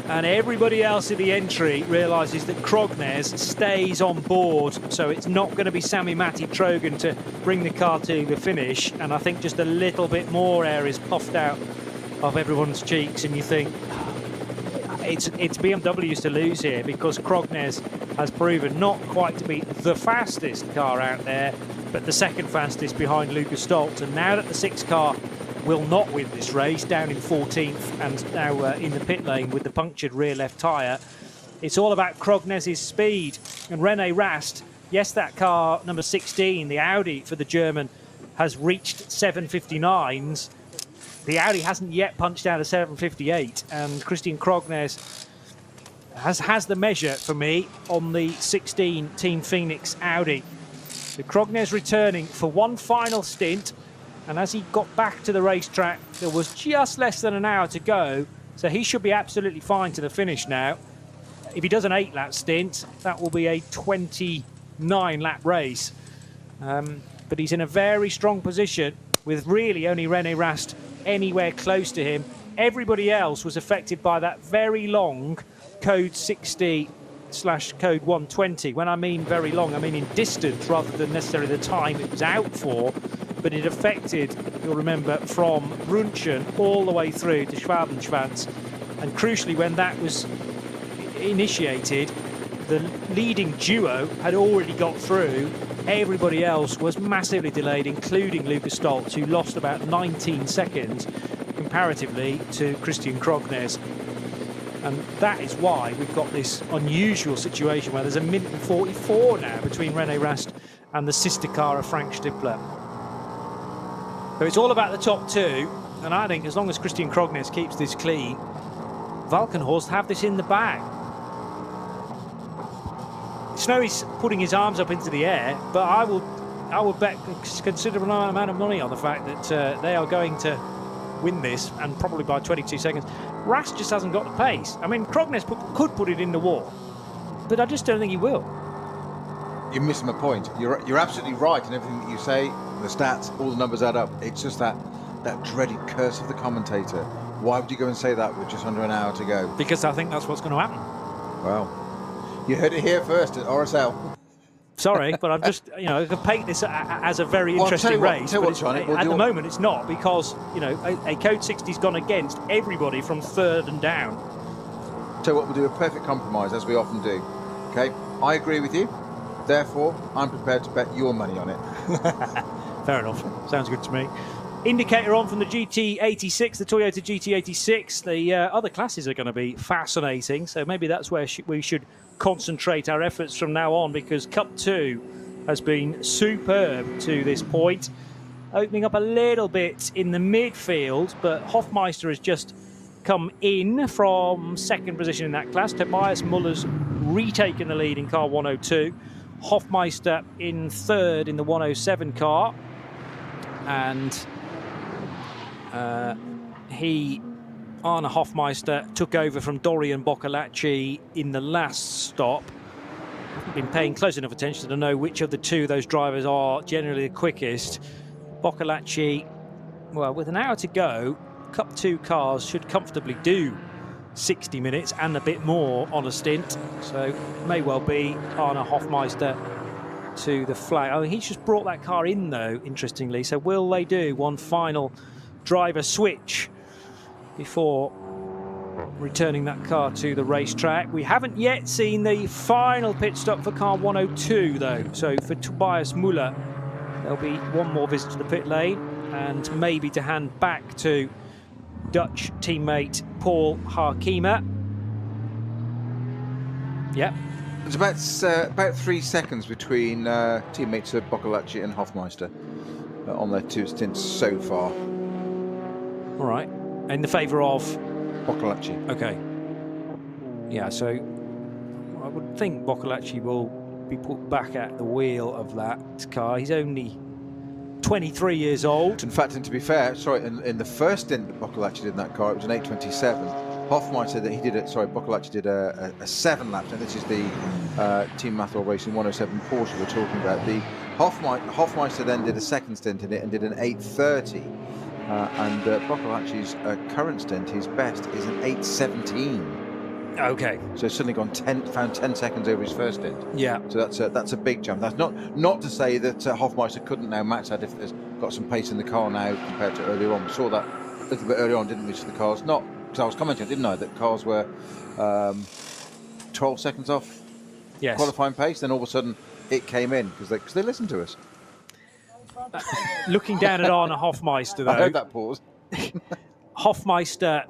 And everybody else in the entry realises that Krognes stays on board, so it's not going to be Sami Matti-Trojan to bring the car to the finish. And I think just a little bit more air is puffed out of everyone's cheeks, and you think it's BMW's to lose here, because Krognes has proven not quite to be the fastest car out there, but the second fastest behind Lucas Stoltz. And now that the 6 car will not win this race, down in 14th and now in the pit lane with the punctured rear left tyre, it's all about Krognes' speed. And René Rast, yes, that car number 16, the Audi for the German, has reached 759s. The Audi hasn't yet punched out a 758, and Christian Krognes has the measure for me on the 16 Team Phoenix Audi. So Krognes returning for one final stint, and as he got back to the racetrack, there was just less than an hour to go, so he should be absolutely fine to the finish now. If he does an 8-lap stint, that will be a 29-lap race. But he's in a very strong position, with really only René Rast anywhere close to him. Everybody else was affected by that very long code 60/code 120. When I mean very long, I mean in distance rather than necessarily the time it was out for. But it affected, you'll remember, from Rundstr all the way through to Schwabenschwanz. And crucially, when that was initiated, the leading duo had already got through. Everybody else was massively delayed, including Lucas Stoltz, who lost about 19 seconds comparatively to Christian Krognes. And that is why we've got this unusual situation where there's a minute and 44 now between René Rast and the sister car of Frank Stippler. So it's all about the top 2, and I think as long as Christian Krognes keeps this clean, Valkenhorst have this in the bag. Snowy's putting his arms up into the air, but I will bet a considerable amount of money on the fact that they are going to win this, and probably by 22 seconds. Rast just hasn't got the pace. I mean, Krognes could put it in the wall, but I just don't think he will. You're missing my point. You're absolutely right in everything that you say. The stats, all the numbers add up. It's just that dreaded curse of the commentator. Why would you go and say that with just under an hour to go? Because I think that's what's going to happen. Well, you heard it here first at RSL. Sorry, but I'm just, you know, I can paint this as a very interesting race. At the moment, it's not, because, you know, a Code 60's gone against everybody from third and down. So what, we'll do a perfect compromise, as we often do. Okay, I agree with you. Therefore, I'm prepared to bet your money on it. Fair enough. Sounds good to me. Indicator on from the GT86, the Toyota GT86. The other classes are going to be fascinating, so maybe that's where we should concentrate our efforts from now on, because Cup 2 has been superb to this point. Opening up a little bit in the midfield, but Hofmeister has just come in from second position in that class. Tobias Muller's retaken the lead in car 102. Hofmeister in third in the 107 car. And Arne Hofmeister took over from Dorian Boccolacci in the last stop. I've been paying close enough attention to know which of the two those drivers are generally the quickest. Boccolacci, well, with an hour to go, Cup 2 cars should comfortably do 60 minutes and a bit more on a stint. So it may well be Arne Hofmeister to the flag. Oh, he's just brought that car in though, interestingly. So will they do one final driver switch before returning that car to the racetrack? We haven't yet seen the final pit stop for car 102 though. So for Tobias Müller, there'll be one more visit to the pit lane and maybe to hand back to Dutch teammate Paul Harkema. Yep. It's about 3 seconds between teammates of Boccolacci and Hofmeister on their 2 stints so far. All right. In the favour of Boccolacci. Okay. Yeah, so I would think Boccolacci will be put back at the wheel of that car. He's only 23 years old. In fact, and to be fair, sorry, in the first stint that Boccolacci did in that car, it was an 8:27. Hofmeister that he did it. Sorry, Boccolacci did a 7 laps, and this is the Team Mathol Racing 107 Porsche we're talking about. The Hofmeister then did a second stint in it and did an 8:30. And Boccolacci's current stint, his best, is an 8:17. Okay. So suddenly found 10 seconds over his first stint. Yeah. So that's a big jump. That's not to say that Hofmeister couldn't now match that if there's got some pace in the car now compared to earlier on. We saw that a little bit earlier on, didn't we? To the cars, not because I was commenting, didn't I, that cars were 12 seconds off qualifying pace. Then all of a sudden it came in because they listened to us. Looking down at Arne Hofmeister, though. I heard that pause. Hofmeister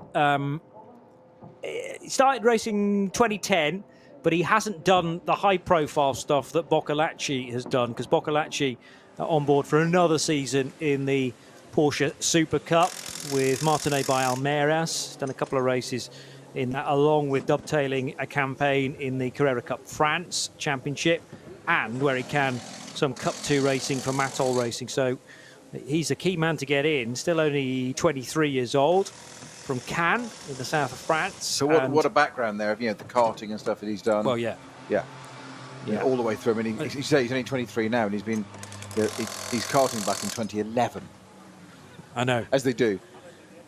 started racing 2010, but he hasn't done the high-profile stuff that Boccolacci has done, because Boccolacci on board for another season in the Porsche Super Cup with Martinet by Almeras. Done a couple of races in that, along with dovetailing a campaign in the Carrera Cup France Championship, and where he can, some Cup 2 racing for Mathol Racing. So he's a key man to get in, still only 23 years old, from Cannes in the south of France. So what a background there of, the karting and stuff that he's done. Well, yeah, all the way through. I mean, he's only 23 now, and he's been he's karting back in 2011. I know, as they do.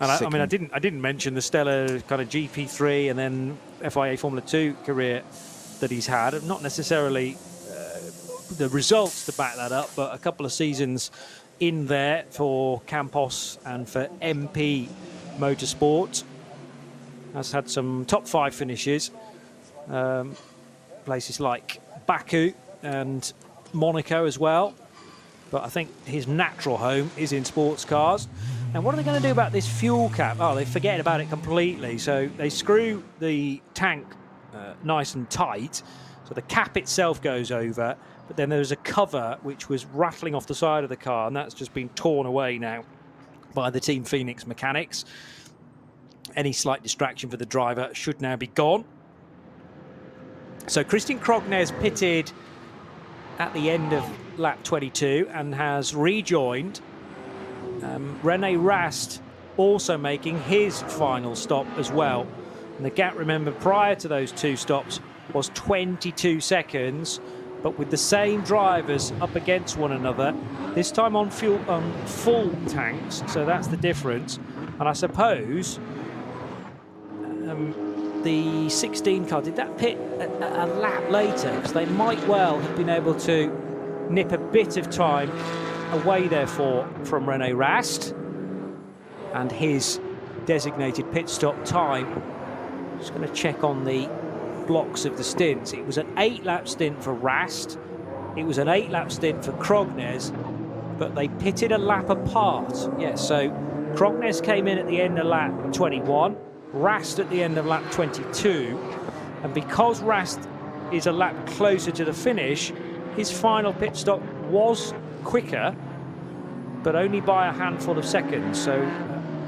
And I mean, I didn't mention the stellar kind of GP3 and then FIA Formula 2 career that he's had. Not necessarily the results to back that up, but a couple of seasons in there for Campos and for MP Motorsport. Has had some top 5 finishes, places like Baku and Monaco as well. But I think his natural home is in sports cars. And what are they going to do about this fuel cap? Oh, they forget about it completely. So they screw the tank nice and tight, so the cap itself goes over, but then there's a cover which was rattling off the side of the car, and that's just been torn away now by the Team Phoenix mechanics. Any slight distraction for the driver should now be gone. So Christian Krognes pitted at the end of lap 22 and has rejoined. René Rast also making his final stop as well. And the gap, remember, prior to those 2 stops was 22 seconds, but with the same drivers up against one another, this time on full tanks, so that's the difference. And I suppose the 16 car, did that pit a lap later? Because they might well have been able to nip a bit of time away, therefore, from René Rast and his designated pit stop time. Just going to check on the blocks of the stints. It was an 8-lap stint for Rast. It was an 8-lap stint for Krognes, but they pitted a lap apart. Yes, so Krognes came in at the end of lap 21, Rast at the end of lap 22, and because Rast is a lap closer to the finish, his final pit stop was quicker, but only by a handful of seconds, so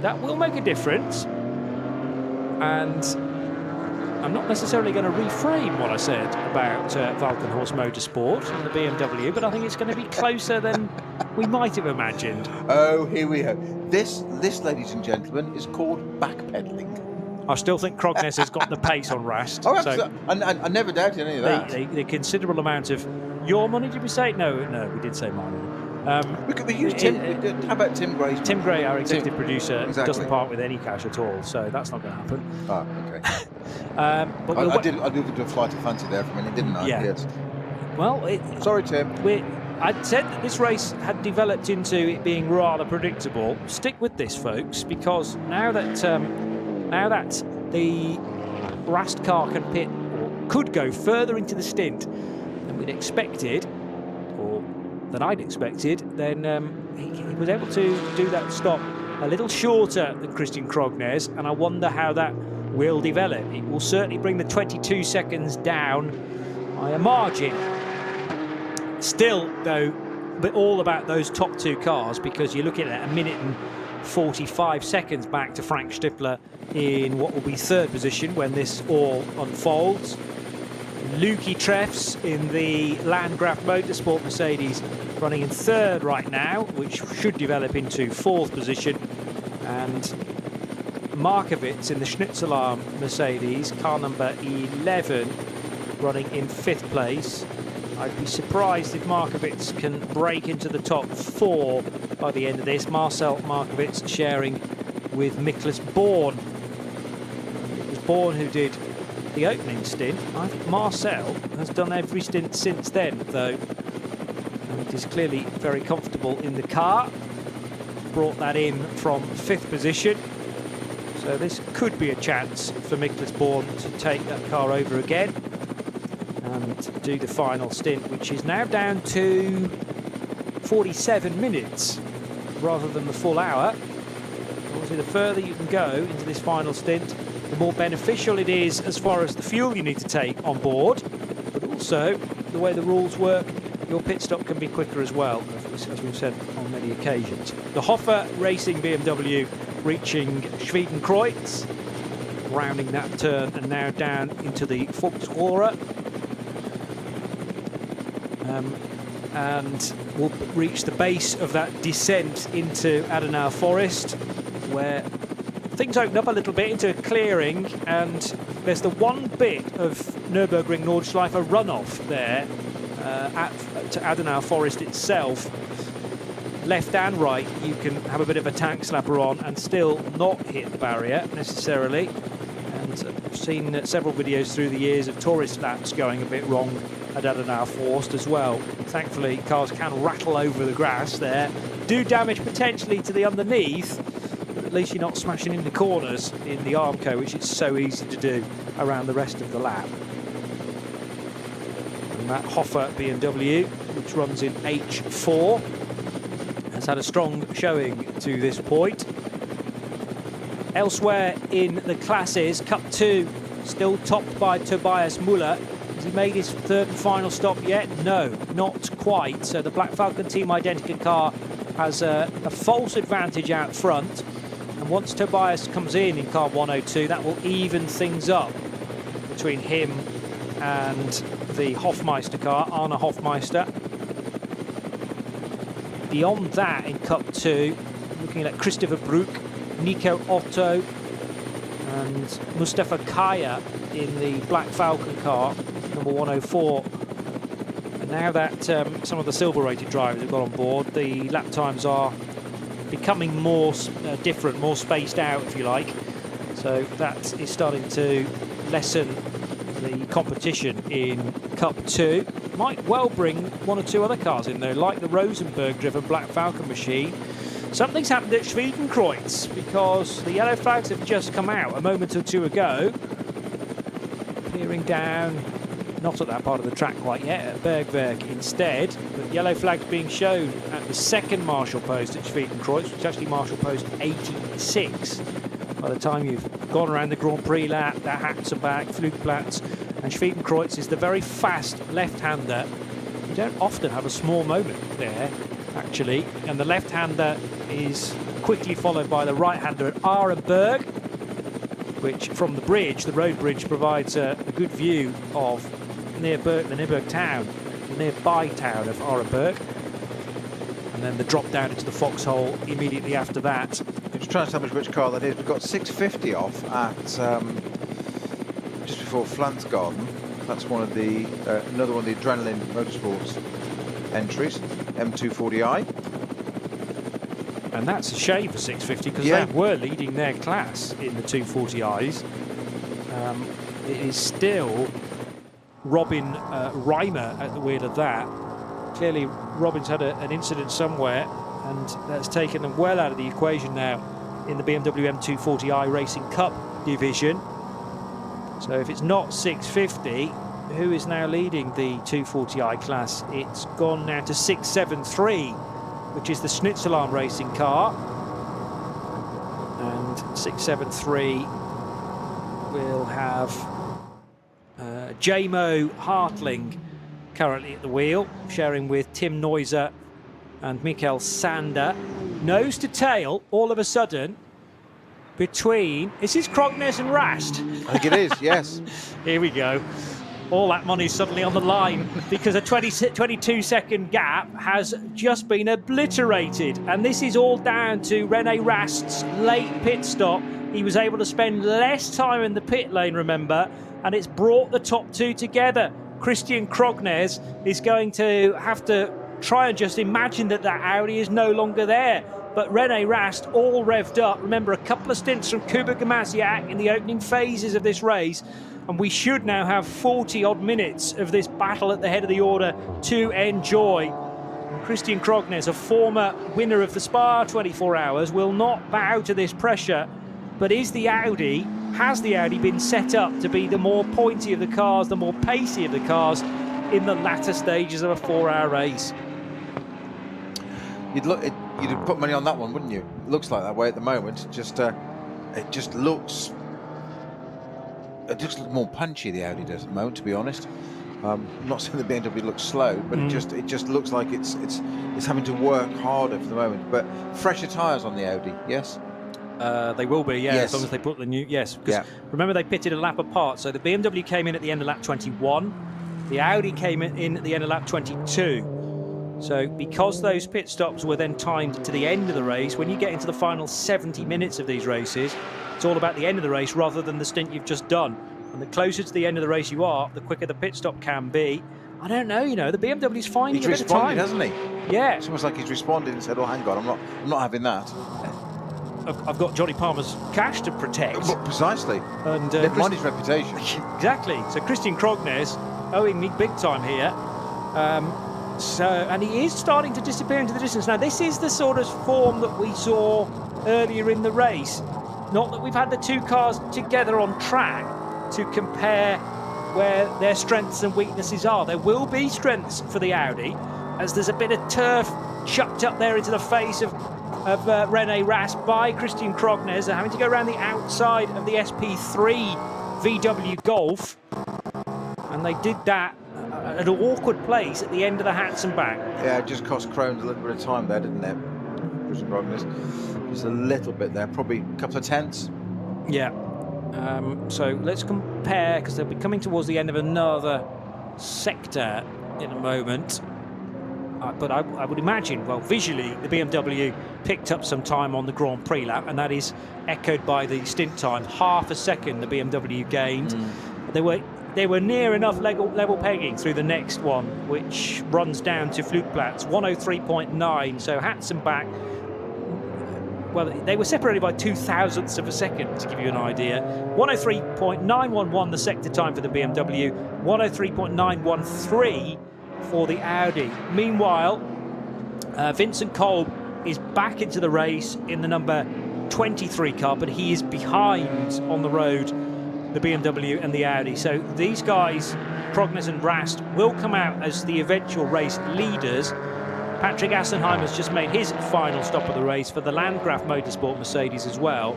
that will make a difference. And I'm not necessarily going to reframe what I said about Valkenhorst Motorsport and the BMW, but I think it's going to be closer than we might have imagined. Oh, here we go. This, ladies and gentlemen, is called backpedaling. I still think Krognes has got the pace on Rast. Oh, absolutely. I never doubted any of that. The considerable amount of your money, did we say? No, we did say mine. We could use Tim. How about Tim Gray? Tim Gray, our executive producer, doesn't part with any cash at all, so that's not going to happen. Oh, okay. But I did do a flight of fancy there for a minute, didn't I? Yeah. Yes. Well, sorry, Tim. I'd said that this race had developed into it being rather predictable. Stick with this, folks, because now that the Rast car can pit or could go further into the stint than we'd expected, or than I'd expected, then he was able to do that stop a little shorter than Christian Krognes, and I wonder how that will develop. It will certainly bring the 22 seconds down by a margin. Still, though, but all about those top two cars, because you're looking at a minute and 45 seconds back to Frank Stippler in what will be third position when this all unfolds. Luki Treffs in the Landgraf Motorsport Mercedes running in third right now, which should develop into fourth position. And Markowitz in the Schnitzelarm Mercedes, car number 11, running in fifth place. I'd be surprised if Markowitz can break into the top four by the end of this. Marcel Markowitz sharing with Miklas Born. It was Born who did the opening stint. I think Marcel has done every stint since then, though. And it is clearly very comfortable in the car. Brought that in from fifth position. So this could be a chance for Miklas Born to take that car over again and do the final stint, which is now down to 47 minutes rather than the full hour. Obviously, the further you can go into this final stint, the more beneficial it is as far as the fuel you need to take on board, but also the way the rules work, your pit stop can be quicker as well, as we've said on many occasions. The Hoffer Racing Bmw reaching Schwedenkreuz, rounding that turn, and now down into the Fuchsrohre. And we'll reach the base of that descent into Adenauer Forest, where things open up a little bit into a clearing, and there's the one bit of Nürburgring Nordschleife runoff there to Adenauer Forest itself. Left and right, you can have a bit of a tank slapper on and still not hit the barrier necessarily. And I've seen several videos through the years of tourist laps going a bit wrong at Adenauer Forst as well. Thankfully, cars can rattle over the grass there, do damage potentially to the underneath, but at least you're not smashing into corners in the Armco, which is so easy to do around the rest of the lap. And that Hoffer BMW, which runs in H4, has had a strong showing to this point. Elsewhere in the classes, Cup 2 still topped by Tobias Müller. Has he made his third and final stop yet? No, not quite. So the Black Falcon Team Identica car has a false advantage out front. And once Tobias comes in car 102, that will even things up between him and the Hofmeister car, Arne Hofmeister. Beyond that, in Cup 2, looking at Christopher Brook, Nico Otto and Mustafa Kaya in the Black Falcon car, number 104. And now that some of the silver-rated drivers have got on board, the lap times are becoming more different, more spaced out, if you like. So that is starting to lessen the competition in Cup 2. Might well bring one or two other cars in there, like the Rosenberg-driven Black Falcon machine. Something's happened at Schwedenkreuz, because the yellow flags have just come out a moment or two ago. Peering down, not at that part of the track quite yet, at Bergwerk instead, but yellow flags being shown at the second marshal post at Schwedenkreuz, which is actually marshal post 86. By the time you've gone around the Grand Prix lap, the hats are back, Flugplatz, and Schwedenkreuz is the very fast left-hander. You don't often have a small moment there, actually, and the left-hander is quickly followed by the right-hander at Arenberg. which from the bridge, the road bridge, provides a good view of the Nürburgring town, the nearby town of Orenburg. And then the drop down into the foxhole immediately after that. I'm just trying to establish which car that is. We've got 650 off at just before Flansgarden. That's one of the another one of the Adrenaline Motorsports entries, M240i. And that's a shame for 650 because they were leading their class in the 240i's. It is still Robin Reimer at the wheel of that. Clearly, Robin's had an incident somewhere, and that's taken them well out of the equation now in the BMW M240i Racing Cup division. So if it's not 650, who is now leading the 240i class? It's gone now to 673, which is the Schnitzelarm racing car. And 673 will have Jamo Hartling currently at the wheel, sharing with Tim Neuser and Michael Sander. Nose to tail, all of a sudden, between... Is this Krognes and Rast? I think it is, yes. Here we go. All that money's suddenly on the line because a 22-second gap has just been obliterated. And this is all down to René Rast's late pit stop. He was able to spend less time in the pit lane, remember, and it's brought the top two together. Christian Krognes is going to have to try and just imagine that that Audi is no longer there. But René Rast all revved up. Remember, a couple of stints from Kuba Gamasiak in the opening phases of this race. And we should now have 40-odd minutes of this battle at the head of the order to enjoy. Christian Krognes, a former winner of the Spa 24 Hours, will not bow to this pressure. But has the Audi been set up to be the more pointy of the cars, the more pacey of the cars in the latter stages of a 4-hour race? You'd put money on that one, wouldn't you? It looks like that way at the moment. It just looks more punchy, the Audi does at the moment, to be honest. I'm not saying the BMW looks slow, but it just looks like it's having to work harder for the moment. But fresher tyres on the Audi, yes? They will be, yeah, as long as they put the new... Yes, because remember they pitted a lap apart. So the BMW came in at the end of lap 21. The Audi came in at the end of lap 22. So because those pit stops were then timed to the end of the race, when you get into the final 70 minutes of these races, it's all about the end of the race rather than the stint you've just done. And the closer to the end of the race you are, the quicker the pit stop can be. I don't know, the BMW's finding a bit of time. He's responded, hasn't he? Yeah. It's almost like he's responded and said, oh, hang on, I'm not having that. I've got Johnny Palmer's cash to protect. Precisely. And never mind his reputation. Exactly. So Christian Krognes owing me big time here. And he is starting to disappear into the distance. Now, this is the sort of form that we saw earlier in the race. Not that we've had the two cars together on track to compare where their strengths and weaknesses are. There will be strengths for the Audi, as there's a bit of turf chucked up there into the face of René Rast by Christian Krognes. They're having to go around the outside of the SP3 VW Golf. And they did that at an awkward place at the end of the Hatzenbach. Yeah, it just cost Krohn a little bit of time there, didn't it? Christian Krognes. Just a little bit there, probably a couple of tenths. Yeah. So let's compare, because they'll be coming towards the end of another sector in a moment. But I would imagine, well, visually, the BMW picked up some time on the Grand Prix lap, and that is echoed by the stint time. Half a second the BMW gained. They were near enough level pegging through the next one, which runs down to Flugplatz, 103.9. So Hatzenbach, well, they were separated by 0.02 of a second, to give you an idea. 103.911 the sector time for the BMW, 103.913 for the Audi. Meanwhile, Vincent Kolb is back into the race in the number 23 car, but he is behind on the road the BMW and the Audi. So these guys, Krognes and Rast, will come out as the eventual race leaders. Patrick Assenheim has just made his final stop of the race for the Landgraf Motorsport Mercedes as well.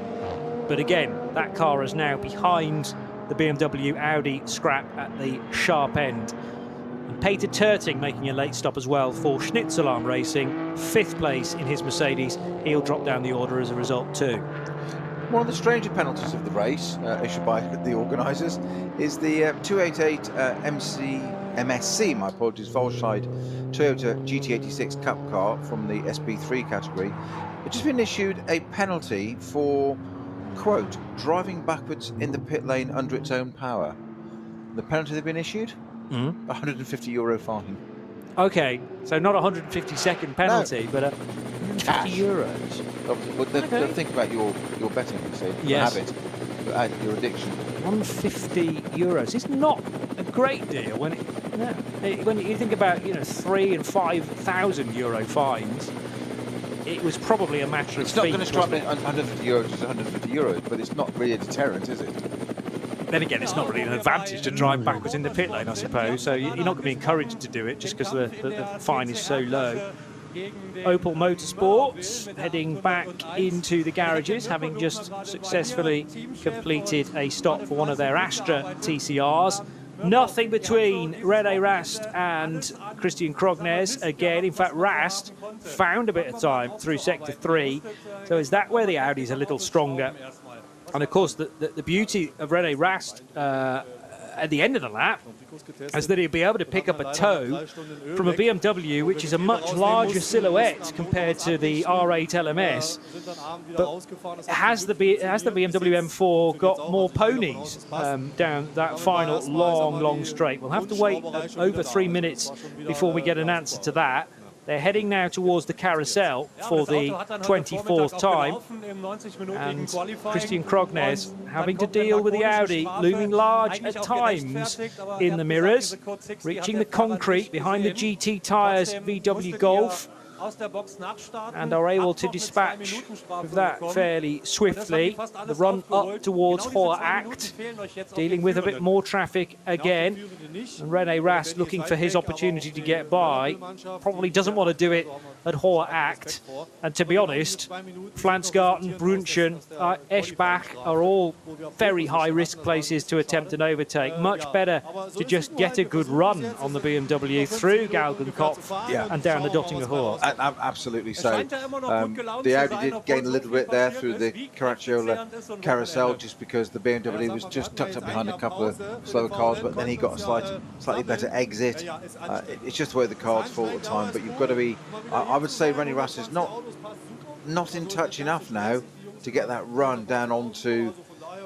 But again, that car is now behind the BMW Audi scrap at the sharp end. And Peter Terting making a late stop as well for Schnitzelarm Racing, 5th place in his Mercedes. He'll drop down the order as a result too. One of the stranger penalties of the race, issued by the organisers, is the 288 MSC, my apologies, Volkswagen Toyota GT86 Cup car from the SP3 category, which has been issued a penalty for, quote, driving backwards in the pit lane under its own power. The penalty they've been issued? €150 fine. Okay, so not a 150-second penalty, but a €50. They'll think about your betting, you see, your habit, your addiction. €150. It's not a great deal when you think about €3,000 and €5,000 fines. It was probably a matter of It's not going to strike me €150 is €150, but it's not really a deterrent, is it? Then again, it's not really an advantage to drive backwards in the pit lane, I suppose. So you're not going to be encouraged to do it just because the fine is so low. Opel Motorsports heading back into the garages, having just successfully completed a stop for one of their Astra TCRs. Nothing between René Rast and Christian Krognes again. In fact, Rast found a bit of time through Sector 3. So is that where the Audi's a little stronger? And of course, the beauty of René Rast at the end of the lap is that he'll be able to pick up a tow from a BMW, which is a much larger silhouette compared to the R8 LMS. But has the BMW M4 got more ponies down that final long straight? We'll have to wait over 3 minutes before we get an answer to that. They're heading now towards the carousel for the 24th time, and Christian Krognes having to deal with the Audi, looming large at times in the mirrors, reaching the concrete behind the GT tyres VW Golf, and are able to dispatch with that fairly swiftly. The run up towards Hoher Acht, dealing with a bit more traffic again, and René Rast looking for his opportunity to get by. Probably doesn't want to do it at Hoher Acht, and to be honest, Flansgarten, Brunchen, Eschbach are all very high risk places to attempt an overtake. Much better to just get a good run on the BMW through Galgenkopf and down the Dottinger Hohe. Absolutely so. The Audi did gain a little bit there through the Caracciola carousel, just because the BMW was just tucked up behind a couple of slower cars, but then he got a slightly better exit. It's just the way the cars fall at the time, but you've got to be, I would say René Rast is not in touch enough now to get that run down onto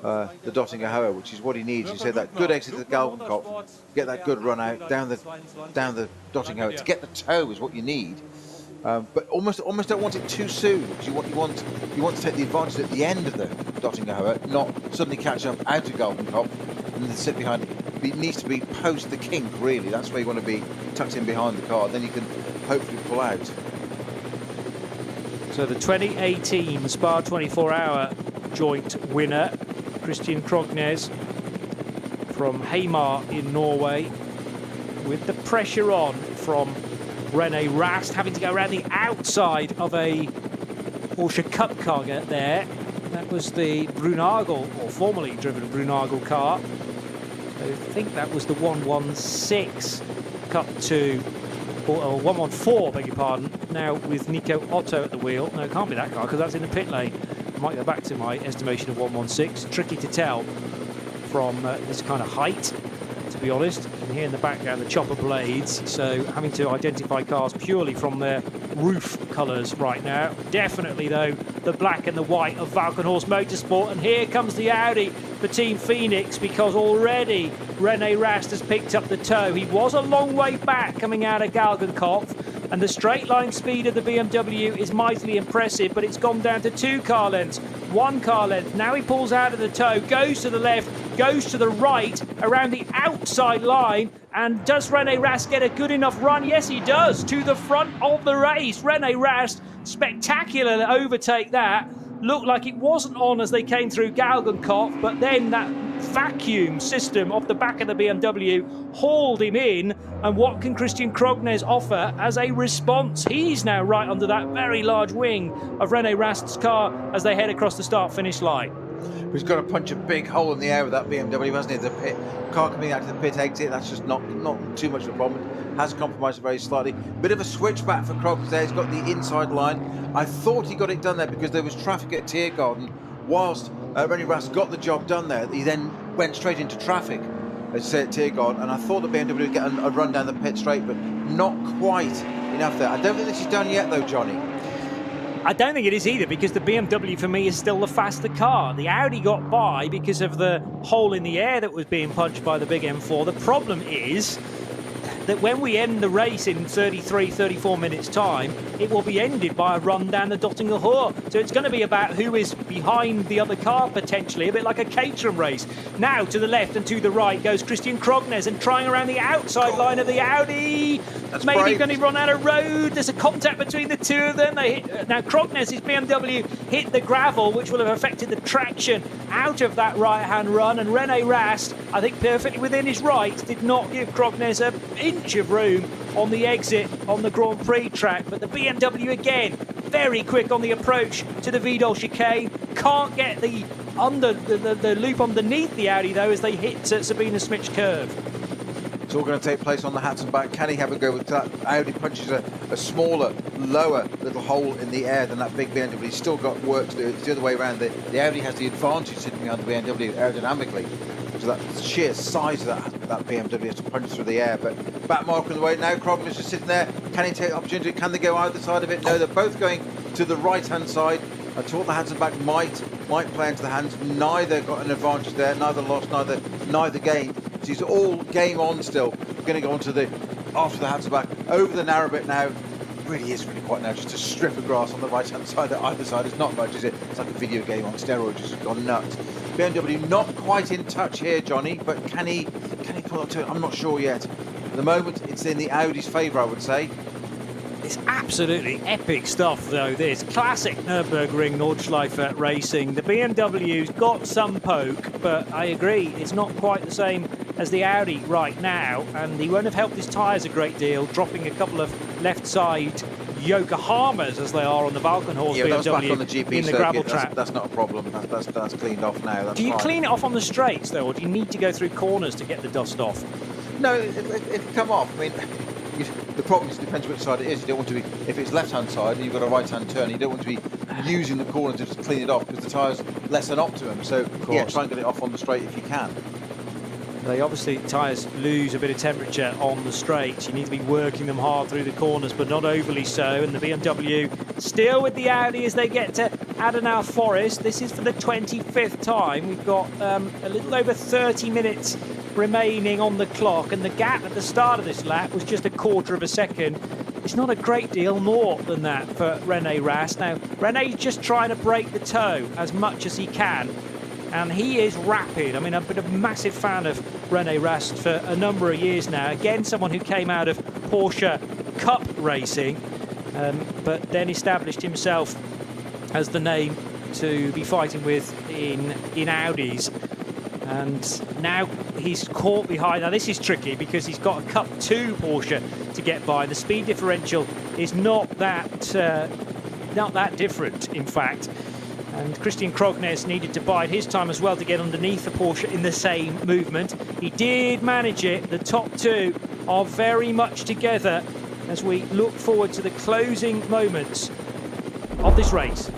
the Dottinger Hohe, which is what he needs. You said that good exit to the Galgenkopf, get that good run out down the Dottinger Hohe. To get the toe is what you need. But almost don't want it too soon, because you want to take the advantage at the end of the Dottinger Hohe, not suddenly catch up out of Galgenkopf and then sit behind. It needs to be post the kink, really. That's where you want to be, tucked in behind the car. Then you can hopefully pull out. So the 2018 Spa 24-hour joint winner, Christian Krognes from Hamar in Norway, with the pressure on from René Rast, having to go around the outside of a Porsche Cup car there. That was the Brunagel, or formerly driven Brunagel car. I think that was the 116 Cup 2, or 114, beg your pardon, now with Nico Otto at the wheel. No, it can't be that car, because that's in the pit lane. I might go back to my estimation of 116. Tricky to tell from this kind of height, to be honest. You can hear in the background the chopper blades, so having to identify cars purely from their roof colours right now. Definitely, though, the black and the white of Valkenhorst Motorsport. And here comes the Audi for Team Phoenix, because already René Rast has picked up the toe. He was a long way back coming out of Galgenkopf, and the straight line speed of the BMW is mightily impressive, but it's gone down to 2 car lengths, 1 car length. Now he pulls out of the toe, goes to the left, goes to the right, around the outside line. And does René Rast get a good enough run? Yes, he does, to the front of the race. René Rast, spectacular to overtake that. Looked like it wasn't on as they came through Galgenkopf, but then that vacuum system off the back of the BMW hauled him in. And what can Christian Krognes offer as a response? He's now right under that very large wing of René Rast's car as they head across the start-finish line. He's got to punch a big hole in the air with that BMW, hasn't he? The car coming out to the pit exit, that's just not too much of a problem. Has compromised very slightly. Bit of a switchback for Krognes there. He's got the inside line. I thought he got it done there because there was traffic at Tiergarten whilst René Rast got the job done there. He then went straight into traffic at Tiergarten, and I thought the BMW would get a run down the pit straight, but not quite enough there. I don't think this is done yet, though, Johnny. I don't think it is either, because the BMW for me is still the faster car. The Audi got by because of the hole in the air that was being punched by the big M4. The problem is that when we end the race in 33, 34 minutes time, it will be ended by a run down the Dottinger Hohe. So it's going to be about who is behind the other car potentially, a bit like a Caterham race. Now to the left and to the right goes Christian Krognes, and trying around the outside line of the Audi. That's maybe brave. going to run out of road. There's a contact between the two of them. Now Krognes' BMW hit the gravel, which will have affected the traction out of that right-hand run, and René Rast, I think perfectly within his rights, did not give Krognes an inch of room on the exit on the Grand Prix track. But the BMW again, very quick on the approach to the Vidal chicane. Can't get the loop underneath the Audi though as they hit Sabina Smich curve. It's all going to take place on the Hatzenbach. Can he have a go with that? Audi punches a smaller, lower little hole in the air than that big BMW. He's still got work to do. It's the other way around. The Audi has the advantage sitting behind the BMW aerodynamically. So that sheer size of that BMW has to punch through the air. But back marker in the way now. Krognes is sitting there. Can he take the opportunity? Can they go either side of it? No, they're both going to the right-hand side. I thought the Hatzenbach might play into the hands. Neither got an advantage there. Neither lost, neither gained. So he's all game on still. Going to go on to after the Hatzenbach over the narrow bit now. Really is really quite now. Just a strip of grass on the right-hand side. Either side is not much, is it? It's like a video game on steroids. Just gone nuts. BMW not quite in touch here, Johnny. But can he pull up to it? I'm not sure yet. At the moment, it's in the Audi's favour, I would say. It's absolutely epic stuff, though, this. Classic Nürburgring Nordschleife racing. The BMW's got some poke, but I agree, it's not quite the same as the Audi right now, and he won't have helped his tyres a great deal, dropping a couple of left-side Yokohamas, as they are on the Valkenhorst BMW, that was back on the GP in the circuit. gravel track. That's not a problem. That's cleaned off now. That's do you fine. clean it off on the straights, though, or do you need to go through corners to get the dust off? No, it can come off. I mean, the problem is it depends which side it is. You don't want to be, if it's left-hand side and you've got a right-hand turn, you don't want to be using the corner to just clean it off because the tyre's less than optimum. So, yeah, try and get it off on the straight if you can. They obviously, tyres lose a bit of temperature on the straights. You need to be working them hard through the corners, but not overly so. And the BMW still with the Audi as they get to Adenauer Forest. This is for the 25th time. We've got a little over 30 minutes remaining on the clock, and the gap at the start of this lap was just a quarter of a second. It's not a great deal more than that for René Rast. Now, René's just trying to break the toe as much as he can, and he is rapid. I mean, I've been a massive fan of René Rast for a number of years now. Again, someone who came out of Porsche Cup racing, but then established himself as the name to be fighting with in Audis. And now he's caught behind. Now this is tricky because he's got a Cup 2 Porsche to get by. The speed differential is not that different, in fact. And Christian Krognes needed to bide his time as well to get underneath the Porsche in the same movement. He did manage it. The top two are very much together as we look forward to the closing moments of this race.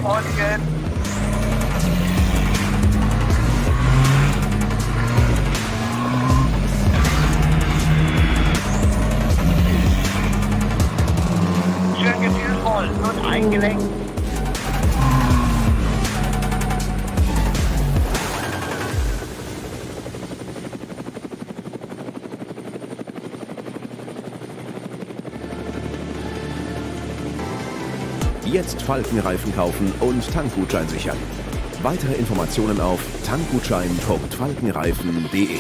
beschleunigen. Schön gefühlvoll und eingelenkt. Jetzt Falkenreifen kaufen und Tankgutschein sichern. Weitere Informationen auf tankgutschein.falkenreifen.de.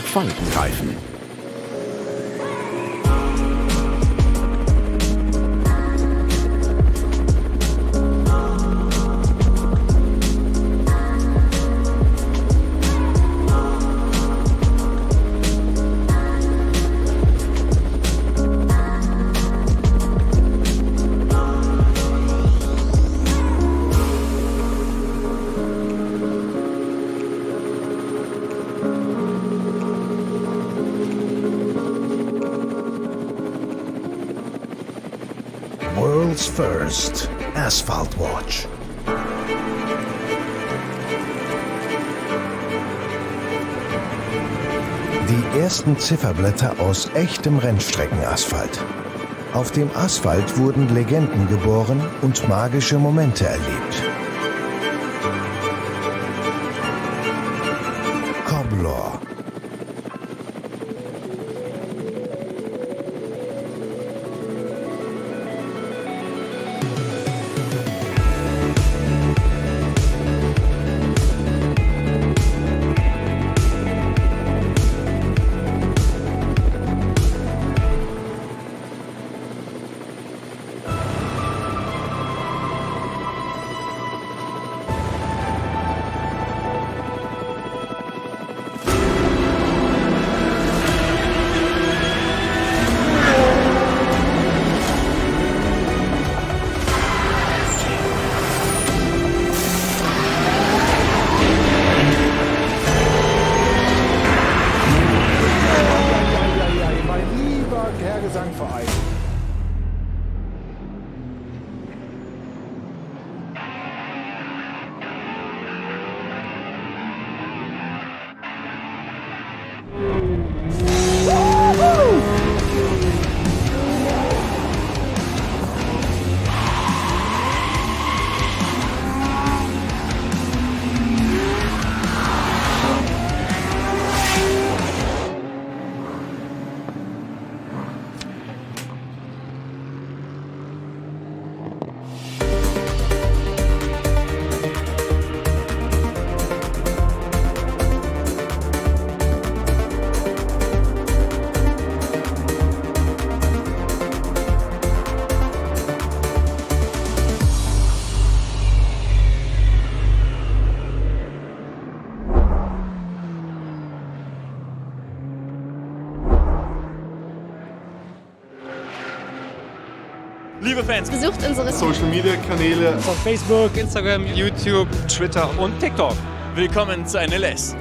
Falkenreifen. World's First Asphalt Watch. Die ersten Zifferblätter aus echtem Rennstreckenasphalt. Auf dem Asphalt wurden Legenden geboren und magische Momente erlebt. Cobbler. Liebe Fans, besucht unsere Social Media Kanäle von Facebook, Instagram, YouTube, Twitter und TikTok. Willkommen zu NLS.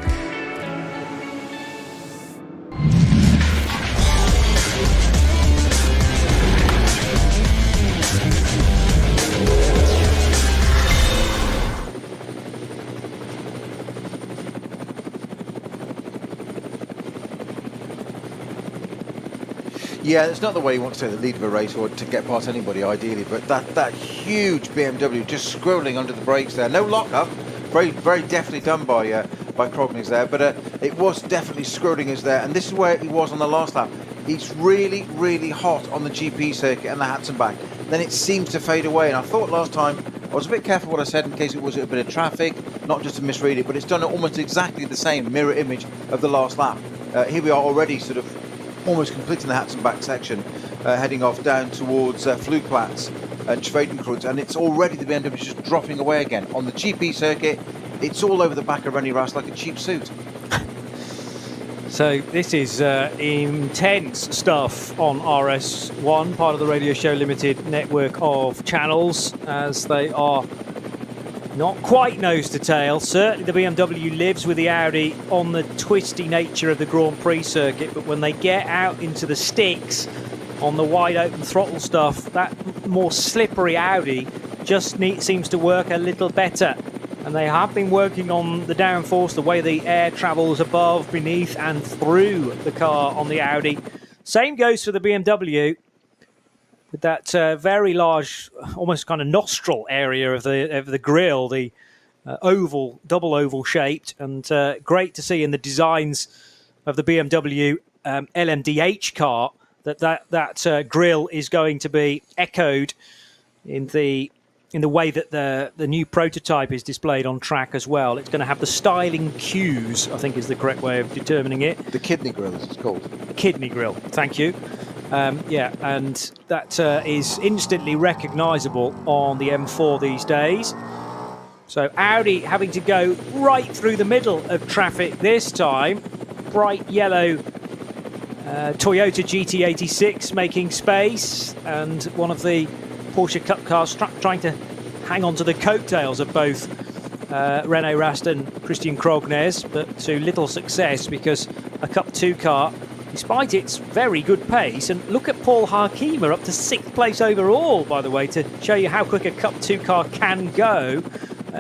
Yeah, it's not the way you want to take the lead of a race or to get past anybody ideally, but that huge BMW just scrolling under the brakes there. No lock-up, very definitely done by Krogni's there, but it was definitely scrolling us there, and this is where he was on the last lap. He's really, really hot on the GP circuit and the Hatzenbach. Then it seems to fade away, and I thought last time, I was a bit careful what I said in case it was a bit of traffic, not just to misread it, but it's done almost exactly the same mirror image of the last lap. Here we are already sort of almost completing the Hatzenbach section, heading off down towards Flugplatz and Schwedenkreuz, and it's already the BMW just dropping away again. On the GP circuit, it's all over the back of Rennie Rast like a cheap suit. So this is intense stuff on RS1, part of the Radio Show Limited network of channels, as they are not quite nose to tail. Certainly the BMW lives with the Audi on the twisty nature of the Grand Prix circuit, but when they get out into the sticks on the wide open throttle stuff, that more slippery Audi just seems to work a little better. And they have been working on the downforce, the way the air travels above, beneath and through the car on the Audi. Same goes for the BMW, with that very large, almost kind of nostril area of the grille, the oval, double oval shaped, and great to see in the designs of the BMW LMDH car that grille is going to be echoed in the way that the new prototype is displayed on track as well. It's going to have the styling cues, I think is the correct way of determining it. The kidney grille, as it's called. Kidney grille, thank you. Yeah, and that is instantly recognisable on the M4 these days. So Audi having to go right through the middle of traffic this time. Bright yellow Toyota GT86 making space, and one of the Porsche Cup cars trying to hang on to the coattails of both René Rast and Christian Krognes, but to little success because a Cup 2 car, despite its very good pace, and look at Paul Harkema up to 6th place overall, by the way, to show you how quick a Cup 2 car can go.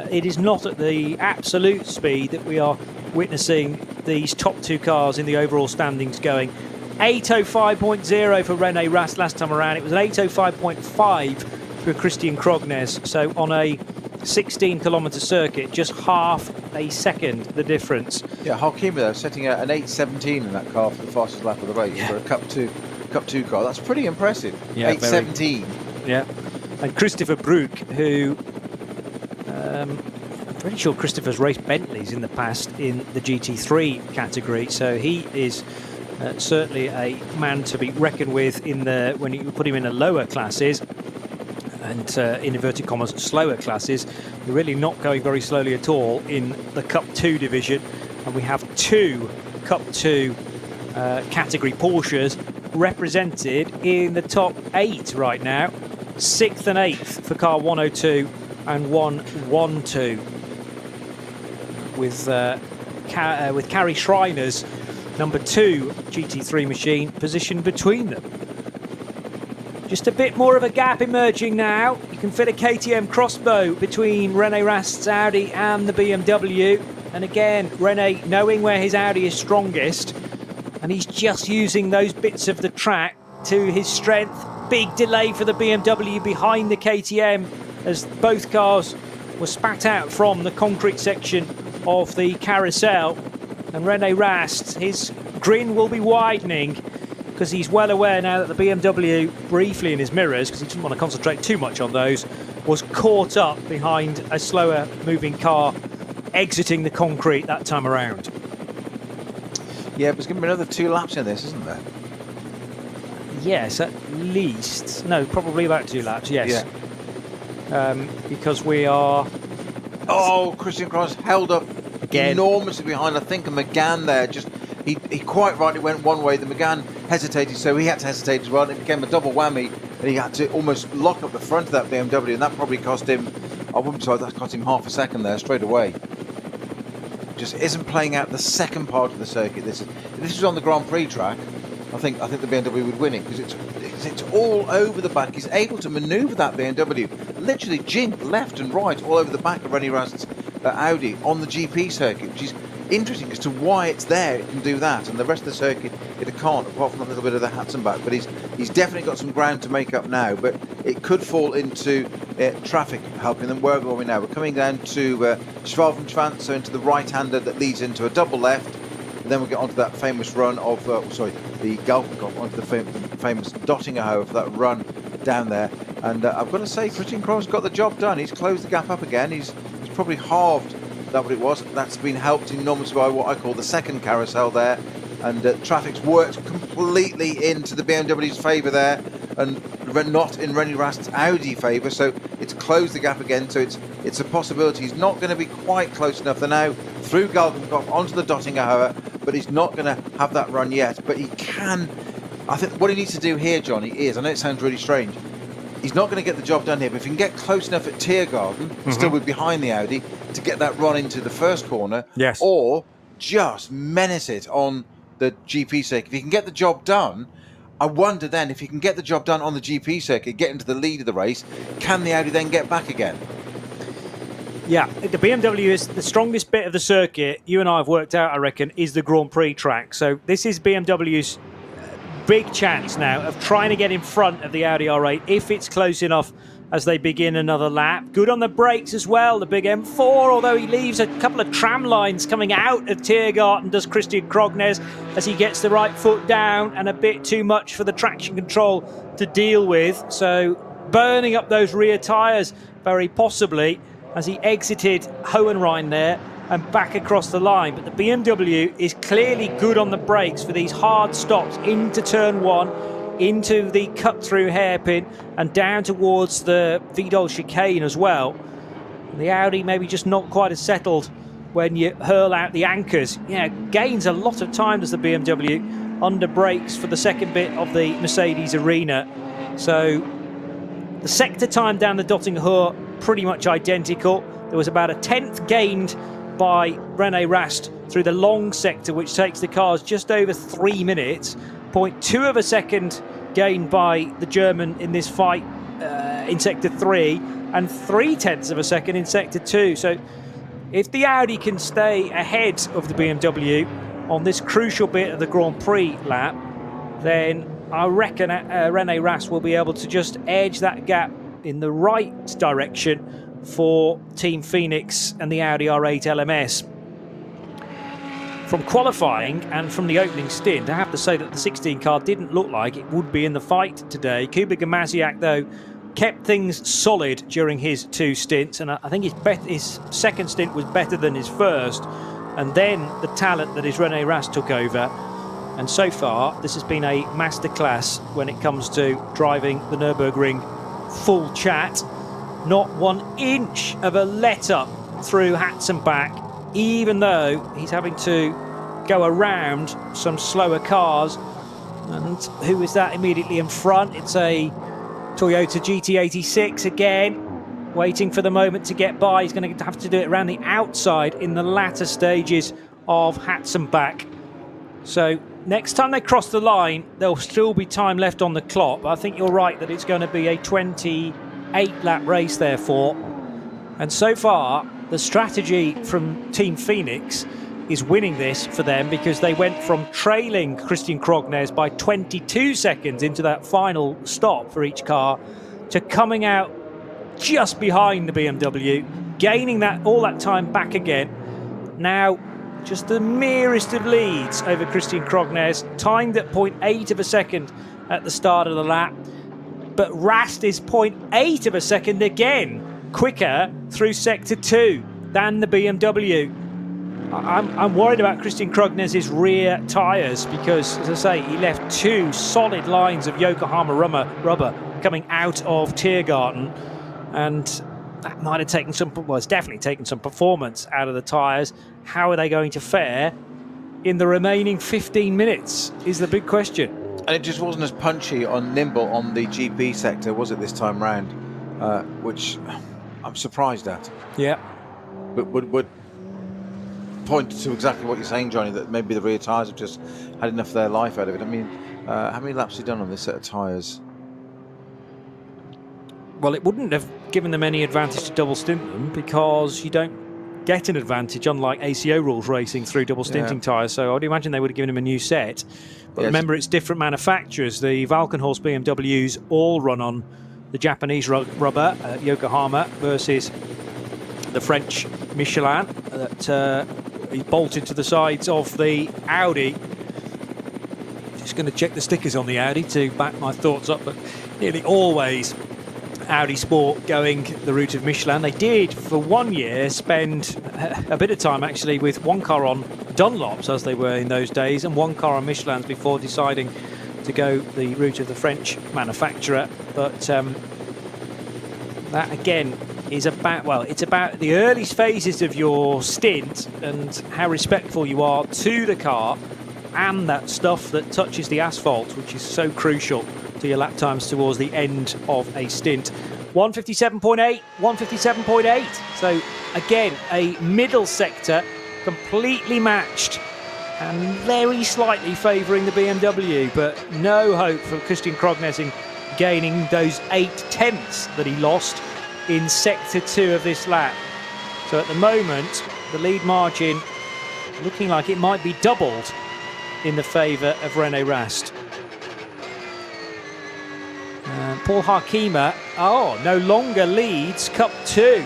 It is not at the absolute speed that we are witnessing these top 2 cars in the overall standings going. 8:05.0 for René Rast last time around. It was an 8:05.5 for Christian Krognes. So on a 16-kilometre circuit, just half a second the difference. Yeah, Harkema though setting an 8:17 in that car for the fastest lap of the race for a Cup 2 car. That's pretty impressive. Yeah, 8:17. Yeah, and Christopher Brook, who I'm pretty sure Christopher's raced Bentleys in the past in the GT3 category, so he is certainly a man to be reckoned with in the when you put him in the lower classes and in inverted commas slower classes. We're really not going very slowly at all in the Cup 2 division, and we have 2 Cup 2 category Porsches represented in the top 8 right now. 6th and 8th for car 102 and 112, with Carrie Schreiner's number 2 GT3 machine positioned between them. Just a bit more of a gap emerging now. You can fit a KTM crossbow between René Rast's Audi and the BMW. And again, René knowing where his Audi is strongest, and he's just using those bits of the track to his strength. Big delay for the BMW behind the KTM as both cars were spat out from the concrete section of the carousel. And René Rast, his grin will be widening because he's well aware now that the BMW, briefly in his mirrors, because he didn't want to concentrate too much on those, was caught up behind a slower moving car exiting the concrete that time around. Yeah, but there's going to be another 2 laps in this, isn't there? Yes, at least. No, probably about 2 laps, yes. Yeah. Because we are... Oh, Christian Krognes held up again enormously behind. I think a McGann there just... He quite rightly went one way. The McGann hesitated, so he had to hesitate as well. And it became a double whammy, and he had to almost lock up the front of that BMW, and that probably cost him... I wouldn't be sorry, that cost him half a second there straight away. Just isn't playing out the second part of the circuit. If this was on the Grand Prix track, I think the BMW would win it, because it's all over the back. He's able to manoeuvre that BMW, literally jink left and right all over the back of René Rast's Audi on the GP circuit, which is interesting as to why it's there. It can do that, and the rest of the circuit it can't, apart from a little bit of the Hatzenbach. But he's definitely got some ground to make up now. But it could fall into traffic helping them. Where are we now? We're coming down to Schwalbenschwanz, so into the right-hander that leads into a double left. And then we'll get onto that famous run of, the Galgenkopf, onto the famous Dottingerhoe for that run down there. And I've got to say, Christian Krognes got the job done. He's closed the gap up again. He's probably halved that what it was. That's been helped enormously by what I call the second carousel there. And traffic's worked completely into the BMW's favour there, and not in René Rast's Audi favour. So it's closed the gap again. So it's a possibility. He's not going to be quite close enough. They're now through Galgenkopf onto the Dottingerhoe, but he's not going to have that run yet. But he can. I think what he needs to do here, Johnny, is, I know it sounds really strange, he's not going to get the job done here, but if he can get close enough at Tiergarten, still be behind the Audi, to get that run into the first corner, yes, or just menace it on the GP circuit. If he can get the job done, I wonder then if he can get the job done on the GP circuit, get into the lead of the race, can the Audi then get back again? Yeah, the BMW is the strongest bit of the circuit. You and I have worked out, I reckon, is the Grand Prix track. So this is BMW's big chance now of trying to get in front of the Audi R8 if it's close enough as they begin another lap. Good on the brakes as well, the big M4, although he leaves a couple of tram lines coming out of Tiergarten, does Christian Krognes, as he gets the right foot down and a bit too much for the traction control to deal with. So burning up those rear tyres very possibly as he exited Hohenrhein there and back across the line. But the BMW is clearly good on the brakes for these hard stops into turn 1, into the cut-through hairpin and down towards the Vidal chicane as well. The Audi maybe just not quite as settled when you hurl out the anchors. Yeah, gains a lot of time as the BMW under brakes for the second bit of the Mercedes arena. So the sector time down the Dottinghoor pretty much identical. There was about a 10th gained by René Rast through the long sector, which takes the cars just over 3 minutes. 0.2 of a second gained by the German in this fight in sector 3, and 0.3 of a second in sector 2. So if the Audi can stay ahead of the BMW on this crucial bit of the Grand Prix lap, then I reckon René Rast will be able to just edge that gap in the right direction for Team Phoenix and the Audi R8 LMS. From qualifying and from the opening stint, I have to say that the 16 car didn't look like it would be in the fight today. Kubik and Maziak, though, kept things solid during his 2 stints, and I think his second stint was better than his first, and then the talent that is René Rast took over. And so far, this has been a masterclass when it comes to driving the Nürburgring full chat. Not 1 inch of a let up through Hatzenbach, even though he's having to go around some slower cars. And who is that immediately in front? It's a Toyota GT86 again, waiting for the moment to get by. He's going to have to do it around the outside in the latter stages of Hatzenbach. So next time they cross the line, there'll still be time left on the clock. But I think you're right that it's going to be a 28-lap race, therefore. And so far, the strategy from Team Phoenix is winning this for them, because they went from trailing Christian Krognes by 22 seconds into that final stop for each car to coming out just behind the BMW, gaining all that time back again. Now, just the merest of leads over Christian Krognes, timed at 0.8 of a second at the start of the lap. But Rast is 0.8 of a second again quicker through sector 2 than the BMW. I'm worried about Christian Krognes' rear tyres, because, as I say, he left 2 solid lines of Yokohama rubber coming out of Tiergarten, and that might have taken it's definitely taken some performance out of the tyres. How are they going to fare in the remaining 15 minutes is the big question. And it just wasn't as punchy on nimble on the GP sector, was it, this time round? Which I'm surprised at. Yeah. But would point to exactly what you're saying, Johnny, that maybe the rear tyres have just had enough of their life out of it. I mean, how many laps have you done on this set of tyres? Well, it wouldn't have given them any advantage to double stint them, because you don't get an advantage, unlike ACO rules racing, through double stinting tyres. So I'd imagine they would have given him a new set. But remember, it's different manufacturers. The Valkenhorst BMWs all run on the Japanese rubber at Yokohama versus the French Michelin that is bolted to the sides of the Audi. Just going to check the stickers on the Audi to back my thoughts up, but nearly always Audi Sport going the route of Michelin. They did for 1 year spend a bit of time actually with 1 car on Dunlops, as they were in those days, and 1 car on Michelins before deciding to go the route of the French manufacturer. But that again is about, well, it's about the early phases of your stint and how respectful you are to the car and that stuff that touches the asphalt, which is so crucial to your lap times towards the end of a stint. 157.8, 157.8. So again, a middle sector completely matched and very slightly favouring the BMW, but no hope for Christian Krognes in gaining those 8/10 that he lost in Sector 2 of this lap. So at the moment, the lead margin looking like it might be doubled in the favour of René Rast. Paul Harkema, no longer leads Cup 2.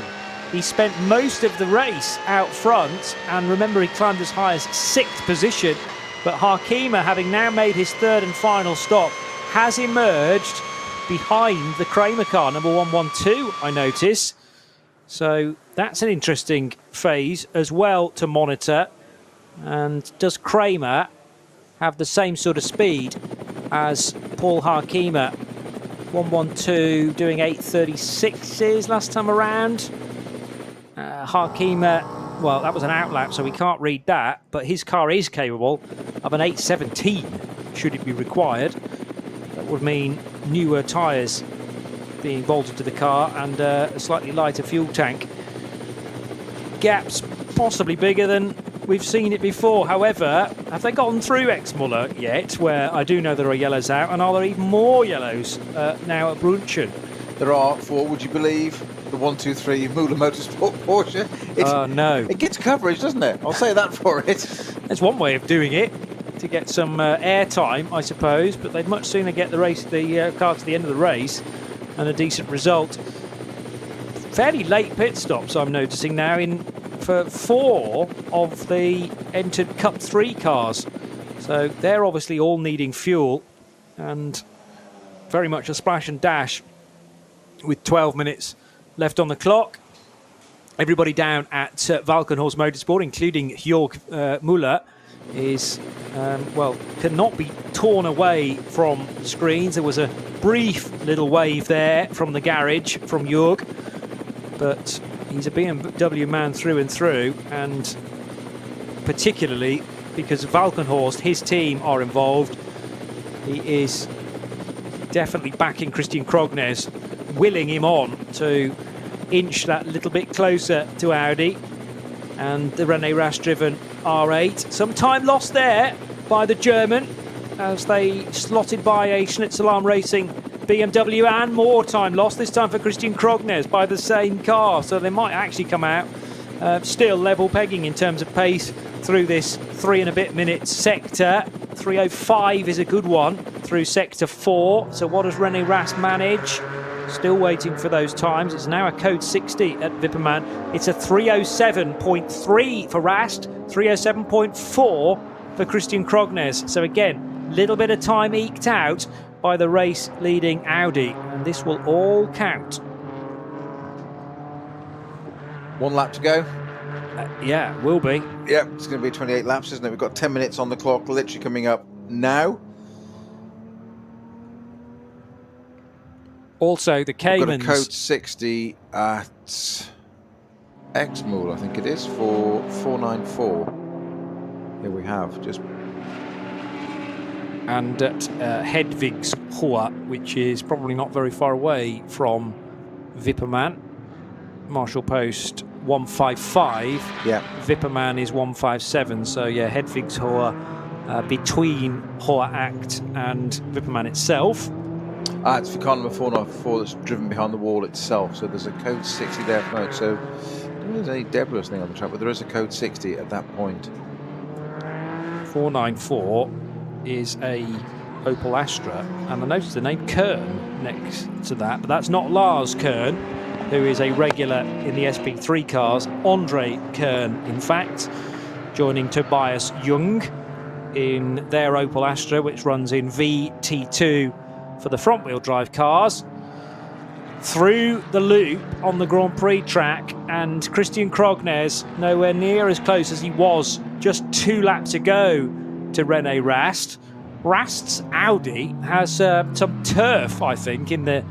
He spent most of the race out front, and remember, he climbed as high as 6th position. But Harkema, having now made his 3rd and final stop, has emerged behind the Kramer car, number 112, I notice. So that's an interesting phase as well to monitor. And does Kramer have the same sort of speed as Paul Harkema? 112 doing 8:36s last time around. Harkema, well, that was an outlap, so we can't read that, but his car is capable of an 8:17 should it be required. That would mean newer tyres being bolted to the car and a slightly lighter fuel tank. Gaps possibly bigger than we've seen it before. However, have they gotten through Exmuller yet, where I do know there are yellows out, and are there even more yellows now at Brunchen? There are for, would you believe, the 123 Müller Motorsport Porsche. No. It gets coverage, doesn't it? I'll say that for it. There's one way of doing it, to get some airtime, I suppose, but they'd much sooner get the car to the end of the race and a decent result. Fairly late pit stops, I'm noticing now, for 4 of the entered Cup 3 cars. So they're obviously all needing fuel, and very much a splash and dash with 12 minutes left on the clock. Everybody down at Valkenhorst Motorsport, including Jörg Müller, is, cannot be torn away from the screens. There was a brief little wave there from the garage from Jörg, but he's a BMW man through and through, and particularly because Valkenhorst, his team, are involved, he is definitely backing Christian Krognes, willing him on to inch that little bit closer to Audi and the René Rast driven R8. Some time lost there by the German as they slotted by a Schnitzelarm Racing BMW, and more time lost, this time for Christian Krognes by the same car. So they might actually come out still level pegging in terms of pace through this 3 and a bit minute sector. 3:05 is a good one through sector 4. So what does René Rast manage? Still waiting for those times. It's now a code 60 at Wipperman. It's a 3:07.3 for Rast, 3:07.4 for Christian Krognes. So again, little bit of time eked out by the race leading Audi, and this will all count. 1 lap to go. Yeah, will be. Yeah, it's going to be 28 laps, isn't it? We've got 10 minutes on the clock, literally coming up now. Also, the Caymans. We've got a code 60 at Exmoor, I think it is, for 494. Here we have just. And at Hedvigshoa, which is probably not very far away from Wipperman. Marshal Post 155. Yeah. Wipperman is 157. So yeah, Hedvigshoa between Hoa Act and Wipperman itself. It's for car number 494 that's driven behind the wall itself. So there's a code 60 there for note. So there isn't any debris thing on the track, but there is a code 60 at that point. 494 is a Opel Astra, and I noticed the name Kern next to that, but that's not Lars Kern, who is a regular in the SP3 cars. Andre Kern, in fact, joining Tobias Jung in their Opel Astra, which runs in VT2 for the front-wheel drive cars. Through the loop on the Grand Prix track, and Christian Krognes nowhere near as close as he was just 2 laps ago to René Rast. Rast's Audi has some turf, I think, in the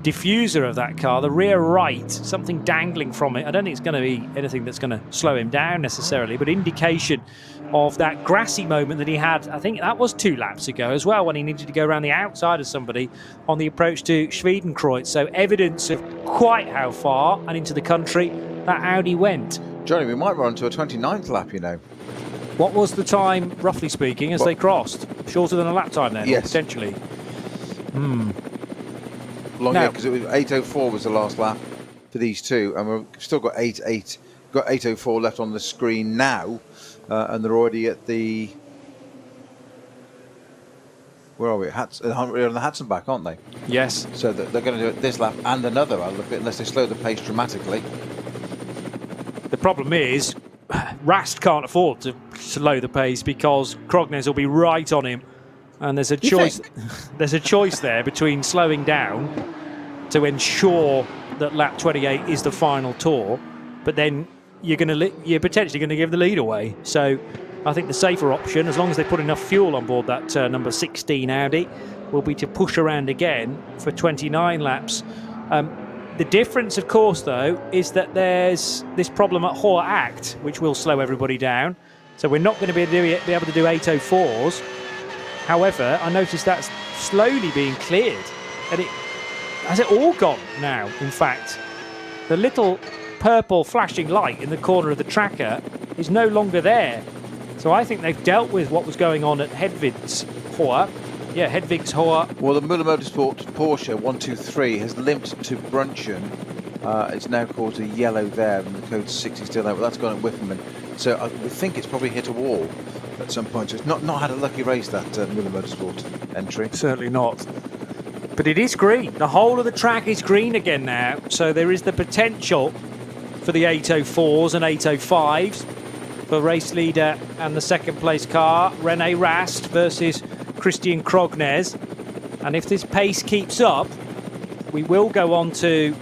diffuser of that car, the rear right, something dangling from it. I don't think it's going to be anything that's going to slow him down necessarily, but indication of that grassy moment that he had, I think that was 2 laps ago as well, when he needed to go around the outside of somebody on the approach to Schwedenkreuz. So evidence of quite how far and into the country that Audi went. Johnny, we might run to a 29th lap, you know. What was the time, roughly speaking, as they crossed? Shorter than a lap time then, yes. potentially? Longer, because it was 8:04 was the last lap for these two, and we've still got 8:04 left on the screen now, and they're already at the... Where are we? We're on the Hatzenbach, aren't they? Yes. So they're going to do it this lap and another, I'll look at, unless they slow the pace dramatically. The problem is, Rast can't afford to slow the pace because Krognes will be right on him, and there's a choice. There's a choice there between slowing down to ensure that lap 28 is the final tour, but then you're potentially going to give the lead away. So I think the safer option, as long as they put enough fuel on board that number 16 Audi, will be to push around again for 29 laps. The difference, of course, though, is that there's this problem at Hohe Acht, which will slow everybody down. So we're not going to be able to do 8:04s. However, I noticed that's slowly being cleared. And has it all gone now, in fact? The little purple flashing light in the corner of the tracker is no longer there. So I think they've dealt with what was going on at Hedvigs Hohe. Yeah, Hedvigs Hohe. Well, the Müller Motorsport Porsche 123 has limped to Brunchen. It's now called a yellow there, and the code's 60 still there, but that's gone at Whiffenman. So I would think it's probably hit a wall at some point. So it's not had a lucky race, that Müller Motorsport entry. Certainly not. But it is green. The whole of the track is green again now. So there is the potential for the 8:04s and 8:05s for race leader and the second place car, René Rast versus Christian Krognes. And if this pace keeps up, we will go on to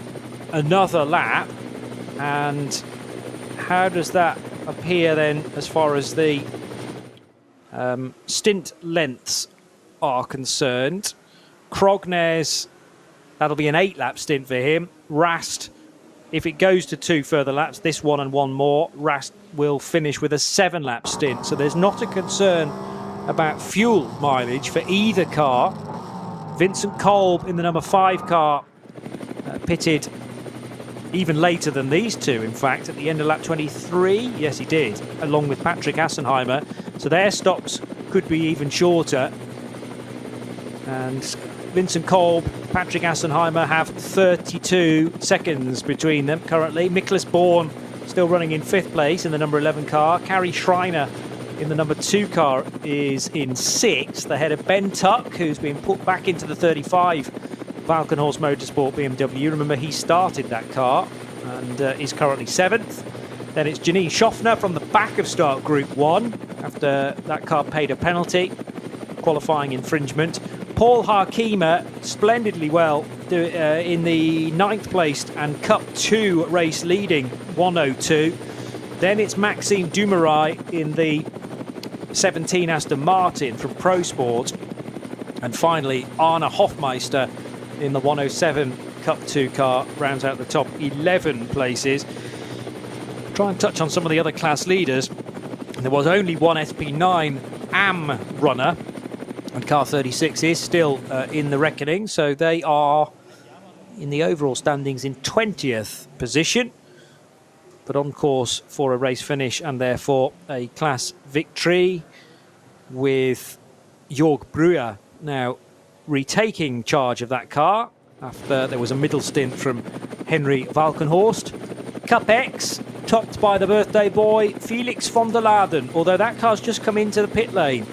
another lap. And how does that appear then as far as the stint lengths are concerned? Krognes, that'll be an 8-lap stint for him. Rast, if it goes to 2 further laps, this one and one more, Rast will finish with a 7-lap stint. So there's not a concern about fuel mileage for either car. Vincent Kolb in the number 5 car pitted even later than these two, in fact, at the end of lap 23. Yes, he did, along with Patrick Assenheimer. So their stops could be even shorter. And Vincent Kolb, Patrick Assenheimer have 32 seconds between them currently. Nicholas Bourne still running in 5th place in the number 11 car. Carrie Schreiner in the number 2 car is in 6th, ahead of Ben Tuck, who's been put back into the 35 Valkenhorst Motorsport BMW. Remember, he started that car and is currently 7th. Then it's Janine Schaffner from the back of start Group 1 after that car paid a penalty, qualifying infringement. Paul Harkema splendidly well in the 9th placed and Cup 2 race leading 102. Then it's Maxime Dumouriez in the 17 Aston Martin from Pro Sport. And finally, Arne Hofmeister in the 107 Cup 2 car rounds out the top 11 places. Try and touch on some of the other class leaders. There was only one SP9 AM runner, and car 36 is still in the reckoning, so they are in the overall standings in 20th position, but on course for a race finish and therefore a class victory, with Jörg Breuer now retaking charge of that car after there was a middle stint from Henry Valkenhorst. Cup X topped by the birthday boy Felix Vondalarden, although that car's just come into the pit lane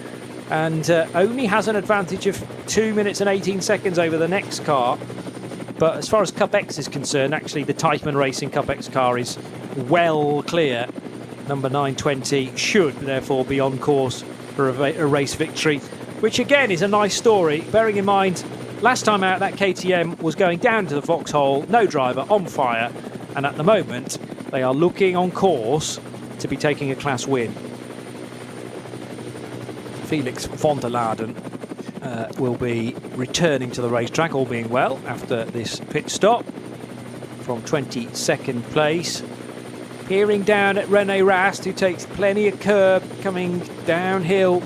and only has an advantage of 2 minutes and 18 seconds over the next car. But as far as Cup X is concerned, actually the Teichmann Racing Cup X car is well clear. Number 920 should therefore be on course for a race victory, which again is a nice story, bearing in mind last time out that KTM was going down to the foxhole, no driver, on fire, and at the moment they are looking on course to be taking a class win. Felix Vondalarden will be returning to the racetrack, all being well, after this pit stop from 22nd place. Peering down at René Rast, who takes plenty of curb coming downhill.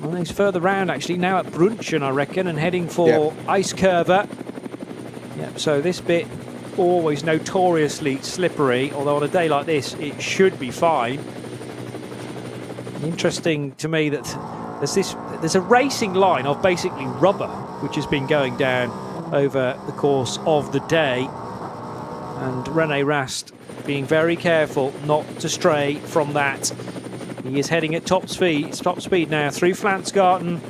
Well, he's further round actually, now at Brunchen, I reckon, and heading for Ice Curver. Yep, so this bit always notoriously slippery, although on a day like this it should be fine. Interesting to me that there's a racing line of basically rubber which has been going down over the course of the day, and René Rast being very careful not to stray from that. He is heading at top speed now through Flansgarten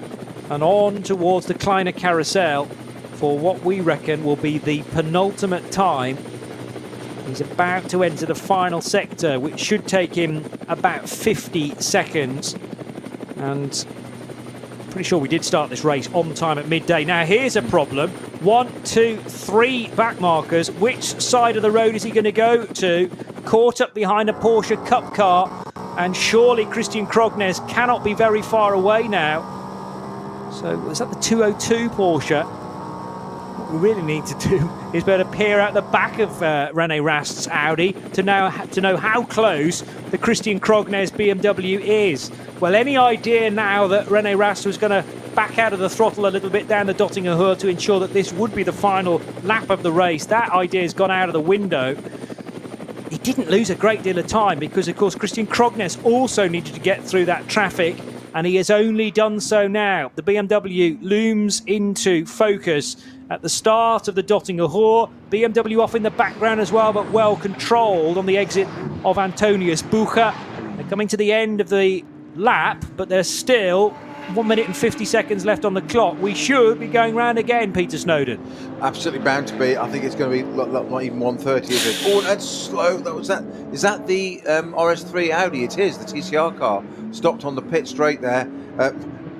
and on towards the Kleine Carousel for what we reckon will be the penultimate time. He's about to enter the final sector, which should take him about 50 seconds. And pretty sure we did start this race on time at midday. Now here's a problem. 1, 2, 3 back markers. Which side of the road is he going to go to? Caught up behind a Porsche Cup car, and surely Christian Krognes cannot be very far away now. So is that the 202 Porsche? What we really need to do is better peer out the back of René Rast's Audi to know how close the Christian Krognes BMW is. Well, any idea now that René Rast was going to back out of the throttle a little bit down the Dottinger Höhe to ensure that this would be the final lap of the race, that idea has gone out of the window. He didn't lose a great deal of time because, of course, Christian Krognes also needed to get through that traffic, and he has only done so now. The BMW looms into focus at the start of the Dottinger Höhe. BMW off in the background as well, but well controlled on the exit of Antonius Bucher. They're coming to the end of the lap, but there's still 1 minute and 50 seconds left on the clock. We should be going round again, Peter Snowden. Absolutely bound to be. I think it's going to be not even 1:30, is it? Oh, that's slow. Is that the RS3 Audi? It is, the TCR car. Stopped on the pit straight there.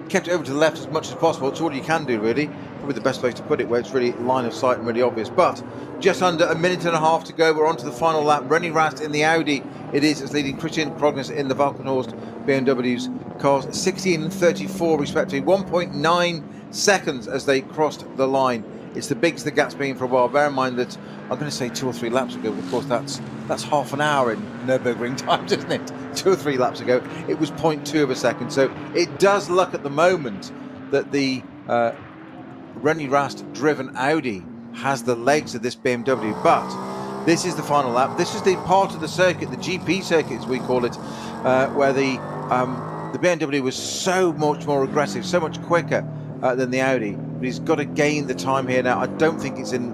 Kept it over to the left as much as possible. It's all you can do, really. Probably the best place to put it, where it's really line of sight and really obvious. But just under a minute and a half to go. We're on to the final lap. René Rast in the Audi. It is leading Christian Krognes in the Valkenhorst BMW's cars. 16 and 34 respectively. 1.9 seconds as they crossed the line. It's the biggest the gap's been for a while. Bear in mind that I'm going to say 2 or 3 laps ago, but of course that's half an hour in Nürburgring times, isn't it? 2 or 3 laps ago, it was 0.2 of a second. So it does look at the moment that the René Rast driven Audi has the legs of this BMW, but this is the final lap. This is the part of the circuit, the GP circuit as we call it, where the BMW was so much more aggressive, so much quicker than the Audi. But he's got to gain the time here now. I don't think it's in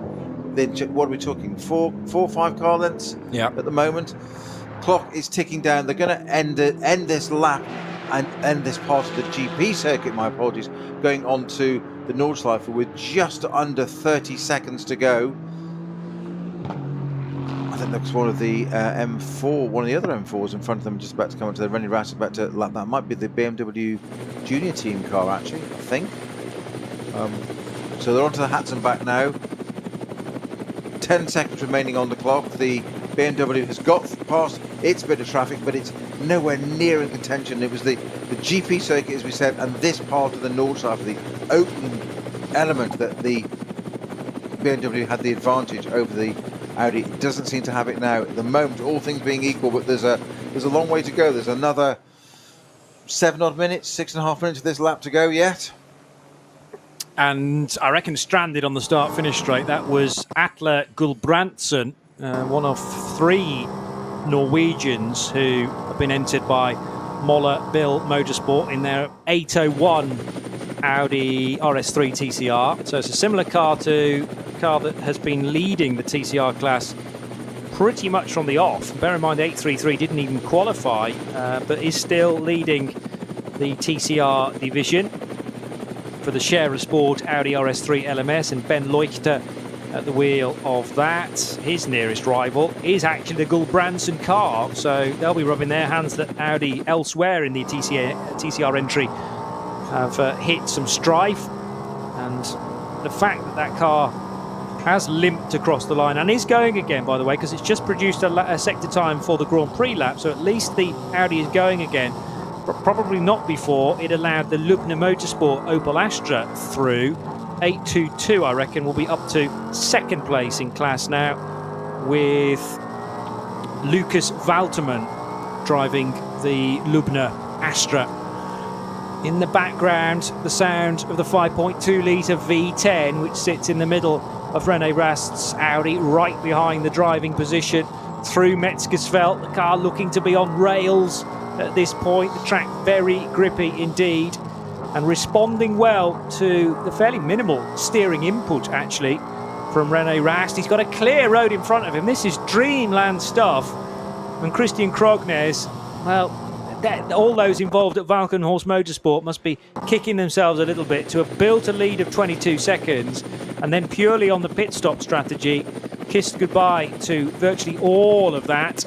the, what are we talking, 4 or 5 car lengths at the moment. Clock is ticking down. They're going to end this lap and end this part of the GP circuit, my apologies, going on to the Nordschleife with just under 30 seconds to go. I think that's one of the M4, one of the other M4s in front of them, just about to come onto the René Rast, about to lap. That might be the BMW Junior Team car, actually, I think. So they're onto the hats and back now. 10 seconds remaining on the clock. The BMW has got past its bit of traffic, but it's nowhere near in contention. It was the GP circuit, as we said, and this part of the Nordschleife, the opening element, that the BMW had the advantage over the Audi. It doesn't seem to have it now at the moment, all things being equal, but there's a long way to go. There's another 7 odd minutes, 6.5 minutes of this lap to go yet. And I reckon stranded on the start-finish straight, that was Atle Gulbrandsen, one of 3 Norwegians who have been entered by Moller Bill Motorsport in their 801 Audi RS3 TCR. So it's a similar car to a car that has been leading the TCR class pretty much from the off. Bear in mind, the 833 didn't even qualify, but is still leading the TCR division for the Share of Sport Audi RS3 LMS, and Ben Leuchter at the wheel of that. His nearest rival is actually the Gulbrandsen car, so they'll be rubbing their hands that Audi elsewhere in the TCR entry have hit some strife. And the fact that that car has limped across the line and is going again, by the way, because it's just produced a sector time for the Grand Prix lap, so at least the Audi is going again. But probably not before it allowed the Lubna Motorsport Opel Astra through. 822, I reckon, will be up to 2nd place in class now, with Lucas Walterman driving the Lubna Astra. In the background, the sound of the 5.2 litre V10, which sits in the middle of René Rast's Audi, right behind the driving position through Metzgersfeld. The car looking to be on rails at this point. The track very grippy indeed, and responding well to the fairly minimal steering input actually from René Rast. He's got a clear road in front of him. This is dreamland stuff. And Christian Krognes, well, all those involved at Valkenhorst Motorsport must be kicking themselves a little bit to have built a lead of 22 seconds and then purely on the pit stop strategy kissed goodbye to virtually all of that.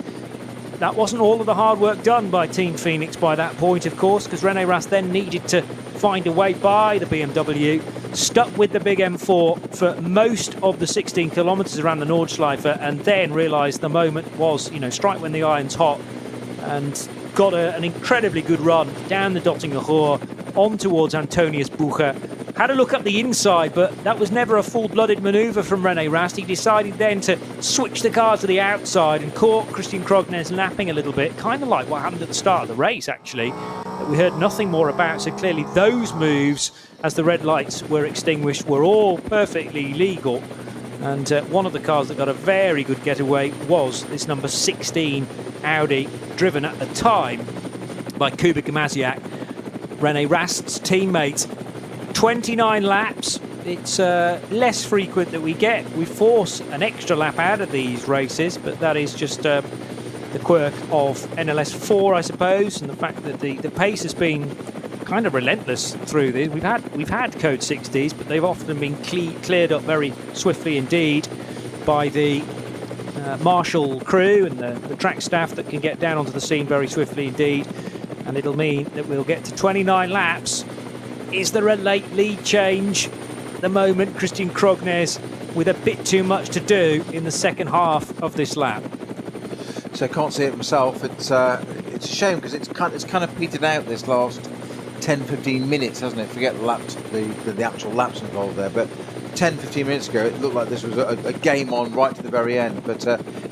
That wasn't all of the hard work done by Team Phoenix by that point, of course, because René Rast then needed to find a way by the BMW, stuck with the big M4 for most of the 16 kilometres around the Nordschleife, and then realised the moment was, strike when the iron's hot, and got an incredibly good run down the Dottinger Ruhr on towards Antonius Bucher. Had a look up the inside, but that was never a full-blooded manoeuvre from René Rast. He decided then to switch the car to the outside and caught Christian Krognes napping a little bit, kind of like what happened at the start of the race, actually, that we heard nothing more about. So clearly those moves, as the red lights were extinguished, were all perfectly legal. And one of the cars that got a very good getaway was this number 16 Audi, driven at the time by Kuba Gamaziak, René Rast's teammate. 29 laps. It's less frequent that we get. We force an extra lap out of these races, but that is just the quirk of NLS4, I suppose, and the fact that the pace has been kind of relentless through this. We've had code 60s, but they've often been cleared up very swiftly indeed by the marshal crew and the track staff that can get down onto the scene very swiftly indeed. And it'll mean that we'll get to 29 laps. Is there a late lead change? At the moment, Christian Krognes with a bit too much to do in the second half of this lap. So I can't see it myself. It's a shame because it's kind of petered out this last 10-15 minutes, hasn't it? Forget the laps, the actual laps involved there, but 10-15 minutes ago it looked like this was a game on right to the very end. But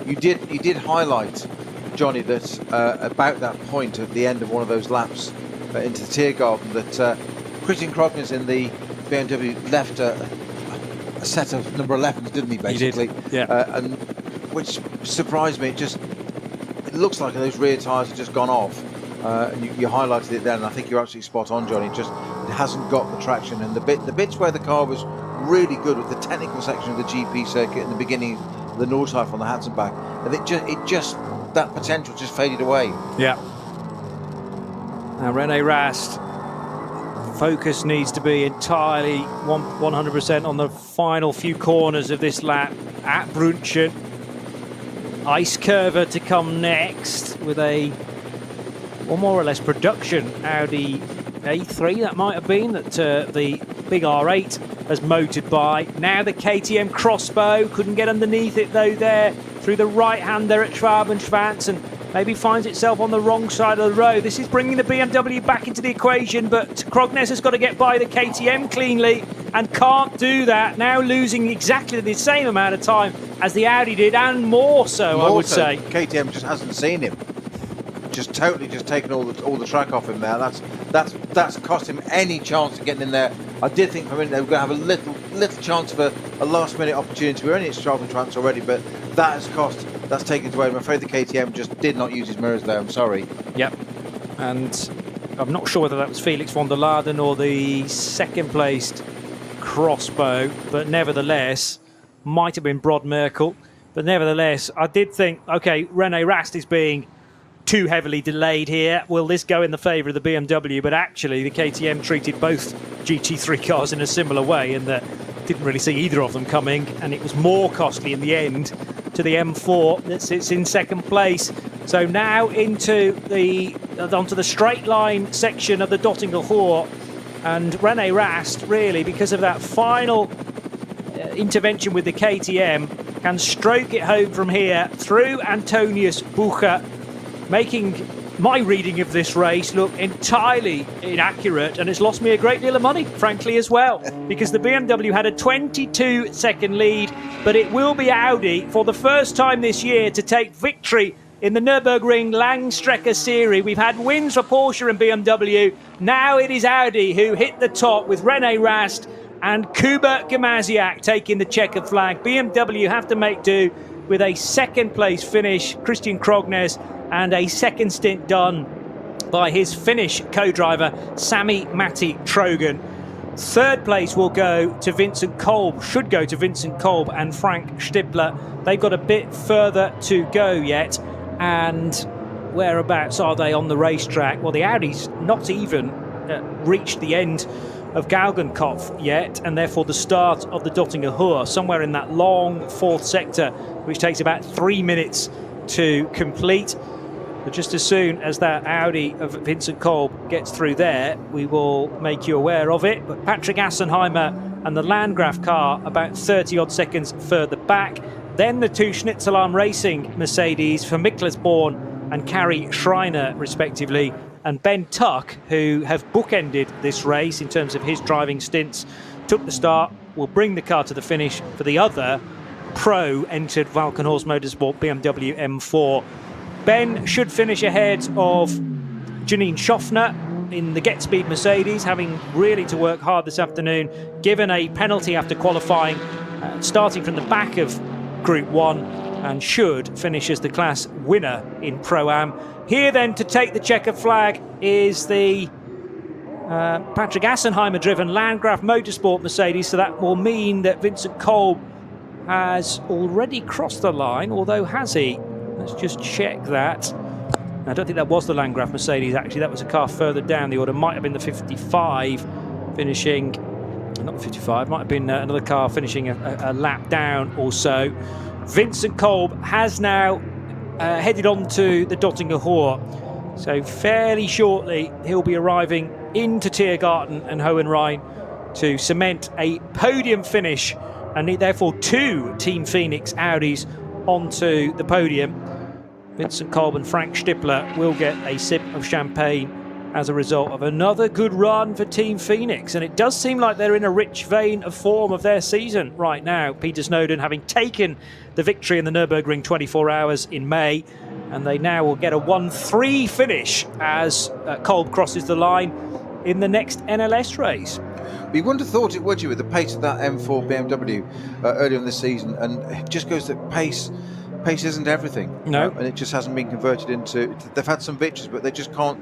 you did highlight, Johnny, that about that point at the end of one of those laps into the Tiergarten, that Christian Krognes in the BMW left a set of number 11s, didn't he, basically? He did, yeah. And which surprised me. It looks like those rear tyres have just gone off. You highlighted it then, and I think you're absolutely spot on, Johnny. It hasn't got the traction, and the bits where the car was really good with the technical section of the GP circuit in the beginning, the Nordschleife on the Hatzenbach, and it just that potential just faded away. Yeah. Now René Rast, focus needs to be entirely 100% on the final few corners of this lap at Brunchen. Ice Curver to come next with one more or less production Audi A3, that might have been, that the big R8 has motored by. Now the KTM Crossbow, couldn't get underneath it though there, through the right hand there at Schwabenschwanz, and maybe finds itself on the wrong side of the road. This is bringing the BMW back into the equation, but Krognes has got to get by the KTM cleanly and can't do that. Now losing exactly the same amount of time as the Audi did, and more so, I would say. KTM just hasn't seen him. Just totally taken all the track off him there. That's cost him any chance of getting in there. I did think for a minute they were going to have a little chance of a last minute opportunity. We're only at Schwabenschwanz already, but that's taken it away. I'm afraid the KTM just did not use his mirrors there. I'm sorry. Yep. And I'm not sure whether that was Felix Vondalarden or the second placed Crossbow, but nevertheless might have been Brod Merkel. But nevertheless, I did think, okay, René Rast is being too heavily delayed here. Will this go in the favour of the BMW? But actually, the KTM treated both GT3 cars in a similar way, and that didn't really see either of them coming, and it was more costly in the end to the M4 that sits in second place. So now onto the straight line section of the Dottinger Ruhr, and René Rast, really, because of that final intervention with the KTM, can stroke it home from here through Antonius Bucher, making my reading of this race look entirely inaccurate, and it's lost me a great deal of money, frankly, as well, because the BMW had a 22-second lead, but it will be Audi for the first time this year to take victory in the Nürburgring Langstrecken-Serie. We've had wins for Porsche and BMW. Now it is Audi who hit the top with René Rast and Kuba Gamaziak taking the checkered flag. BMW have to make do with a second place finish, Christian Krognes, and a second stint done by his Finnish co-driver Sami-Matti Trogan. Third place will go to Vincent Kolb, should go to Vincent Kolb and Frank Stippler. They've got a bit further to go yet. And whereabouts are they on the racetrack? Well, the Audi's not even reached the end of Galgenkopf yet, and therefore the start of the Dottinger Hohe, somewhere in that long fourth sector, which takes about 3 minutes to complete. But just as soon as that Audi of Vincent Kolb gets through there, we will make you aware of it. But Patrick Assenheimer and the Landgraf car about 30-odd seconds further back. Then the two Schnitzelarm Racing Mercedes for Miklas Born and Kari Schreiner, respectively. And Ben Tuck, who have bookended this race in terms of his driving stints, took the start, will bring the car to the finish for the other pro-entered Valkenhorst Motorsport BMW M4. Ben should finish ahead of Janine Schaffner in the Get Speed Mercedes, having really to work hard this afternoon, given a penalty after qualifying, starting from the back of Group 1, and should finish as the class winner in Pro-Am. Here then to take the checkered flag is the Patrick Assenheimer-driven Landgraf Motorsport Mercedes, so that will mean that Vincent Kolb has already crossed the line, although has he? Let's just check that. I don't think that was the Landgraf Mercedes, actually. That was a car further down the order. Might have been the 55 finishing, not the 55, might have been another car finishing a lap down or so. Vincent Kolb has now headed on to the Dottinger Hohe. So fairly shortly, he'll be arriving into Tiergarten and Hohenrhein to cement a podium finish, and therefore two Team Phoenix Audis onto the podium. Vincent Kolb and Frank Stippler will get a sip of champagne as a result of another good run for Team Phoenix. And it does seem like they're in a rich vein of form of their season right now. Peter Snowden having taken the victory in the Nürburgring 24 hours in May, and they now will get a 1-3 finish as Kolb crosses the line in the next NLS race. You wouldn't have thought it, would you, with the pace of that M4 BMW earlier in the season? And it just goes that pace isn't everything. No. And it just hasn't been converted into. They've had some victories, but they just can't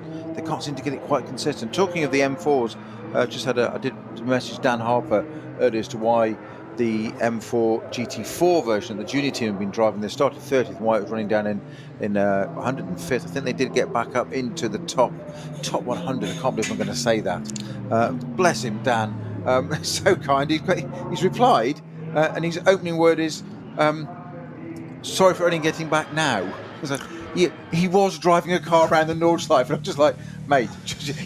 seem to get it quite consistent. Talking of the M4s, I did message Dan Harper earlier as to why the M4 GT4 version of the junior team have been driving. They started 30th, and why it was running down in 105th. I think they did get back up into the top 100. I can't believe I'm going to say that. Bless him, Dan. So kind. He's replied, and his opening word is, sorry for only getting back now. He was driving a car around the Nordschleife, and I'm just like, mate,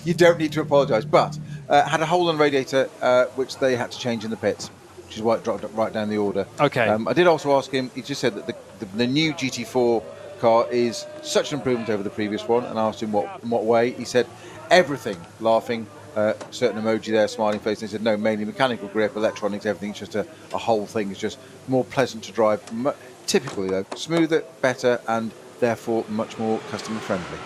you don't need to apologise. But had a hole in the radiator, which they had to change in the pits, which is why it dropped right down the order. Okay. I did also ask him, he just said that the new GT4 car is such an improvement over the previous one, and I asked him in what way. He said everything, laughing, certain emoji there, smiling face, and he said no, mainly mechanical grip, electronics, everything. It's just a whole thing. It's just more pleasant to drive. Typically though, smoother, better, and therefore much more customer friendly.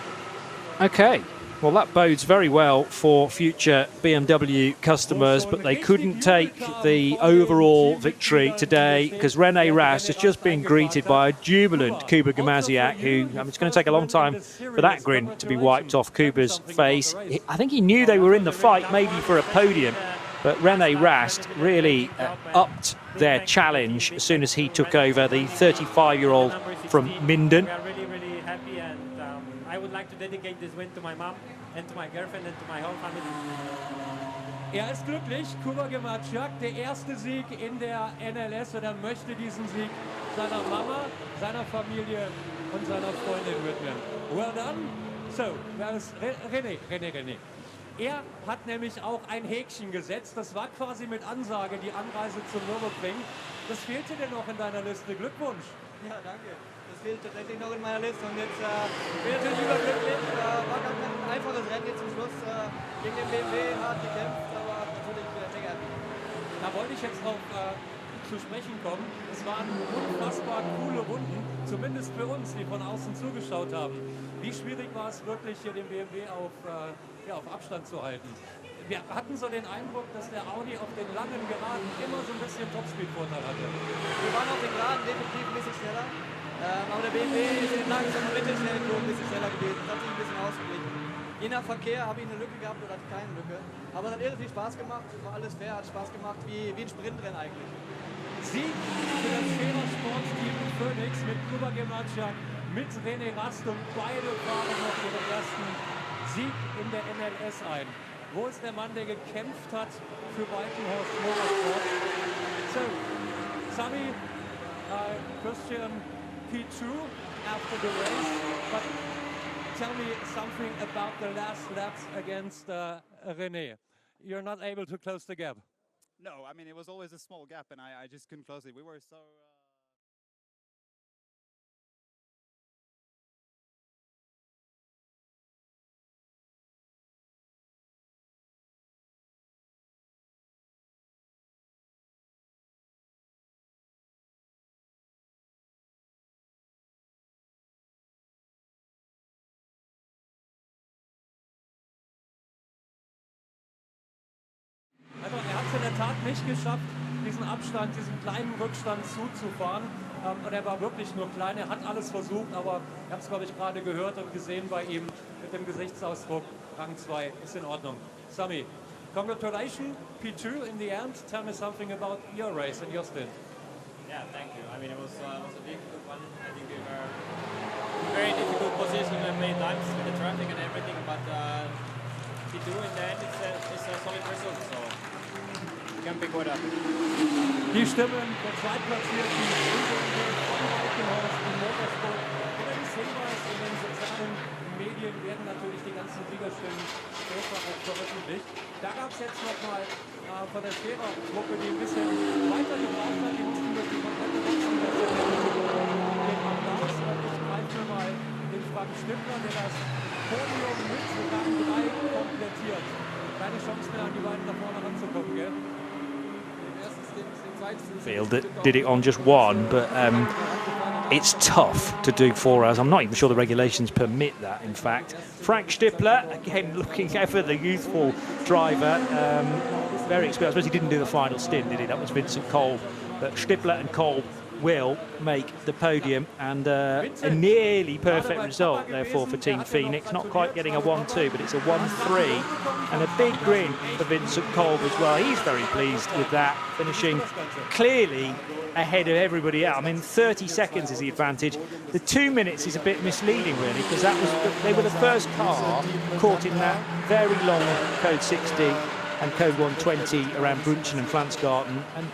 Okay, well that bodes very well for future BMW customers, but they couldn't take the overall victory today because René Rast has just been greeted by a jubilant Kuba Gamaziak, who, it's going to take a long time for that grin to be wiped off Kuba's face. I think he knew they were in the fight, maybe for a podium, but René Rast really upped their challenge as soon as he took over, the 35-year-old from Minden. We are really happy, and I would like to dedicate this win to my mom and to my girlfriend and to my whole family. Ist glücklich, Kuba Gamaziak, der erste Sieg in der NLS, und er möchte diesen Sieg seiner Mama, seiner Familie und seiner Freundin widmen. Well done. So, wer ist René. Er hat nämlich auch ein Häkchen gesetzt. Das war quasi mit Ansage die Anreise zum Nürburgring. Das fehlte dir noch in deiner Liste. Glückwunsch. Ja, danke. Das fehlt tatsächlich noch in meiner Liste. Und jetzt bin ich natürlich überglücklich. War ganz ein einfaches Rennen jetzt zum Schluss. Gegen den BMW hart gekämpft, aber natürlich mega. Da wollte ich jetzt auch zu sprechen kommen. Es waren unfassbar coole Runden, zumindest für uns, die von außen zugeschaut haben. Wie schwierig war es wirklich, hier den BMW auf Abstand zu halten? Wir hatten so den Eindruck, dass der Audi auf den langen Geraden immer so ein bisschen Topspeed-Vorteil hatte. Wir waren auf den Geraden definitiv ein bisschen schneller, aber der BMW ist in den langsamen Mittelstellen ein bisschen schneller gewesen. Das hat sich ein bisschen ausgeglichen. je nach Verkehr habe ich eine Lücke gehabt oder hatte keine Lücke. Aber es hat irre viel Spaß gemacht, war alles fair, hat Spaß gemacht, wie ein Sprintrennen eigentlich. Sieg für das Scherer Sportsteam Phoenix mit Übergemeinschaft mit René Rast und beide fahren noch ihren ersten Sieg in der NLS ein. Wo ist der Mann, der gekämpft hat für Walkenhorst Motorsport? So, Sami, Christian P2 after the race, but tell me something about the last laps against René. You're not able to close the gap. No, I mean, it was always a small gap, and I just couldn't close it. We were so... Also er hat es in der Tat nicht geschafft, diesen Abstand, diesen kleinen Rückstand zuzufahren. Und er war wirklich nur klein, er hat alles versucht, aber ich habe es, glaube ich, gerade gehört und gesehen bei ihm mit dem Gesichtsausdruck, Rang 2 ist in Ordnung. Sami, congratulations, P2 in the end. Tell me something about your race and your stint. Yeah, thank you. I mean, it was a difficult one. I think we were in a very difficult position many times with the traffic and everything, but P2 in the end it's a solid result, so we can be good at it. Die Stimmen der Zweitplatzierten von Walkenhorst im Motorsport. Übrigens Hinweis, in den sozialen Medien werden natürlich die ganzen Siegerstimmen später auch veröffentlicht. Da gab es jetzt nochmal von der Scherer-Gruppe, die ein bisschen weitergebracht hat. Die mussten durch die komplette Wechselmesse den Applaus. Und ich greife mal den Frank Stippler, der das Podium mit Rang 3 komplettiert. Keine Chance mehr, an die beiden da vorne ranzukommen, gell? Field that did it on just one, but it's tough to do 4 hours. I'm not even sure the regulations permit that, in fact. Frank Stippler, again, looking ever the youthful driver, very experienced. I suppose he didn't do the final stint, did he? That was Vincent Kolb. But Stippler and Kolb will make the podium, and a nearly perfect result therefore for Team Phoenix. Not quite getting a 1-2, but it's a 1-3, and a big grin for Vincent Kolb as well. He's very pleased with that, finishing clearly ahead of everybody else. I mean, 30 seconds is the advantage. The 2 minutes is a bit misleading, really, because they were the first car caught in that very long code 60 and code 120 around Brunchen and Flansgarten, and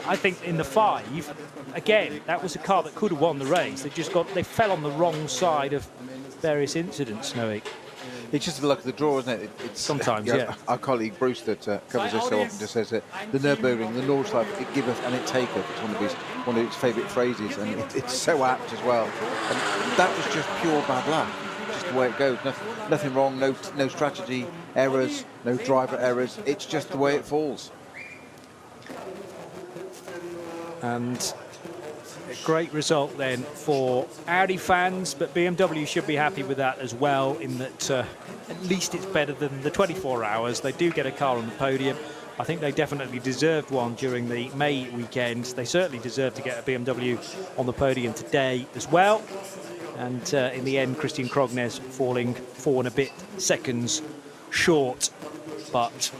I think in the 5, again, that was a car that could have won the race. They fell on the wrong side of various incidents, Noe. It's just the luck of the draw, isn't it? It's sometimes, yeah. Our colleague Bruce that covers us so often just says that the Nürburgring, the Nordschleife, it giveth and it taketh. It's one of his favourite phrases, and it's so apt as well. And that was just pure bad luck. Just the way it goes. Nothing wrong. No strategy errors. No driver errors. It's just the way it falls. And a great result then for Audi fans, but BMW should be happy with that as well, in that at least it's better than the 24 hours. They do get a car on the podium. I think they definitely deserved one during the May weekend. They certainly deserve to get a BMW on the podium today as well. And in the end, Christian Krognes falling 4 and a bit seconds short. But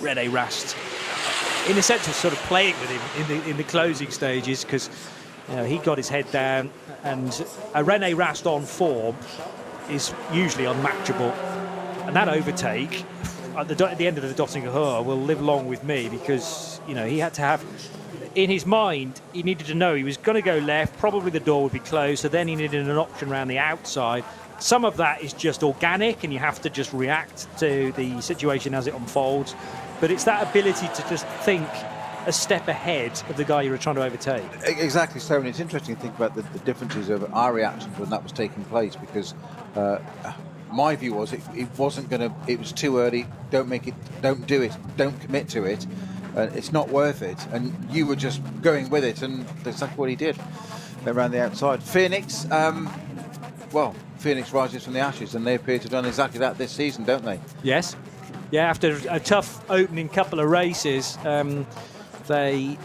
René Rast, in a sense, was sort of playing with him in the closing stages, because he got his head down, and a René Rast on form is usually unmatchable. And that overtake at the end of the Dottinger Hoor will live long with me, because he had to have, in his mind, he needed to know he was going to go left, probably the door would be closed, so then he needed an option around the outside. Some of that is just organic, and you have to just react to the situation as it unfolds. But it's that ability to just think a step ahead of the guy you were trying to overtake. Exactly so, and it's interesting to think about the differences of our reactions when that was taking place, because my view was it wasn't going to, it was too early, don't make it, don't do it, don't commit to it, it's not worth it, and you were just going with it, and that's exactly what he did around the outside. Phoenix, well, Phoenix rises from the ashes, and they appear to have done exactly that this season, don't they? Yes. Yeah, after a tough opening couple of races, they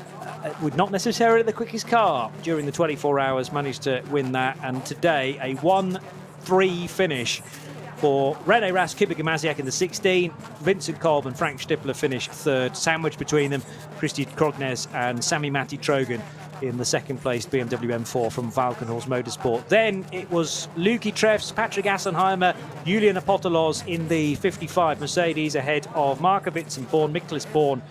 would not necessarily the quickest car during the 24 hours managed to win that, and today a 1-3 finish For René Rast, Kubica Maziak in the 16, Vincent Kolb and Frank Stippler finished third, sandwiched between them Christy Krognes and Sami Matti Trogan in the second place BMW M4 from Valkenhorst Motorsport. Then it was Luki Treffs, Patrick Assenheimer, Julian Apostolos in the 55 Mercedes ahead of Markowitz and Born, Miklas Born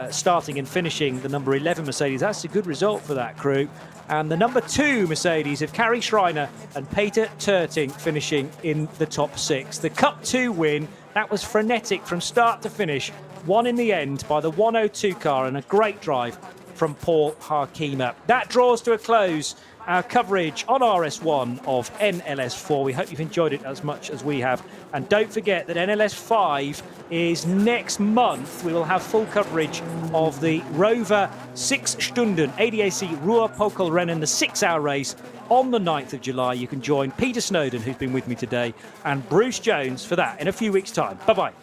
starting and finishing the number 11 Mercedes. That's a good result for that crew. And the number 2 Mercedes of Kari Schreiner and Peter Terting finishing in the top 6. The Cup 2 win, that was frenetic from start to finish. Won in the end by the 102 car and a great drive from Paul Harkema. That draws to a close our coverage on RS1 of NLS4. We hope you've enjoyed it as much as we have. And don't forget that NLS5 is next month. We will have full coverage of the ROWE 6 Stunden ADAC Ruhr-Pokal-Rennen, the 6-hour race on the 9th of July. You can join Peter Snowden, who's been with me today, and Bruce Jones for that in a few weeks' time. Bye-bye.